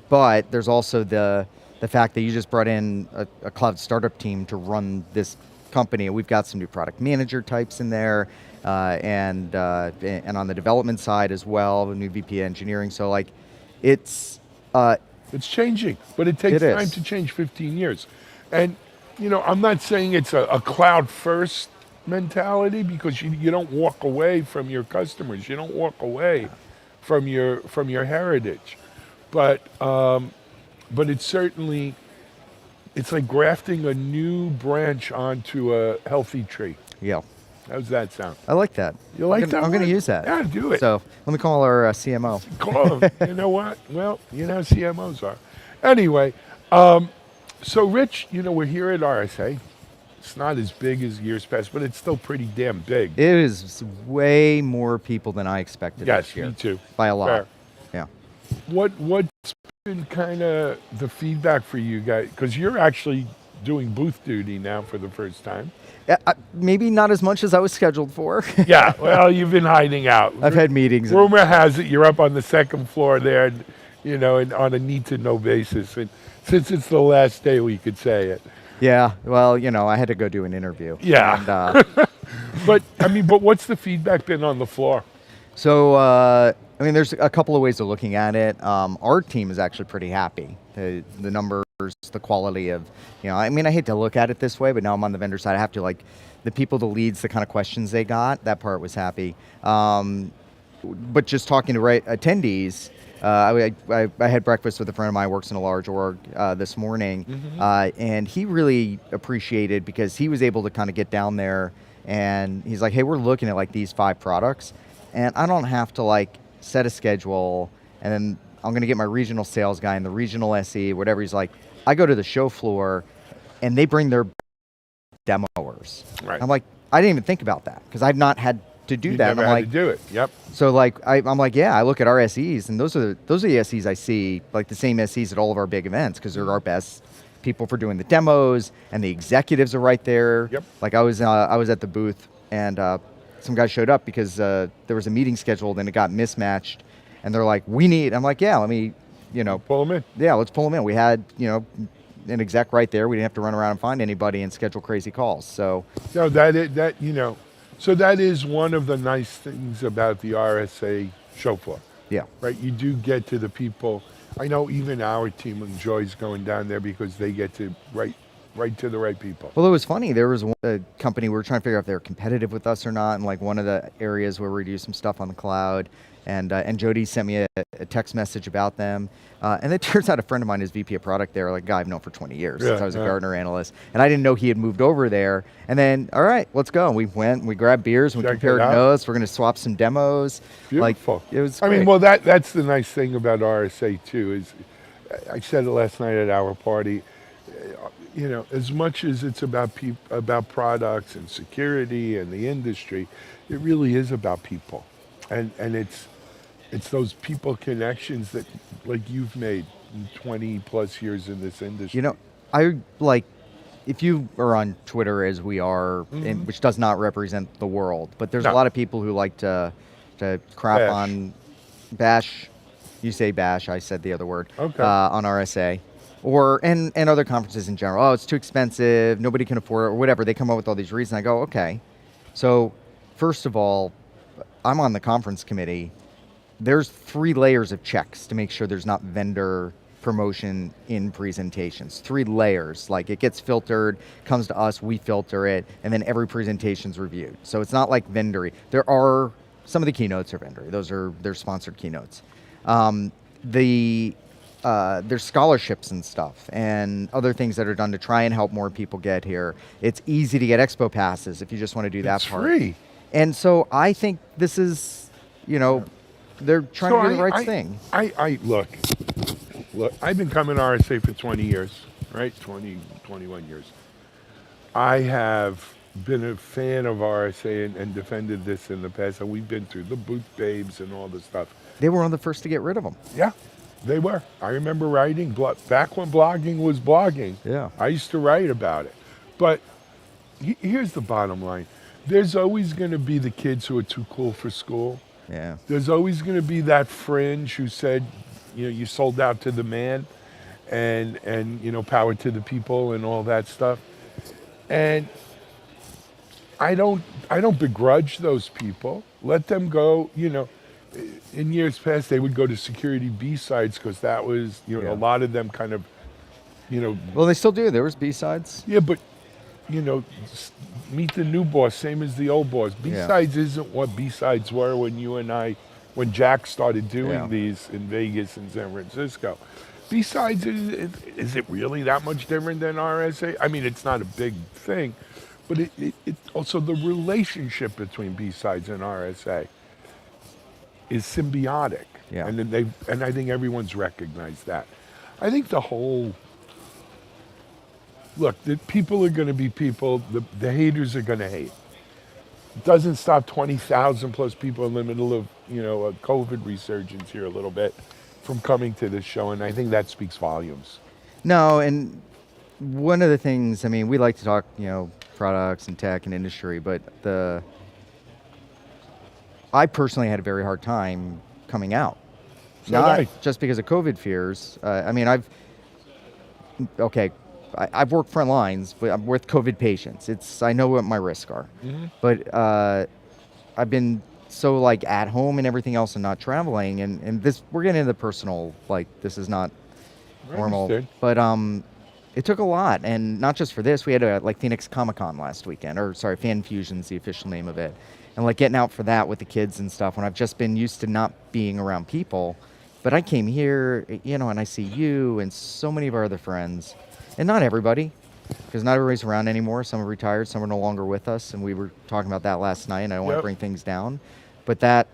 But there's also the fact that you just brought in a cloud startup team to run this company. We've got some new product manager types in there, and on the development side as well, a new VP engineering. So it's changing, but it takes time to change. 15 years, and I'm not saying it's a cloud first mentality, because you don't walk away from your customers, you don't walk away from your heritage, but it's certainly, it's like grafting a new branch onto a healthy tree. Yeah. How's that sound? I like that. You like that? I'm going to use that. Yeah, do it. So let me call our CMO. Call him. You know what? Well, how CMOs are. Anyway, so Rich, we're here at RSA. It's not as big as years past, but it's still pretty damn big. It is way more people than I expected this year. Yes, me too. By a lot. Fair. Yeah. What's been kind of the feedback for you guys? Because you're actually doing booth duty now for the first time. Maybe not as much as I was scheduled for. Yeah, well, you've been hiding out. I've had meetings. Rumor has it you're up on the second floor there, and on a need-to-know basis. And since it's the last day, we could say it. Yeah, well, I had to go do an interview. Yeah. And, but what's the feedback been on the floor? So, there's a couple of ways of looking at it. Our team is actually pretty happy. The numbers, the quality of, I hate to look at it this way, but now I'm on the vendor side. I have to, the people, the leads, the kind of questions they got, that part was happy. But just talking to attendees, I had breakfast with a friend of mine who works in a large org this morning, and he really appreciated, because he was able to kind of get down there, and he's like, hey, we're looking at these 5 products, and I don't have to set a schedule, and then I'm going to get my regional sales guy and the regional SE, whatever. He's like, I go to the show floor, and they bring their demoers. Right. I'm like, I didn't even think about that, because I've not had to do that. Never I'm had like, to do it. Yep. So I'm like, yeah, I look at our SEs, and those are the SEs I see, the same SEs at all of our big events, because they're our best people for doing the demos, and the executives are right there. Yep. I was at the booth, and some guy showed up because there was a meeting scheduled and it got mismatched, and they're like, I'm like, yeah, let me, pull them in. Yeah, let's pull them in. We had, an exec right there. We didn't have to run around and find anybody and schedule crazy calls. So no, so that is one of the nice things about the RSA show floor. Yeah. Right. You do get to the people. I know even our team enjoys going down there, because they get to right to the right people. Well, it was funny. There was a company, we were trying to figure out if they were competitive with us or not, and one of the areas where we do some stuff on the cloud. And Jody sent me a text message about them. And it turns out a friend of mine is VP of product there, a guy I've known for 20 years since I was a Gartner analyst. And I didn't know he had moved over there. And then, all right, let's go. And we went, we grabbed beers, we compared notes. We're going to swap some demos. Beautiful. It was great. well, that's the nice thing about RSA too, is I said it last night at our party, as much as it's about products and security and the industry, it really is about people. And it's those people connections that you've made in 20 plus years in this industry. If you are on Twitter as we are, which does not represent the world, but there's a lot of people who like to crap on bash. You say bash, I said the other word. Okay. On RSA. And other conferences in general. Oh, it's too expensive, nobody can afford it, or whatever. They come up with all these reasons. I go, okay. So first of all, I'm on the conference committee. there's 3 layers of checks to make sure there's not vendor promotion in presentations. 3 layers, like it gets filtered, comes to us, we filter it, and then every presentation's reviewed. So it's not like vendory. There are, some of the keynotes are vendory. They're sponsored keynotes. There's scholarships and stuff and other things that are done to try and help more people get here. It's easy to get expo passes if you just want to do that part. It's free. And so I think this is, they're trying to do the right thing. Look, I've been coming to RSA for 20 years, right? 21 years. I have been a fan of RSA and defended this in the past, and we've been through the boot babes and all the stuff. They were one of the first to get rid of them. Yeah, they were. I remember writing, back when blogging was blogging. Yeah. I used to write about it. But here's the bottom line. There's always going to be the kids who are too cool for school. Yeah. There's always going to be that fringe who said, you sold out to the man and power to the people and all that stuff. And I don't begrudge those people. Let them go, in years past they would go to security B-sides because that was, a lot of them kind of, Well, they still do. There was B-sides. Yeah, but, meet the new boss, same as the old boss. B-sides isn't what B-sides were when Jack started doing these in Vegas and San Francisco. B-sides, is it really that much different than RSA? I mean, it's not a big thing, but it also the relationship between B-sides and RSA is symbiotic. Yeah. And I think everyone's recognized that. I think the whole, look, the people are going to be people, the haters are going to hate. It doesn't stop 20,000 plus people in the middle of, a COVID resurgence here a little bit from coming to this show, and I think that speaks volumes. No, and one of the things, we like to talk, products and tech and industry, but I personally had a very hard time coming out. So Not just because of COVID fears. I've worked front lines, but I'm with COVID patients. I know what my risks are. Mm-hmm. But I've been so at home and everything else and not traveling, and this, we're getting into the personal, this is not normal. Understood. But it took a lot, and not just for this. We had Phoenix Comic-Con last weekend, Fan Fusion's the official name of it. And getting out for that with the kids and stuff when I've just been used to not being around people. But I came here, and I see you and so many of our other friends. And not everybody, because not everybody's around anymore. Some are retired, some are no longer with us, and we were talking about that last night, and I don't want to bring things down. But that,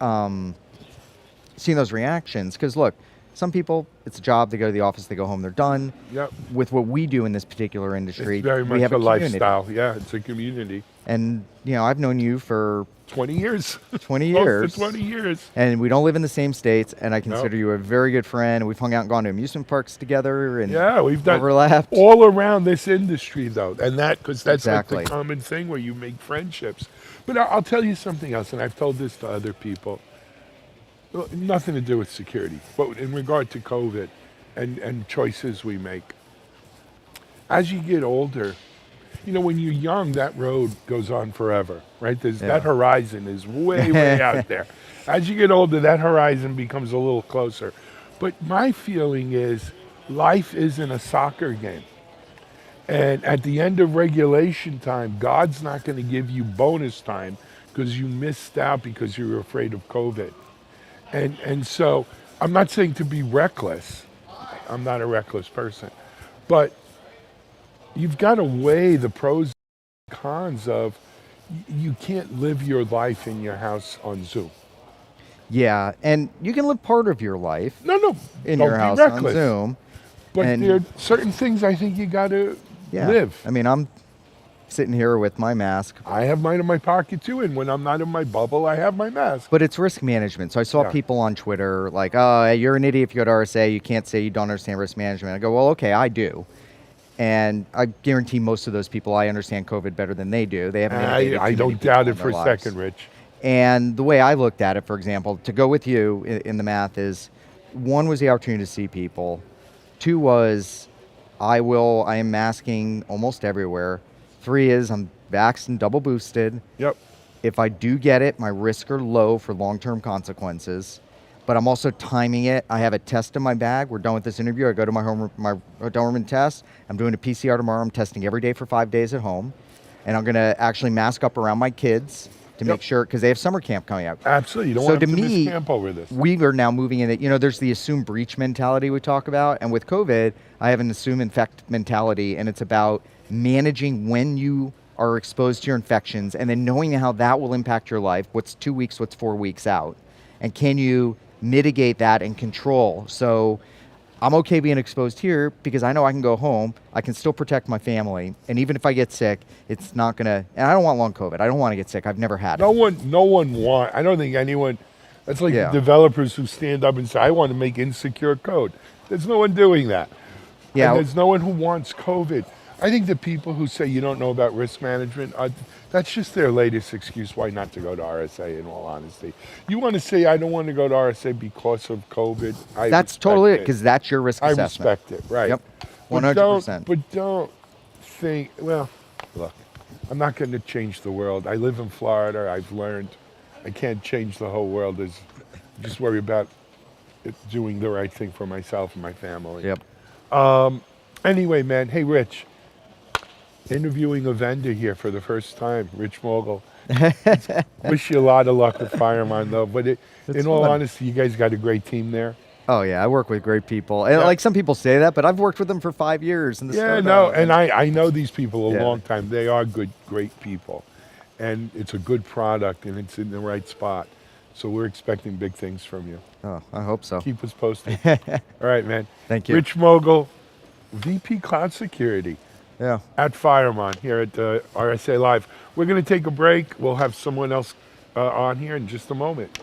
seeing those reactions, because look, some people, it's a job, they go to the office, they go home, they're done. Yep. With what we do in this particular industry, It's very much we have a community. lifestyle. Yeah, it's a community. And, I've known you for 20 years. 20 years. Close to 20 years. And we don't live in the same states, and I consider you a very good friend. We've hung out and gone to amusement parks together, and we've done overlapped all around this industry, though, and because that's Exactly. the common thing where you make friendships. But I'll tell you something else, and I've told this to other people. Well, nothing to do with security, but in regard to COVID and choices we make. As you get older, when you're young, that road goes on forever, right? That horizon is way, way out there. As you get older, that horizon becomes a little closer. But my feeling is life isn't a soccer game. And at the end of regulation time, God's not going to give you bonus time because you missed out because you were afraid of COVID. And so I'm not saying to be reckless. I'm not a reckless person. But you've got to weigh the pros and cons of you can't live your life in your house on Zoom. Yeah, and you can live part of your life in don't your be house on reckless. Zoom. But there are certain things I think you got to live. I'm sitting here with my mask. I have mine in my pocket too, and when I'm not in my bubble, I have my mask. But it's risk management. So I saw people on Twitter oh, you're an idiot if you go to RSA. You can't say you don't understand risk management. I go, well, okay, I do. And I guarantee most of those people, I understand COVID better than they do. They haven't innovated I too don't many doubt people it in for their a lives. second, Rich. And the way I looked at it, for example, to go with you in the math is, 1 was the opportunity to see people. 2 was I am masking almost everywhere. 3 is I'm vaxxed and double boosted. Yep. If I do get it, my risks are low for long-term consequences. but I'm also timing it. I have a test in my bag. We're done with this interview. I go to my hotel room and test. I'm doing a PCR tomorrow. I'm testing every day for 5 days at home. And I'm going to actually mask up around my kids to make sure, because they have summer camp coming up. Absolutely. You don't want them to miss camp over this. We are now moving in it. There's the assume breach mentality we talk about. And with COVID, I have an assume infect mentality. And it's about managing when you are exposed to your infections and then knowing how that will impact your life. What's 2 weeks, what's 4 weeks out? And can you mitigate that and control? So I'm okay being exposed here because I know I can go home, I can still protect my family, and even if I get sick, it's not gonna, and I don't want long COVID. I don't want to get sick. I've never had it. No one I don't think anyone, that's like developers who stand up and say, I want to make insecure code. There's no one doing that. Yeah. And there's no one who wants COVID. I think the people who say you don't know about risk management, that's just their latest excuse why not to go to RSA, in all honesty. You want to say, I don't want to go to RSA because of COVID. That's totally it, because that's your risk assessment. I respect it, right. Yep, 100%. But don't think, well, look, I'm not going to change the world. I live in Florida. I've learned I can't change the whole world. Just worry about doing the right thing for myself and my family. Yep. Anyway, man, hey, Rich. Interviewing a vendor here for the first time, Rich Mogul. Wish you a lot of luck with Firemon, though. But in all honesty, you guys got a great team there. Oh yeah, I work with great people, and like some people say that, but I've worked with them for 5 years. In the and I know these people a long time. They are great people, and it's a good product, and it's in the right spot. So we're expecting big things from you. Oh, I hope so. Keep us posted. All right, man. Thank you. Rich Mogul, VP Cloud Security. Yeah. At Firemon here at RSA Live. We're going to take a break. We'll have someone else on here in just a moment.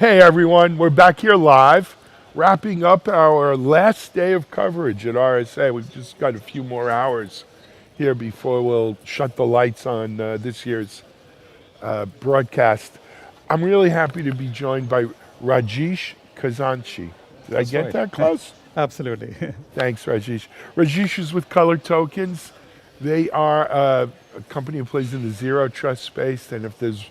Hey everyone, we're back here live, wrapping up our last day of coverage at RSA. We've just got a few more hours here before we'll shut the lights on this year's broadcast. I'm really happy to be joined by Rajesh Kazanchi. Did I get that close? Absolutely. Thanks, Rajesh. Rajesh is with Color Tokens. They are a company who plays in the zero trust space, and if there's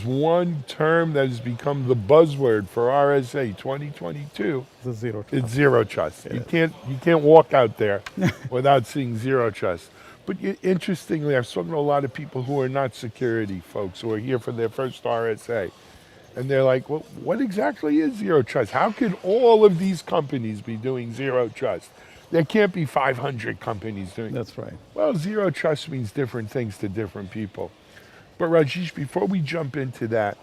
one term that has become the buzzword for RSA 2022, it's zero trust. It's zero trust. Yeah. You can't walk out there without seeing zero trust. But interestingly, I've spoken to a lot of people who are not security folks who are here for their first RSA. And they're like, well, what exactly is zero trust? How can all of these companies be doing zero trust? There can't be 500 companies doing it. That's right. Well, zero trust means different things to different people. But Rajesh, before we jump into that,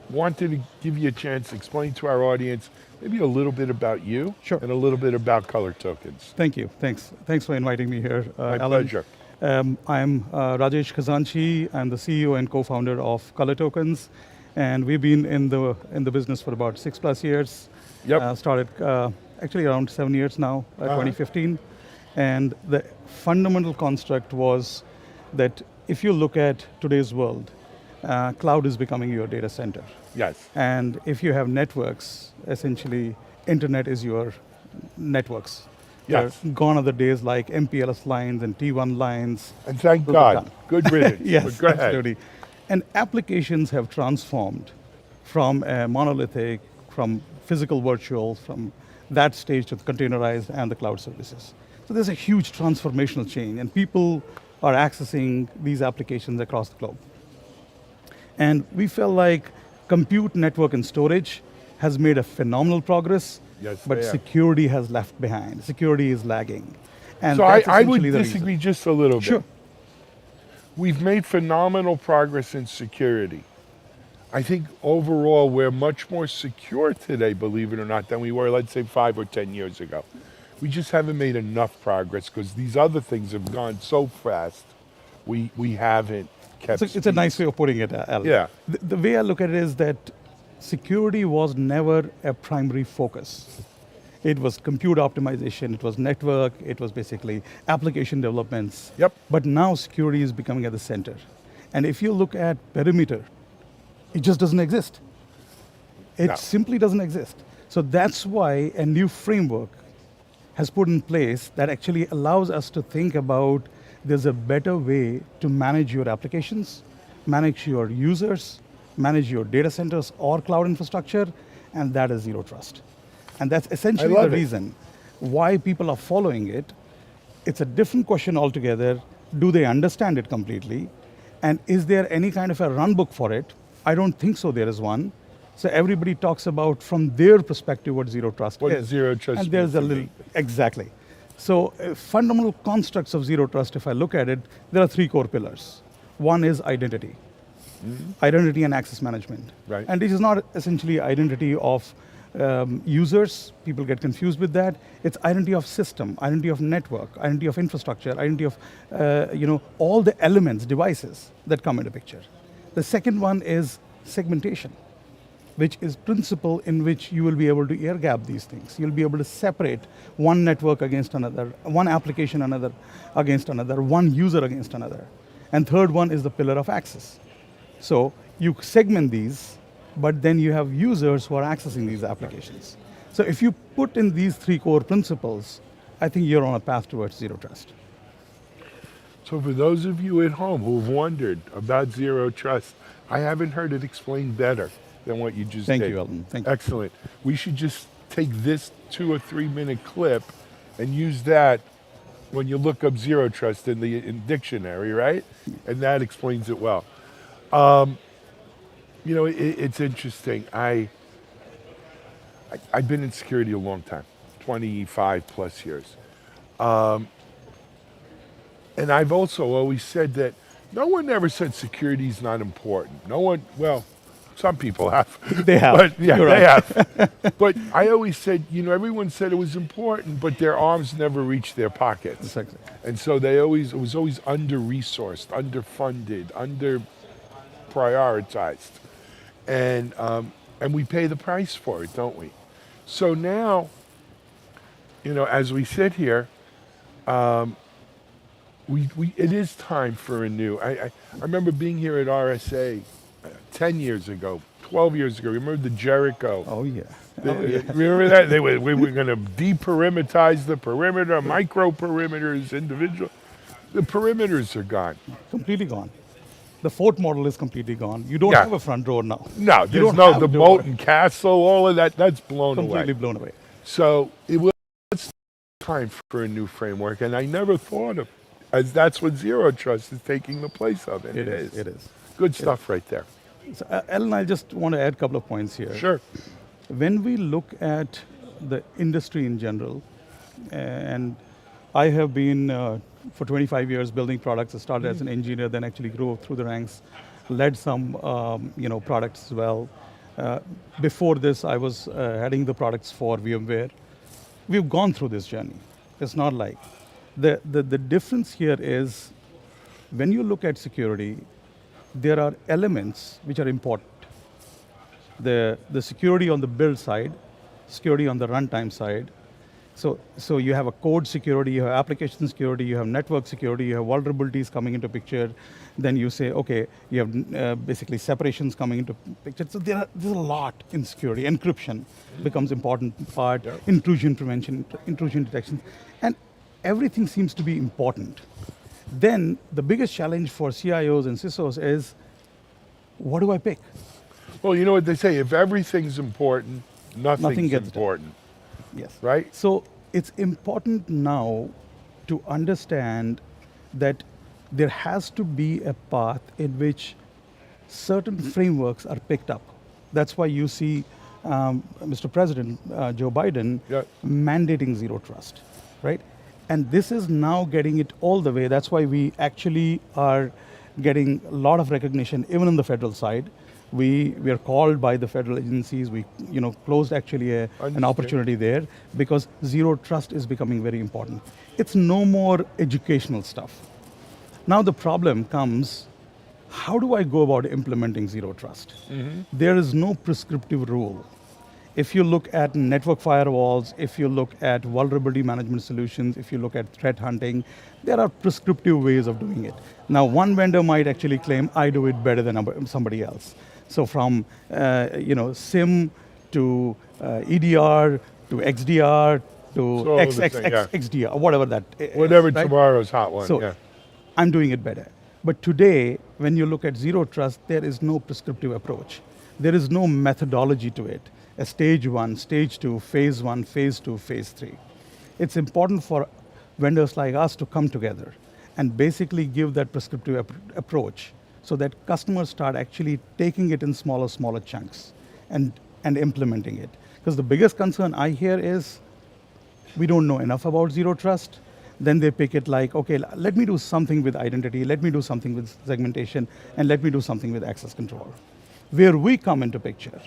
wanted to give you a chance to explain to our audience maybe a little bit about you and a little bit about Color Tokens. Thank you. Thanks for inviting me here, My Alan. pleasure. I'm Rajesh Kazanchi. I'm the CEO and co-founder of Color Tokens, and we've been in the business for about 6+ years. Yep. Started actually around 7 years now, 2015, and the fundamental construct was that if you look at today's world, cloud is becoming your data center. Yes. And if you have networks, essentially, internet is your networks. Yes. Gone are the days like MPLS lines and T1 lines. And thank Those are God. gone. Good riddance. Yes, But go ahead. absolutely. And applications have transformed from a monolithic, from physical virtual, from that stage to the containerized and the cloud services. So there's a huge transformational change, and people are accessing these applications across the globe. And we felt like compute, network, and storage has made a phenomenal progress, Yes, but they have. security has left behind. Security is lagging. And So that's I would essentially the disagree reason. just a little bit. Sure. We've made phenomenal progress in security. I think overall we're much more secure today, believe it or not, than we were, let's say, 5 or 10 years ago. We just haven't made enough progress because these other things have gone so fast. We haven't kept. It's a nice way of putting it, Alan. Yeah. The way I look at it is that security was never a primary focus. It was compute optimization, it was network, it was basically application developments. Yep. But now security is becoming at the center. And if you look at perimeter, it just doesn't exist. It simply doesn't exist. So that's why a new framework has put in place that actually allows us to think about there's a better way to manage your applications, manage your users, manage your data centers or cloud infrastructure, and that is zero trust. And that's essentially the reason why people are following it. It's a different question altogether. Do they understand it completely? And is there any kind of a run book for it? I don't think so there is one. So everybody talks about from their perspective what zero trust What is. does zero trust And there's a mean to little, me? exactly. So fundamental constructs of zero trust, if I look at it, there are 3 core pillars. One is identity. Identity and access management. Right. And this is not essentially identity of users. People get confused with that. It's identity of system, identity of network, identity of infrastructure, identity of all the elements, devices that come into picture. The second one is segmentation, which is principle in which you will be able to air gap these things. You'll be able to separate one network against another, one application against another, one user against another. And third one is the pillar of access. So you segment these, but then you have users who are accessing these applications. So if you put in these 3 core principles, I think you're on a path towards zero trust. So for those of you at home who've wondered about zero trust, I haven't heard it explained better than what you just did. Thank you, Eldon. Thank you. Excellent. We should just take this 2 or 3 minute clip and use that when you look up zero trust in the dictionary, right? And that explains it well. It's interesting. I've been in security a long time, 25+ years. And I've also always said that no one ever said security is not important. No one, well, some people have. They have. But, yeah, You're they right. have. But I always said, everyone said it was important, but their arms never reached their pockets. Exactly. And so it was always under-resourced, underfunded, under-prioritized. And And we pay the price for it, don't we? So now, as we sit here, it is time for a new. I remember being here at RSA 10 years ago, 12 years ago. Remember the Jericho? Oh, yeah. Remember that? We were going to deperimeterize the perimeter, micro perimeters, individual. The perimeters are gone. Completely gone. The fort model is completely gone. You don't have a front door now. No, there's no, the moat and castle, all of that, that's blown away. Completely blown away. So it's time for a new framework, and I never thought of, as that's what Zero Trust is taking the place of. And it is. It is. Good stuff right there. So, Ellen, I just want to add a couple of points here. Sure. When we look at the industry in general, and I have been for 25 years building products. I started as an engineer, then actually grew through the ranks, led some products as well. Before this, I was heading the products for VMware. We've gone through this journey. It's not like the difference here is when you look at security, there are elements which are important. The security on the build side, security on the runtime side. So you have a code security, you have application security, you have network security, you have vulnerabilities coming into picture. Then you say, okay, you have basically separations coming into picture. So there's a lot in security. Encryption becomes important part, intrusion prevention, intrusion detection, and everything seems to be important. Then the biggest challenge for CIOs and CISOs is, what do I pick? Well, you know what they say, if everything's important, nothing's important. Yes. Right? So it's important now to understand that there has to be a path in which certain frameworks are picked up. That's why you see Mr. President Joe Biden mandating Zero Trust, right? And this is now getting it all the way. That's why we actually are getting a lot of recognition, even on the federal side. We are called by the federal agencies. We closed actually an opportunity there because Zero Trust is becoming very important. It's no more educational stuff. Now the problem comes, how do I go about implementing Zero Trust? There is no prescriptive rule. If you look at network firewalls, if you look at vulnerability management solutions, if you look at threat hunting, there are prescriptive ways of doing it. Now one vendor might actually claim, I do it better than somebody else. So from SIM to EDR to XDR to XDR, whatever that is. Whatever tomorrow's hot one, so I'm doing it better. But today, when you look at Zero Trust, there is no prescriptive approach. There is no methodology to it. A stage 1, stage 2, phase 1, phase 2, phase 3. It's important for vendors like us to come together and basically give that prescriptive approach so that customers start actually taking it in smaller chunks and implementing it. Because the biggest concern I hear is we don't know enough about Zero Trust. Then they pick it like, okay, let me do something with identity, let me do something with segmentation, and let me do something with access control. Where we come into picture,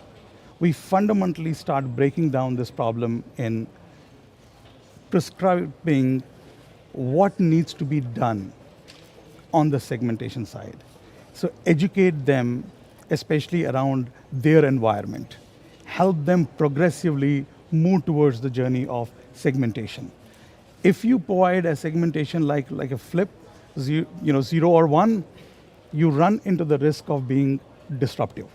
we fundamentally start breaking down this problem in prescribing what needs to be done on the segmentation side. So educate them, especially around their environment. Help them progressively move towards the journey of segmentation. If you provide a segmentation like a flip, 0 or 1, you run into the risk of being disruptive.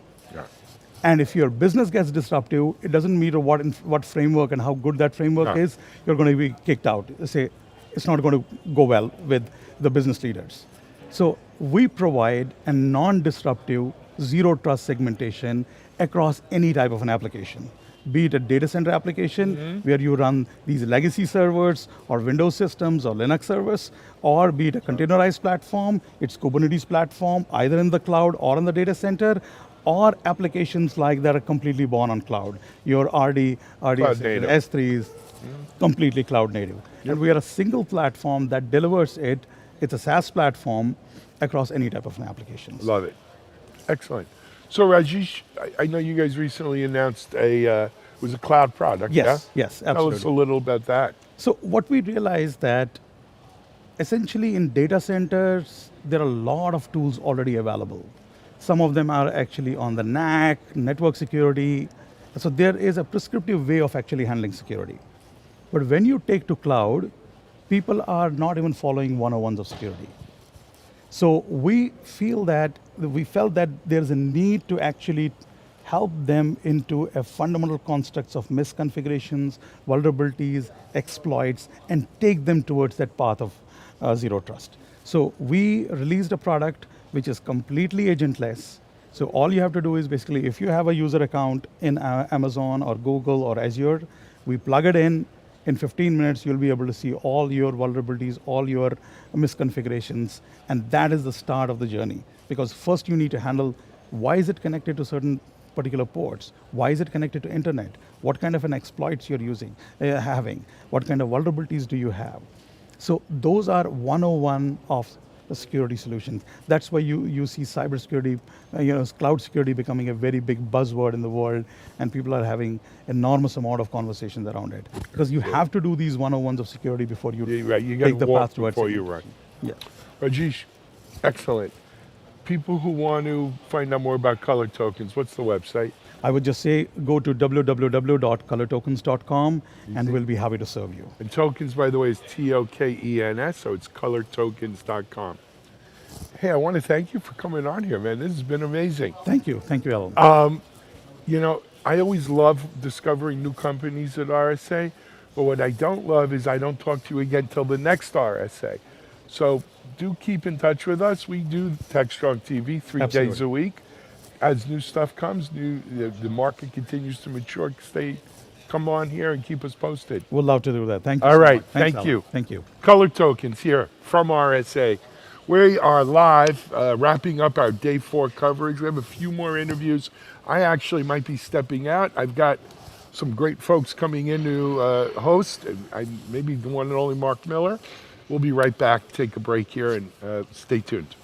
And if your business gets disruptive, it doesn't matter what framework and how good that framework is, you're going to be kicked out. Say, it's not going to go well with the business leaders. So we provide a non-disruptive Zero Trust segmentation across any type of an application. Be it a data center application where you run these legacy servers or Windows systems or Linux servers, or be it a containerized platform, it's Kubernetes platform, either in the cloud or in the data center, or applications like that are completely born on cloud. Your RD S3 is completely cloud native. And we are a single platform that delivers it. It's a SaaS platform across any type of an application. Love it. Excellent. So Rajesh, I know you guys recently announced it was a cloud product. Yes, yes, absolutely. Tell us a little about that. So what we realized that essentially in data centers, there are a lot of tools already available. Some of them are actually on the NAC, network security. So there is a prescriptive way of actually handling security. But when you take to cloud, people are not even following 101s of security. So we felt that there's a need to actually help them into a fundamental constructs of misconfigurations, vulnerabilities, exploits, and take them towards that path of zero trust. So we released a product which is completely agentless. So all you have to do is basically, if you have a user account in Amazon or Google or Azure, we plug it in. In 15 minutes, you'll be able to see all your vulnerabilities, all your misconfigurations, and that is the start of the journey. Because first you need to handle, why is it connected to certain particular ports? Why is it connected to internet? What kind of an exploits you're having? What kind of vulnerabilities do you have? So those are 101 of the security solutions. That's why you see cybersecurity, cloud security becoming a very big buzzword in the world, and people are having enormous amount of conversations around it. Because you have to do these 101s of security before you take the path towards before it. you run. Yeah. Rajesh, excellent. People who want to find out more about color tokens, what's the website? I would just say go to www.colortokens.com and we'll be happy to serve you. And tokens, by the way, is TOKENS, so it's colortokens.com. Hey, I want to thank you for coming on here, man. This has been amazing. Thank you, Alan. I always love discovering new companies at RSA, but what I don't love is I don't talk to you again till the next RSA. So do keep in touch with us. We do Techstrong TV 3 days a week. As new stuff comes, the market continues to mature. Come on here and keep us posted. We'd love to do that. Thank you. All right, Thanks, thank you. Thank you. Color Tokens here from RSA. We are live, wrapping up our day 4 coverage. We have a few more interviews. I actually might be stepping out. I've got some great folks coming in to host, and maybe the one and only Mark Miller. We'll be right back, take a break here, and stay tuned.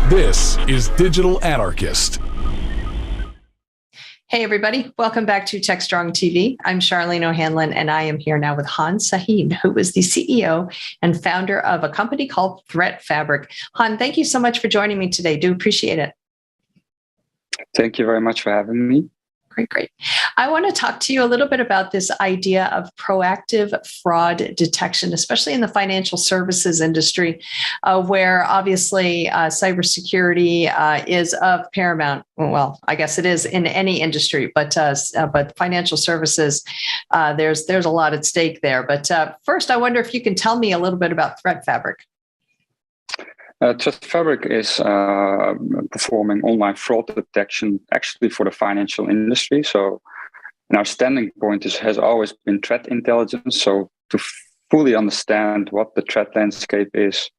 This is Digital Anarchist. Hey, everybody. Welcome back to Techstrong TV. I'm Charlene O'Hanlon, and I am here now with Han Sahin, who is the CEO and founder of a company called Threat Fabric. Han, thank you so much for joining me today. Do appreciate it. Thank you very much for having me. Great. I want to talk to you a little bit about this idea of proactive fraud detection, especially in the financial services industry, where obviously cybersecurity is of paramount. Well, I guess it is in any industry, but financial services, there's a lot at stake there. But first, I wonder if you can tell me a little bit about Threat Fabric. Threat Fabric is performing online fraud detection actually for the financial industry. So our standing point has always been threat intelligence. So to fully understand what the threat landscape is,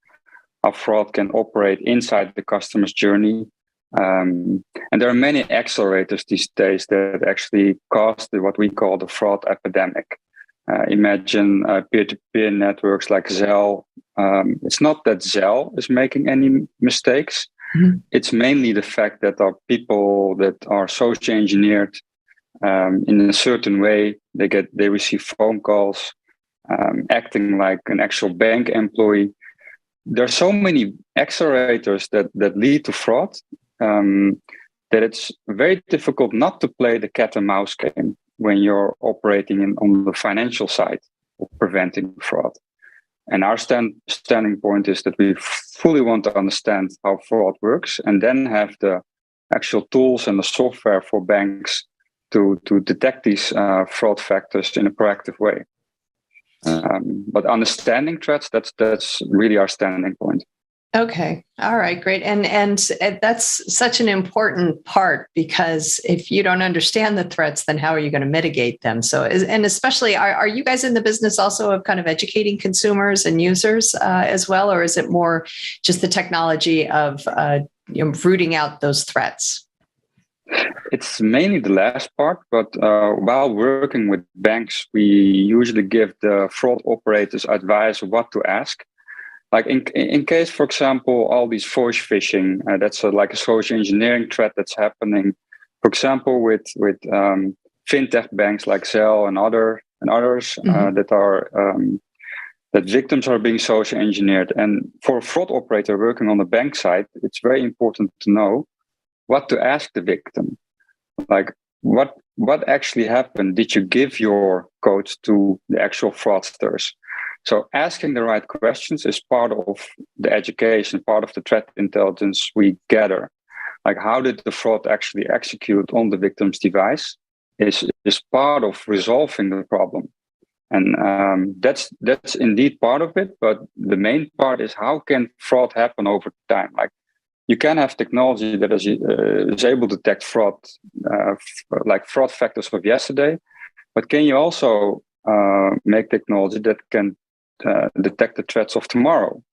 how fraud can operate inside the customer's journey. And there are many accelerators these days that actually cause what we call the fraud epidemic. Imagine peer-to-peer networks like Zelle. It's not that Zelle is making any mistakes. Mm-hmm. It's mainly the fact that there are people that are socially engineered in a certain way. They receive phone calls, acting like an actual bank employee. There are so many accelerators that lead to fraud that it's very difficult not to play the cat and mouse game when you're operating on the financial side of preventing fraud. And our standing point is that we fully want to understand how fraud works and then have the actual tools and the software for banks to detect these fraud factors in a proactive way. But understanding threats, that's really our standing point. Okay. All right. Great. And that's such an important part, because if you don't understand the threats, then how are you going to mitigate them? So, and especially, are you guys in the business also of kind of educating consumers and users as well? Or is it more just the technology of rooting out those threats? It's mainly the last part, but while working with banks, we usually give the fraud operators advice of what to ask. Like in case, for example, all these voice phishing, that's like a social engineering threat that's happening. For example, with fintech banks like Zelle and others mm-hmm. That victims are being social engineered. And for a fraud operator working on the bank side, it's very important to know what to ask the victim. Like what actually happened? Did you give your codes to the actual fraudsters? So asking the right questions is part of the education, part of the threat intelligence we gather. Like how did the fraud actually execute on the victim's device is part of resolving the problem. And that's indeed part of it. But the main part is how can fraud happen over time? Like you can have technology that is able to detect fraud, like fraud factors of yesterday. But can you also make technology that can detect the threats of tomorrow,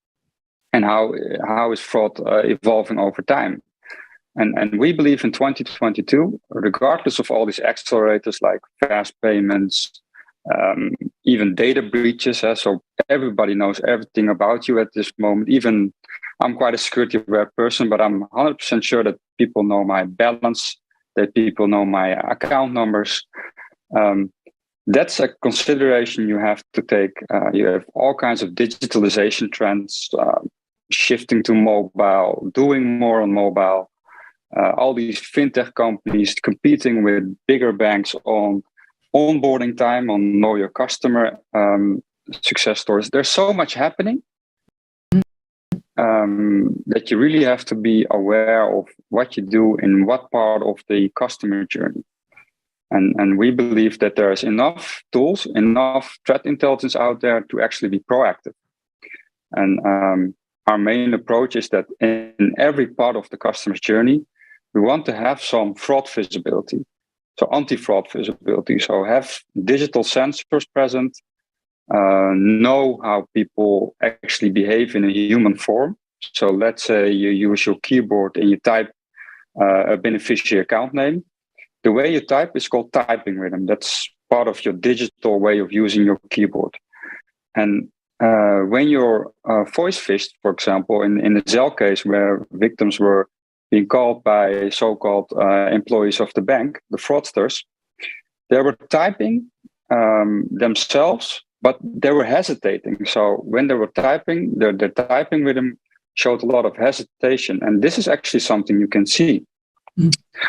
and how is fraud evolving over time? And we believe in 2022, regardless of all these accelerators like fast payments, even data breaches. So everybody knows everything about you at this moment. Even I'm quite a security aware person, but I'm 100% sure that people know my balance, that people know my account numbers. That's a consideration you have to take. You have all kinds of digitalization trends, shifting to mobile, doing more on mobile. All these fintech companies competing with bigger banks on onboarding time, on know your customer success stories. There's so much happening that you really have to be aware of what you do in what part of the customer journey. And we believe that there is enough tools, enough threat intelligence out there to actually be proactive. And our main approach is that in every part of the customer's journey, we want to have some fraud visibility, so anti-fraud visibility. So have digital sensors present, know how people actually behave in a human form. So let's say you use your keyboard and you type a beneficiary account name. The way you type is called typing rhythm. That's part of your digital way of using your keyboard. And when you're voice phished, for example, in the Zelle case where victims were being called by so-called employees of the bank, the fraudsters, they were typing themselves, but they were hesitating. So when they were typing, their typing rhythm showed a lot of hesitation. And this is actually something you can see.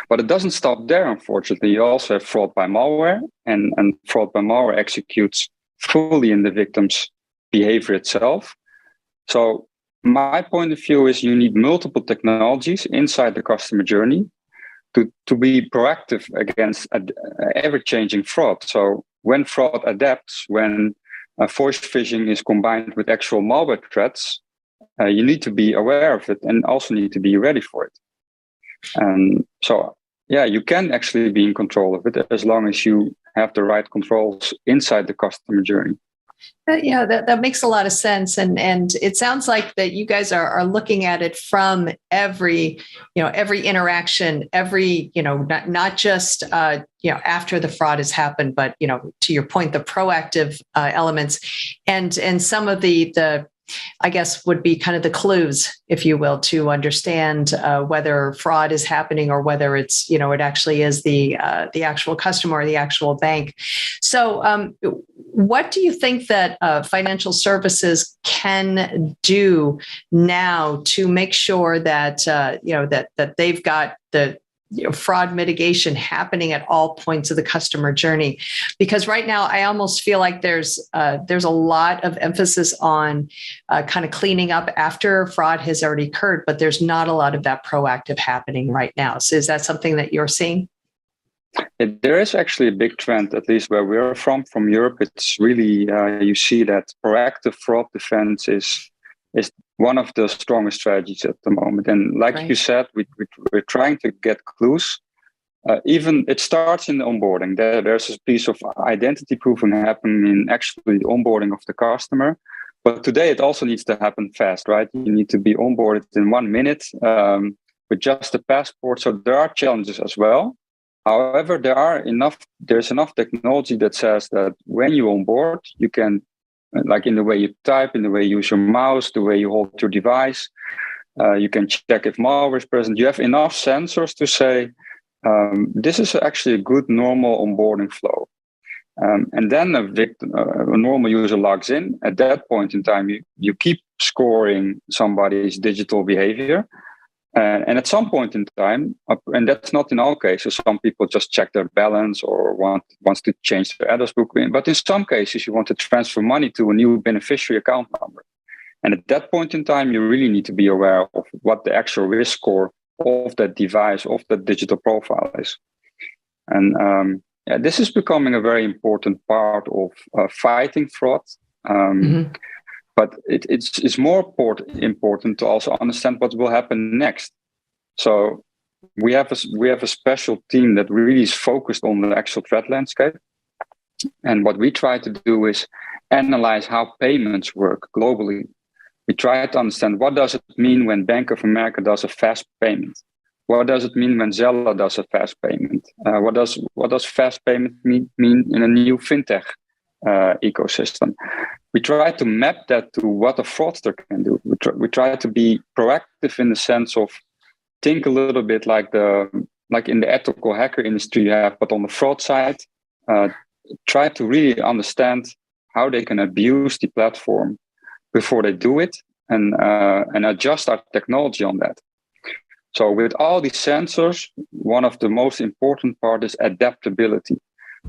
But it doesn't stop there, unfortunately. You also have fraud by malware, and fraud by malware executes fully in the victim's behavior itself. So my point of view is you need multiple technologies inside the customer journey to be proactive against ever-changing fraud. So when fraud adapts, when voice phishing is combined with actual malware threats, you need to be aware of it and also need to be ready for it. And so, yeah, you can actually be in control of it as long as you have the right controls inside the customer journey. Yeah, that makes a lot of sense, and it sounds like that you guys are looking at it from every interaction, every not just after the fraud has happened, but to your point, the proactive elements, and some of the I guess would be kind of the clues, if you will, to understand whether fraud is happening or whether it's it actually is the actual customer or the actual bank. So, what do you think that financial services can do now to make sure that that they've got the fraud mitigation happening at all points of the customer journey? Because right now, I almost feel like there's a lot of emphasis on kind of cleaning up after fraud has already occurred, but there's not a lot of that proactive happening right now. So is that something that you're seeing? There is actually a big trend, at least where we're from Europe. It's really, you see that proactive fraud defense is one of the strongest strategies at the moment. And like you said, we're trying to get clues. Even it starts in the onboarding. There's a piece of identity proofing happening in actually the onboarding of the customer. But today it also needs to happen fast, right? You need to be onboarded in 1 minute with just a passport. So there are challenges as well. However, there's enough technology that says that when you onboard, you can, like in the way you type, in the way you use your mouse, the way you hold your device, you can check if malware is present. You have enough sensors to say, this is actually a good normal onboarding flow. And then a normal user logs in. At that point in time, you keep scoring somebody's digital behavior. And at some point in time, and that's not in all cases, some people just check their balance or wants to change their address book. But in some cases, you want to transfer money to a new beneficiary account number. And at that point in time, you really need to be aware of what the actual risk score of that device, of that digital profile is. And this is becoming a very important part of fighting fraud. But it's more important to also understand what will happen next. So we have a special team that really is focused on the actual threat landscape. And what we try to do is analyze how payments work globally. We try to understand what does it mean when Bank of America does a fast payment. What does it mean when Zelle does a fast payment? What does fast payment mean in a new fintech ecosystem? We try to map that to what a fraudster can do. We try to be proactive in the sense of think a little bit like in the ethical hacker industry you have, but on the fraud side, try to really understand how they can abuse the platform before they do it, and adjust our technology on that. So with all these sensors, one of the most important part is adaptability.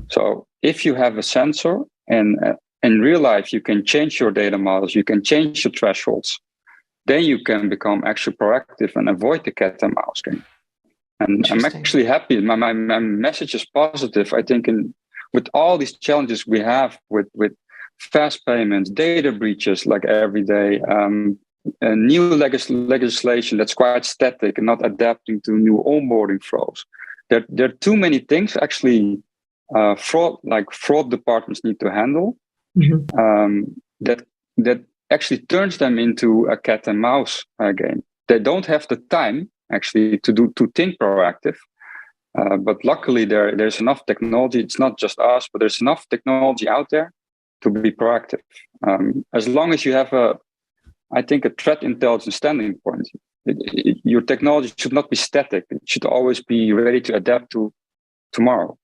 So if you have a sensor and in real life, you can change your data models, you can change your thresholds, then you can become actually proactive and avoid the cat and mouse game. And I'm actually happy. My message is positive. I think with all these challenges we have with fast payments, data breaches like every day, a new legislation that's quite static and not adapting to new onboarding flows. There are too many things actually fraud departments need to handle. That actually turns them into a cat and mouse game. They don't have the time actually to think proactive. But luckily there's enough technology. It's not just us, but there's enough technology out there to be proactive. As long as you have I think, a threat intelligence standing point. Your technology should not be static. It should always be ready to adapt to tomorrow.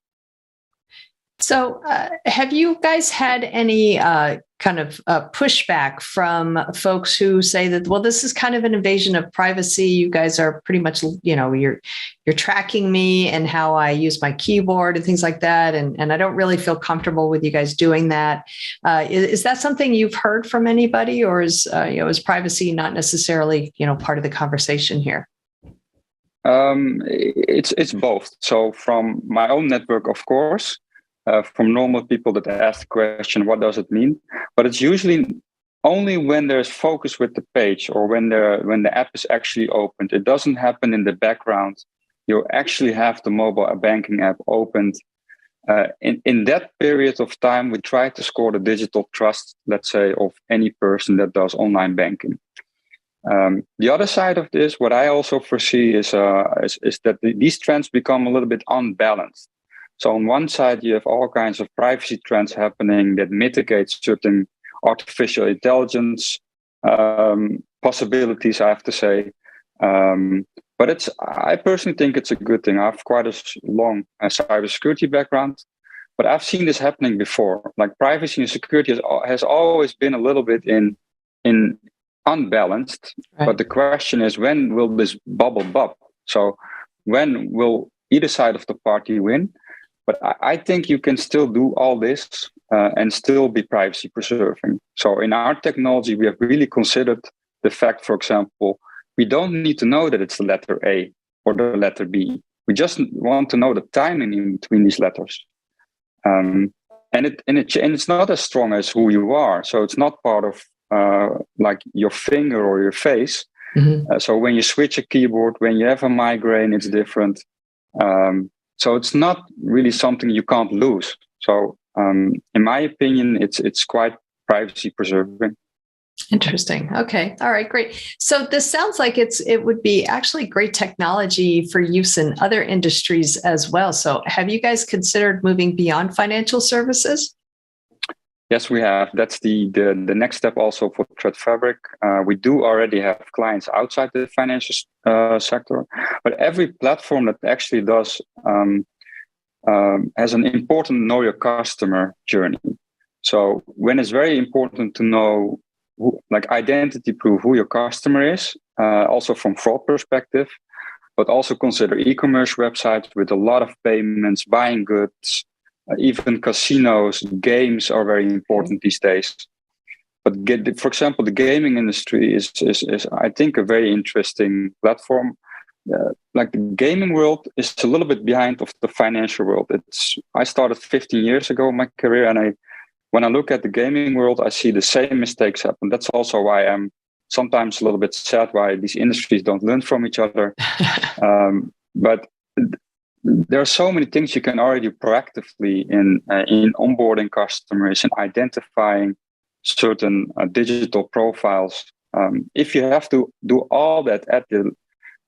So, have you guys had any kind of pushback from folks who say that, well, this is kind of an invasion of privacy? You guys are pretty much, you're tracking me and how I use my keyboard and things like that, and I don't really feel comfortable with you guys doing that. Is that something you've heard from anybody, or is privacy not necessarily part of the conversation here? It's both. So from my own network, of course. From normal people that ask the question, what does it mean? But it's usually only when there's focus with the page or when the app is actually opened. It doesn't happen in the background. You actually have the mobile banking app opened. In that period of time, we try to score the digital trust, let's say, of any person that does online banking. The other side of this, what I also foresee is that these trends become a little bit unbalanced. So on one side, you have all kinds of privacy trends happening that mitigate certain artificial intelligence possibilities, I have to say. But I personally think it's a good thing. I have quite a long cybersecurity background, but I've seen this happening before. Like privacy and security has always been a little bit in unbalanced. Right. But the question is, when will this bubble bub? So when will either side of the party win? But I think you can still do all this and still be privacy preserving. So in our technology, we have really considered the fact, for example, we don't need to know that it's the letter A or the letter B. We just want to know the timing in between these letters. And it's not as strong as who you are. So it's not part of like your finger or your face. Mm-hmm. So when you switch a keyboard, when you have a migraine, it's different. So it's not really something you can't lose. So in my opinion, it's quite privacy preserving. Interesting. Okay. All right, great. So this sounds like it would be actually great technology for use in other industries as well. So have you guys considered moving beyond financial services? Yes, we have. That's the next step also for Threat Fabric. We do already have clients outside the financial sector, but every platform that actually does has an important know your customer journey. So when it's very important to know, like identity proof who your customer is, also from fraud perspective, but also consider e-commerce websites with a lot of payments, buying goods. Even casinos, games are very important these days. But for example, the gaming industry is I think, a very interesting platform. Like the gaming world is a little bit behind of the financial world. I started 15 years ago in my career, and when I look at the gaming world, I see the same mistakes happen. That's also why I'm sometimes a little bit sad why these industries don't learn from each other. But there are so many things you can already do proactively in onboarding customers and identifying certain digital profiles. If you have to do all that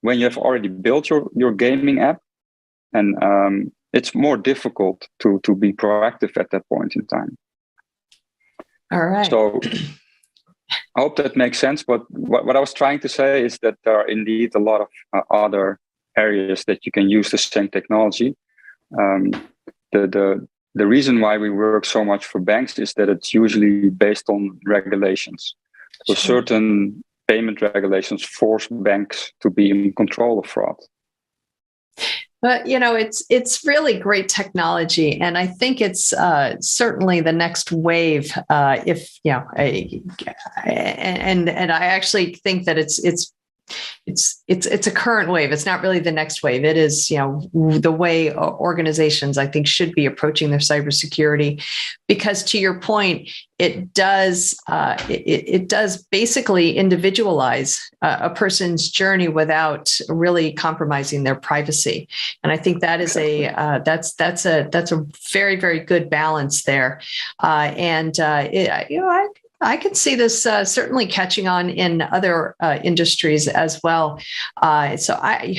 when you have already built your gaming app, and it's more difficult to be proactive at that point in time. All right. So I hope that makes sense. But what I was trying to say is that there are indeed a lot of other areas that you can use the same technology. The reason why we work so much for banks is that it's usually based on regulations. So certain payment regulations force banks to be in control of fraud. But it's really great technology, and I think it's certainly the next wave. And I actually think that it's a current wave. It's not really the next wave. It is, the way organizations, I think, should be approaching their cybersecurity, because to your point, it does basically individualize a person's journey without really compromising their privacy. And I think that is that's a very, very good balance there. I can see this certainly catching on in other industries as well. So I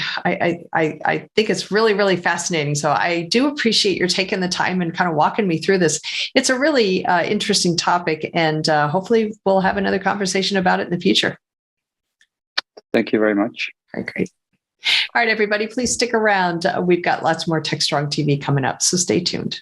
think it's really, really fascinating. So I do appreciate your taking the time and kind of walking me through this. It's a really interesting topic, and hopefully we'll have another conversation about it in the future. Thank you very much. All right, great. All right, everybody, please stick around. We've got lots more Techstrong TV coming up, so stay tuned.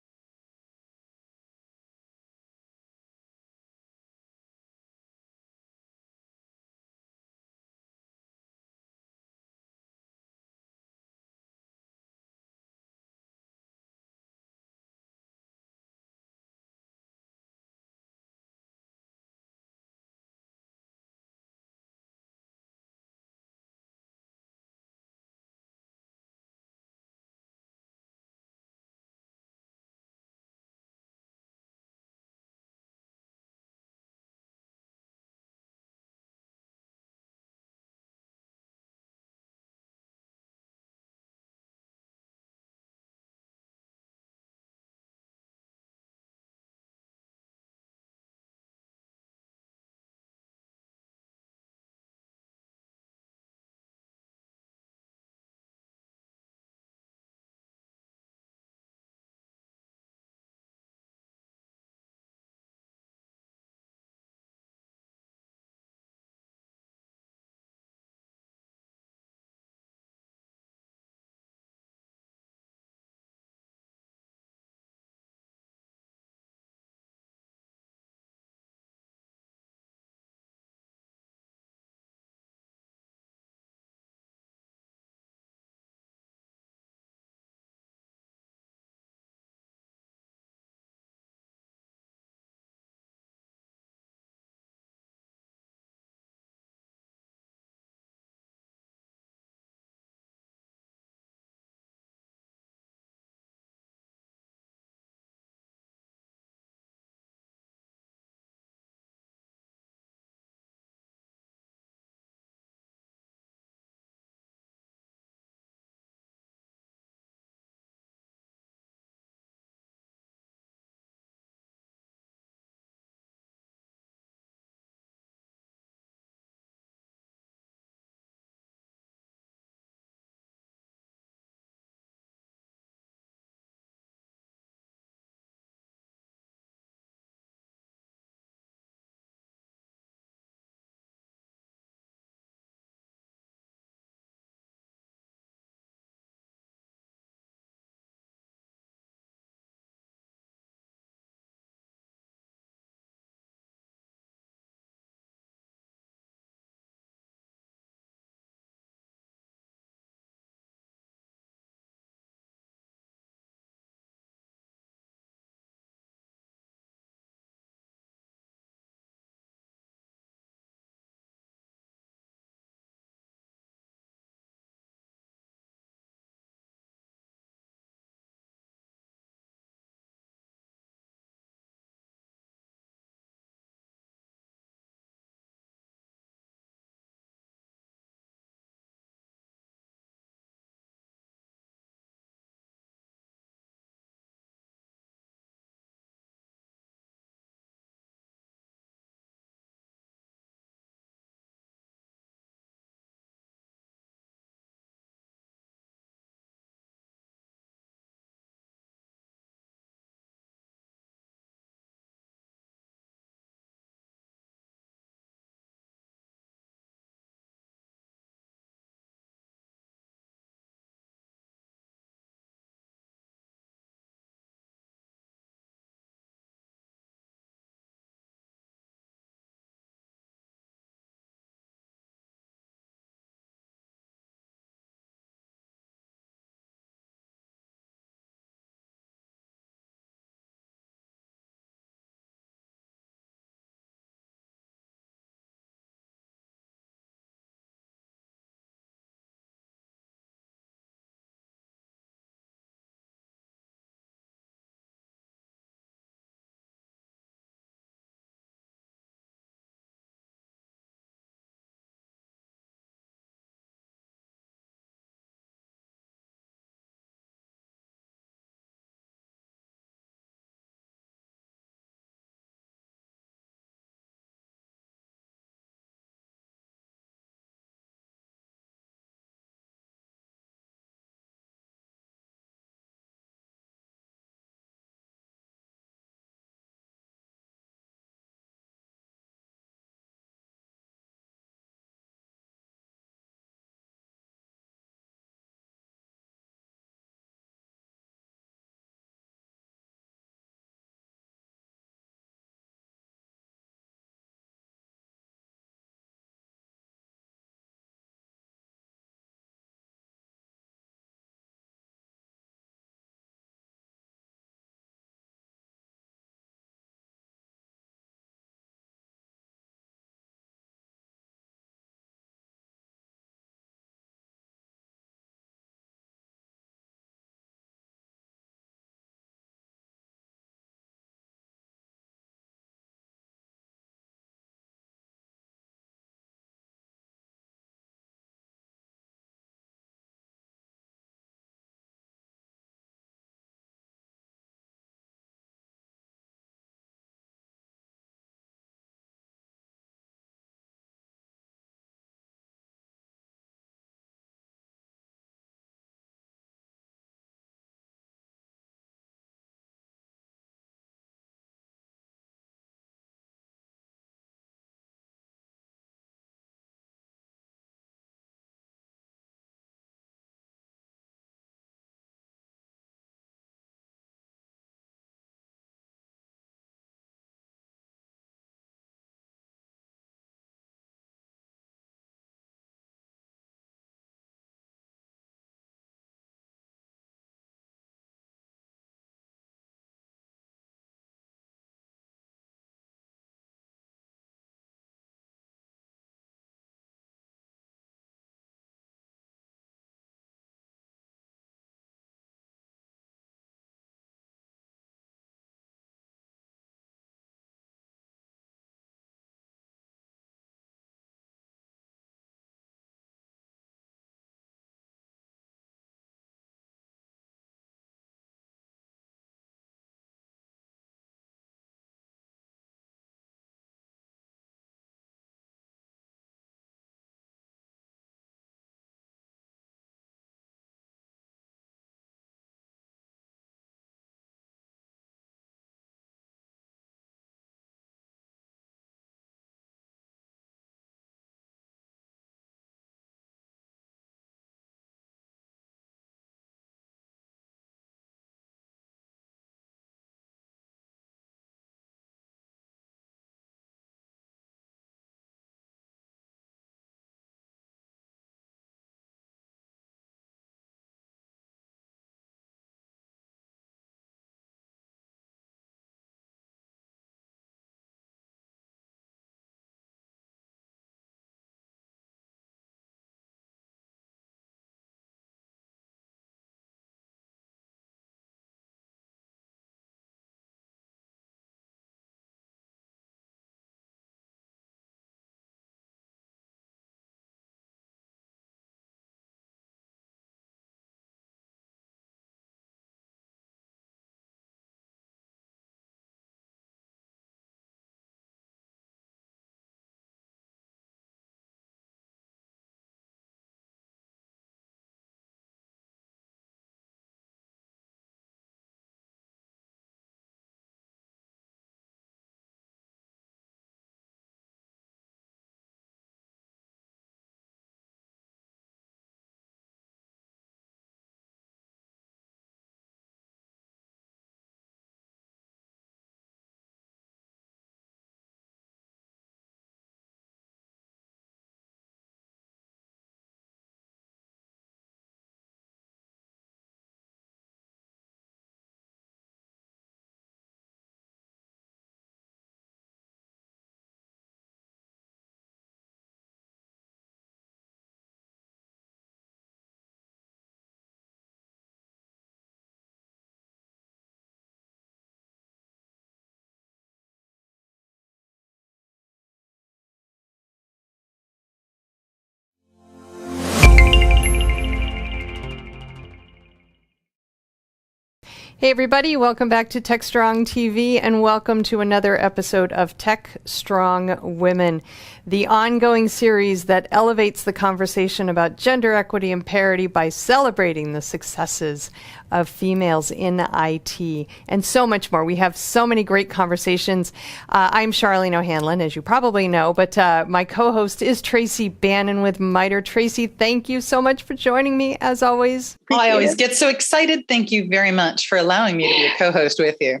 Hey, everybody. Welcome back to Techstrong TV and welcome to another episode of Techstrong Women, the ongoing series that elevates the conversation about gender equity and parity by celebrating the successes of females in IT and so much more. We have so many great conversations. I'm Charlene O'Hanlon, as you probably know, but my co-host is Tracy Bannon with MITRE. Tracy, thank you so much for joining me, as always. I always get so excited. Thank you very much for allowing me to be a co-host with you.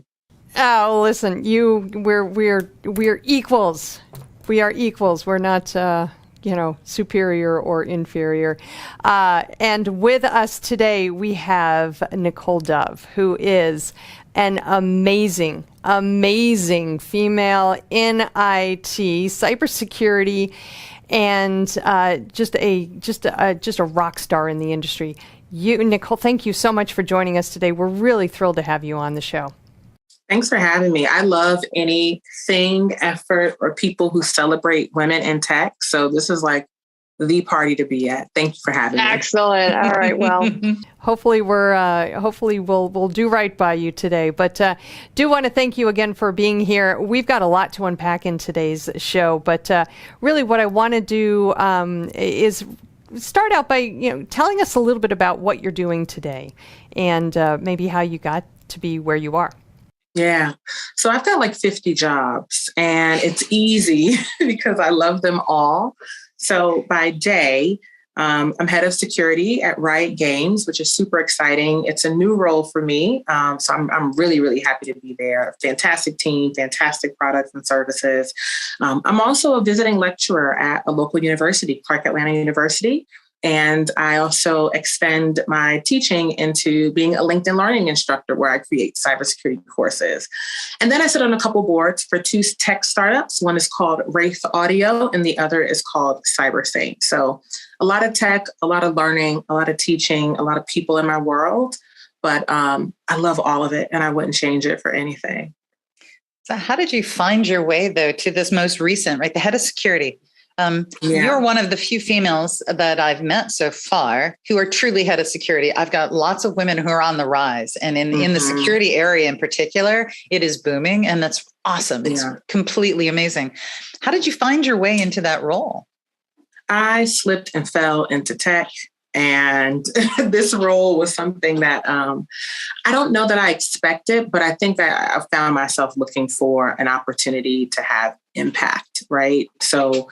Oh, listen, we're equals. We are equals. We're not, superior or inferior. And with us today, we have Nicole Dove, who is an amazing female in IT, cybersecurity, and just a rock star in the industry. Nicole, thank you so much for joining us today. We're really thrilled to have you on the show. Thanks for having me. I love anything, effort, or people who celebrate women in tech. So this is like the party to be at. Thank you for having me. Excellent. All right. Well, hopefully we'll do right by you today. But do want to thank you again for being here. We've got a lot to unpack in today's show. But really, what I want to do is start out by telling us a little bit about what you're doing today, and maybe how you got to be where you are. Yeah. So I've got like 50 jobs, and it's easy because I love them all. So by day, I'm head of security at Riot Games, which is super exciting. It's a new role for me. So I'm really, really happy to be there. Fantastic team, fantastic products and services. I'm also a visiting lecturer at a local university, Clark Atlanta University. And I also extend my teaching into being a LinkedIn Learning instructor, where I create cybersecurity courses. And then I sit on a couple boards for two tech startups. One is called Wraith Audio, and the other is called Cybersync. So a lot of tech, a lot of learning, a lot of teaching, a lot of people in my world. But I love all of it, and I wouldn't change it for anything. So how did you find your way, though, to this most recent, right? The head of security. You're one of the few females that I've met so far who are truly head of security. I've got lots of women who are on the rise, and in the security area in particular, it is booming, and that's awesome. It's completely amazing. How did you find your way into that role? I slipped and fell into tech. And this role was something that I don't know that I expected, but I think that I found myself looking for an opportunity to have impact, right? So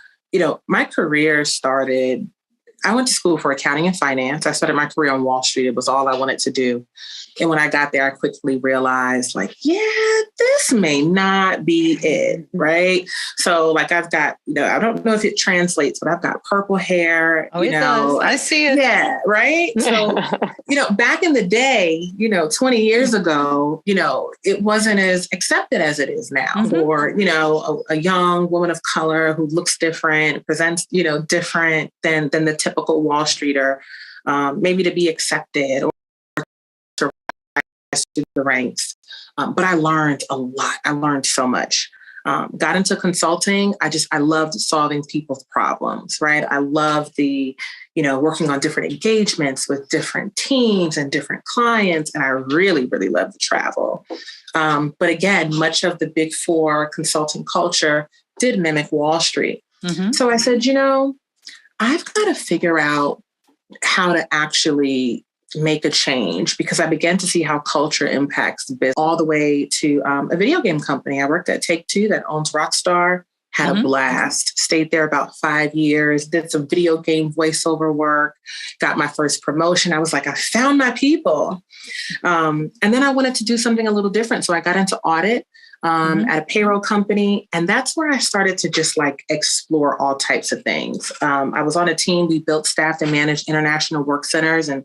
my career started, I went to school for accounting and finance. I started my career on Wall Street. It was all I wanted to do. And when I got there, I quickly realized this may not be it, right? So I've got, I don't know if it translates, but I've got purple hair. Oh, it does. I see it. Yeah, right? So, back in the day, 20 years ago, it wasn't as accepted as it is now. Mm-hmm. Or, a young woman of color who looks different, presents, different than the typical Wall Streeter, maybe to be accepted or to rise through the ranks. But I learned a lot. I learned so much. Got into consulting. I loved solving people's problems, right? I loved working on different engagements with different teams and different clients. And I really, really loved the travel. But again, much of the Big Four consulting culture did mimic Wall Street. Mm-hmm. So I said, I've got to figure out how to actually make a change, because I began to see how culture impacts business, all the way to a video game company. I worked at Take-Two that owns Rockstar, had a blast, stayed there about 5 years, did some video game voiceover work, got my first promotion. I was like, I found my people. And then I wanted to do something a little different. So I got into audit at a payroll company. And that's where I started to just explore all types of things. I was on a team. We built, staffed, and managed international work centers in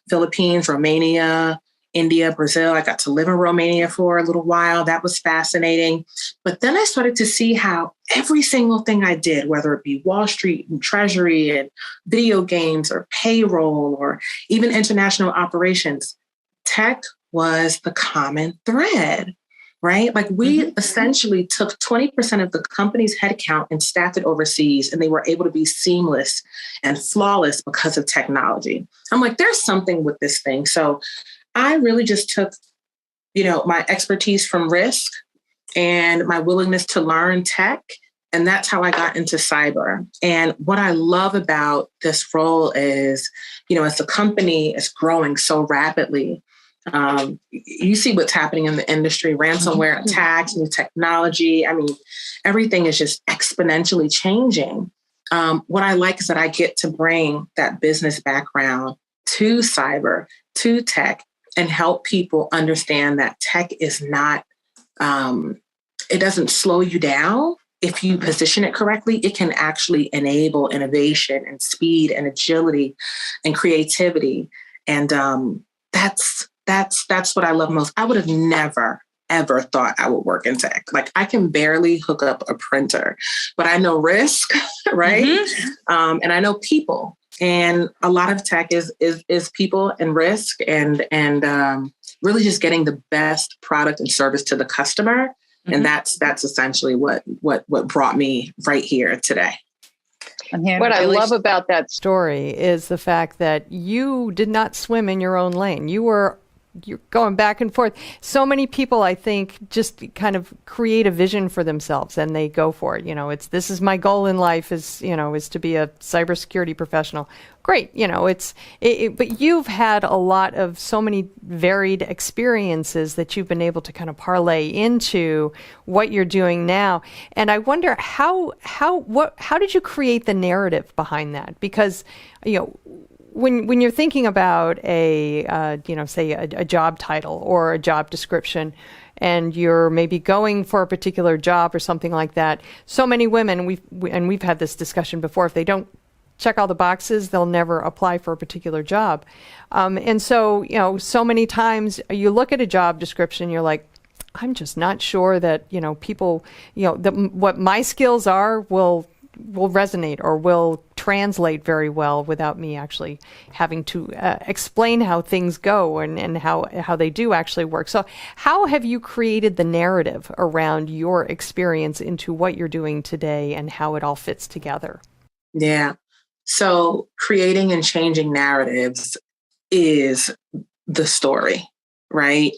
Philippines, Romania, India, Brazil. I got to live in Romania for a little while. That was fascinating. But then I started to see how every single thing I did, whether it be Wall Street and Treasury and video games or payroll or even international operations, tech was the common thread, right? We essentially took 20% of the company's headcount and staffed it overseas, and they were able to be seamless and flawless because of technology. I'm like, there's something with this thing. So I really just took my expertise from risk and my willingness to learn tech. And that's how I got into cyber. And what I love about this role is, as the company is growing so rapidly, you see what's happening in the industry, ransomware attacks, new technology. I mean, everything is just exponentially changing. What I like is that I get to bring that business background to cyber, to tech, and help people understand that tech is not, it doesn't slow you down. If you position it correctly, it can actually enable innovation and speed and agility and creativity. And that's what I love most. I would have never, ever thought I would work in tech. Like, I can barely hook up a printer, but I know risk, right? And I know people. And a lot of tech is people and risk and really just getting the best product and service to the customer. And that's essentially what brought me right here today. What I love about that story is the fact that you did not swim in your own lane. You're going back and forth. So many people, I think, just kind of create a vision for themselves and they go for it. This is my goal in life is to be a cybersecurity professional. Great. But you've had a lot of so many varied experiences that you've been able to kind of parlay into what you're doing now. And I wonder how did you create the narrative behind that? Because, when you're thinking about say a job title or a job description, and you're maybe going for a particular job or something like that, so many women, we've had this discussion before, if they don't check all the boxes, they'll never apply for a particular job. And so, so many times you look at a job description, you're like, I'm just not sure that, people, what my skills are will resonate or will translate very well without me actually having to explain how things go and how they do actually work. So how have you created the narrative around your experience into what you're doing today and how it all fits together? Yeah. So creating and changing narratives is the story, right?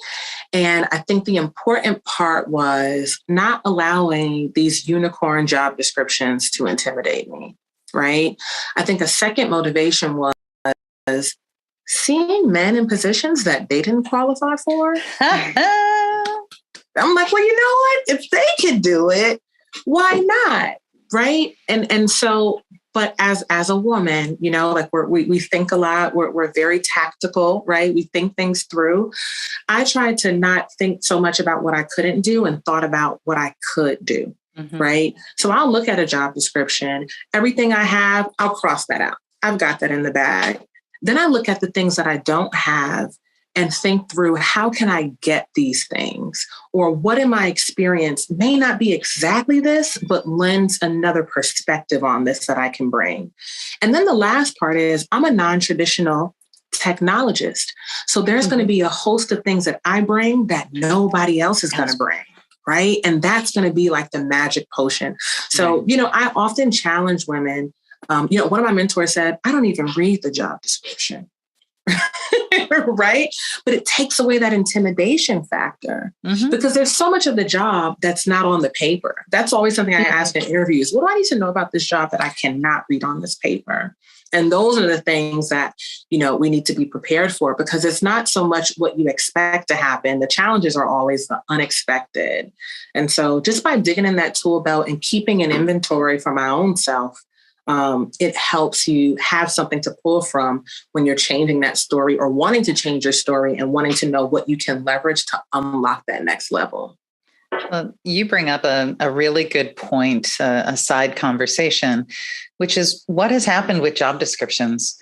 And I think the important part was not allowing these unicorn job descriptions to intimidate me, right? I think a second motivation was seeing men in positions that they didn't qualify for. I'm like, well, you know what? If they could do it, why not? Right. And so, but as a woman, like we think a lot, we're very tactical, right? We think things through. I tried to not think so much about what I couldn't do and thought about what I could do. Right. So I'll look at a job description, everything I have, I'll cross that out. I've got that in the bag. Then I look at the things that I don't have and think through, how can I get these things? Or what in my experience may not be exactly this, but lends another perspective on this that I can bring. And then the last part is I'm a non-traditional technologist. So there's going to be a host of things that I bring that nobody else is going to bring. Right. And that's going to be like the magic potion. So, I often challenge women. One of my mentors said, I don't even read the job description. Right. But it takes away that intimidation factor because there's so much of the job that's not on the paper. That's always something I ask in interviews. What do I need to know about this job that I cannot read on this paper? And those are the things that, we need to be prepared for, because it's not so much what you expect to happen. The challenges are always the unexpected. And so just by digging in that tool belt and keeping an inventory for my own self, it helps you have something to pull from when you're changing that story or wanting to change your story and wanting to know what you can leverage to unlock that next level. Well, you bring up a really good point, a side conversation, which is what has happened with job descriptions.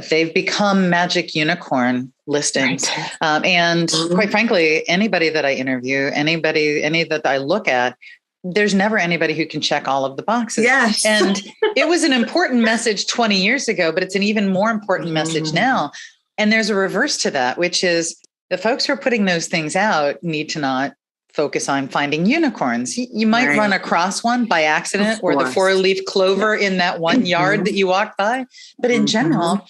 They've become magic unicorn listings. Right. And quite frankly, anybody that I interview, any that I look at, there's never anybody who can check all of the boxes. Yes. And it was an important message 20 years ago, but it's an even more important message now. And there's a reverse to that, which is the folks who are putting those things out need to not focus on finding unicorns. You might run across one by accident or the 4-leaf clover in that one yard that you walk by. But in general,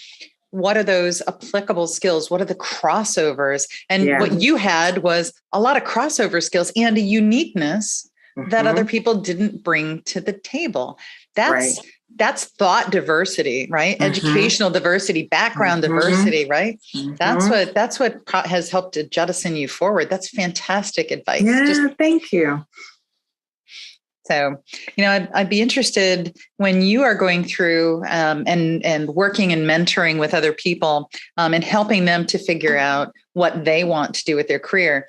what are those applicable skills? What are the crossovers? And what you had was a lot of crossover skills and a uniqueness that other people didn't bring to the table. That's thought diversity, right? Educational diversity, background diversity, right? That's what has helped to jettison you forward. That's fantastic advice. Yeah, thank you. So, I'd be interested when you are going through and working and mentoring with other people and helping them to figure out what they want to do with their career.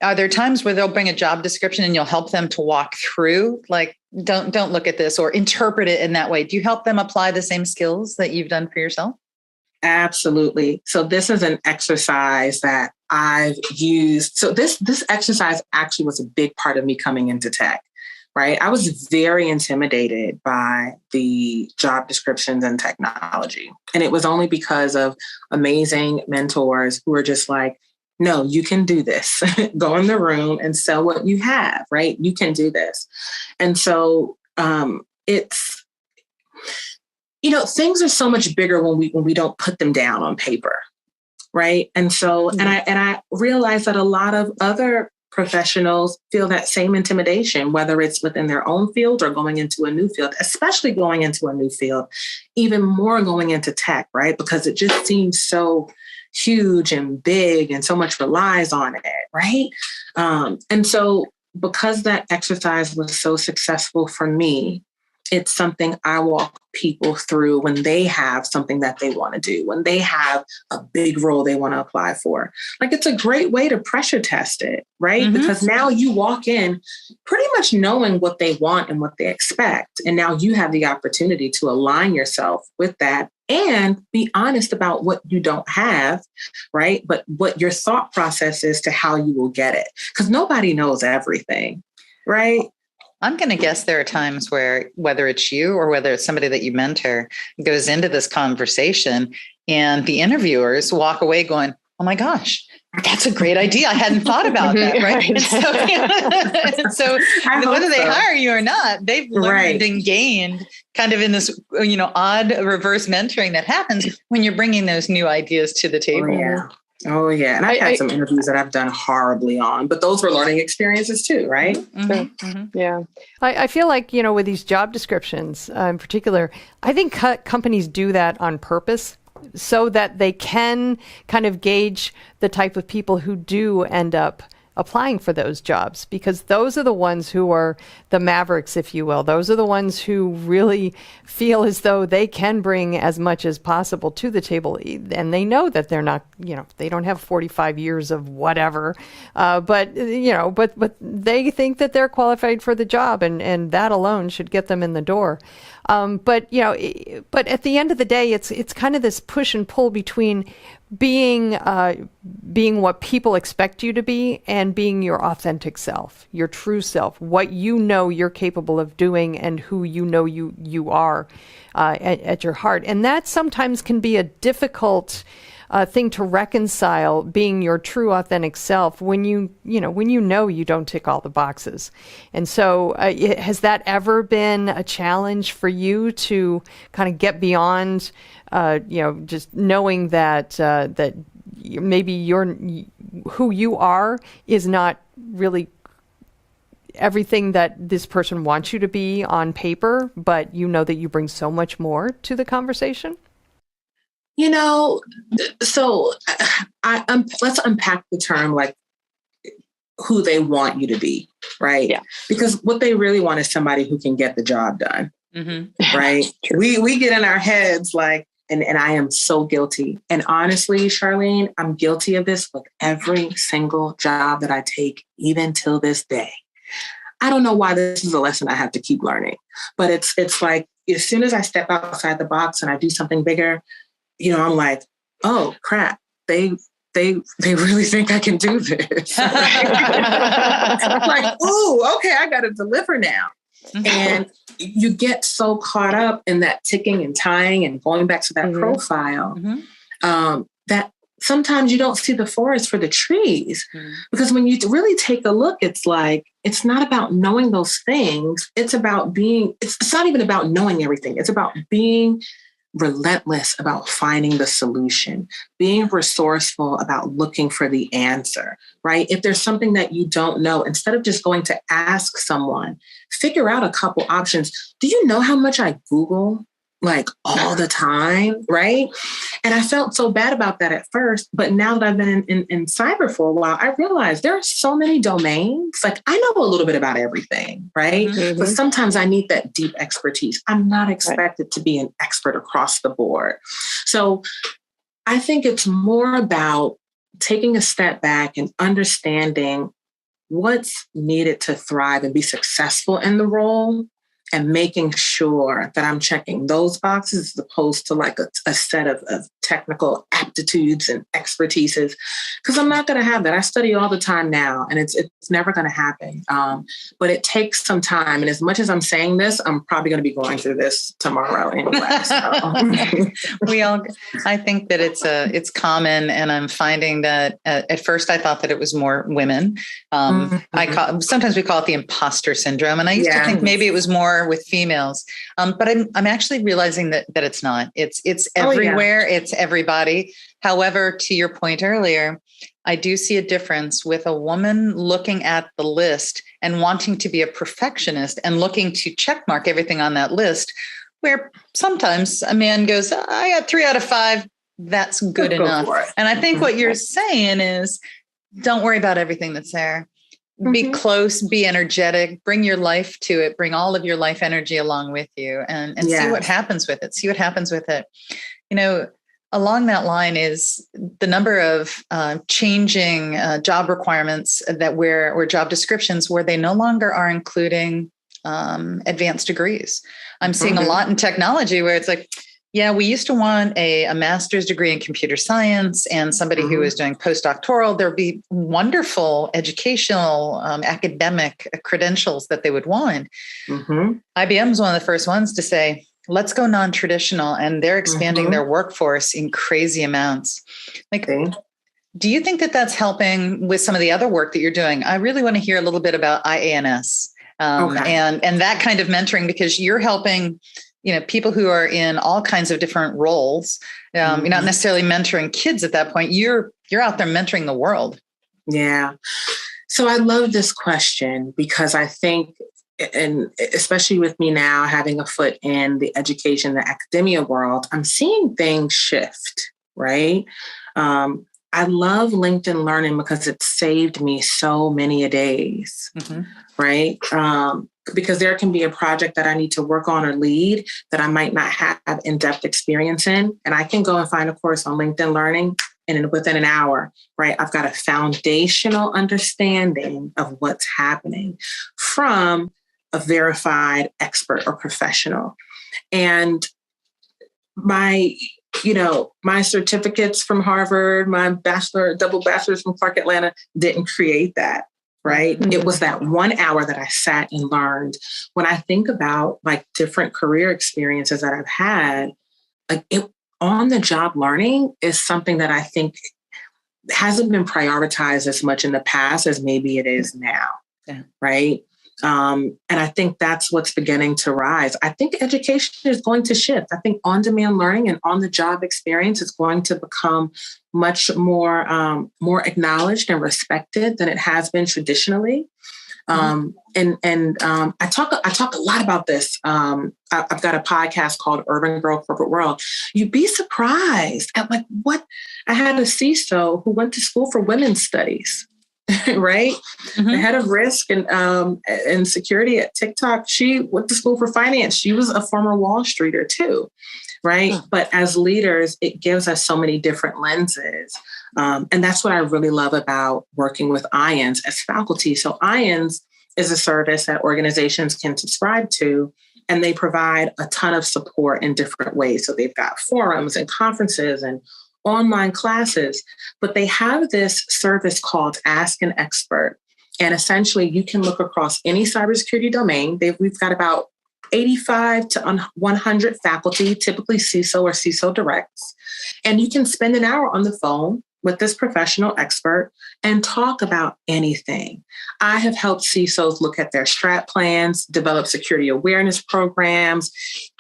Are there times where they'll bring a job description and you'll help them to walk through, like, don't look at this or interpret it in that way? Do you help them apply the same skills that you've done for yourself? Absolutely. So this is an exercise that I've used. So this exercise actually was a big part of me coming into tech. Right. I was very intimidated by the job descriptions and technology. And it was only because of amazing mentors who were just like, no, you can do this. Go in the room and sell what you have. Right. You can do this. And so it's, things are so much bigger when we don't put them down on paper. Right. And so and I realized that a lot of other professionals feel that same intimidation, whether it's within their own field or going into a new field, especially going into a new field, even more going into tech, right? Because it just seems so huge and big and so much relies on it, right? And so because that exercise was so successful for me, it's something I walk people through when they have something that they want to do, when they have a big role they want to apply for. Like, it's a great way to pressure test it, right? Because now you walk in pretty much knowing what they want and what they expect. And now you have the opportunity to align yourself with that and be honest about what you don't have, right? But what your thought process is to how you will get it. Because nobody knows everything, right? I'm going to guess there are times where, whether it's you or whether it's somebody that you mentor, goes into this conversation and the interviewers walk away going, oh my gosh, that's a great idea. I hadn't thought about that. Right. And so whether they hire you or not, they've learned and gained kind of in this, odd reverse mentoring that happens when you're bringing those new ideas to the table. Oh, yeah. And I've had some interviews that I've done horribly on, but those were learning experiences too, right? Yeah. I feel like, with these job descriptions in particular, I think companies do that on purpose so that they can kind of gauge the type of people who do end up applying for those jobs, because those are the ones who are the mavericks, if you will. Those are the ones who really feel as though they can bring as much as possible to the table. And they know that they're not, they don't have 45 years of whatever, but they think that they're qualified for the job, and that alone should get them in the door. But at the end of the day, it's kind of this push and pull between being what people expect you to be and being your authentic self, your true self, what you're capable of doing and who you are at your heart. And that sometimes can be a difficult thing to reconcile, being your true authentic self when you don't tick all the boxes. And so has that ever been a challenge for you to kind of get beyond just knowing that maybe who you are is not really everything that this person wants you to be on paper, but that you bring so much more to the conversation? So let's unpack the term, like, who they want you to be, right? Yeah. Because what they really want is somebody who can get the job done, right? We get in our heads like, and I am so guilty. And honestly, Charlene, I'm guilty of this with every single job that I take, even till this day. I don't know why this is a lesson I have to keep learning, but it's like, as soon as I step outside the box and I do something bigger, I'm like, oh crap, they really think I can do this. I'm like, oh, okay, I got to deliver now. And you get so caught up in that ticking and tying and going back to that profile that sometimes you don't see the forest for the trees. Because when you really take a look, it's like, it's not about knowing those things. It's about it's not even about knowing everything. It's about being relentless about finding the solution, being resourceful about looking for the answer, right? If there's something that you don't know, instead of just going to ask someone, figure out a couple options. Do you know how much I Google like all the time, right? And I felt so bad about that at first, but now that I've been in cyber for a while, I realized there are so many domains. Like I know a little bit about everything, right? Mm-hmm. But sometimes I need that deep expertise. I'm not expected to be an expert across the board. So I think it's more about taking a step back and understanding what's needed to thrive and be successful in the role, and making sure that I'm checking those boxes as opposed to like a set of technical aptitudes and expertises, because I'm not going to have that. I study all the time now, and it's never going to happen. But it takes some time. And as much as I'm saying this, I'm probably going to be going through this tomorrow anyway. I think that it's common, and I'm finding that at first I thought that it was more women. Sometimes we call it the imposter syndrome, and I used to think maybe it was more with females, but I'm actually realizing that it's not. It's everywhere. It's everybody. However, to your point earlier, I do see a difference with a woman looking at the list and wanting to be a perfectionist and looking to checkmark everything on that list, where sometimes a man goes, I got 3 out of 5. That's good enough. And I think what you're saying is, don't worry about everything that's there. Be close, be energetic, bring your life to it, bring all of your life energy along with you, and see what happens with it. See what happens with it. Along that line is the number of changing job requirements or job descriptions where they no longer are including advanced degrees. I'm seeing a lot in technology where it's like, yeah, we used to want a master's degree in computer science and somebody who is doing postdoctoral. There'd be wonderful educational, academic credentials that they would want. IBM is one of the first ones to say, let's go non-traditional, and they're expanding their workforce in crazy amounts. Do you think that that's helping with some of the other work that you're doing? I really want to hear a little bit about IANS and that kind of mentoring, because you're helping people who are in all kinds of different roles. You're not necessarily mentoring kids at that point. You're out there mentoring the world. Yeah. So I love this question because I think, and especially with me now having a foot in the education, the academia world, I'm seeing things shift, right? I love LinkedIn Learning because it saved me so many days, right? Because there can be a project that I need to work on or lead that I might not have in-depth experience in. And I can go and find a course on LinkedIn Learning, and within an hour, right, I've got a foundational understanding of what's happening from a verified expert or professional. And my certificates from Harvard, my double bachelor's from Clark Atlanta didn't create that. Right. It was that 1 hour that I sat and learned. When I think about like different career experiences that I've had, on the job learning is something that I think hasn't been prioritized as much in the past as maybe it is now. Yeah. Right. And I think that's what's beginning to rise. I think education is going to shift. I think on-demand learning and on-the-job experience is going to become much more acknowledged and respected than it has been traditionally. And I talk a lot about this. I've got a podcast called Urban Girl Corporate World. You'd be surprised at what I had a CISO who went to school for women's studies. Right? The head of risk and security at TikTok, she went to school for finance. She was a former Wall Streeter too, right? But as leaders, it gives us so many different lenses. And that's what I really love about working with IANS as faculty. So IANS is a service that organizations can subscribe to, and they provide a ton of support in different ways. So they've got forums and conferences and online classes, but they have this service called Ask an Expert. And essentially you can look across any cybersecurity domain. We've got about 85 to 100 faculty, typically CISO or CISO directs. And you can spend an hour on the phone with this professional expert and talk about anything. I have helped CISOs look at their strat plans, develop security awareness programs,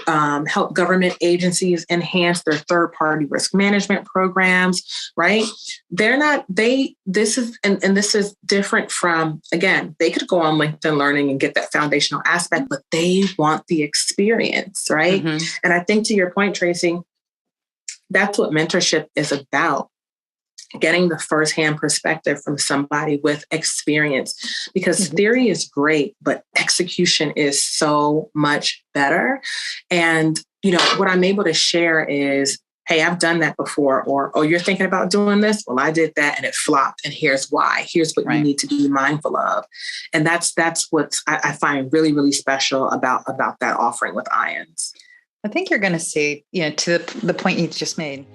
help government agencies enhance their third-party risk management programs, right? This is different from, again, they could go on LinkedIn Learning and get that foundational aspect, but they want the experience, right? Mm-hmm. And I think to your point, Tracy, that's what mentorship is about. Getting the firsthand perspective from somebody with experience, because theory is great, but execution is so much better. And, what I'm able to share is, hey, I've done that before, or, oh, you're thinking about doing this? Well, I did that and it flopped. And here's why. Here's what you need to be mindful of. And that's what I find really, really special about that offering with IONS. I think you're going to see, to the point you just made.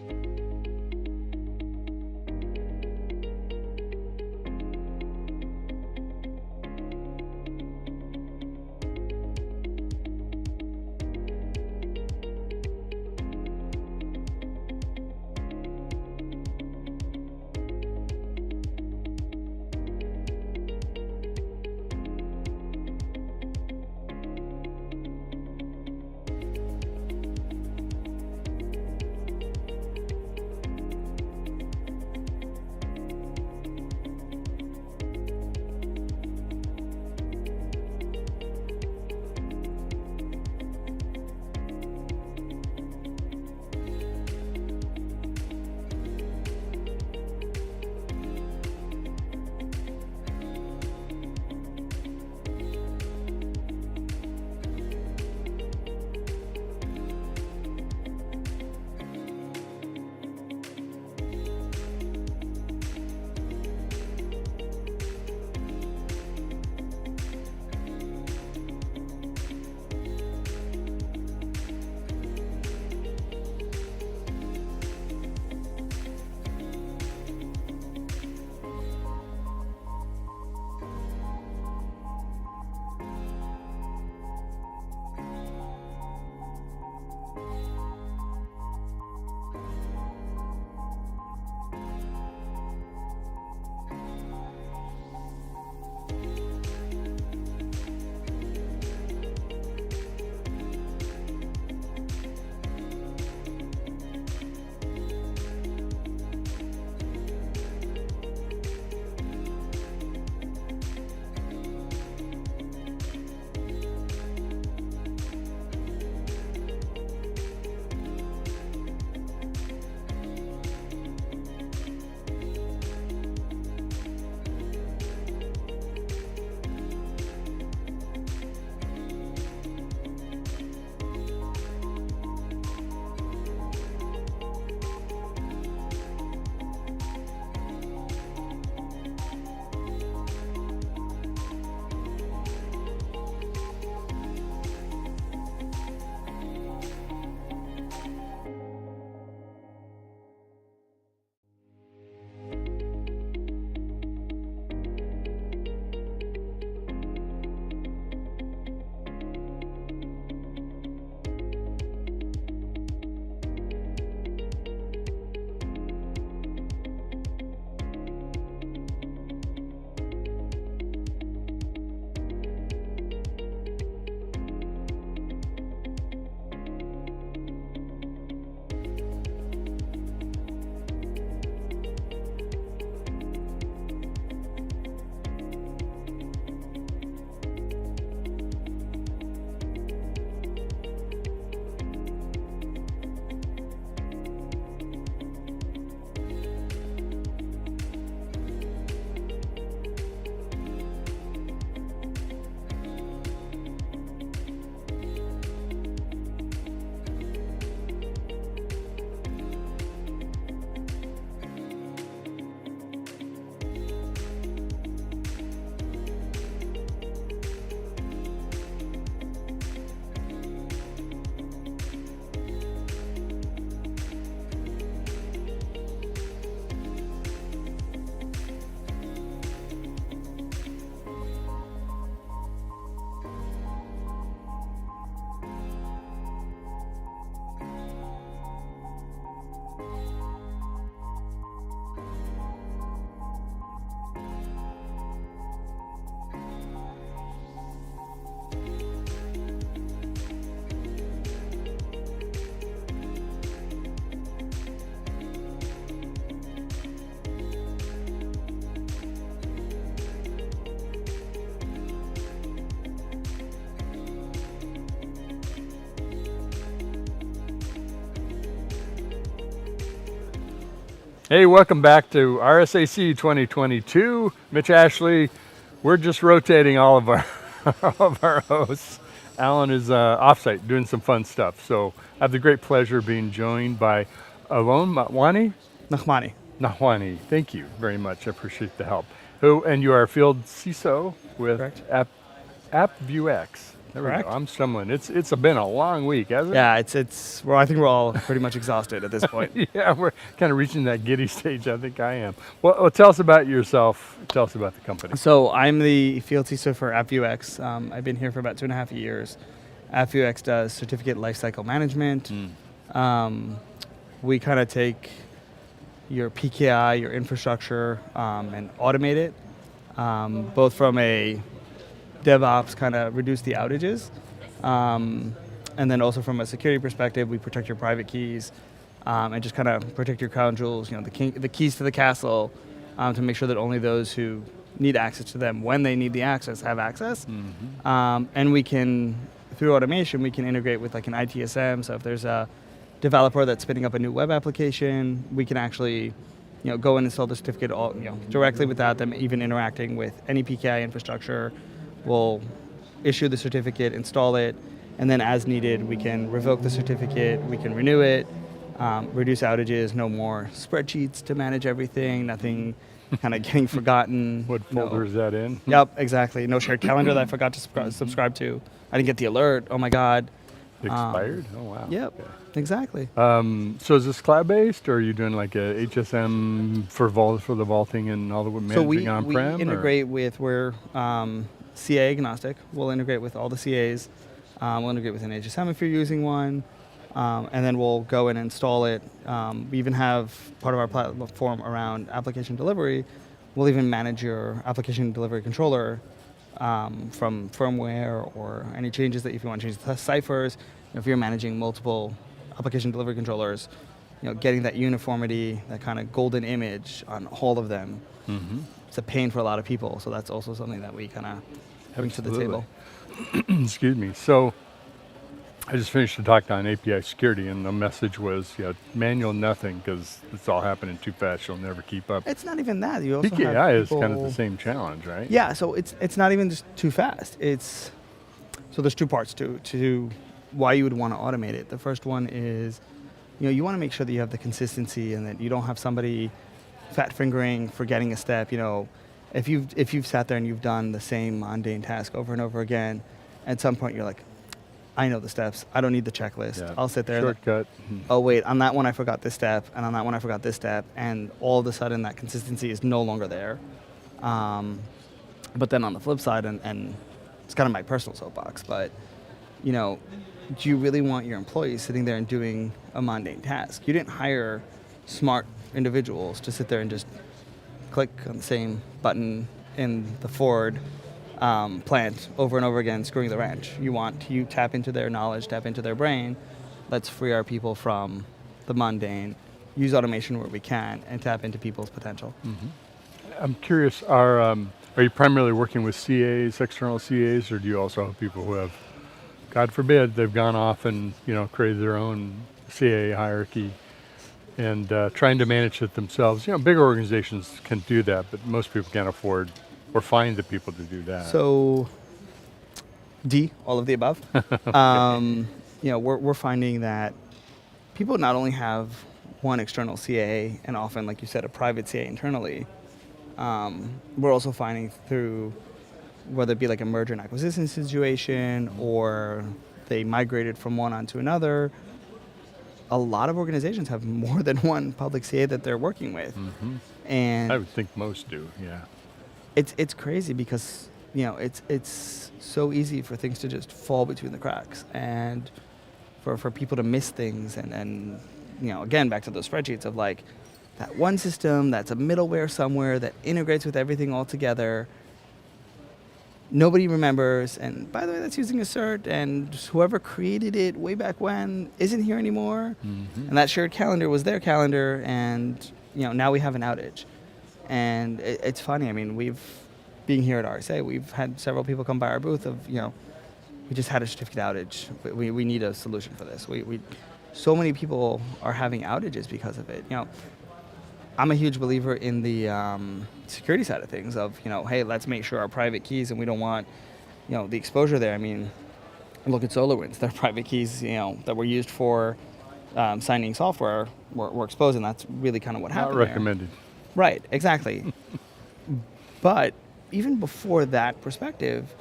Hey, welcome back to RSAC 2022. Mitch Ashley, we're just rotating all of our all of our hosts. Alan is offsite doing some fun stuff. So I have the great pleasure of being joined by Alon Matwani. Nahwani, thank you very much. I appreciate the help. And you are a field CISO with AppViewX. There we go. I'm stumbling. It's been a long week, hasn't it? Yeah, well, I think we're all pretty much exhausted at this point. Yeah, we're kind of reaching that giddy stage. I think I am. Well, tell us about yourself. Tell us about the company. So I'm the field CISO for AppViewX. I've been here for about 2.5 years. AppViewX does certificate lifecycle management. We kind of take your PKI, your infrastructure, and automate it, both from a DevOps, kind of reduce the outages, and then also from a security perspective, we protect your private keys, and just kind of protect your crown jewels, the keys to the castle, to make sure that only those who need access to them when they need the access have access. And we can, through automation, we can integrate with like an ITSM. So if there's a developer that's spinning up a new web application, we can actually go and install the certificate directly without them even interacting with any PKI infrastructure. We'll issue the certificate, install it, and then as needed, we can revoke the certificate, we can renew it, reduce outages, no more spreadsheets to manage everything, nothing kind of getting forgotten. What folder is that in? Yep, exactly. No shared calendar that I forgot to subscribe to. I didn't get the alert. Oh my God. Expired? Oh wow. Yep, exactly. So is this cloud-based, or are you doing like a HSM for the vaulting and all the managing on-prem? We integrate with, we're CA agnostic. We'll integrate with all the CAs. We'll integrate with an HSM if you're using one, and then we'll go and install it. We even have part of our platform around application delivery. We'll even manage your application delivery controller from firmware or any changes that if you want to change the ciphers. If you're managing multiple application delivery controllers, getting that uniformity, that kind of golden image on all of them. It's a pain for a lot of people, so that's also something that we kind of bring to the table. Excuse me. So I just finished a talk on API security, and the message was, manual nothing, because it's all happening too fast. You'll never keep up. It's not even that. You also PKI have is kind of the same challenge, right? Yeah. So it's not even just too fast. So there's two parts to why you would want to automate it. The first one is, you want to make sure that you have the consistency and that you don't have somebody fat fingering, forgetting a step. If you've sat there and you've done the same mundane task over and over again, at some point you're like, I know the steps. I don't need the checklist. Yeah. I'll sit there. Shortcut. Oh wait, on that one I forgot this step, and on that one I forgot this step, and all of a sudden that consistency is no longer there. But then on the flip side, and it's kind of my personal soapbox, but do you really want your employees sitting there and doing a mundane task? You didn't hire smart individuals to sit there and just click on the same button in the Ford plant over and over again, screwing the wrench. You tap into their knowledge, tap into their brain. Let's free our people from the mundane, use automation where we can, and tap into people's potential. I'm curious, are you primarily working with CAs, external CAs, or do you also have people who have, God forbid, they've gone off and created their own CA hierarchy and trying to manage it themselves? Bigger organizations can do that, but most people can't afford or find the people to do that. So, all of the above. We're finding that people not only have one external CA and often, like you said, a private CA internally. We're also finding through whether it be like a merger and acquisition situation or they migrated from one onto another, a lot of organizations have more than one public CA that they're working with. And I would think most do, yeah. It's crazy because it's so easy for things to just fall between the cracks and for people to miss things and again back to those spreadsheets of like that one system that's a middleware somewhere that integrates with everything all together. Nobody remembers, and by the way, that's using a cert, and whoever created it way back when isn't here anymore, and that shared calendar was their calendar, and now we have an outage. And it's funny, I mean, being here at RSA, we've had several people come by our booth of, we just had a certificate outage, we need a solution for this. So many people are having outages because of it. I'm a huge believer in the security side of things. Of hey, let's make sure our private keys, and we don't want the exposure there. I mean, look at SolarWinds. Their private keys, that were used for signing software were exposed, and that's really kind of what happened. Not recommended. There. Right, exactly. But even before that perspective,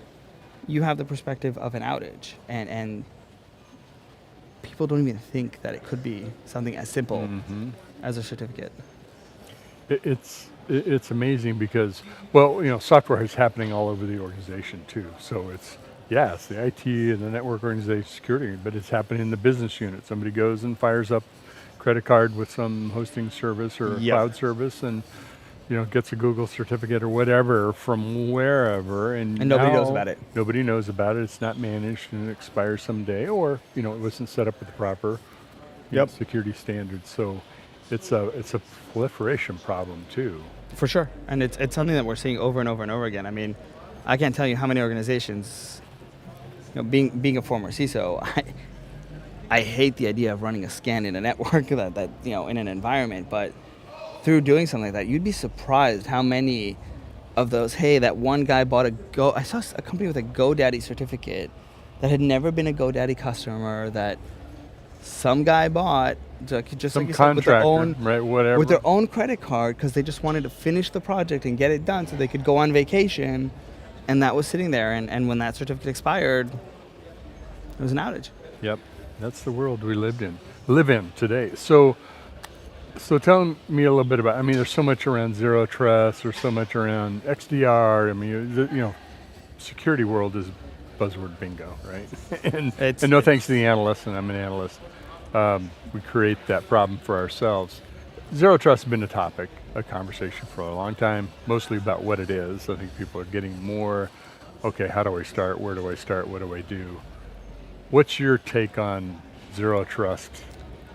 you have the perspective of an outage, and people don't even think that it could be something as simple as a certificate. It's amazing because, software is happening all over the organization too. So it's the IT and the network organization security, but it's happening in the business unit. Somebody goes and fires up credit card with some hosting service or cloud service and gets a Google certificate or whatever from wherever, and nobody knows about it. Nobody knows about it. It's not managed and it expires someday, or it wasn't set up with the proper security standards. So it's a proliferation problem too. For sure, and it's something that we're seeing over and over and over again. I mean, I can't tell you how many organizations. Being a former CISO, I hate the idea of running a scan in a network that in an environment, but through doing something like that, you'd be surprised how many of those, hey, that one guy bought I saw a company with a GoDaddy certificate that had never been a GoDaddy customer that some guy bought, just some like you said, with their own, whatever. with their own credit card because they just wanted to finish the project and get it done so they could go on vacation, and that was sitting there, and when that certificate expired, it was an outage. Yep, that's the world we live in today. So tell me a little bit about, there's so much around zero trust, there's so much around XDR. Security world is buzzword bingo, right? and no thanks to the analyst, and I'm an analyst, we create that problem for ourselves. Zero trust has been a conversation for a long time, mostly about what it is. I think people are getting more, okay, how do I start? Where do I start? What do I do? What's your take on zero trust?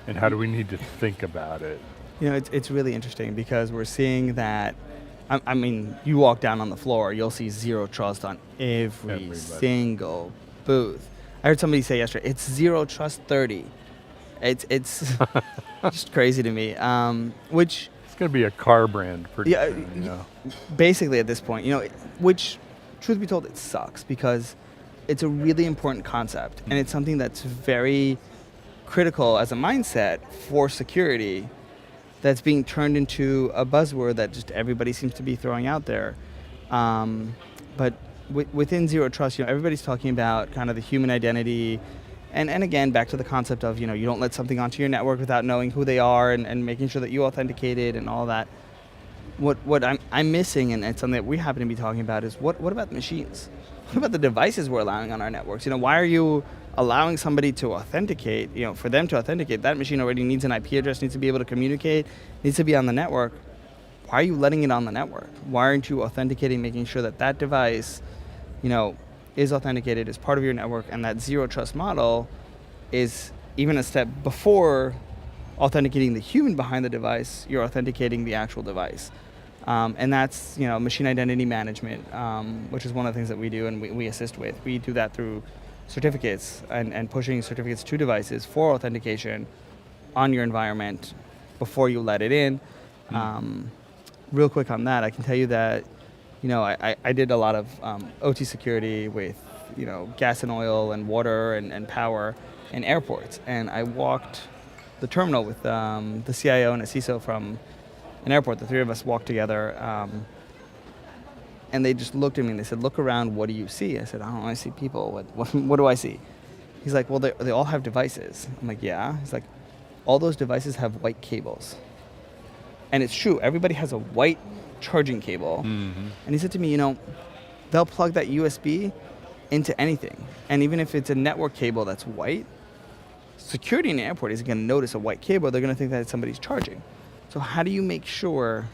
And how do we need to think about it? It's really interesting because we're seeing that, you walk down on the floor, you'll see zero trust on every single booth. I heard somebody say yesterday, it's zero trust 30. It's just crazy to me, which... It's going to be a car brand pretty soon, Basically at this point, which, truth be told, it sucks because it's a really important concept and it's something that's very critical as a mindset for security that's being turned into a buzzword that just everybody seems to be throwing out there. But within zero trust, everybody's talking about kind of the human identity, and again, back to the concept of, you don't let something onto your network without knowing who they are and making sure that you authenticate it and all that. What I'm missing, and it's something that we happen to be talking about, is what about the machines? What about the devices we're allowing on our networks? Why are you allowing somebody to authenticate, for them to authenticate, that machine already needs an IP address, needs to be able to communicate, needs to be on the network. Why are you letting it on the network? Why aren't you authenticating, making sure that that device, is authenticated as part of your network, and that zero trust model is even a step before authenticating the human behind the device, you're authenticating the actual device. And that's, machine identity management, which is one of the things that we do and we assist with. We do that through certificates and pushing certificates to devices for authentication on your environment before you let it in. Real quick on that, I can tell you that, I did a lot of OT security with, gas and oil and water and power in airports. And I walked the terminal with the CIO and a CISO from an airport. The three of us walked together. And they just looked at me and they said, look around, what do you see? I said, I don't know, I see people. What do I see? He's like, well, they all have devices. I'm like, yeah. He's like, all those devices have white cables. And it's true, everybody has a white charging cable. And he said to me, they'll plug that USB into anything. And even if it's a network cable that's white, security in the airport isn't going to notice a white cable. They're going to think that somebody's charging. So how do you make sure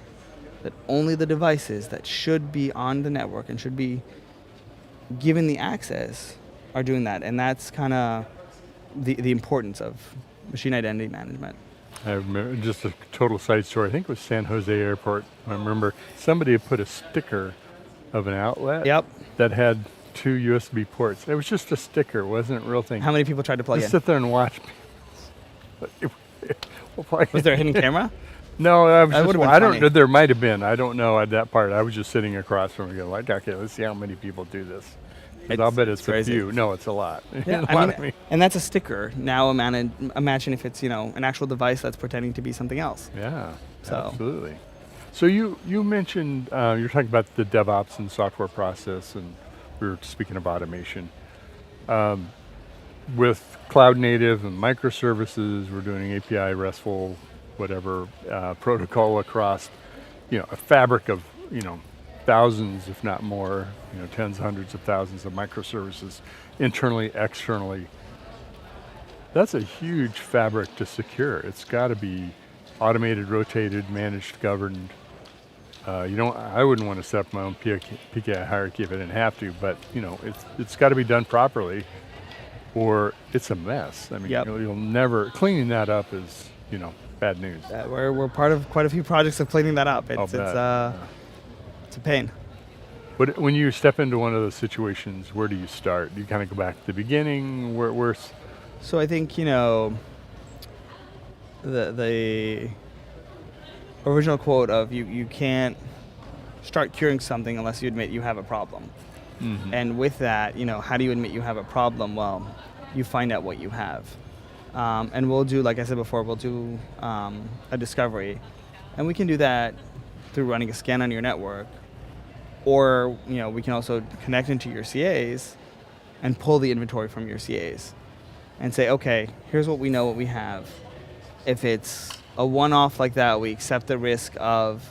that only the devices that should be on the network and should be given the access are doing that? And that's kind of the importance of machine identity management. I remember just a total side story. I think it was San Jose Airport. I remember somebody had put a sticker of an outlet that had 2 USB ports. It was just a sticker. It wasn't a real thing. How many people tried to plug in? Sit there and watch. Was there a hidden camera? No, I was That just, would've been I don't funny. know. There might have been. I don't know at that part. I was just sitting across from him going, like, okay, let's see how many people do this. 'Cause I'll bet it's a crazy. few. No, it's a lot. Yeah, A lot of me. and that's a sticker. Now imagine if it's an actual device that's pretending to be something else. Yeah, So. absolutely. So you mentioned you're talking about the DevOps and software process, and we were speaking of automation. With cloud native and microservices, we're doing API, RESTful, whatever protocol across, a fabric of thousands, if not more, tens, hundreds of thousands of microservices, internally, externally. That's a huge fabric to secure. It's got to be automated, rotated, managed, governed. I wouldn't want to set up my own PKI hierarchy if I didn't have to, but it's got to be done properly, or it's a mess. I mean, you'll never cleaning that up is bad news. We're part of quite a few projects of cleaning that up. It's a pain. But when you step into one of those situations, where do you start? Do you kind of go back to the beginning? Where's So I think the original quote of you can't start curing something unless you admit you have a problem. Mhm. And with that, how do you admit you have a problem? Well, you find out what you have. And we'll do, like I said before, we'll do a discovery. And we can do that through running a scan on your network. Or, we can also connect into your CAs and pull the inventory from your CAs and say, okay, here's what we know what we have. If it's a one-off like that, we accept the risk of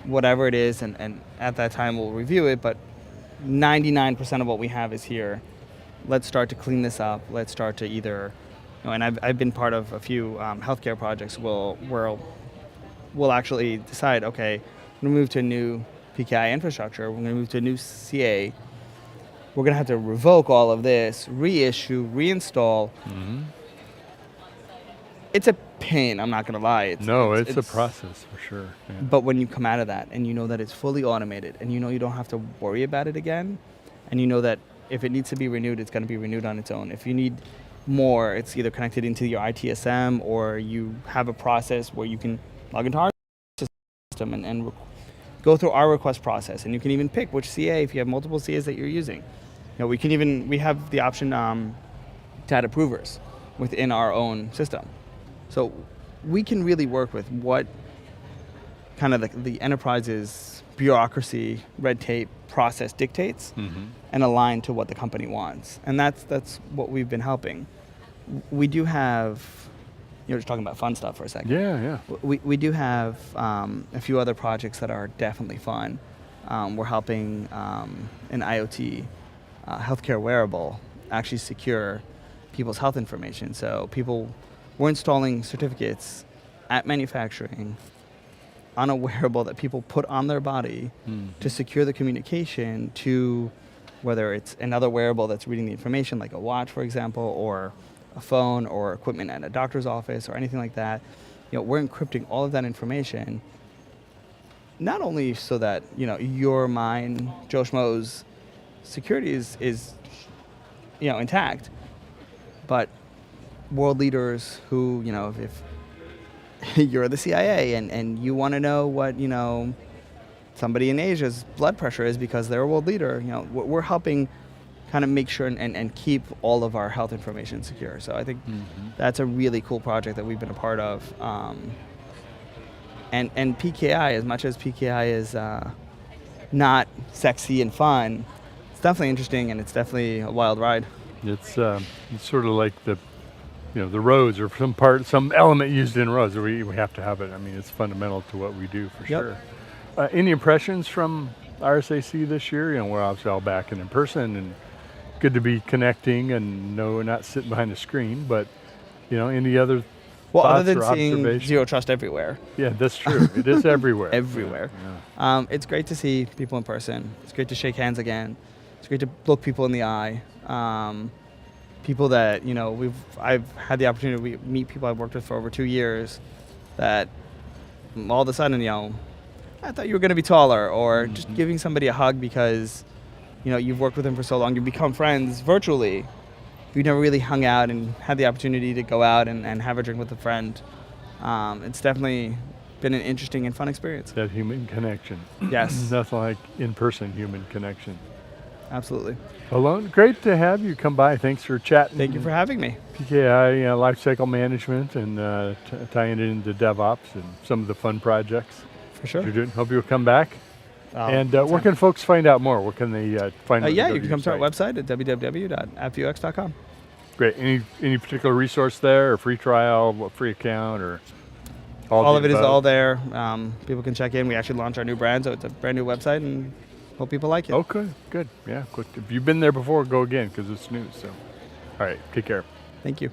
whatever it is, and at that time we'll review it, but 99% of what we have is here. Let's start to clean this up. Let's start to either, and I've been part of a few healthcare projects where we'll actually decide, okay, we're gonna move to a new PKI infrastructure, we're gonna move to a new CA, we're gonna have to revoke all of this, reissue, reinstall. Mm-hmm. It's a pain, I'm not gonna lie. It's a process for sure. Yeah. But when you come out of that and you know that it's fully automated and you don't have to worry about it again, and you know that if it needs to be renewed, it's gonna be renewed on its own. If you need more, it's either connected into your ITSM or you have a process where you can log into our system and go through our request process, and you can even pick which CA if you have multiple CAs that you're using. We have the option to add approvers within our own system. So we can really work with what kind of the enterprise's bureaucracy, red tape, process dictates, and align to what the company wants. And that's what we've been helping. We do have, just talking about fun stuff for a second. Yeah. We do have a few other projects that are definitely fun. We're helping an IoT healthcare wearable actually secure people's health information. So we're installing certificates at manufacturing on a wearable that people put on their body to secure the communication to whether it's another wearable that's reading the information, like a watch, for example, or a phone or equipment at a doctor's office or anything like that. We're encrypting all of that information, not only so that, your, mine, Joe Schmo's security is intact, but world leaders who, if you're the CIA and you want to know what, somebody in Asia's blood pressure is because they're a world leader, we're helping kind of make sure and keep all of our health information secure. So I think that's a really cool project that we've been a part of. And PKI, as much as PKI is not sexy and fun, it's definitely interesting and it's definitely a wild ride. It's sort of like the roads or some element used in roads. We have to have it. I mean, it's fundamental to what we do for sure. Any impressions from RSAC this year? We're obviously all back and in person, and good to be connecting and not sitting behind a screen. But any other thoughts other than or seeing observations? Zero Trust everywhere. Yeah, that's true. It is everywhere. Everywhere. Yeah. It's great to see people in person. It's great to shake hands again. It's great to look people in the eye. People that I've had the opportunity to meet people I've worked with for over 2 years that all of a sudden I thought you were going to be taller, or just giving somebody a hug because you've worked with them for so long, you become friends virtually. You've never really hung out and had the opportunity to go out and have a drink with a friend. It's definitely been an interesting and fun experience. That human connection. Yes. Nothing like in-person human connection. Absolutely. Alon, great to have you come by. Thanks for chatting. Thank you for having me. PKI lifecycle management and tying it into DevOps and some of the fun projects. For sure. You're doing. Hope you'll come back. And where anytime. can folks find out more? Where can they find? Yeah, you can come to our website at www.appvux.com. Great. Any particular resource there, or free trial, free account, or all of it is all there. People can check in. We actually launched our new brand, so it's a brand new website, and hope people like it. Okay, good. Yeah, quick. If you've been there before, go again because it's new. So, all right, take care. Thank you.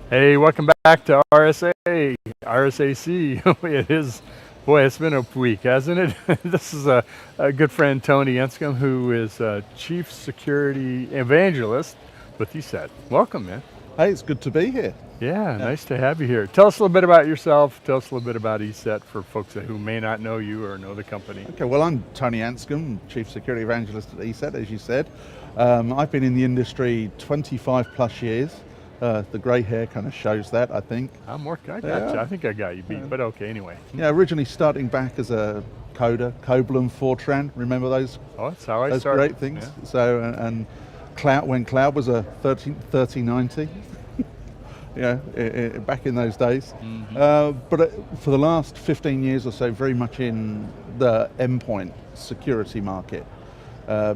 Hey, welcome back to RSAC. It is, boy, it's been a week, hasn't it? This is a good friend, Tony Enscombe, who is Chief Security Evangelist with ESET. Welcome, man. Hey, it's good to be here. Yeah, nice to have you here. Tell us a little bit about yourself. Tell us a little bit about ESET for folks who may not know you or know the company. Okay, well, I'm Tony Anscombe, Chief Security Evangelist at ESET, as you said. I've been in the industry 25 plus years. The grey hair kind of shows that, I think. I got you. I think I got you beat, but okay, anyway. Yeah, originally starting back as a coder, COBOL and Fortran. Remember those? Oh, that's how I those started. Great things. Yeah. So, and cloud, when cloud was a 3090. Back in those days. But for the last 15 years or so, very much in the endpoint security market.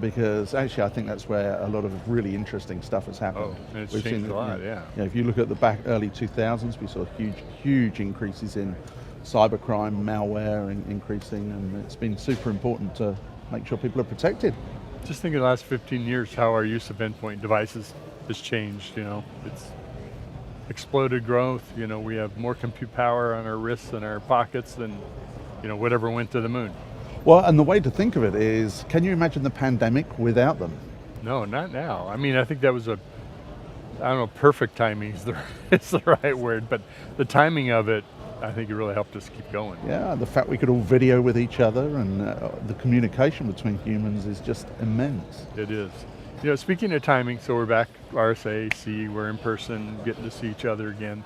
Because actually I think that's where a lot of really interesting stuff has happened. Oh, it's changed a lot, yeah. If you look at the early 2000s, we saw huge increases in cybercrime, malware increasing, and it's been super important to make sure people are protected. Just think of the last 15 years, how our use of endpoint devices has changed, It's exploded growth, we have more compute power on our wrists and our pockets than, whatever went to the moon. Well, and the way to think of it is, can you imagine the pandemic without them? No, not now. I mean, I think that was perfect timing is the right word, but the timing of it, I think it really helped us keep going. Yeah, the fact we could all video with each other and the communication between humans is just immense. It is. Speaking of timing, so we're back, RSAC, we're in person, getting to see each other again.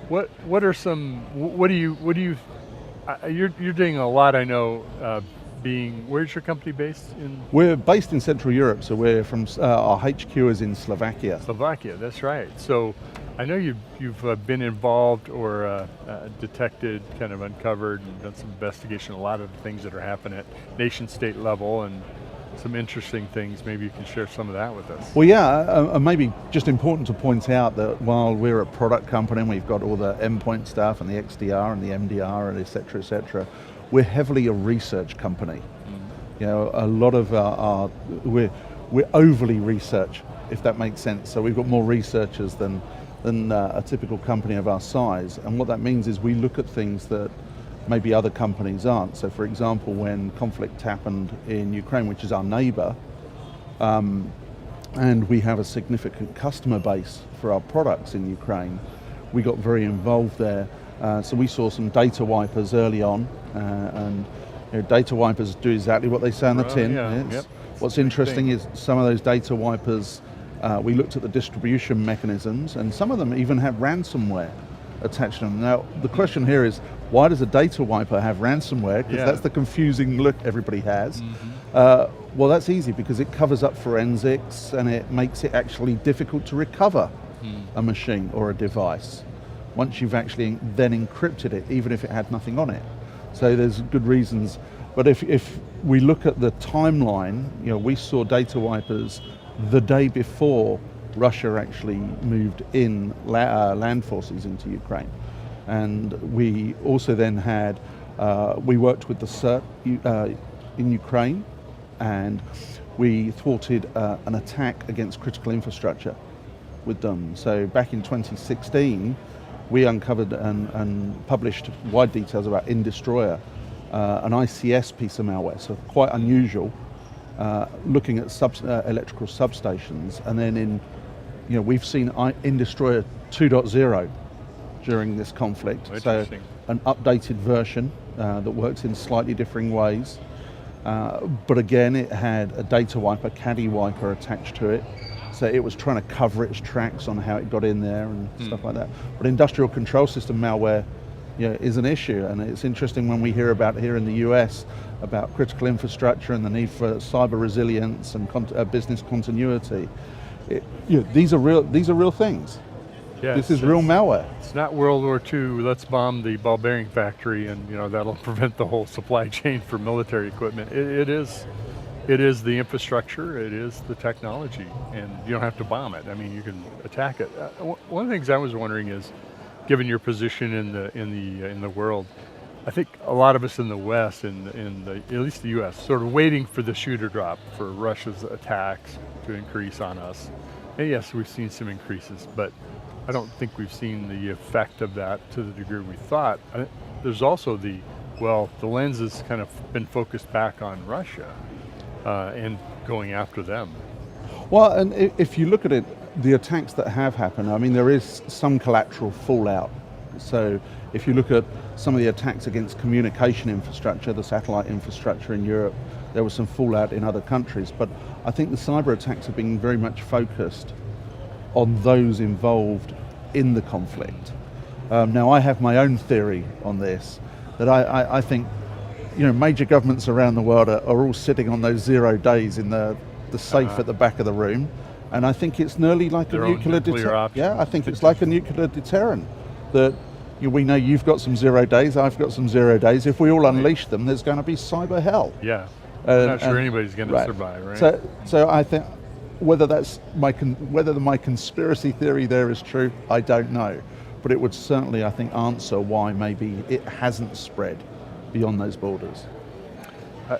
What are some, what do you, you're doing a lot, I know, where's your company based in? We're based in Central Europe, so we're from, our HQ is in Slovakia. Slovakia, that's right. So I know you've been involved or detected, kind of uncovered and done some investigation, a lot of the things that are happening at nation state level and some interesting things. Maybe you can share some of that with us. Well, yeah, maybe just important to point out that while we're a product company and we've got all the endpoint stuff and the XDR and the MDR and et cetera, we're heavily a research company. A lot of we're overly research, if that makes sense. So we've got more researchers than a typical company of our size. And what that means is we look at things that maybe other companies aren't. So for example, when conflict happened in Ukraine, which is our neighbor, and we have a significant customer base for our products in Ukraine, we got very involved there. So we saw some data wipers early on, and data wipers do exactly what they say on the tin. Yep. What's interesting is some of those data wipers, we looked at the distribution mechanisms, and some of them even have ransomware attached to them. Now, the question here is, why does a data wiper have ransomware? Because that's the confusing look everybody has. Well, that's easy because it covers up forensics and it makes it actually difficult to recover a machine or a device once you've actually then encrypted it, even if it had nothing on it. So there's good reasons. But if we look at the timeline, we saw data wipers the day before Russia actually moved in land forces into Ukraine. And we also then had, we worked with the CERT in Ukraine, and we thwarted an attack against critical infrastructure with them. So back in 2016, we uncovered and published wide details about InDestroyer, an ICS piece of malware, so quite unusual, looking at electrical substations. And then we've seen InDestroyer 2.0 during this conflict. So an updated version that works in slightly differing ways. But again, it had a data wiper, caddy wiper attached to it. So it was trying to cover its tracks on how it got in there and stuff like that. But industrial control system malware is an issue. And it's interesting when we hear about here in the US about critical infrastructure and the need for cyber resilience and business continuity. These are real things. Yeah, this is real malware. It's not World War II, let's bomb the ball bearing factory and that'll prevent the whole supply chain for military equipment. It is the infrastructure, it is the technology, and you don't have to bomb it. I mean, you can attack it. One of the things I was wondering is, given your position in the world, I think a lot of us in the West, at least the U.S., sort of waiting for the shoe to drop for Russia's attacks to increase on us. And yes, we've seen some increases, but I don't think we've seen the effect of that to the degree we thought. There's also the lens has kind of been focused back on Russia and going after them. Well, and if you look at it, the attacks that have happened, I mean, there is some collateral fallout. So if you look at some of the attacks against communication infrastructure, the satellite infrastructure in Europe, there was some fallout in other countries. But I think the cyber attacks have been very much focused on those involved in the conflict. Now, I have my own theory on this, that I think, major governments around the world are all sitting on those 0 days in the safe at the back of the room. And I think it's nearly like a nuclear deterrent. Yeah, I think it's like a nuclear deterrent, that we know you've got some 0 days, I've got some 0 days. If we all unleash them, there's going to be cyber hell. Yeah, I'm not sure anybody's going to survive, right? So I think whether my conspiracy theory there is true, I don't know. But it would certainly, I think, answer why maybe it hasn't spread beyond those borders.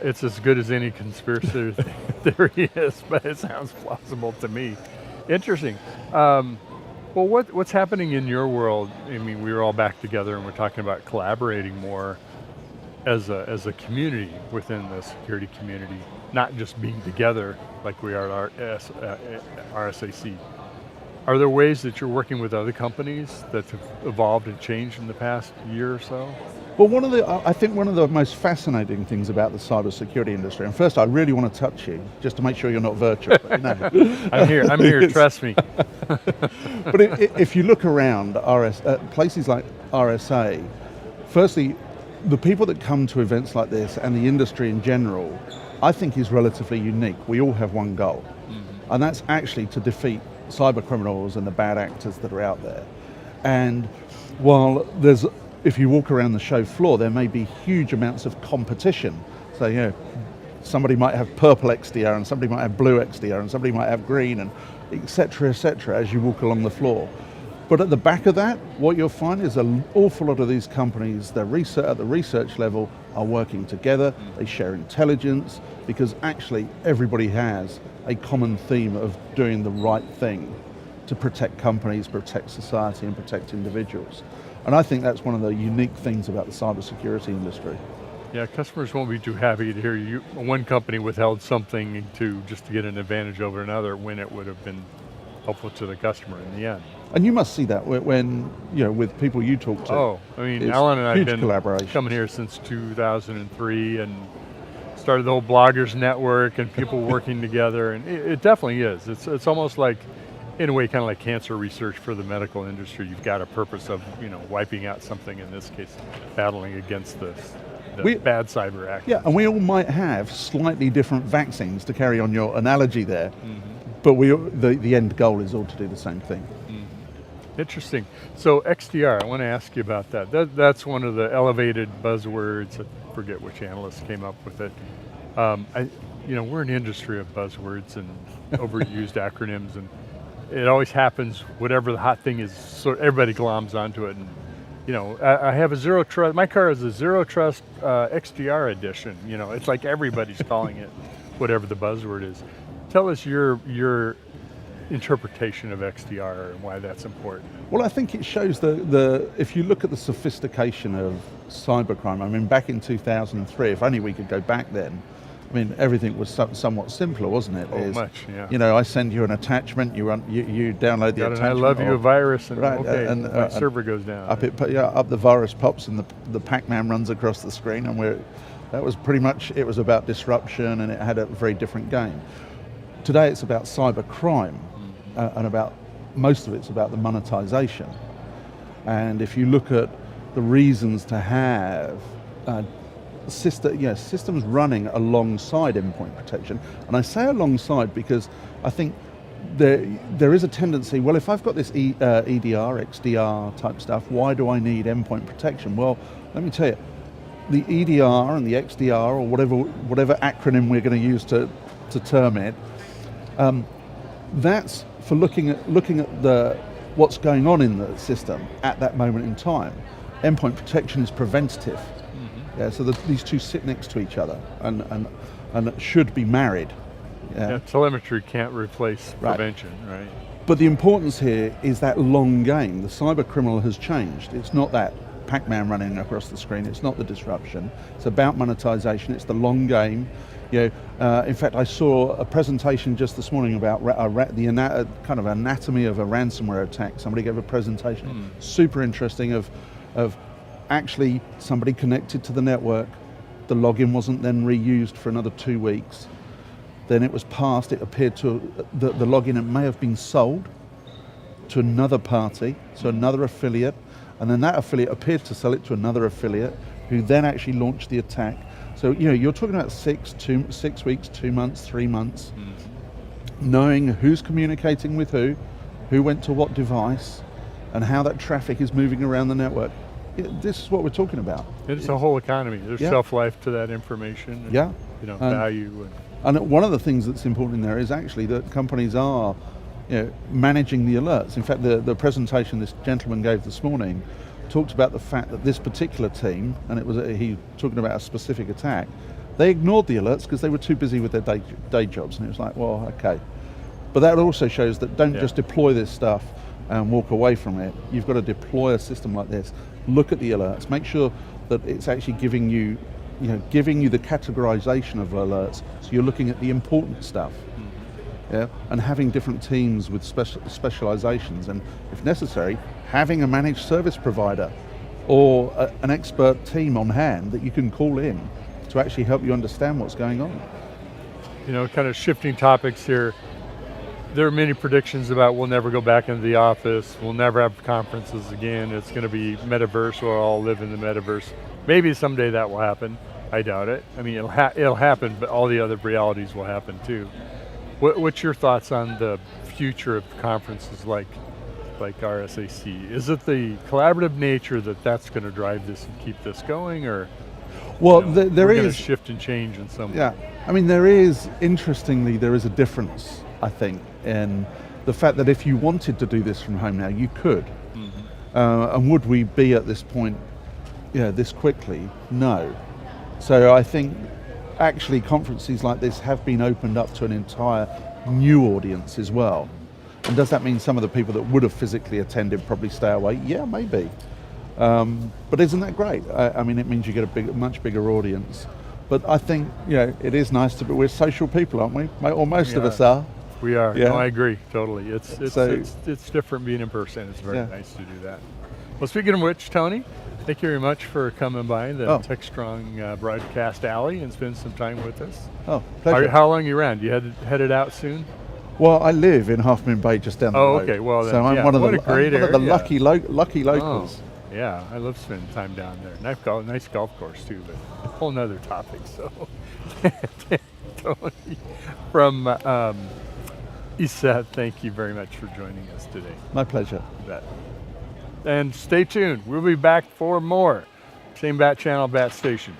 It's as good as any conspiracy theory is, but it sounds plausible to me. Interesting. Well, what's happening in your world? I mean, we were all back together and we're talking about collaborating more as a community within the security community, not just being together like we are at RSAC. Are there ways that you're working with other companies that have evolved and changed in the past year or so? Well, I think one of the most fascinating things about the cybersecurity industry, and first I really want to touch you, just to make sure you're not virtual. No. I'm here, trust me. But if you look around places like RSA, firstly, the people that come to events like this and the industry in general, I think is relatively unique. We all have one goal, and that's actually to defeat cyber criminals and the bad actors that are out there. And while if you walk around the show floor, there may be huge amounts of competition. So, somebody might have purple XDR and somebody might have blue XDR and somebody might have green, and et cetera, as you walk along the floor. But at the back of that, what you'll find is an awful lot of these companies, at the research level, are working together. They share intelligence, because actually everybody has a common theme of doing the right thing to protect companies, protect society, and protect individuals. And I think that's one of the unique things about the cybersecurity industry. Yeah, customers won't be too happy to hear one company withheld something just to get an advantage over another when it would have been helpful to the customer in the end. And you must see that when with people you talk to. Oh, I mean, Alan and I have been coming here since 2003 and started the whole bloggers network and people working together, and it definitely is. It's almost like, in a way, kind of like cancer research for the medical industry. You've got a purpose of wiping out something, in this case, battling against the bad cyber actors. Yeah, and we all might have slightly different vaccines, to carry on your analogy there, but the end goal is all to do the same thing. Interesting. So XDR, I want to ask you about that. That's one of the elevated buzzwords. I forget which analyst came up with it. We're an industry of buzzwords and overused acronyms, and it always happens, whatever the hot thing is, so everybody gloms onto it. And I have a zero trust, my car is a zero trust XDR edition. It's like everybody's calling it whatever the buzzword is. Tell us your interpretation of XDR and why that's important. Well, I think it shows if you look at the sophistication of cybercrime, I mean, back in 2003, if only we could go back then, I mean, everything was somewhat simpler, wasn't it? Much, yeah. I send you an attachment, you download the attachment. I love you a virus, and my server goes down. Up the virus pops, and the Pac-Man runs across the screen, and that was pretty much, it was about disruption, and it had a very different game. Today it's about cyber crime, and most of it's about the monetization. And if you look at the reasons to have systems running alongside endpoint protection, and I say alongside because I think there is a tendency, well, if I've got this EDR, XDR type stuff, why do I need endpoint protection? Well, let me tell you, the EDR and the XDR, or whatever acronym we're going to use to term it, that's for looking at what's going on in the system at that moment in time. Endpoint protection is preventative. Yeah, so these two sit next to each other and should be married. Yeah, telemetry can't replace prevention, right? But the importance here is that long game. The cyber criminal has changed. It's not that Pac-Man running across the screen. It's not the disruption. It's about monetization. It's the long game. In fact, I saw a presentation just this morning about the kind of anatomy of a ransomware attack. Somebody gave a presentation, super interesting, of actually somebody connected to the network. The login wasn't then reused for another 2 weeks. Then it was passed. It appeared to the login. It may have been sold to another party, so another affiliate, and then that affiliate appeared to sell it to another affiliate, who then actually launched the attack. So you're talking about 6 weeks, 2 months, 3 months, knowing who's communicating with who went to what device, and how that traffic is moving around the network. This is what we're talking about. It's a whole economy. There's shelf life to that information. And, value. And one of the things that's important in there is actually that companies are managing the alerts. In fact, the presentation this gentleman gave this morning talked about the fact that this particular team, and he talking about a specific attack, they ignored the alerts because they were too busy with their day jobs. And it was like, well, okay. But that also shows that don't just deploy this stuff and walk away from it. You've got to deploy a system like this, look at the alerts, make sure that it's actually giving you the categorization of alerts, so you're looking at the important stuff. And having different teams with specializations, and if necessary, having a managed service provider or an expert team on hand that you can call in to actually help you understand what's going on. Kind of shifting topics here. There are many predictions about we'll never go back into the office, we'll never have conferences again, it's going to be metaverse, we'll all live in the metaverse. Maybe someday that will happen. I doubt it. I mean, it'll happen, but all the other realities will happen too. What's your thoughts on the future of conferences like RSAC? Is it the collaborative nature that's going to drive this and keep this going, or there is a shift and change in some way? Yeah, I mean, there is a difference, I think, in the fact that if you wanted to do this from home now, you could. And would we be at this point, this quickly? No. So I think actually conferences like this have been opened up to an entire new audience as well. And does that mean some of the people that would have physically attended probably stay away? Yeah, maybe. But isn't that great? I mean, it means you get a much bigger audience. But I think, it is nice to be, we're social people, aren't we? Or most of us are. We are. Yeah. No, I agree, totally. It's different being in person. It's very nice to do that. Well, speaking of which, Tony, thank you very much for coming by the Techstrong broadcast alley and spend some time with us. Oh, pleasure. How long are you around? You headed out soon? Well, I live in Half Moon Bay, just down the road. Okay. Well, then, so I'm one of the lucky locals. Oh, yeah, I love spending time down there. Nice golf course too, but a whole nother topic. So, Tony from ESET, thank you very much for joining us today. My pleasure. You bet. And stay tuned. We'll be back for more. Same bat channel, bat station.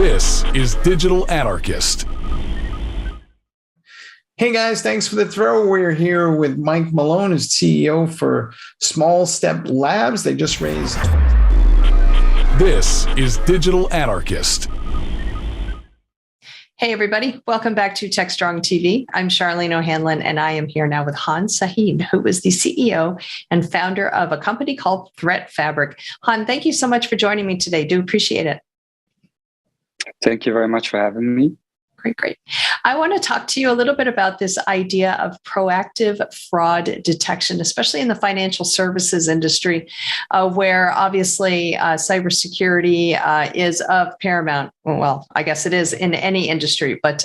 This is Digital Anarchist. Hey guys, thanks for the throw. We're here with Mike Malone, who's CEO for Small Step Labs. They just raised. This is Digital Anarchist. Hey, everybody. Welcome back to Techstrong TV. I'm Charlene O'Hanlon, and I am here now with Han Sahin, who is the CEO and founder of a company called Threat Fabric. Han, thank you so much for joining me today. Do appreciate it. Thank you very much for having me. Great. I want to talk to you a little bit about this idea of proactive fraud detection, especially in the financial services industry, where obviously cybersecurity is of paramount. Well, I guess it is in any industry, but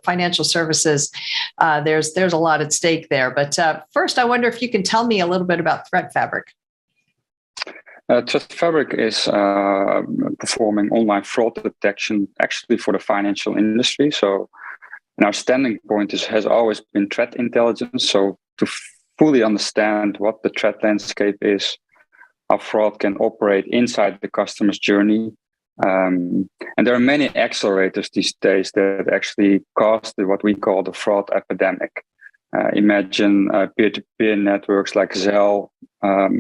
financial services, there's a lot at stake there. But first, I wonder if you can tell me a little bit about Threat Fabric. Threat Fabric is performing online fraud detection actually for the financial industry. So, and our standing point has always been threat intelligence. So to fully understand what the threat landscape is, how fraud can operate inside the customer's journey. And there are many accelerators these days that actually cause what we call the fraud epidemic. Imagine peer-to-peer networks like Zelle.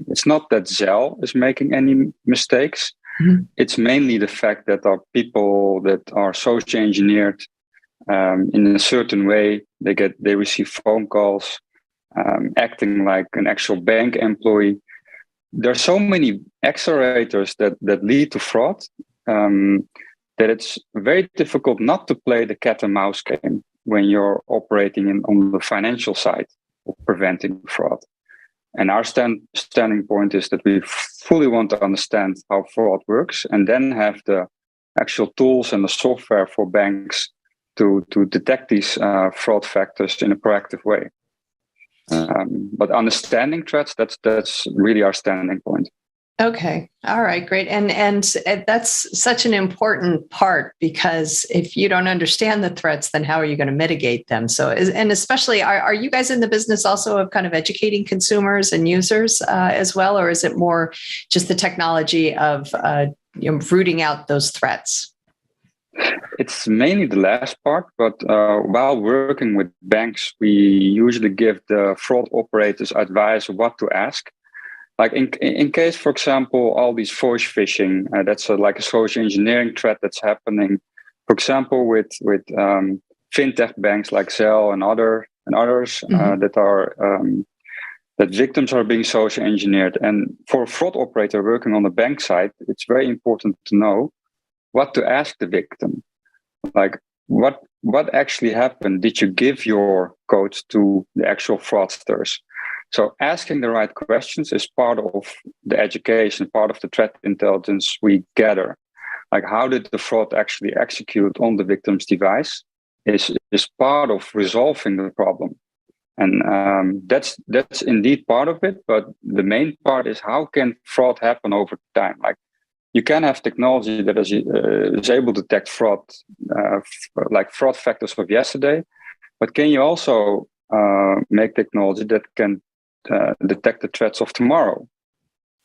It's not that Zelle is making any mistakes. Mm-hmm. It's mainly the fact that there are people that are socially engineered in a certain way. They receive phone calls, acting like an actual bank employee. There are so many accelerators that lead to fraud that it's very difficult not to play the cat and mouse game when you're operating on the financial side of preventing fraud. And our standing point is that we fully want to understand how fraud works and then have the actual tools and the software for banks to detect these fraud factors in a proactive way. But understanding threats, that's really our standing point. Okay. All right. Great. And that's such an important part, because if you don't understand the threats, then how are you going to mitigate them? So, and especially, are you guys in the business also of kind of educating consumers and users as well? Or is it more just the technology of rooting out those threats? It's mainly the last part, but while working with banks, we usually give the fraud operators advice what to ask. Like in case, for example, all these voice phishing, that's like a social engineering threat that's happening, for example, with fintech banks like Zelle and others mm-hmm. That victims are being social engineered. And for a fraud operator working on the bank side, it's very important to know what to ask the victim. Like what actually happened? Did you give your codes to the actual fraudsters? So asking the right questions is part of the education, part of the threat intelligence we gather. Like how did the fraud actually execute on the victim's device is part of resolving the problem. And that's indeed part of it. But the main part is how can fraud happen over time? Like you can have technology that is able to detect fraud, like fraud factors of yesterday. But can you also make technology that can detect the threats of tomorrow,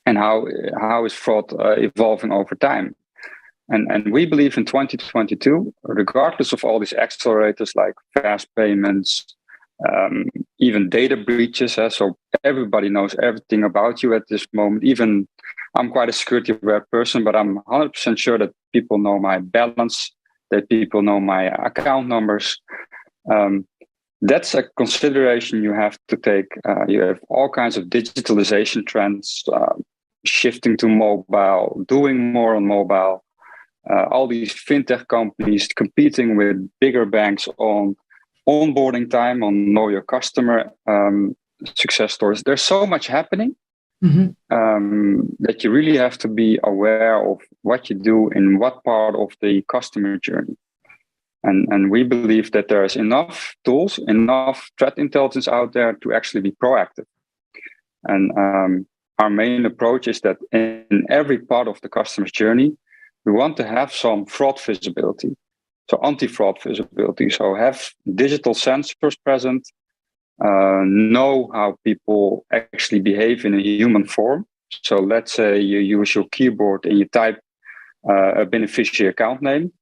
and how is fraud evolving over time? And we believe in 2022, regardless of all these accelerators like fast payments, even data breaches. So everybody knows everything about you at this moment. Even I'm quite a security aware person, but I'm 100% sure that people know my balance, that people know my account numbers. That's a consideration you have to take. You have all kinds of digitalization trends, shifting to mobile, doing more on mobile. All these fintech companies competing with bigger banks on onboarding time, on know your customer success stories. There's so much happening that you really have to be aware of what you do in what part of the customer journey. And we believe that there's enough tools, enough threat intelligence out there to actually be proactive. And our main approach is that in every part of the customer's journey, we want to have some fraud visibility. So anti-fraud visibility. So have digital sensors present, know how people actually behave in a human form. So let's say you use your keyboard and you type a beneficiary account name.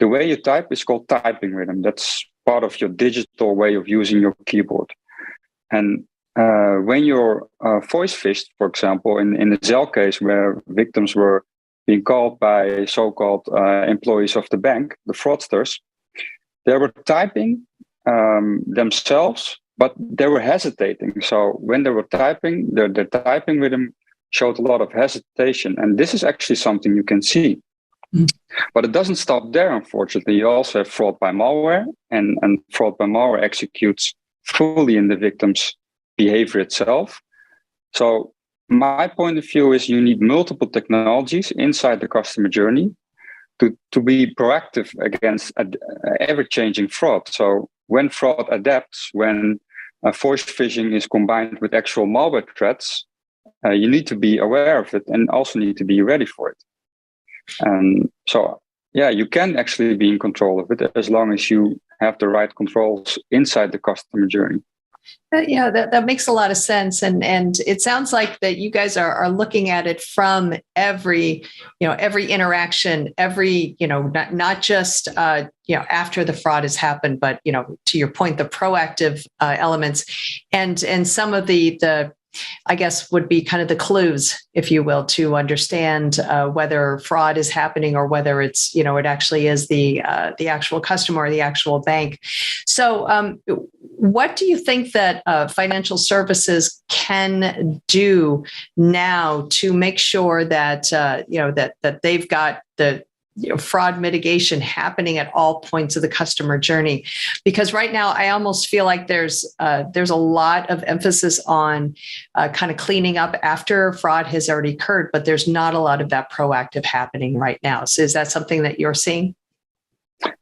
the way you type is called typing rhythm. That's part of your digital way of using your keyboard. And when you're voice phished, for example, in the Zelle case where victims were being called by so-called employees of the bank, the fraudsters, they were typing themselves, but they were hesitating. So when they were typing, their typing rhythm showed a lot of hesitation. And this is actually something you can see. But it doesn't stop there, unfortunately. You also have fraud by malware, and fraud by malware executes fully in the victim's behavior itself. So my point of view is you need multiple technologies inside the customer journey to be proactive against ever-changing fraud. So when fraud adapts, when voice phishing is combined with actual malware threats, you need to be aware of it and also need to be ready for it. So, yeah, you can actually be in control of it as long as you have the right controls inside the customer journey. Yeah, that makes a lot of sense, and it sounds like that you guys are looking at it from every interaction, every not just after the fraud has happened, but to your point, the proactive elements, and some of the I guess would be kind of the clues, if you will, to understand whether fraud is happening or whether it's it actually is the actual customer or the actual bank. So, what do you think that financial services can do now to make sure that that they've got the fraud mitigation happening at all points of the customer journey? Because right now, I almost feel like there's a lot of emphasis on kind of cleaning up after fraud has already occurred, but there's not a lot of that proactive happening right now. So is that something that you're seeing?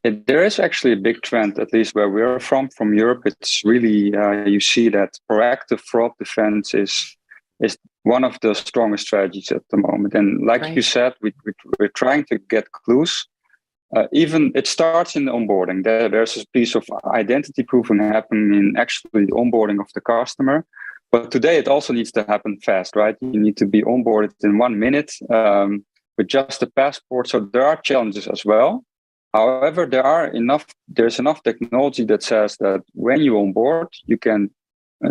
There is actually a big trend, at least where we're from Europe. It's really, you see that proactive fraud defense is one of the strongest strategies at the moment. And like you said, we're trying to get clues. Even it starts in the onboarding. There's a piece of identity proofing happening in actually the onboarding of the customer. But today it also needs to happen fast, right? You need to be onboarded in 1 minute with just a passport. So there are challenges as well. However, there's enough technology that says that when you onboard, you can,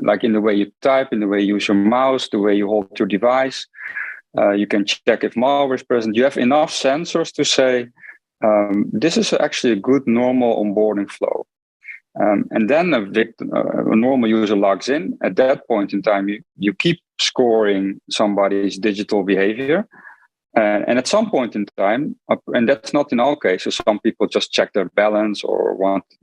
like in the way you type, in the way you use your mouse, the way you hold your device, you can check if malware is present. You have enough sensors to say, this is actually a good normal onboarding flow. And then a normal user logs in. At that point in time, you keep scoring somebody's digital behavior. And at some point in time, and that's not in all cases, some people just check their balance or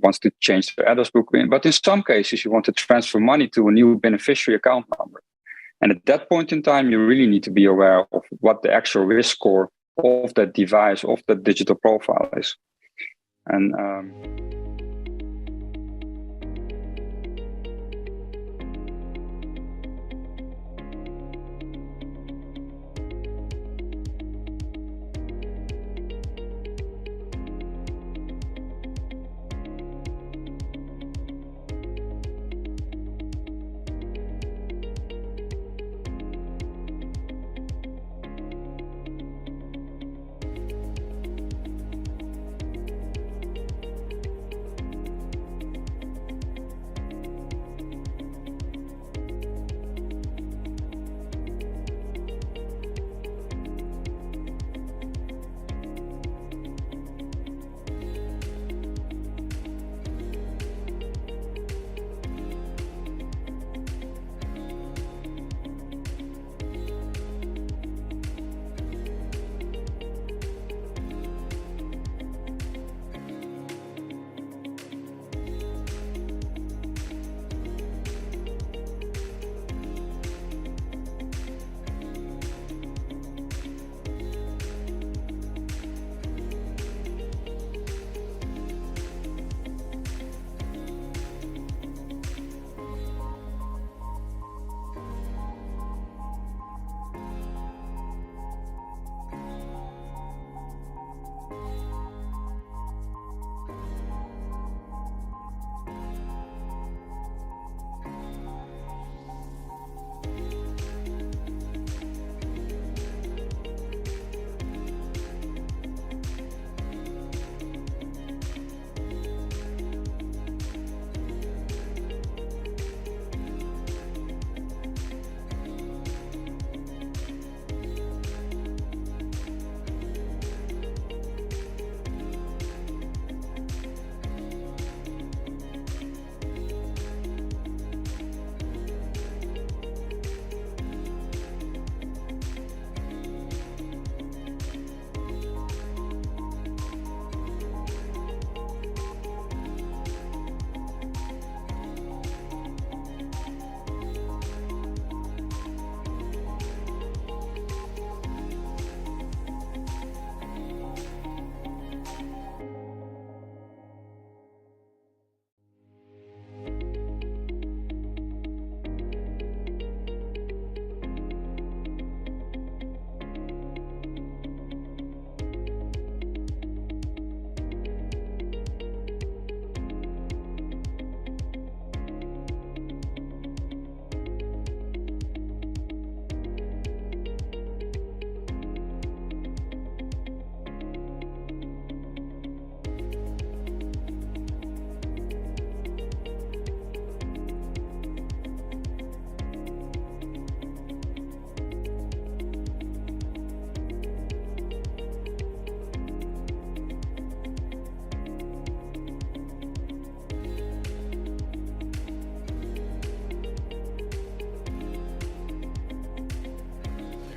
wants to change their address book. But in some cases, you want to transfer money to a new beneficiary account number. And at that point in time, you really need to be aware of what the actual risk score of that device, of that digital profile is. And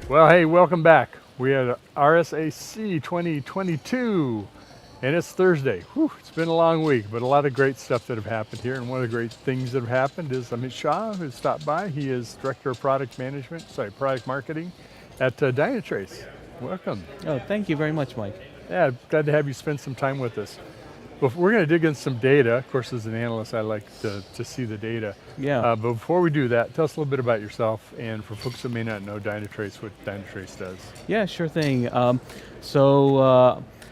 Well, hey, welcome back. We had RSAC 2022, and it's Thursday. Whew, it's been a long week, but a lot of great stuff that have happened here. And one of the great things that have happened is Amit Shah, who's stopped by. He is Director of Product Marketing at Dynatrace. Welcome. Oh, thank you very much, Mike. Yeah, glad to have you spend some time with us. Well, we're going to dig in some data. Of course, as an analyst, I like to see the data. Yeah. But before we do that, tell us a little bit about yourself, and for folks that may not know Dynatrace, what Dynatrace does. Yeah, sure thing.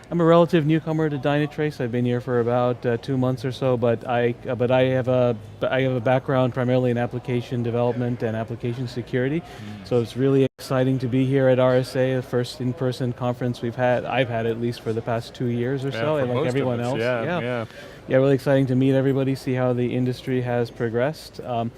I'm a relative newcomer to Dynatrace. I've been here for about 2 months or so, but I have a background primarily in application development and application security. So it's really exciting to be here at RSA, the first in-person conference I've had at least for the past 2 years or so, and like everyone else. Yeah, really exciting to meet everybody, see how the industry has progressed. So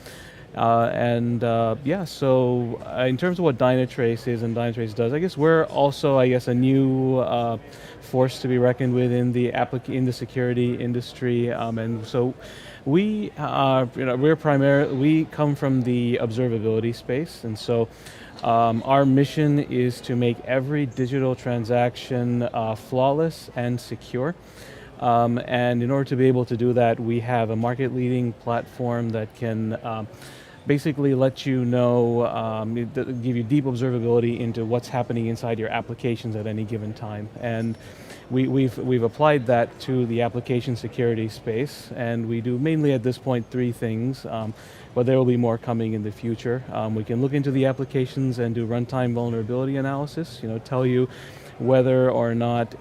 in terms of what Dynatrace is and Dynatrace does, I guess we're also, a new force to be reckoned with in the security industry, and so we we come from the observability space, and so our mission is to make every digital transaction flawless and secure. And in order to be able to do that, we have a market-leading platform that can basically let you know, give you deep observability into what's happening inside your applications at any given time. And we've applied that to the application security space, and we do mainly at this point 3 things, but there will be more coming in the future. We can look into the applications and do runtime vulnerability analysis, tell you whether or not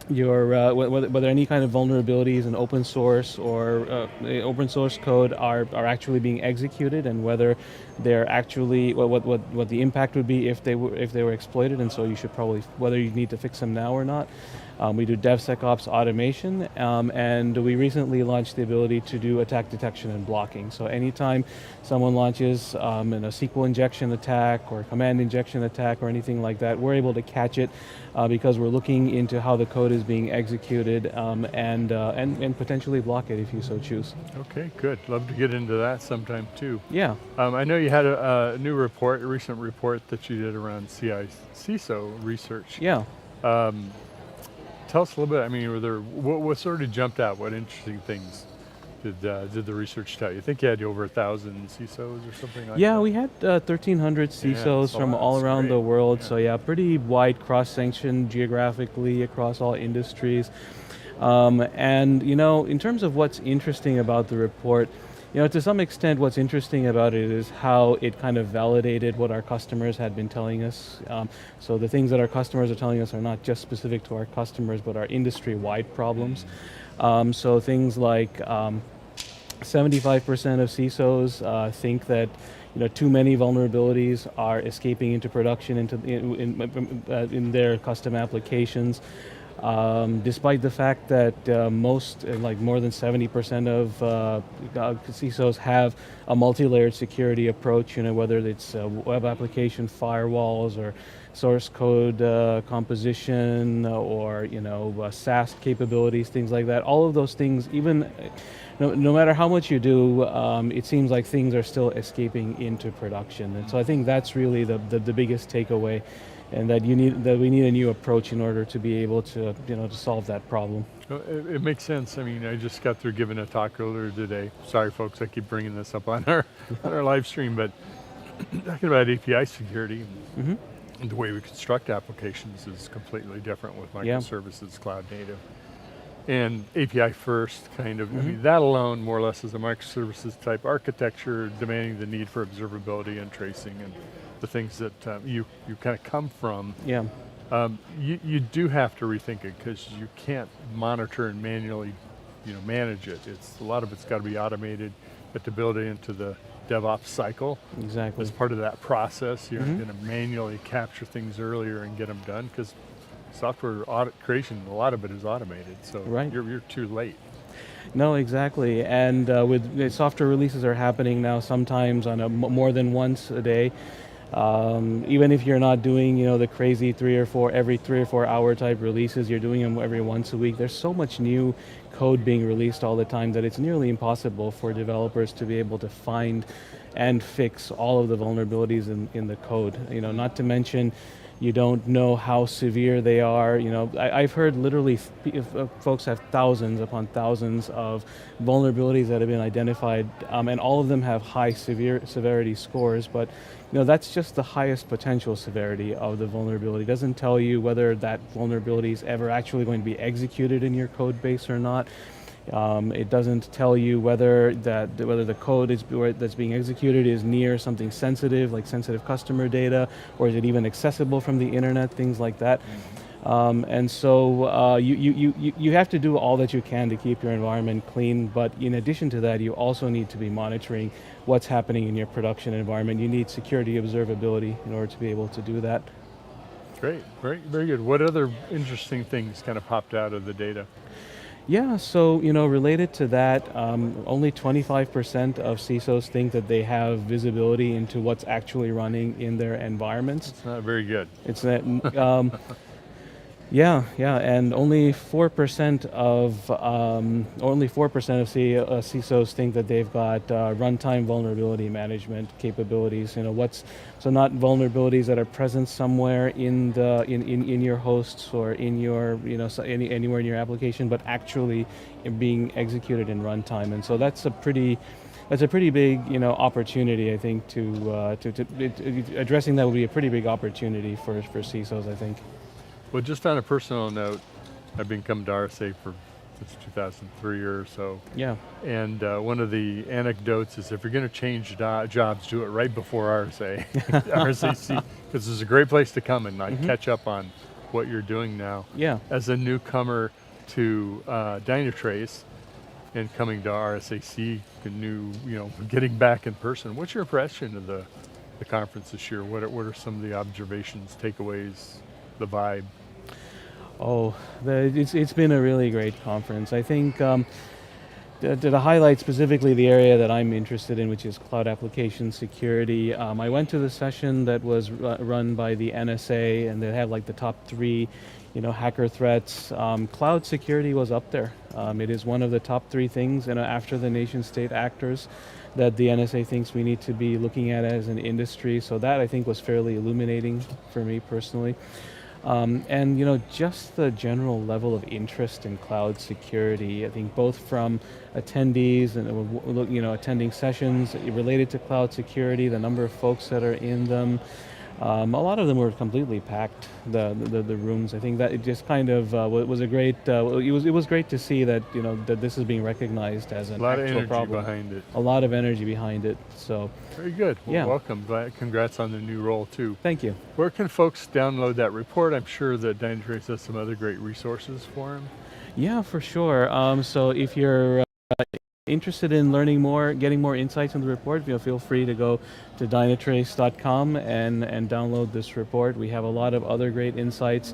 whether any kind of vulnerabilities in open source or open source code are actually being executed, and whether they're actually what the impact would be if they were exploited, and so you should probably whether you need to fix them now or not. We do DevSecOps automation, and we recently launched the ability to do attack detection and blocking. So anytime someone launches a SQL injection attack or command injection attack or anything like that, we're able to catch it because we're looking into how the code is being executed and potentially block it if you so choose. Okay, good. Love to get into that sometime too. Yeah. I know you had a new report, a recent report that you did around CISO research. Yeah. Tell us a little bit. What sort of jumped out? What interesting things did the research tell you? I think you had over 1,000 CISOs or something like that. Yeah, we had 1,300 CISOs from all around the world. Yeah. So pretty wide cross-section geographically across all industries. In terms of what's interesting about the report, to some extent what's interesting about it is how it kind of validated what our customers had been telling us. So the things that our customers are telling us are not just specific to our customers, but are industry-wide problems. So things like 75% of CISOs think that too many vulnerabilities are escaping into production in their custom applications. Despite the fact that more than 70% of CISOs have a multi-layered security approach, whether it's web application firewalls or source code composition or SaaS capabilities, things like that. All of those things, even no matter how much you do, it seems like things are still escaping into production. And so I think that's really the biggest takeaway. And that we need a new approach in order to be able to to solve that problem. It makes sense. I just got through giving a talk earlier today. Sorry, folks, I keep bringing this up on our live stream, but talking about API security and the way we construct applications is completely different with microservices, cloud native, and API first kind of. That alone, more or less, is a microservices type architecture, demanding the need for observability and tracing and the things that you kind of come from. Yeah. You do have to rethink it because you can't monitor and manually, manage it. A lot of it's got to be automated, but to build it into the DevOps cycle. Exactly. As part of that process, you're going to manually capture things earlier and get them done because software audit creation, a lot of it is automated. So you're too late. No, exactly. And with software releases are happening now sometimes on more than once a day. Even if you're not doing, the crazy every 3 or 4 hour type releases, you're doing them every once a week. There's so much new code being released all the time that it's nearly impossible for developers to be able to find and fix all of the vulnerabilities in the code. Not to mention, you don't know how severe they are. I've heard literally folks have thousands upon thousands of vulnerabilities that have been identified, and all of them have high severity scores, but that's just the highest potential severity of the vulnerability. It doesn't tell you whether that vulnerability is ever actually going to be executed in your code base or not. It doesn't tell you whether the code that's being executed is near something sensitive, like sensitive customer data, or is it even accessible from the internet, things like that. And so you have to do all that you can to keep your environment clean, but in addition to that, you also need to be monitoring what's happening in your production environment. You need security observability in order to be able to do that. Great, very good. What other interesting things kind of popped out of the data? Yeah, so related to that, only 25% of CISOs think that they have visibility into what's actually running in their environments. It's not very good. It's that, yeah, and only 4% of CISOs think that they've got runtime vulnerability management capabilities. So not vulnerabilities that are present somewhere in your hosts or in your anywhere in your application, but actually being executed in runtime. And so that's a pretty big opportunity. I think to addressing that would be a pretty big opportunity for CISOs, I think. Well, just on a personal note, I've been coming to RSA since 2003 or so. Yeah. And one of the anecdotes is if you're going to change jobs, do it right before RSA, RSAC, because it's a great place to come and catch up on what you're doing now. Yeah. As a newcomer to Dynatrace and coming to RSAC, getting back in person, what's your impression of the conference this year? What are some of the observations, takeaways, the vibe? Oh, it's been a really great conference. I think to highlight specifically the area that I'm interested in, which is cloud application security, I went to the session that was run by the NSA, and they had like the top 3 hacker threats. Cloud security was up there. It is one of the top 3 things, after the nation state actors, that the NSA thinks we need to be looking at as an industry. So that I think was fairly illuminating for me personally. And just the general level of interest in cloud security, I think both from attendees and attending sessions related to cloud security, the number of folks that are in them, a lot of them were completely packed, the rooms. I think that it just kind of was a great. It was great to see that that this is being recognized as an actual problem. Behind it. A lot of energy behind it. So very good. Well, yeah. Welcome. Congrats on the new role too. Thank you. Where can folks download that report? I'm sure that Dynatrace has some other great resources for them. Yeah, for sure. So if you're interested in learning more, getting more insights on the report, feel free to go to dynatrace.com and download this report. We have a lot of other great insights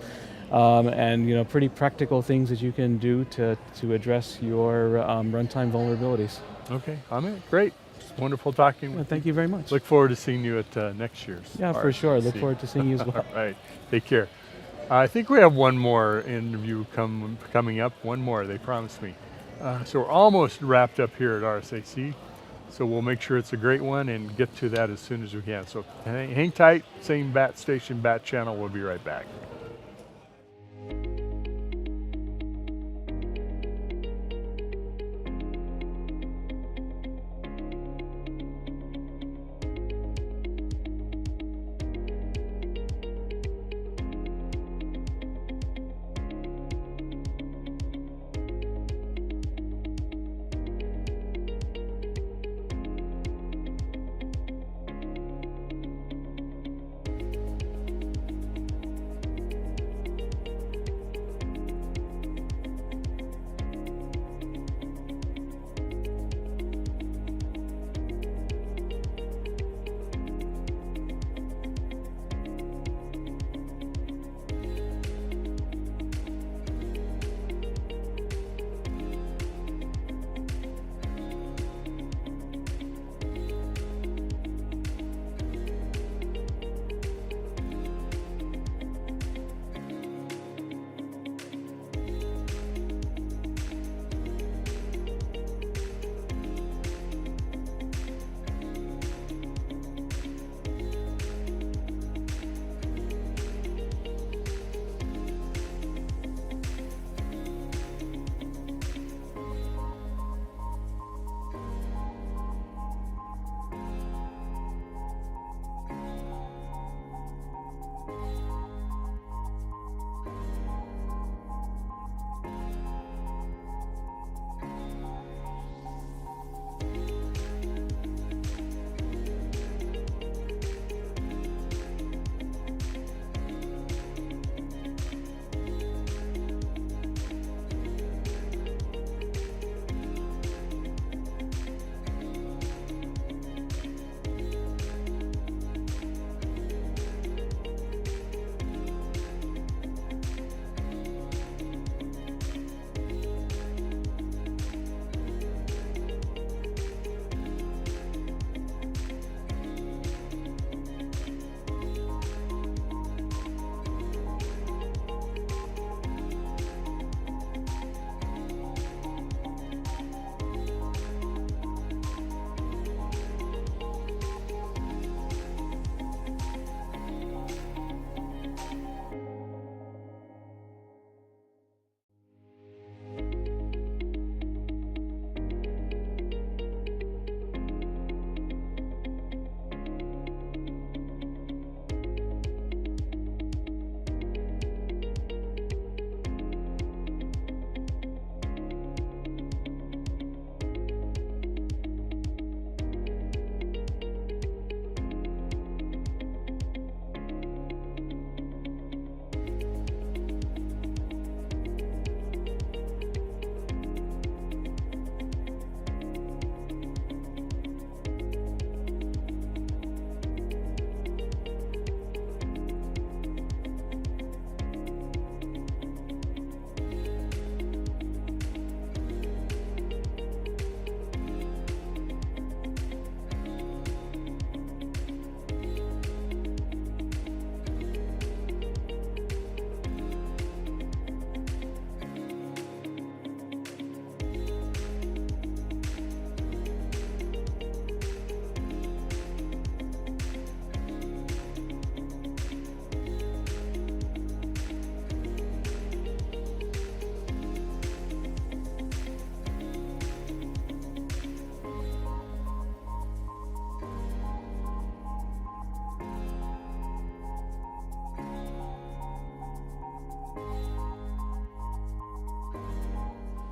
and pretty practical things that you can do to address your runtime vulnerabilities. Okay, Amit, great. It's wonderful talking with you. Thank you very much. Look forward to seeing you at next year's. Yeah, for sure. Look forward to seeing you as well. All right, take care. I think we have one more interview coming up. One more, they promised me. So we're almost wrapped up here at RSAC. So we'll make sure it's a great one and get to that as soon as we can. So hang tight, same bat station, bat channel. We'll be right back.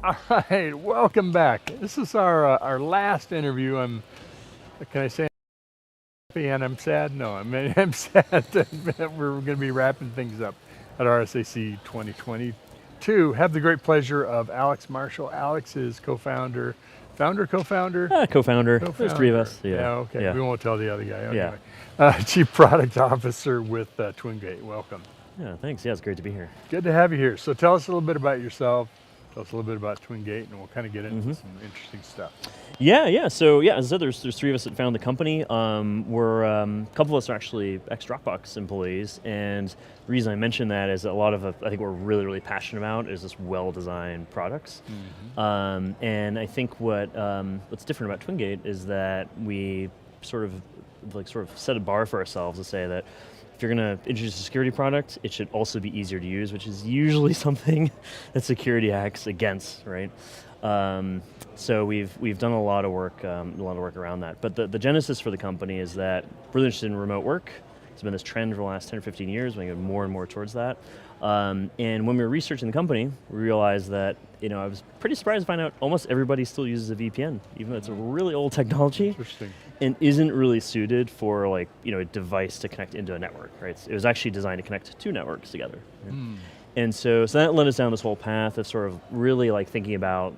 All right, welcome back. This is our last interview. Can I say I'm happy and I'm sad? No, I'm sad that we're going to be wrapping things up at RSAC 2022. Have the great pleasure of Alex Marshall. Alex is co-founder. Co-founder. There's three of us. Yeah. Okay. Yeah. We won't tell the other guy. Yeah. Anyway. Chief Product Officer with TwinGate. Welcome. Yeah, thanks. Yeah, it's great to be here. Good to have you here. So tell us a little bit about yourself. Tell us a little bit about TwinGate, and we'll kind of get into some interesting stuff. Yeah. So as I said, there's three of us that found the company. We're a couple of us are actually ex-Dropbox employees, and the reason I mention that is that a lot of I think we're really passionate about is this well-designed products. And I think what's different about TwinGate is that we sort of set a bar for ourselves to say that if you're going to introduce a security product, it should also be easier to use, which is usually something that security acts against, right? So we've done a lot of work around that. But the genesis for the company is that we're really interested in remote work. It's been this trend for the last 10 or 15 years, going more and more towards that. And when we were researching the company, we realized that I was pretty surprised to find out almost everybody still uses a VPN, even though it's a really old technology. Interesting. And isn't really suited for a device to connect into a network, right? It was actually designed to connect two networks together. Right? And so that led us down this whole path of sort of really thinking about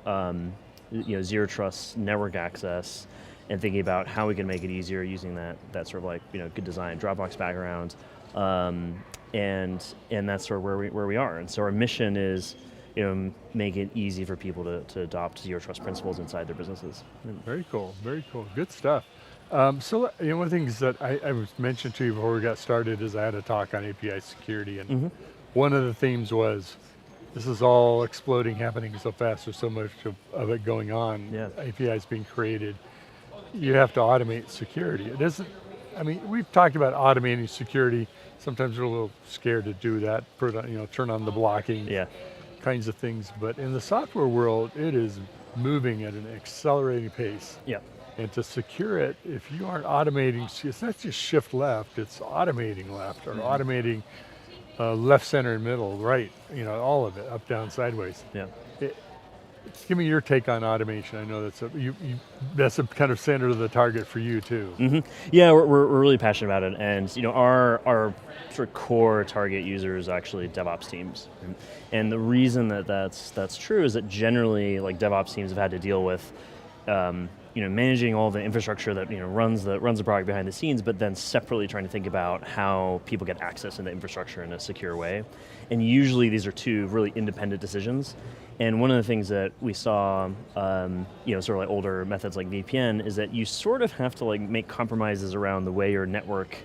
zero trust network access and thinking about how we can make it easier using that sort of good design Dropbox background, and that's sort of where we are. And so our mission is make it easy for people to adopt zero trust principles inside their businesses. Very cool, good stuff. So one of the things that I was mentioned to you before we got started is I had a talk on API security, and one of the themes was this is all exploding, happening so fast. There's so much of it going on. Yeah. APIs being created. You have to automate security. It isn't. I mean, we've talked about automating security. Sometimes we're a little scared to do that. Turn on the blocking. Kinds of things. But in the software world, it is moving at an accelerating pace. Yeah. And to secure it, if you aren't automating, it's not just shift left, it's automating left or automating left, center, and middle, right, all of it, up, down, sideways. Yeah. Give me your take on automation. I know that's a kind of center of the target for you too. Yeah, we're really passionate about it, and our sort of core target users is actually DevOps teams. And the reason that's true is that generally DevOps teams have had to deal with managing all the infrastructure that runs the product behind the scenes, but then separately trying to think about how people get access into infrastructure in a secure way. And usually these are two really independent decisions. And one of the things that we saw, sort of older methods like VPN, is that you sort of have to make compromises around the way your network,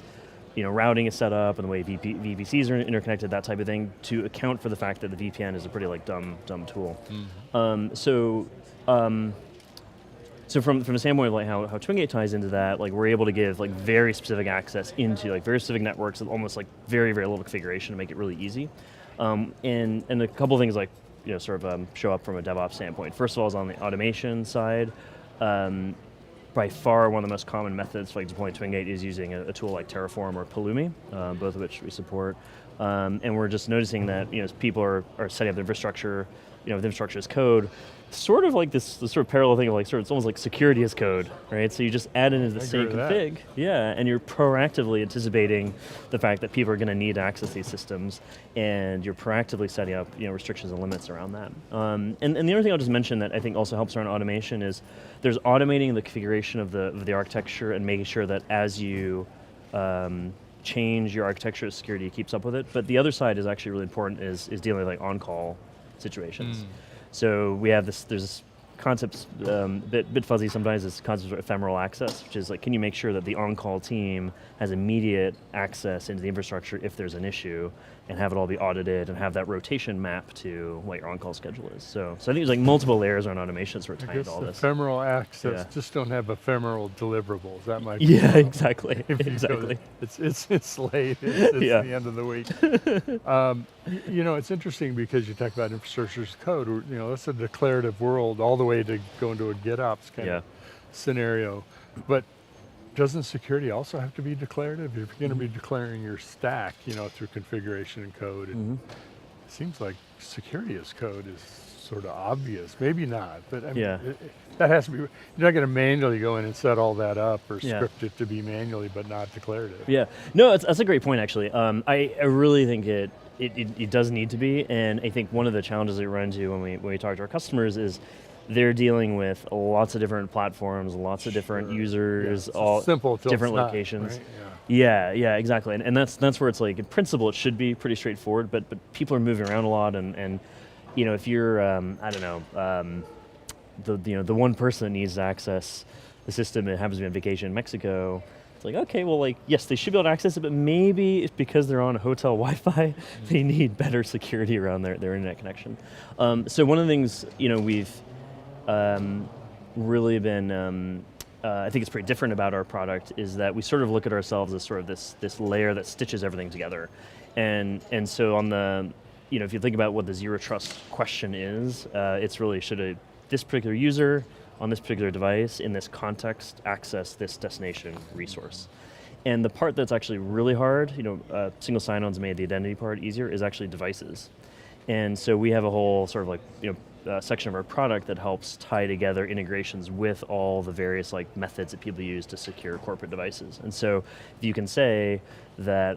routing is set up and the way VPCs are interconnected, that type of thing, to account for the fact that the VPN is a pretty dumb tool. So from the standpoint of how TwinGate ties into that, we're able to give very specific access into very specific networks with almost very little configuration to make it really easy. And a couple of things show up from a DevOps standpoint. First of all is on the automation side. By far one of the most common methods for deploying TwinGate is using a tool like Terraform or Pulumi, both of which we support. And we're just noticing that as people are setting up their infrastructure, with infrastructure as code, sort of this sort of parallel thing of it's almost like security as code, right? So you just add it into the same config, and you're proactively anticipating the fact that people are going to need to access these systems, and you're proactively setting up restrictions and limits around that. And the other thing I'll just mention that I think also helps around automation is there's automating the configuration of the architecture and making sure that as you change your architecture, security keeps up with it. But the other side is actually really important is dealing with on-call situations. So we have there's this concept, bit fuzzy sometimes, this concept of ephemeral access, which is can you make sure that the on-call team has immediate access into the infrastructure if there's an issue, and have it all be audited and have that rotation map to what your on-call schedule is. So I think there's multiple layers around automation that sort of tie into all this. Ephemeral access, just don't have ephemeral deliverables. That might be. Yeah, exactly. Exactly. It's late. It's the end of the week. It's interesting because you talk about infrastructure as code. That's a declarative world all the way to go into a GitOps kind of scenario. But doesn't security also have to be declarative? If you're going to be declaring your stack, through configuration and code, it seems like security as code is sort of obvious. Maybe not, but I mean, Yeah. that has to be. You're not going to manually go in and set all that up or Yeah. script it to be manually, but not declarative. Yeah, no, that's a great point actually. I really think it does need to be, and I think one of the challenges that we run into when we talk to our customers is they're dealing with lots of different platforms, lots of different users, all simple till different it's not, locations. right? Yeah, exactly, and that's where it's like in principle it should be pretty straightforward, but people are moving around a lot, and you know if you're I don't know the one person that needs to access the system and happens to be on vacation in Mexico. It's like, okay, well, like, yes, they should be able to access it, but maybe it's because they're on hotel Wi-Fi, they need better security around their internet connection. So one of the things, you know, we've really been, I think it's pretty different about our product is that we sort of look at ourselves as sort of this layer that stitches everything together. And so on the, you know, if you think about what the zero trust question is, it's really this particular user on this particular device in this context access this destination resource. And the part that's actually really hard, you know, single sign-on's made the identity part easier, is actually devices. And so we have a whole sort of like, you know, section of our product that helps tie together integrations with all the various like methods that people use to secure corporate devices. And so if you can say that,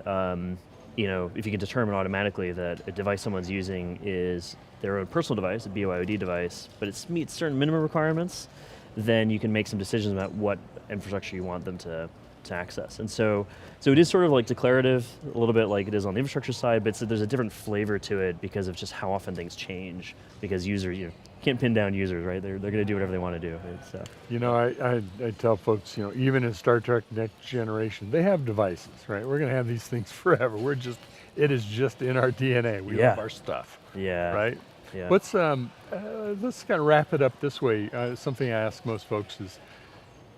you know, if you can determine automatically that a device someone's using is their own personal device, a BYOD device, but it meets certain minimum requirements, then you can make some decisions about what infrastructure you want them to access. And so it is sort of like declarative, a little bit like it is on the infrastructure side, but there's a different flavor to it because of just how often things change. Because users, you can't pin down users, right? They're going to do whatever they want to do. Right? So. You know, I tell folks, you know, even in Star Trek Next Generation, they have devices, right? We're going to have these things forever. It is just in our DNA. We love our stuff. Yeah. Right? Yeah. Let's kind of wrap it up this way. Something I ask most folks is,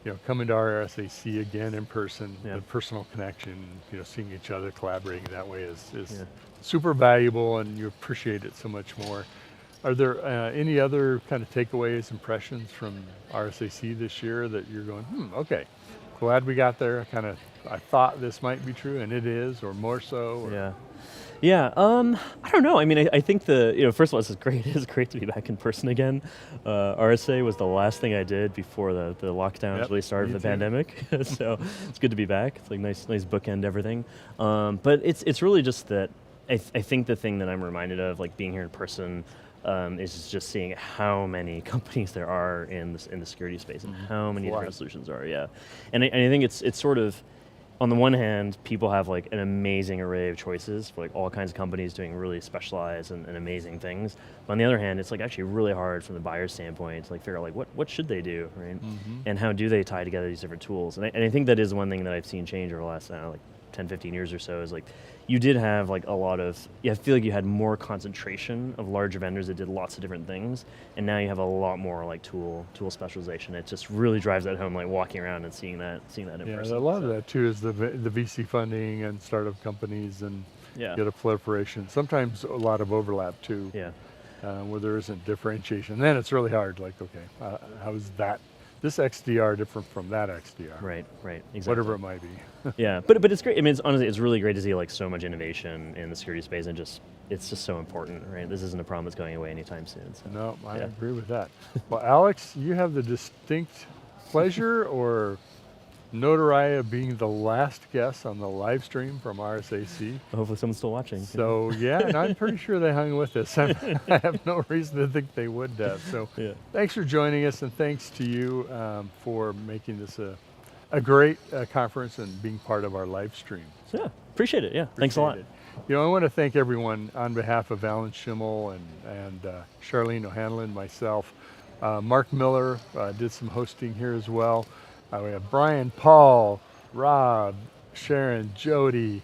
you know, coming to our RSAC again in person, the personal connection, you know, seeing each other, collaborating that way is super valuable, and you appreciate it so much more. Are there any other kind of takeaways, impressions from RSAC this year that you're going, okay, glad we got there. I thought this might be true, and it is, or more so. Or, Yeah, I don't know. I mean, I think first of all, this is great. It's great to be back in person again. RSA was the last thing I did before the lockdowns really started for the pandemic. So it's good to be back. It's like nice bookend everything. But it's really just that I think the thing that I'm reminded of, like being here in person, is just seeing how many companies there are in the security space and how many different solutions there are. Yeah, and I think it's sort of, on the one hand, people have like an amazing array of choices for like all kinds of companies doing really specialized and amazing things. But on the other hand, it's like actually really hard from the buyer's standpoint to like figure out like what should they do, right? And how do they tie together these different tools? And I think that is one thing that I've seen change over the last like 10, 15 years or so, is like you did have like a lot of, I feel like you had more concentration of larger vendors that did lots of different things, and now you have a lot more like tool specialization. It just really drives that home, like walking around and seeing that in person. A lot of that too is the VC funding and startup companies, and get a proliferation. Sometimes a lot of overlap too. Where there isn't differentiation. And then it's really hard, like, okay, how is this XDR different from that XDR? Right, exactly. Whatever it might be. Yeah, but it's great. I mean, honestly, it's really great to see like so much innovation in the security space, and it's just so important, right? This isn't a problem that's going away anytime soon. So. No, I agree with that. Well, Alex, you have the distinct pleasure or notoriety of being the last guest on the live stream from RSAC. Hopefully someone's still watching. So and I'm pretty sure they hung with us. I have no reason to think they would have. So thanks for joining us, and thanks to you for making this a great conference and being part of our live stream. So, appreciate it. Thanks a lot. You know, I want to thank everyone on behalf of Alan Schimmel and Charlene O'Hanlon, myself. Mark Miller did some hosting here as well. We have Brian, Paul, Rob, Sharon, Jody,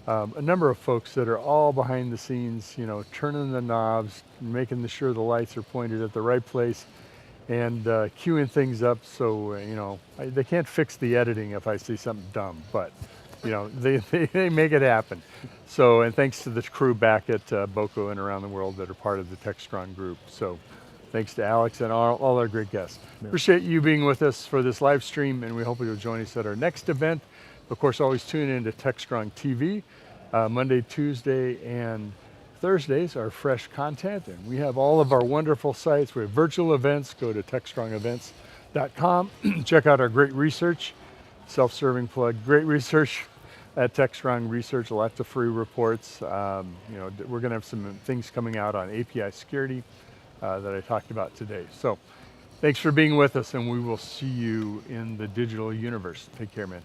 a number of folks that are all behind the scenes, you know, turning the knobs, making sure the lights are pointed at the right place, and queuing things up so, you know, they can't fix the editing if I say something dumb, but, you know, they make it happen. So, and thanks to the crew back at BOCO and around the world that are part of the Techstrong group. So, thanks to Alex and all our great guests. Appreciate you being with us for this live stream, and we hope you'll join us at our next event. Of course, always tune in to Techstrong TV, Monday, Tuesday, and Thursdays are fresh content, and we have all of our wonderful sites. We have virtual events. Go to techstrongevents.com. Check out our great research. Self-serving plug. Great research at Techstrong Research. Lots of free reports. We're going to have some things coming out on API security that I talked about today. So, thanks for being with us, and we will see you in the digital universe. Take care, man.